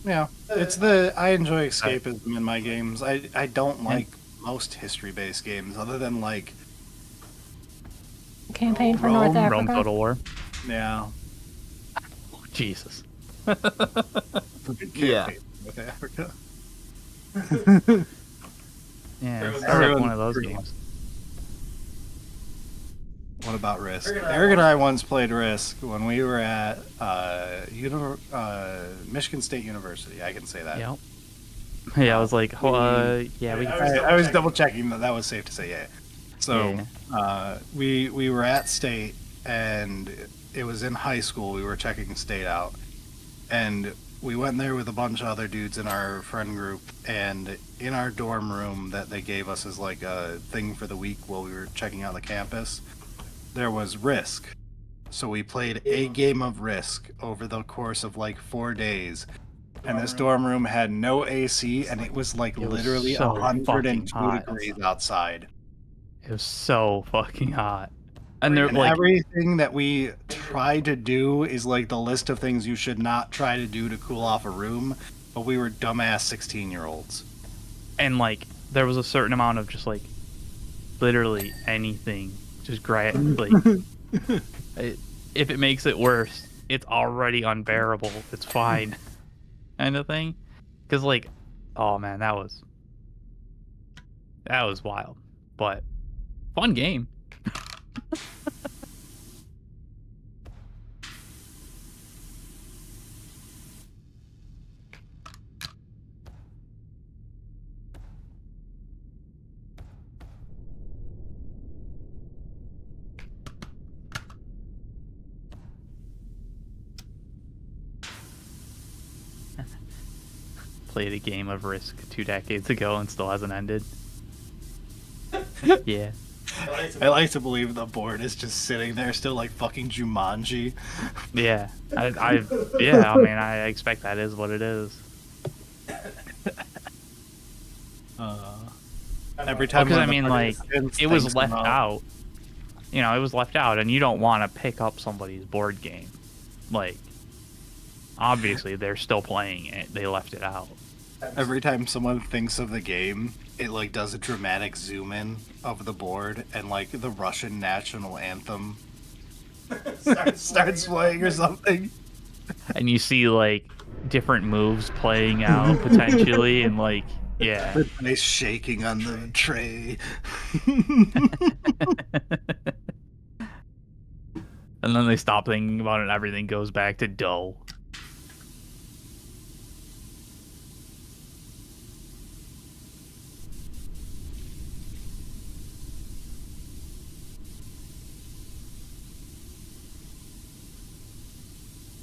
Yeah, I enjoy escapism in my games. I don't like most history-based games other than like Campaign for Rome, North Rome Africa. Total War. yeah. Oh, Jesus. Yeah. With Africa. Yeah, it's Everyone- like one of those games. What about Risk? Eric and I once played Risk when we were at Michigan State University. I can say that. Yep. Yeah, I was like, yeah, we can. I was double checking that was safe to say. Yeah. So Yeah. we were at State, and it was in high school. We were checking State out, and we went there with a bunch of other dudes in our friend group. And in our dorm room that they gave us as like a thing for the week while we were checking out the campus, there was Risk. So we played a game of Risk over the course of like 4 days. And this dorm room had no AC, and it was like It was literally so 102 fucking hot. degrees outside. It was so fucking hot. And they're And like, everything that we try to do is like the list of things you should not try to do to cool off a room, but we were dumbass 16-year-olds. and like, there was a certain amount of just like, literally anything. Just grab, like, if it makes it worse, it's already unbearable. It's fine. Kind of thing. Because, like, oh man, that was wild. But, fun game. Played a game of Risk 2 decades ago and still hasn't ended. Yeah. I like to believe the board is just sitting there still like fucking Jumanji. Yeah. Yeah, I mean, I expect that is what it is. Every time Because, one I of the mean, like, participants it was thinks left about- out. You know, it was left out, and you don't want to pick up somebody's board game. Like, obviously, they're still playing it. They left it out. Every time someone thinks of the game, it like does a dramatic zoom in of the board, and like the Russian national anthem starts playing or something. And you see, like, different moves playing out, potentially, and, like, yeah. The dice shaking on the tray. And then they stop thinking about it, and everything goes back to dull.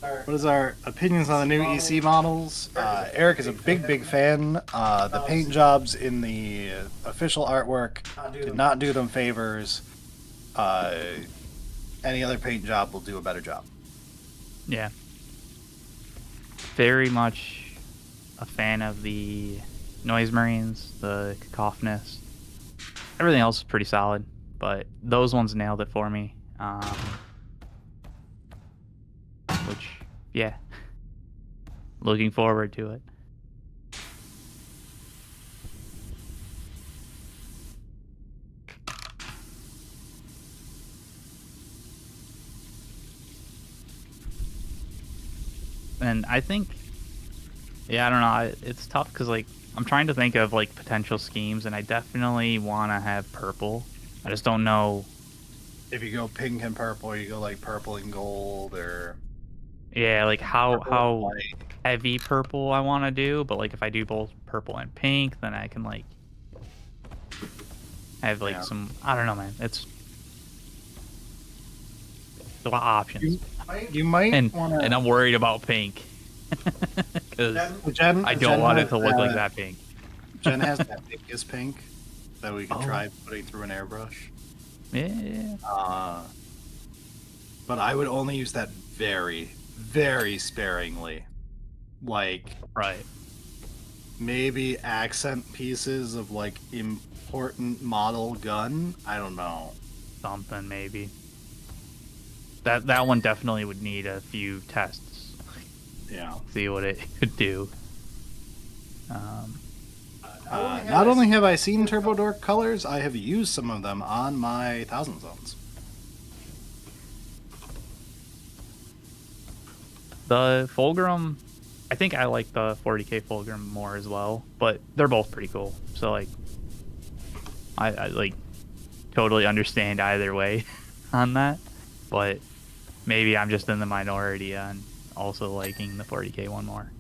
What is our opinions on the new EC models? Eric is a big fan. The paint jobs in the official artwork did not do them favors. Any other paint job will do a better job. Yeah. Very much a fan of the Noise Marines, the Cacophonist. Everything else is pretty solid, but those ones nailed it for me. Which, yeah. Looking forward to it. And I think, yeah, I don't know. It's tough because, like, I'm trying to think of, like, potential schemes, and I definitely want to have purple. I just don't know. If you go pink and purple, you go like purple and gold, or Yeah, like how white. heavy purple I want to do, but like if I do both purple and pink, then I can like have like some. I don't know, man. It's a lot of options, You might and want to. I'm worried about pink because I don't Jen want it has to look like that pink. Jen has that biggest pink that we can Oh. try putting through an airbrush. Yeah. But I would only use that very sparingly. Like Right. maybe accent pieces of like important model gun. I don't know. Something maybe. that one definitely would need a few tests. Yeah. See what it could do. Not only have I seen Turbo Dork colors, I have used some of them on my Thousand Zones. The Fulgrim, I think I like the 40k Fulgrim more as well, but they're both pretty cool. So like, I like totally understand either way on that, but maybe I'm just in the minority on also liking the 40k one more.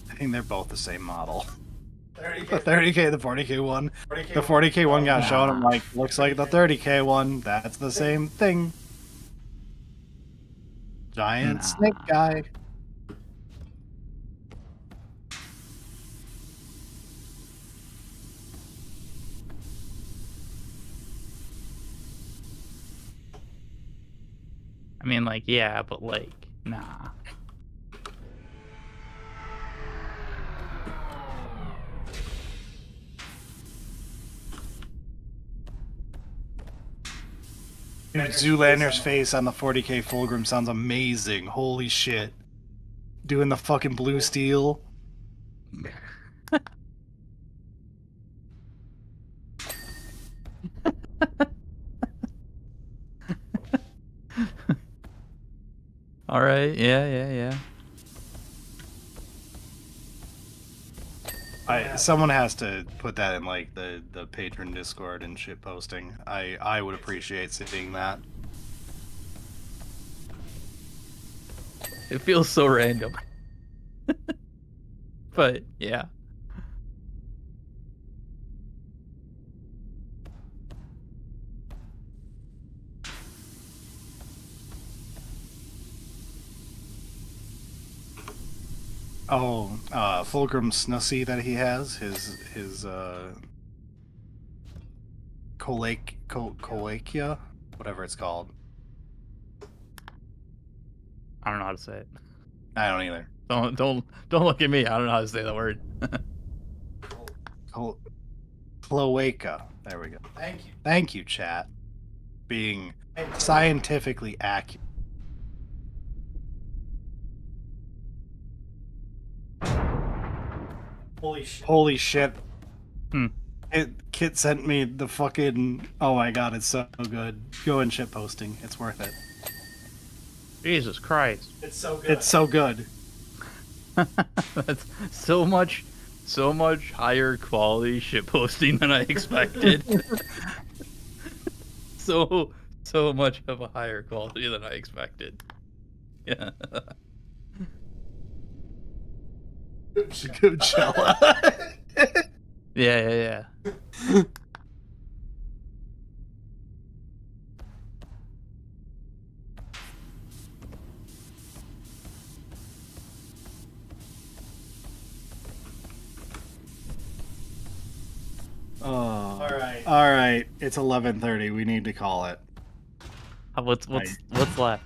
I think they're both the same model. The 30k, the 40k one. The 40k one got shown. I'm like, looks like the 30k one. That's the same thing. Giant snake guy. I mean, like, yeah, but like, nah. Dude, Zoolander's face on the 40k Fulgrim sounds amazing. Holy shit. Doing the fucking blue steel. All right, yeah. Someone has to put that in like the patron Discord and shit posting. I would appreciate seeing that. It feels so random. But yeah. Oh, Fulgrim Snussy that he has, his Colakia, whatever it's called. I don't know how to say it. I don't either. Don't look at me. I don't know how to say the word. Cloaca. There we go. Thank you, chat. Being scientifically accurate. Holy shit. Kit sent me the fucking... Oh my god, it's so good. Go and shit posting. It's worth it. Jesus Christ. It's so good. That's so much higher quality shit posting than I expected. so much of a higher quality than I expected. Yeah. Coachella. Yeah. Oh. All right. It's 11:30. We need to call it. What's left?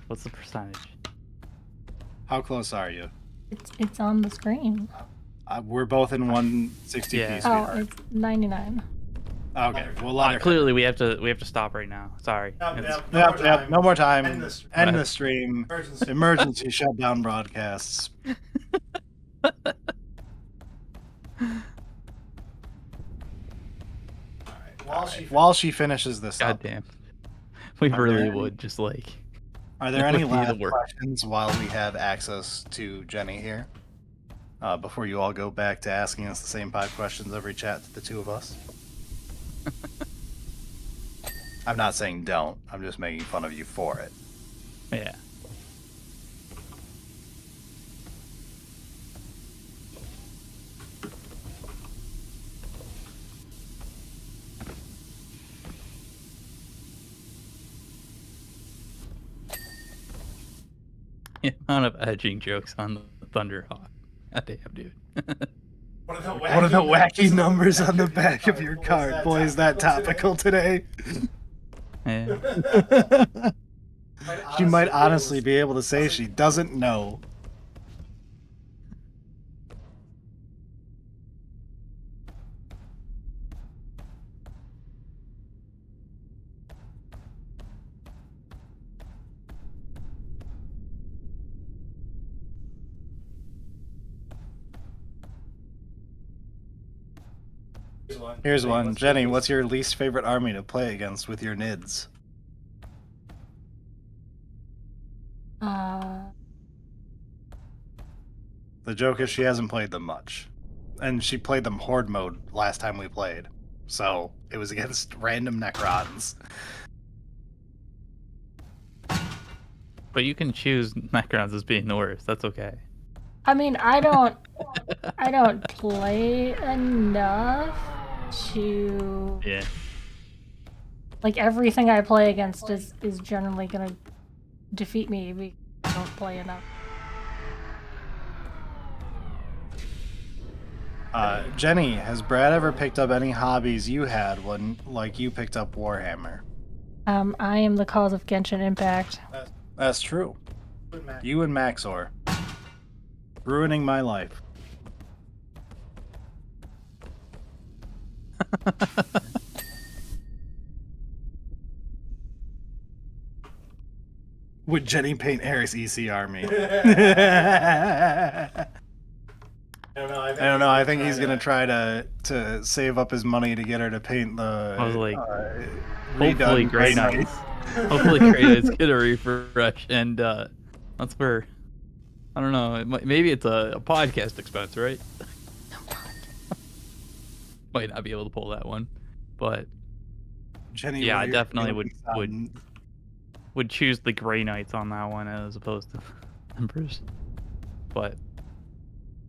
What's the percentage? How close are you? It's on the screen. We're both in 160p. Yeah. Oh, it's 99. Okay. Well, let her Clearly, we have to stop right now. Sorry. Yep. No more time. End the stream. Emergency shutdown broadcasts. While she finishes this up, Goddamn. We really would just like. are there any would be the last worst. questions while we have access to Jenny here? Before you all go back to asking us the same 5 questions every chat to the two of us? I'm not saying don't. I'm just making fun of you for it. Yeah. The amount of edging jokes on the Thunderhawk. God damn, dude. What are the wacky numbers on the back of your card? Boy, is that topical today. Yeah. She might honestly be able to say she doesn't know. Here's one. Jenny, what's your least favorite army to play against with your NIDs? The joke is she hasn't played them much. And she played them Horde mode last time we played. So, it was against random Necrons. But you can choose Necrons as being the worst. That's okay. I mean, I don't play enough to Yeah. like everything I play against is generally gonna defeat me because I don't play enough. Jenny, has Brad ever picked up any hobbies you had when, like, you picked up Warhammer? I am the cause of Genshin Impact. That's true. You and Maxor. Ruining my life. Would Jenny paint Ares EC army? I don't know. I think he's gonna try to save up his money to get her to paint the. I was like, redone hopefully Grey Knights. Hopefully Grey Knights get a refresh, and that's where, I don't know, maybe it's a podcast expense, right? Might not be able to pull that one, but Jenny, yeah, what are I your definitely feelings on- would choose the Grey Knights on that one as opposed to Emperors. But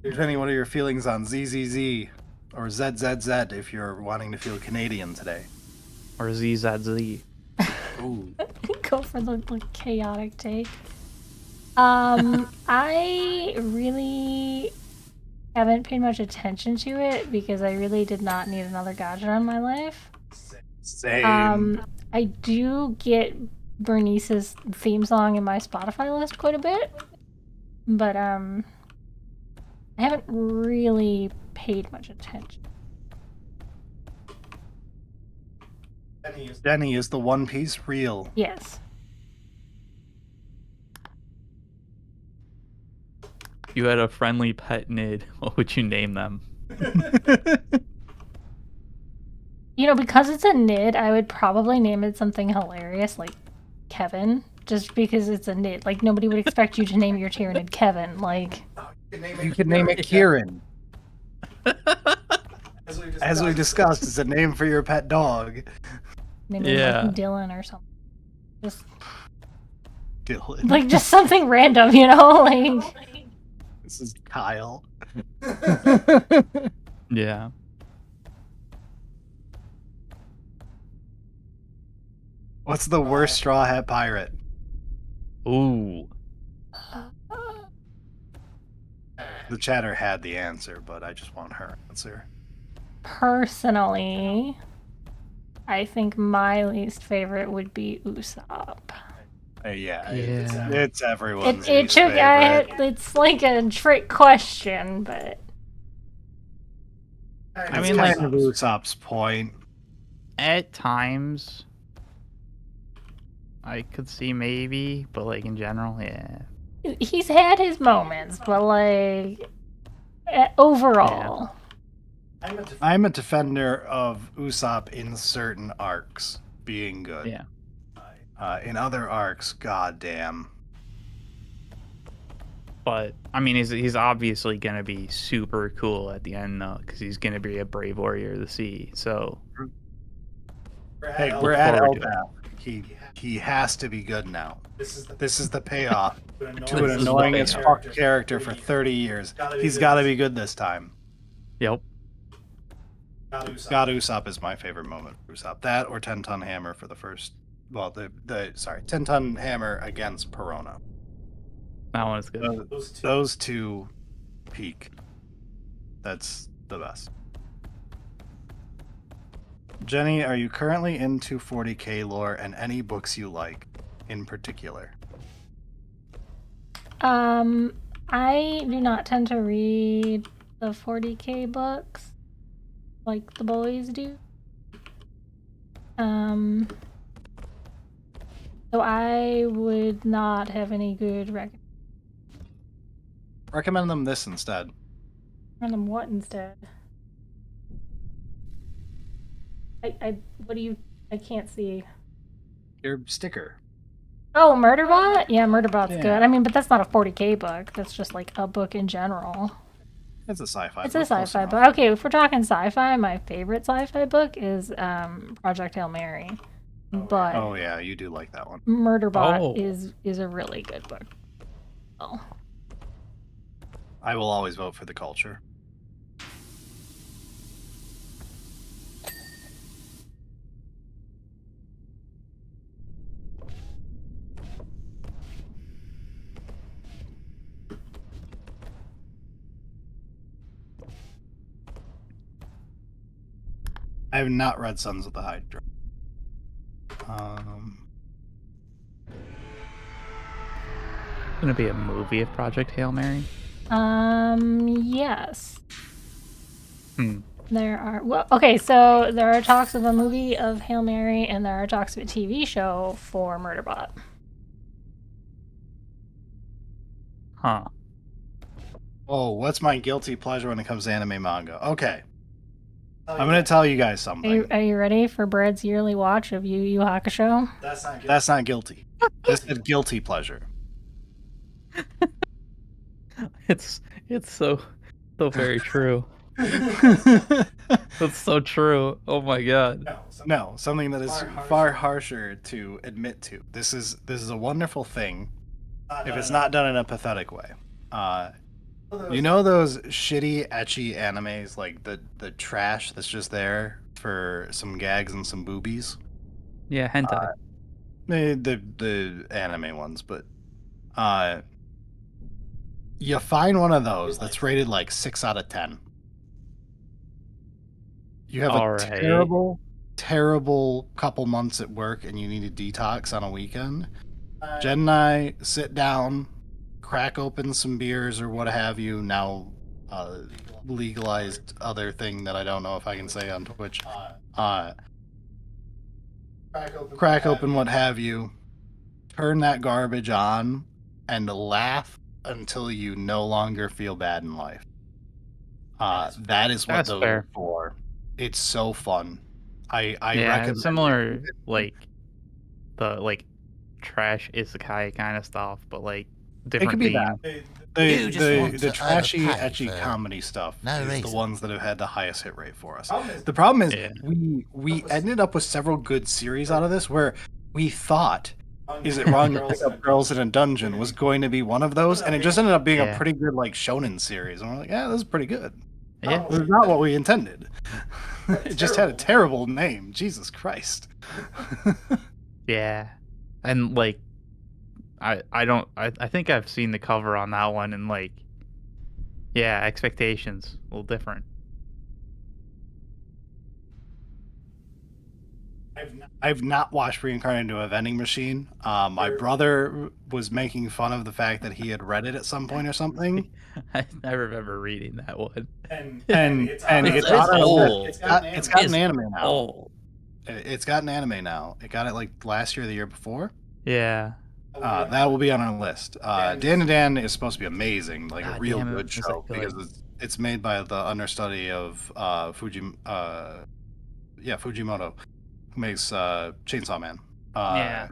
Jenny, what are your feelings on ZZZ or ZZZ if you're wanting to feel Canadian today? or ZZZ. Ooh. Go for the chaotic take. I really haven't paid much attention to it because I really did not need another gadget in my life. Same. I do get Bernice's theme song in my Spotify list quite a bit, but I haven't really paid much attention. Jenny, is the One Piece real? Yes. If you had a friendly pet Nid, what would you name them? You know, because it's a Nid, I would probably name it something hilarious like Kevin, just because it's a Nid. Like, nobody would expect you to name your Tyranid Kevin. Like, You could name it Kieran. As we discussed, it's a name for your pet dog. name it Yeah. like Dylan or something. Just Dylan. like just something random, you know? Like, This is Kyle. Yeah. What's the worst Straw Hat Pirate? Ooh. The chatter had the answer, but I just want her answer. personally, I think my least favorite would be Usopp. Yeah, Yeah. it's everyone's It least took favorite. it's like a trick question, but I mean, mean, like- kind of Usopp's point. At times, I could see maybe, but like in general, yeah. he's had his moments, but like overall, I'm a defender of Usopp in certain arcs being good. Yeah. In other arcs, goddamn. But I mean, he's obviously gonna be super cool at the end though, because he's gonna be a brave warrior of the sea. So Hey, we're at forward to it. Elbaf. He has to be good now. This is the payoff to an This is the annoying as payoff. fuck character for 30 years. He's got to be good this time. yep. God Usopp is my favorite moment. Usopp, that or 10-ton hammer for the first. Well, the 10-ton hammer against Perona. That one is good. Those two peak. That's the best. Jenny, are you currently into 40k lore and any books you like in particular? I do not tend to read the 40k books like the boys do. So I would not have any good Recommend them this instead. recommend them what instead? What do you? I can't see. Your sticker. Oh, Murderbot? Yeah, Murderbot's Yeah. good. I mean, but that's not a 40K book. That's just like a book in general. It's a sci-fi. It's a book, close sci-fi enough. book. Okay, if we're talking sci-fi, my favorite sci-fi book is Project Hail Mary. But Oh yeah, you do like that one. Murderbot is a really good book. Oh. I will always vote for the culture. I have not read Sons of the Hydra. Gonna be a movie of Project Hail Mary. Yes. Hmm. There are okay, so there are talks of a movie of Hail Mary, and there are talks of a TV show for Murderbot. Huh. Oh, what's my guilty pleasure when it comes to anime manga? Okay. I'm gonna tell you guys something. Are you ready for Brad's yearly watch of Yu Yu Hakusho? That's not guilty. This is guilty pleasure. It's so very true. That's so true. Oh my god. No, something that is far harsher to admit to. This is a wonderful thing if it's not done in a pathetic way. You know those shitty ecchi animes, like the trash that's just there for some gags and some boobies? Yeah, hentai. The anime ones, but you find one of those that's rated like 6 out of 10. You have a terrible couple months at work and you need a detox on a weekend. Jen and I sit down, crack open some beers or what have you. Now, legalized other thing that I don't know if I can say on Twitch. Crack open what have you. Turn that garbage on and laugh until you no longer feel bad in life. That is what That's those fair. are for. It's so fun. I Yeah, recommend similar like the trash isekai kind of stuff, but like it different could be theme. that. You just want The to trashy, overpay etchy for comedy stuff no is the reason. ones that have had the highest hit rate for us. The problem is Yeah. we ended up with several good series out of this where we thought Is It Wrong to Pick Up Girls in a Dungeon was going to be one of those, and it just ended up being a Yeah. pretty good like shonen series. And we're like, yeah, this is pretty good. Yeah. This is not what we intended. It just had a terrible name. Jesus Christ. Yeah. And like I think I've seen the cover on that one and like yeah, expectations a little different. I've not watched Reincarnated into a Vending Machine. My brother was making fun of the fact that he had read it at some point or something. I remember reading that one. And It's on our list. old. It's got an anime now. Oh. It's got an anime now. It got it like last year or the year before. Yeah. That will be on our list. Dan to Dan is supposed to be amazing, like a God real damn it, good was show that good? because it's made by the understudy of Fujimoto, who makes Chainsaw Man. Yeah.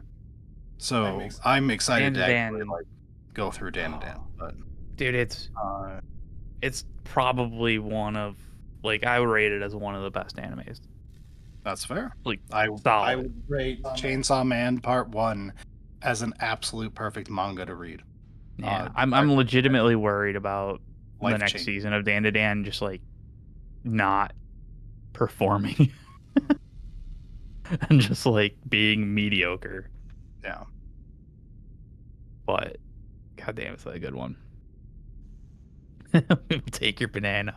So I'm excited to Dan to actually Dan. like go through Dan to Dan. But Dude, it's probably one of like I would rate it as one of the best animes. that's fair. Like I solid. would rate Chainsaw Man Part 1 as an absolute perfect manga to read. Yeah, I'm legitimately worried about the next Life-changing. season of Dan to Dan just like not performing and just like being mediocre. Yeah. But goddamn, it's a good one. Take your banana.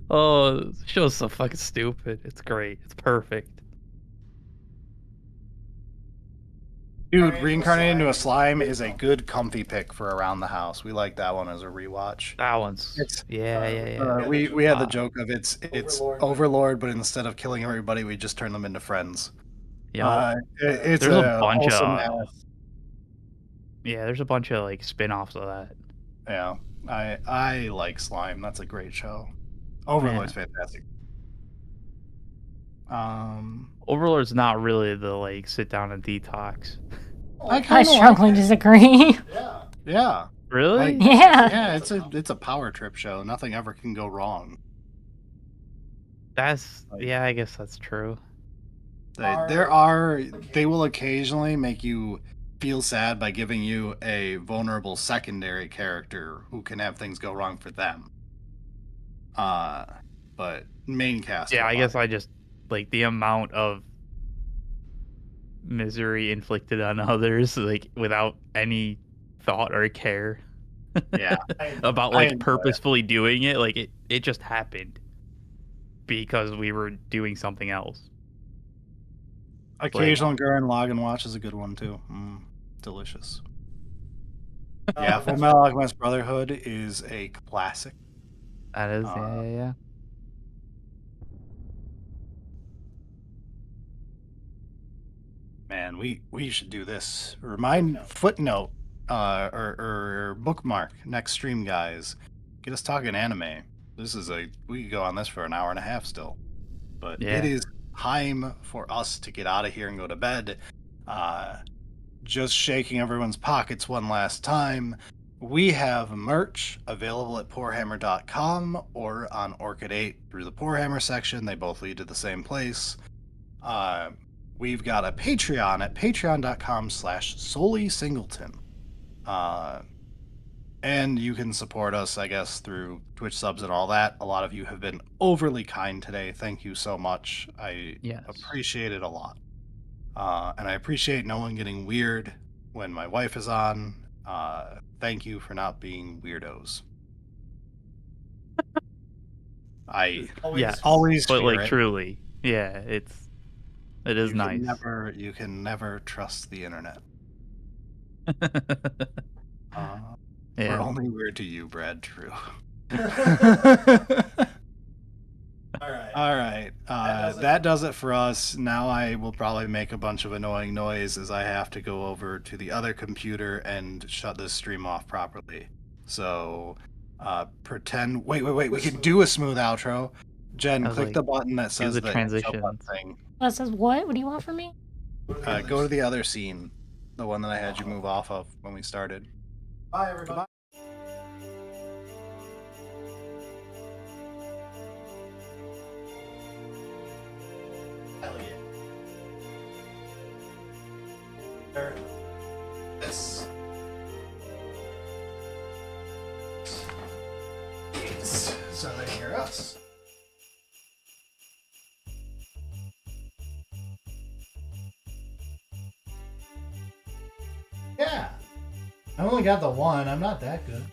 Oh, the show's so fucking stupid. It's great. It's perfect. Dude, Reincarnated into a Slime is a good comfy pick for around the house. We like that one as a rewatch. That one's yeah. We had the joke of it's Overlord, but instead of killing everybody, we just turn them into friends. Yeah. It's There's a bunch wholesome of ass. yeah. There's a bunch of like spin-offs of that. Yeah, I like Slime. That's a great show. Overlord's fantastic. Overlord's not really the like sit down and detox. I strongly disagree. Yeah. Really? Yeah. It's a power trip show. Nothing ever can go wrong. Yeah, I guess that's true. They will occasionally make you feel sad by giving you a vulnerable secondary character who can have things go wrong for them. But main cast. Yeah, are I guess fine. I just like the amount of misery inflicted on others, like without any thought or care. Yeah. About I like enjoy it. purposefully doing it. Like it just happened because we were doing something else. Occasional Gurren Lagann watch is a good one too. Delicious. Yeah, Full Metal Alchemist Brotherhood is a classic. That is, yeah. Man, we should do this. Footnote or bookmark next stream, guys. Get us talking anime. We could go on this for an hour and a half still. But Yeah. it is time for us to get out of here and go to bed. Just shaking everyone's pockets one last time. We have merch available at poorhammer.com or on Orchid 8 through the Poorhammer section. They both lead to the same place. We've got a Patreon at patreon.com/solely-singleton. And you can support us, I guess, through Twitch subs and all that. A lot of you have been overly kind today. Thank you so much. I appreciate it a lot. And I appreciate no one getting weird when my wife is on. Thank you for not being weirdos. I always but fear like it. truly, yeah, it is nice. You can never trust the internet. We're only weird to you, Brad. True. All right. That does it for us. Now I will probably make a bunch of annoying noise as I have to go over to the other computer and shut this stream off properly. So, pretend. Wait. We can do a smooth outro. Jen, click the button that says the the transition thing. That says what? What do you want from me? Go to the other scene, the one that I had you move off of when we started. Bye, everybody. This is so they hear us. Yeah. I only got the one. I'm not that good.